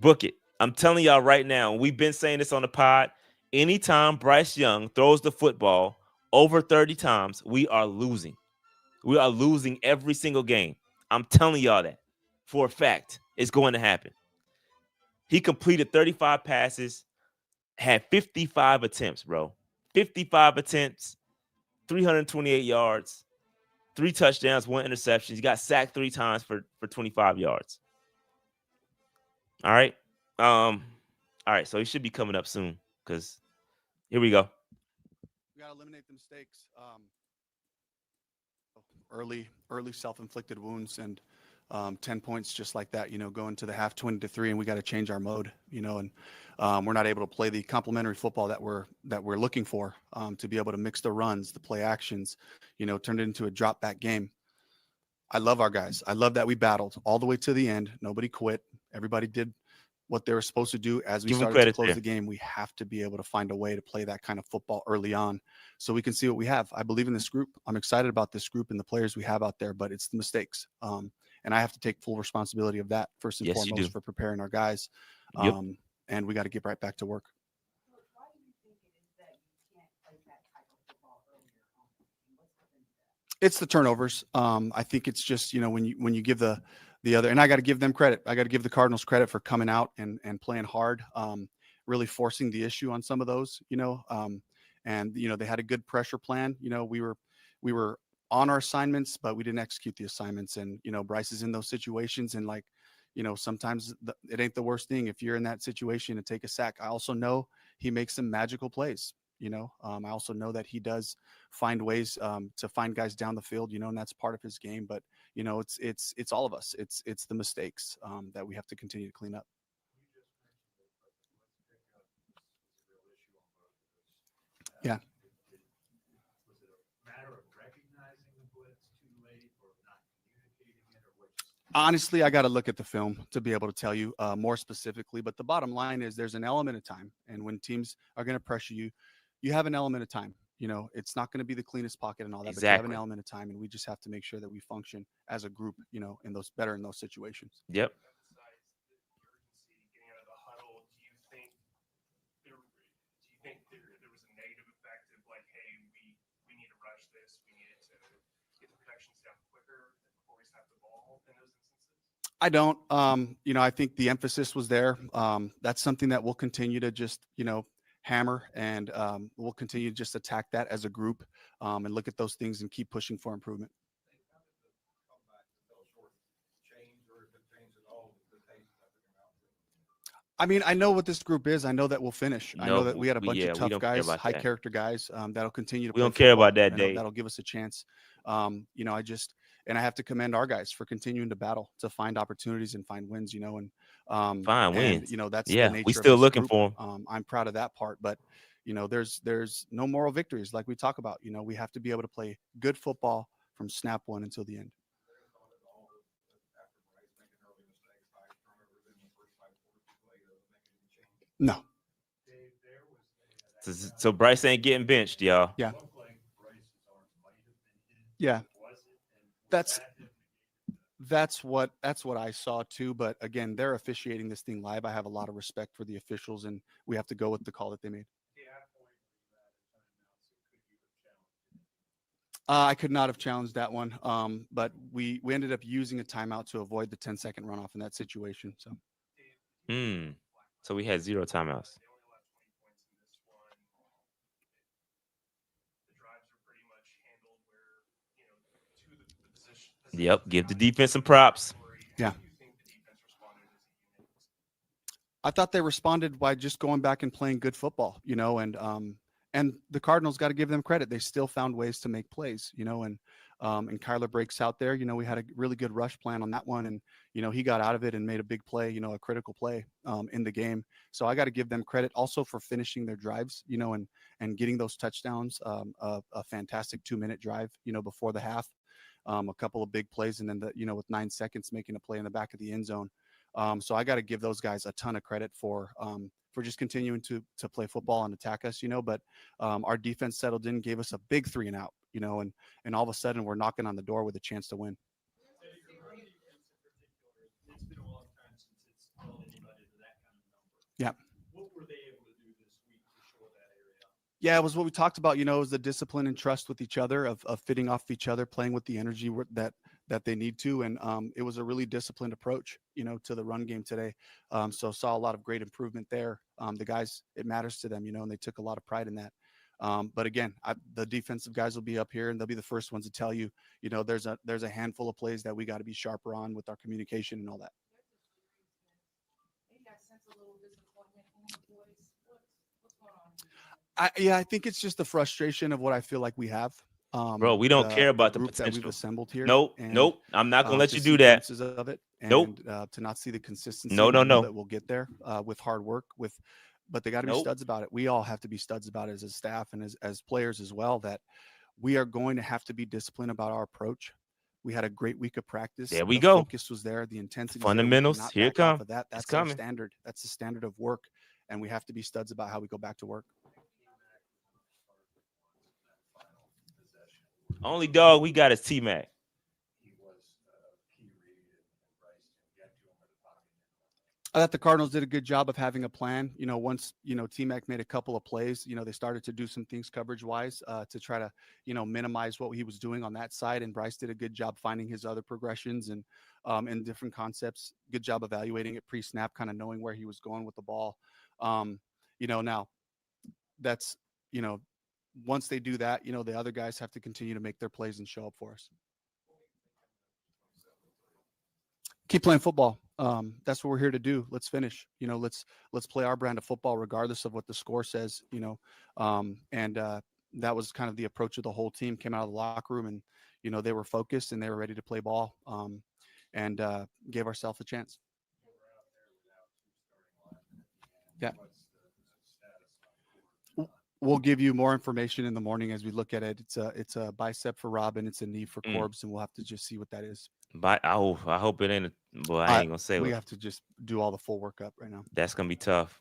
Book it. I'm telling y'all right now, we've been saying this on the pod. Anytime Bryce Young throws the football over 30 times, we are losing. We are losing every single game. I'm telling y'all that for a fact. It's going to happen. He completed 35 passes, had 55 attempts, bro. 55 attempts, 328 yards, 3 touchdowns, 1 interception. He got sacked 3 times for 25 yards. All right. All right. So he should be coming up soon because here we go. We got to eliminate the mistakes. Early self-inflicted wounds and 10 points just like that, going to the half 20-3, and we got to change our mode, and we're not able to play the complementary football that we're looking for, to be able to mix the runs, the play actions, turn it into a drop back game. I love our guys. I love that we battled all the way to the end. Nobody quit. Everybody did what they were supposed to do. As we started to close the game, we have to be able to find a way to play that kind of football early on so we can see what we have. I believe in this group. I'm excited about this group and the players we have out there, but it's the mistakes. And I have to take full responsibility of that first and Yes, you foremost do. for preparing our guys. Yep. And we got to get right back to work. Why do you think it is that you can't play that type of football earlier on? What's happened to that? It's the turnovers. I think it's just, when you give the other, and I got to give them credit. I got to give the Cardinals credit for coming out and playing hard, really forcing the issue on some of those, and they had a good pressure plan. We were on our assignments, but we didn't execute the assignments. And Bryce is in those situations, and sometimes it ain't the worst thing if you're in that situation to take a sack. I also know he makes some magical plays. I also know that he does find ways to find guys down the field, and that's part of his game. But it's all of us. It's the mistakes that we have to continue to clean up. Yeah. Honestly, I got to look at the film to be able to tell you more specifically. But the bottom line is there's an element of time. And when teams are going to pressure you, you have an element of time. It's not going to be the cleanest pocket and all that, but you have an element of time. And we just have to make sure that we function as a group, in those situations. Yep. There was a negative effect of like, hey, we need to rush this. We needed to get the protections down quicker before we snap the ball in those instances? I don't. I think the emphasis was there. That's something that we'll continue to just, hammer, and we'll continue to just attack that as a group and look at those things and keep pushing for improvement. I mean, I know what this group is. I know that we'll finish. I know that we had a bunch of tough guys, high character guys that'll continue to play. We don't care about that, Dave. That'll give us a chance. I have to commend our guys for continuing to battle to find opportunities and find wins, and find wins. That's the nature we of still this looking group. for them. I'm proud of that part, but there's no moral victories like we talk about. We have to be able to play good football from snap one until the end. No. So Bryce ain't getting benched, y'all. Yeah. Yeah. That's what I saw too. But again, they're officiating this thing live. I have a lot of respect for the officials, and we have to go with the call that they made. I could not have challenged that one, but we ended up using a timeout to avoid the 10-second runoff in that situation. So. So we had 0 timeouts. Yep, give the defense some props. Yeah. I thought they responded by just going back and playing good football, and the Cardinals got to give them credit. They still found ways to make plays, and Kyler breaks out there. We had a really good rush plan on that one, and he got out of it and made a big play, a critical play in the game. So I got to give them credit also for finishing their drives, and getting those touchdowns. A fantastic 2-minute drive, before the half. A couple of big plays, and then with 9 seconds making a play in the back of the end zone. So I got to give those guys a ton of credit for just continuing to play football and attack us, but our defense settled in, gave us a big 3-and-out, and all of a sudden we're knocking on the door with a chance to win. Yeah. What were they able to do this week to shore that area up? Yeah, it was what we talked about, it was the discipline and trust with each other, of fitting off each other, playing with the energy that they need to. And it was a really disciplined approach, to the run game today. So saw a lot of great improvement there. The guys, it matters to them, and they took a lot of pride in that. But again, the defensive guys will be up here, and they'll be the first ones to tell you, there's a handful of plays that we got to be sharper on with our communication and all that. I think it's just the frustration of what I feel like we have. Bro, we don't care about the group that we've potential. assembled here. Nope. I'm not gonna let you do that. Of it, and, Nope. To not see the consistency. No. That we'll get there with hard work. But they got to be Nope. studs about it. We all have to be studs about it as a staff and as players as well. That we are going to have to be disciplined about our approach. We had a great week of practice. There we the go. Focus was there. The intensity. Fundamentals. Here it comes. That's It's coming. our standard. That's the standard of work, and we have to be studs about how we go back to work. Only dog we got is T-Mac. He was key read I thought the Cardinals did a good job of having a plan. Once, T-Mac made a couple of plays, they started to do some things coverage-wise to try to, minimize what he was doing on that side. And Bryce did a good job finding his other progressions and different concepts. Good job evaluating it pre-snap, kind of knowing where he was going with the ball. Now that's, once they do that, the other guys have to continue to make their plays and show up for us. Keep playing football. That's what we're here to do. Let's finish. Let's play our brand of football, regardless of what the score says. That was kind of the approach of the whole team. Came out of the locker room, and they were focused and they were ready to play ball, and gave ourselves a chance. Yeah. We'll give you more information in the morning as we look at it. It's a bicep for Robin. It's a knee for Corbs, and we'll have to just see what that is. But I hope it ain't. Well, I ain't gonna say. We have to just do all the full workup right now. That's gonna be tough.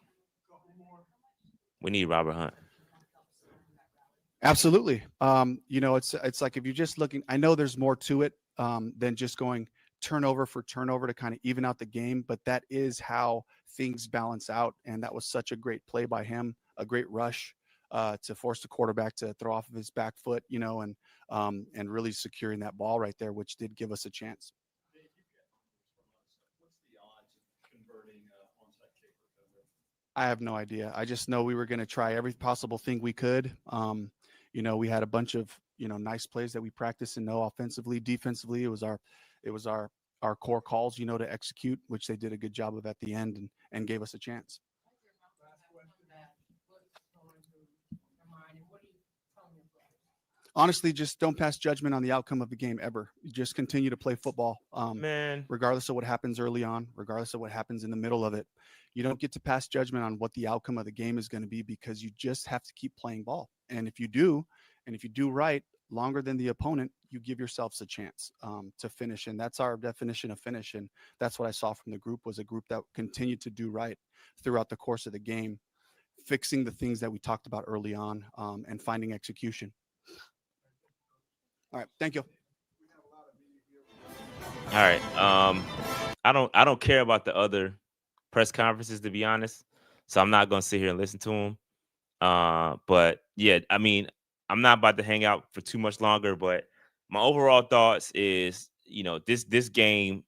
We need Robert Hunt. Absolutely. It's like if you're just looking. I know there's more to it than just going turnover for turnover to kind of even out the game, but that is how things balance out. And that was such a great play by him, a great rush to force the quarterback to throw off of his back foot, and really securing that ball right there, which did give us a chance. I have no idea. I just know we were going to try every possible thing we could. We had a bunch of, nice plays that we practiced and know offensively, defensively. It was our core calls, to execute, which they did a good job of at the end and gave us a chance. Honestly, just don't pass judgment on the outcome of the game ever. Just continue to play football, regardless of what happens early on, regardless of what happens in the middle of it. You don't get to pass judgment on what the outcome of the game is going to be, because you just have to keep playing ball. And if you do right longer than the opponent, you give yourselves a chance to finish. And that's our definition of finish. And that's what I saw from the group, was a group that continued to do right throughout the course of the game, fixing the things that we talked about early on, and finding execution. All right. Thank you. All right. I don't care about the other press conferences, to be honest. So I'm not going to sit here and listen to them. But yeah, I mean, I'm not about to hang out for too much longer, but my overall thoughts is, this game,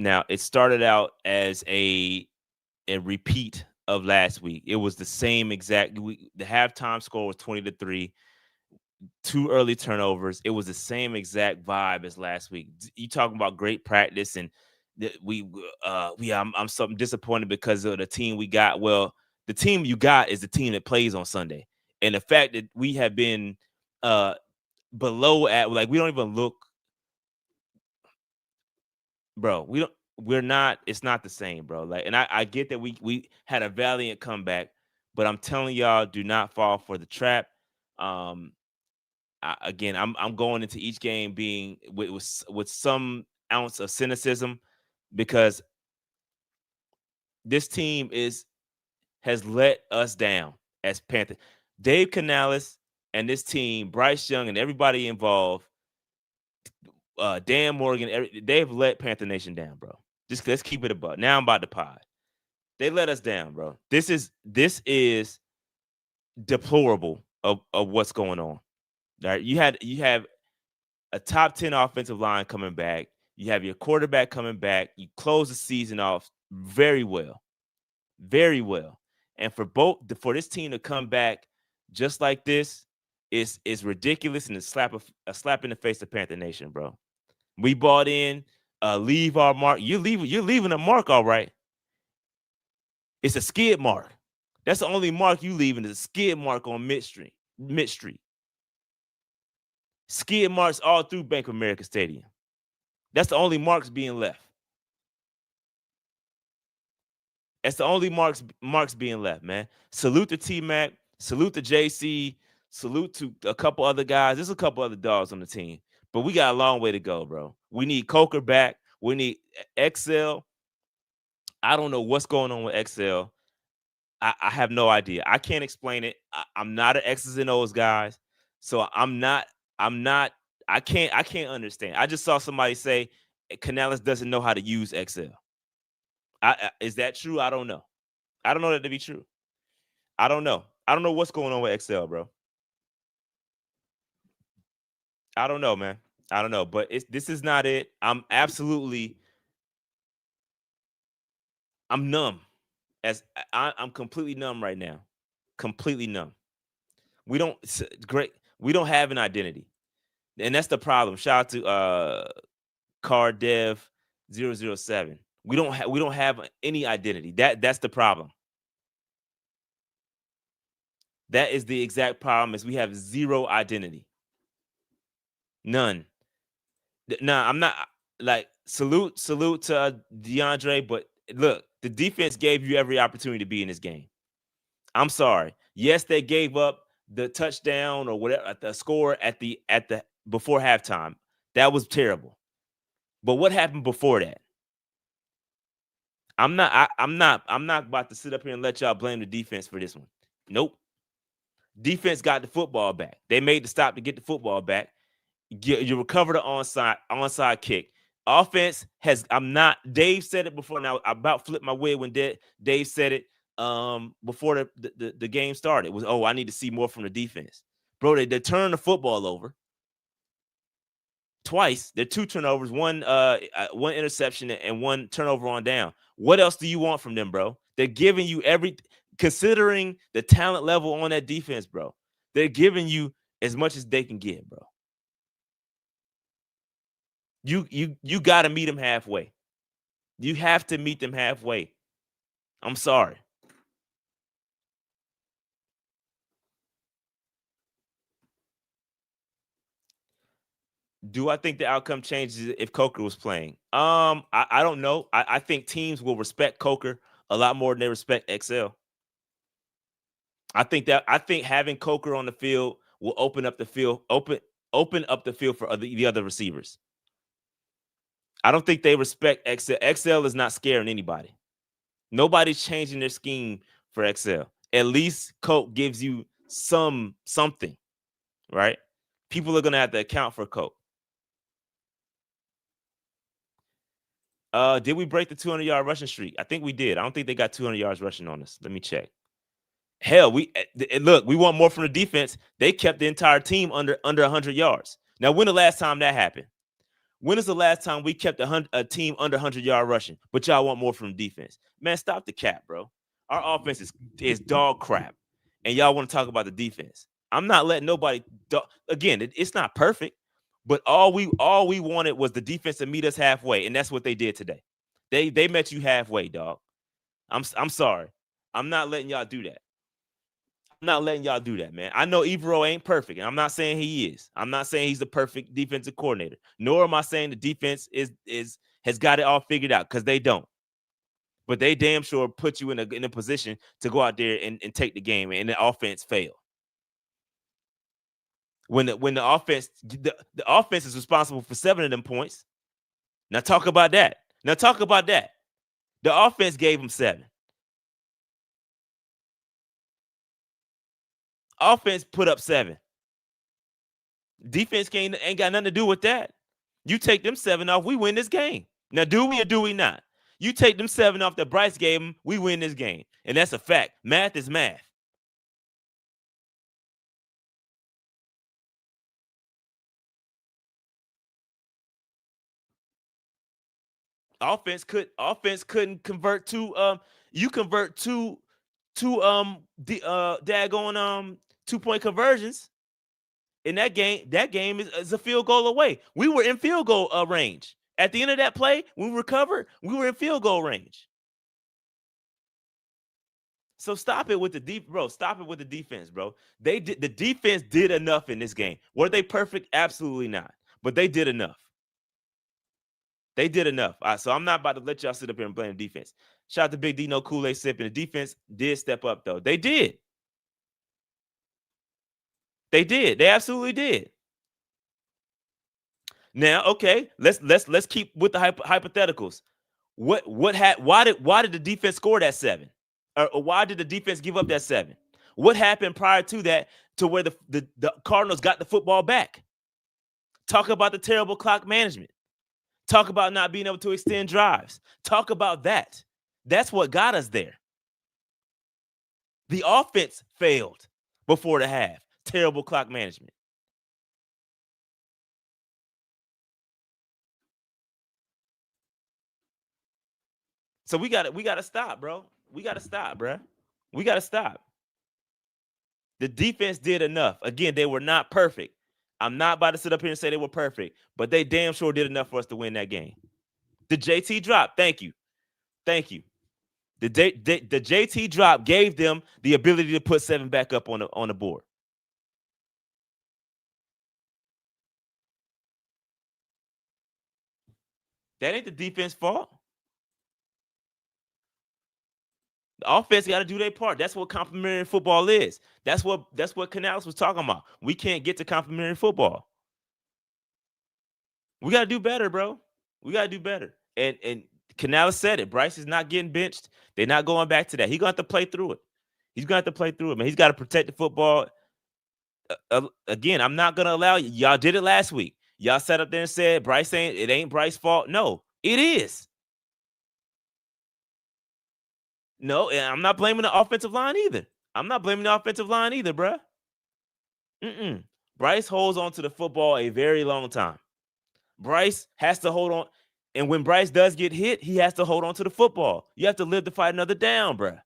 now it started out as a repeat of last week. It was the same exact, the halftime score was 20-3. 2 early turnovers. It was the same exact vibe as last week. You talking about great practice, and I'm something disappointed because of the team we got. Well, the team you got is the team that plays on Sunday, and the fact that we have been below at, like, we don't even look, bro. We're not. It's not the same, bro. Like, and I get that we had a valiant comeback, but I'm telling y'all, do not fall for the trap. Again, I'm going into each game being with some ounce of cynicism, because this team has let us down as Panthers. Dave Canales and this team, Bryce Young and everybody involved, Dan Morgan, they've let Panther Nation down, bro. Just let's keep it above. Now I'm about to pod. They let us down, bro. This is deplorable of what's going on. All right, you have a top 10 offensive line coming back. You have your quarterback coming back. You close the season off very well, very well. And for this team to come back just like this is ridiculous, and a slap in the face of Panther Nation, bro. We bought in, leave our mark. You're leaving a mark, all right. It's a skid mark. That's the only mark you leaving, is a skid mark on Mid Street. Skid marks all through Bank of America Stadium. That's the only marks being left. That's the only marks being left, man. Salute to T-Mac. Salute to JC. Salute to a couple other guys. There's a couple other dogs on the team. But we got a long way to go, bro. We need Coker back. We need XL. I don't know what's going on with XL. I have no idea. I can't explain it. I'm not an X's and O's guys. So I can't understand. I just saw somebody say Canales doesn't know how to use XL. Is that true? I don't know. I don't know that to be true. I don't know. I don't know what's going on with Excel, bro. I don't know, man. I don't know, but this is not it. I'm numb. I'm completely numb right now. Completely numb. We don't have an identity. And that's the problem. Shout out to Card Dev 007. We don't have any identity. That's the problem. That is the exact problem, is we have zero identity. None. Nah, I'm not like salute to DeAndre, but look, the defense gave you every opportunity to be in this game. I'm sorry. Yes, they gave up the touchdown or whatever, the score at the before halftime. That was terrible. But what happened before that? I'm not about to sit up here and let y'all blame the defense for this one. Nope. Defense got the football back. They made the stop to get the football back. You recover the onside kick. Offense has. Dave said it before. Now I about flipped my wig when Dave said it before the game started. It was, I need to see more from the defense, bro. They turned the football over twice. They're 2 turnovers, one interception and 1 turnover on down. What else do you want from them, bro? They're giving you considering the talent level on that defense, bro. They're giving you as much as they can get, bro. You got to meet them halfway. You have to meet them halfway. I'm sorry. Do I think the outcome changes if Coker was playing? I don't know. I think teams will respect Coker a lot more than they respect XL. I think having Coker on the field will open up the field for the other receivers. I don't think they respect XL. XL is not scaring anybody. Nobody's changing their scheme for XL. At least Coke gives you something, right? People are going to have to account for Coke. Did we break the 200-yard rushing streak? I think we did. I don't think they got 200 yards rushing on us. Let me check. Hell, we want more from the defense. They kept the entire team under 100 yards. Now, when the last time that happened? When is the last time we kept a team under 100-yard rushing, but y'all want more from the defense? Man, stop the cap, bro. Our offense is dog crap, and y'all want to talk about the defense. I'm not letting nobody again, it's not perfect, but all we wanted was the defense to meet us halfway, and that's what they did today. They met you halfway, dog. I'm sorry. I'm not letting y'all do that. I'm not letting y'all do that, man. I know Evero ain't perfect, and I'm not saying he is. I'm not saying he's the perfect defensive coordinator. Nor am I saying the defense has got it all figured out, because they don't. But they damn sure put you in a position to go out there and take the game, and the offense failed. When the offense is responsible for 7 of them points. Now talk about that. The offense gave them 7. Offense put up 7. Defense ain't got nothing to do with that. You take them 7 off, we win this game. Now, do we or do we not? You take them 7 off that Bryce gave them, we win this game. And that's a fact. Math is math. Offense couldn't convert to you convert two daggone 2-point conversions in that game. That game is a field goal away. We were in field goal range. At the end of that play, when we recovered, we were in field goal range. So stop it with the Stop it with the defense, bro. The defense did enough in this game. Were they perfect? Absolutely not. But they did enough. They did enough. So I'm not about to let y'all sit up here and blame the defense. Shout out to Big D, no Kool-Aid sipping. The defense did step up, though. They did. They did. They absolutely did. Now, okay, let's keep with the hypotheticals. Why did the defense score that 7? Or why did the defense give up that 7? What happened prior to that to where the Cardinals got the football back? Talk about the terrible clock management. Talk about not being able to extend drives. Talk about that. That's what got us there. The offense failed before the half. Terrible clock management. So we got to stop, bro. We got to stop, bro. We got to stop. The defense did enough. Again, they were not perfect. I'm not about to sit up here and say they were perfect, but they damn sure did enough for us to win that game. The JT drop, thank you. Thank you. The JT drop gave them the ability to put 7 back up on the board. That ain't the defense fault. The offense got to do their part. That's what complimentary football is. That's what Canales was talking about. We can't get to complimentary football. We got to do better, bro. We got to do better. And Canales said it. Bryce is not getting benched. They're not going back to that. He's going to have to play through it. He's going to have to play through it, man. He's got to protect the football. Again, I'm not going to allow you. Y'all did it last week. Y'all sat up there and said it ain't Bryce's fault. No, it is. No, and I'm not blaming the offensive line either. Bruh. Bryce holds on to the football a very long time. Bryce has to hold on. And when Bryce does get hit, he has to hold on to the football. You have to live to fight another down, bruh.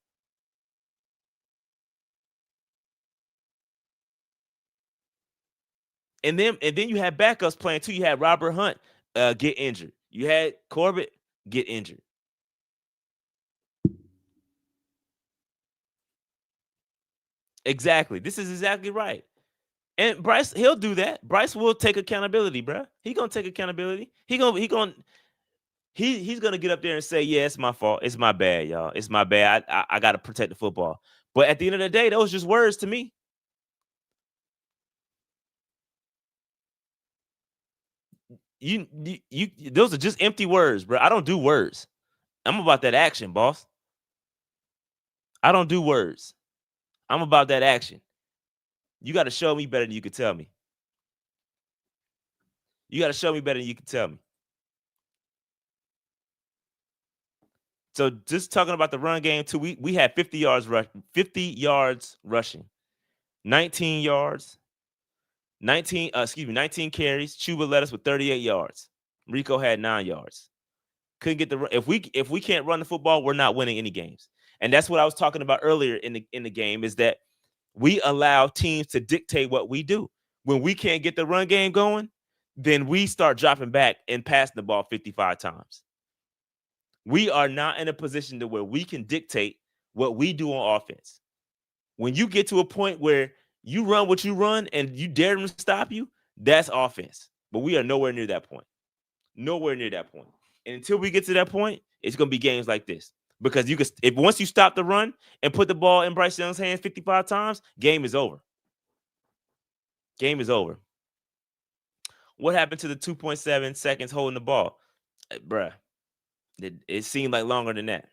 And then you had backups playing too. You had Robert Hunt get injured. You had Corbett get injured. Exactly. This is exactly right. And Bryce, he'll do that. Bryce will take accountability, bruh. He gonna take accountability. He's gonna get up there and say, yeah, it's my fault. It's my bad, y'all. It's my bad. I gotta protect the football. But at the end of the day, those just words to me. You those are just empty words, bro. I don't do words. I'm about that action, boss. I don't do words. I'm about that action. You got to show me better than you can tell me. So just talking about the run game too, we had 50 yards rushing. 19 yards. 19 carries. Chuba led us with 38 yards. Rico had 9 yards. Couldn't get if we can't run the football, we're not winning any games. And that's what I was talking about earlier in the game, is that we allow teams to dictate what we do. When we can't get the run game going, then we start dropping back and passing the ball 55 times. We are not in a position to where we can dictate what we do on offense. When you get to a point where you run what you run and you dare them to stop you, that's offense. But we are nowhere near that point. Nowhere near that point. And until we get to that point, it's going to be games like this. Because once you stop the run and put the ball in Bryce Young's hands 55 times, game is over. Game is over. What happened to the 2.7 seconds holding the ball? Bruh, it seemed like longer than that.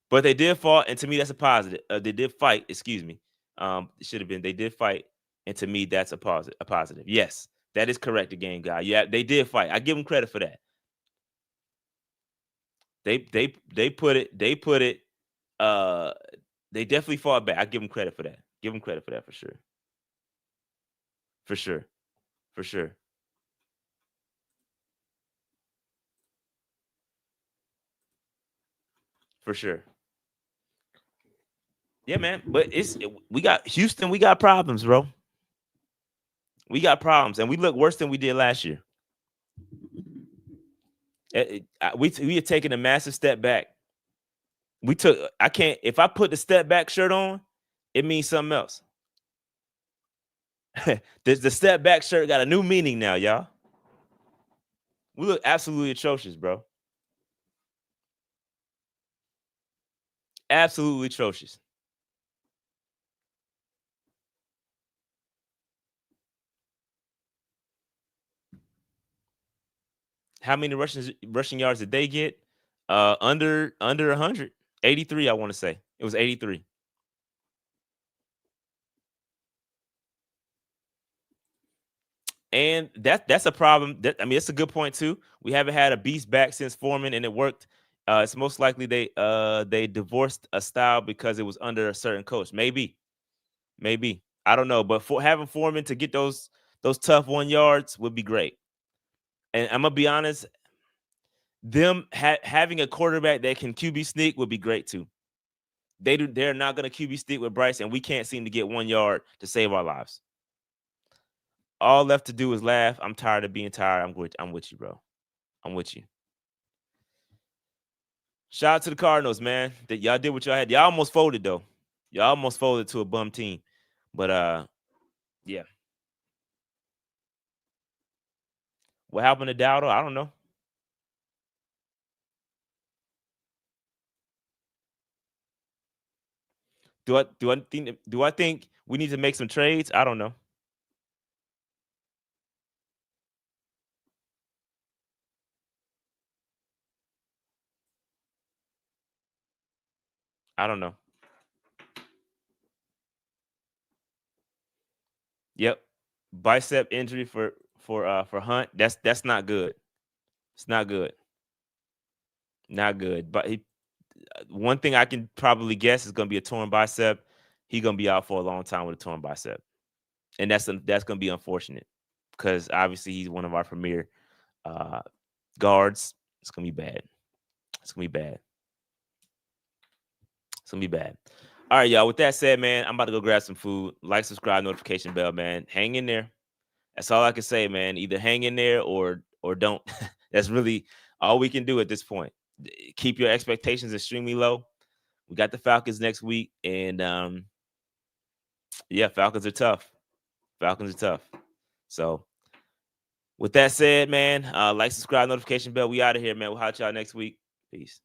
But they did fall, and to me, that's a positive. They did fight, excuse me. It should have been, they did fight, and to me, that's a positive. Yes, that is correct, the game guy. Yeah, they did fight. I give them credit for that. They put it, they definitely fought back. I give them credit for that. For sure. For sure. Yeah, man. But we got Houston, we got problems, bro. We got problems, and we look worse than we did last year. We had taken a massive step back. If I put the step back shirt on, it means something else. The step back shirt got a new meaning now, y'all. We look absolutely atrocious, bro. Absolutely atrocious. How many rushing yards did they get? Under 100. 83, I want to say. It was 83. And that's a problem. I mean, it's a good point too. We haven't had a beast back since Foreman, and it worked. It's most likely they divorced a style because it was under a certain coach. Maybe I don't know. But for having Foreman to get those tough 1 yards would be great. And I'm gonna be honest, them having a quarterback that can QB sneak would be great too. They're not gonna QB sneak with Bryce, and we can't seem to get 1 yard to save our lives. All left to do is laugh. I'm tired of being tired. I'm with you, bro. I'm with you. Shout out to the Cardinals, man. That y'all did what y'all had. Y'all almost folded though. Y'all almost folded to a bum team. But yeah. What happened to Dowdle? I don't know. Do I think we need to make some trades? I don't know. I don't know. Yep. Bicep injury for Hunt. That's not good. It's not good. Not good. But one thing I can probably guess is going to be a torn bicep. He's going to be out for a long time with a torn bicep. And that's going to be unfortunate because obviously he's one of our premier guards. It's going to be bad. It's going to be bad. It's going to be bad. All right, y'all. With that said, man, I'm about to go grab some food. Like, subscribe, notification bell, man. Hang in there. That's all I can say, man. Either hang in there or don't. That's really all we can do at this point. Keep your expectations extremely low. We got the Falcons next week, and yeah, Falcons are tough. Falcons are tough. So, with that said, man, like, subscribe, notification bell. We out of here, man. We'll holler at y'all next week. Peace.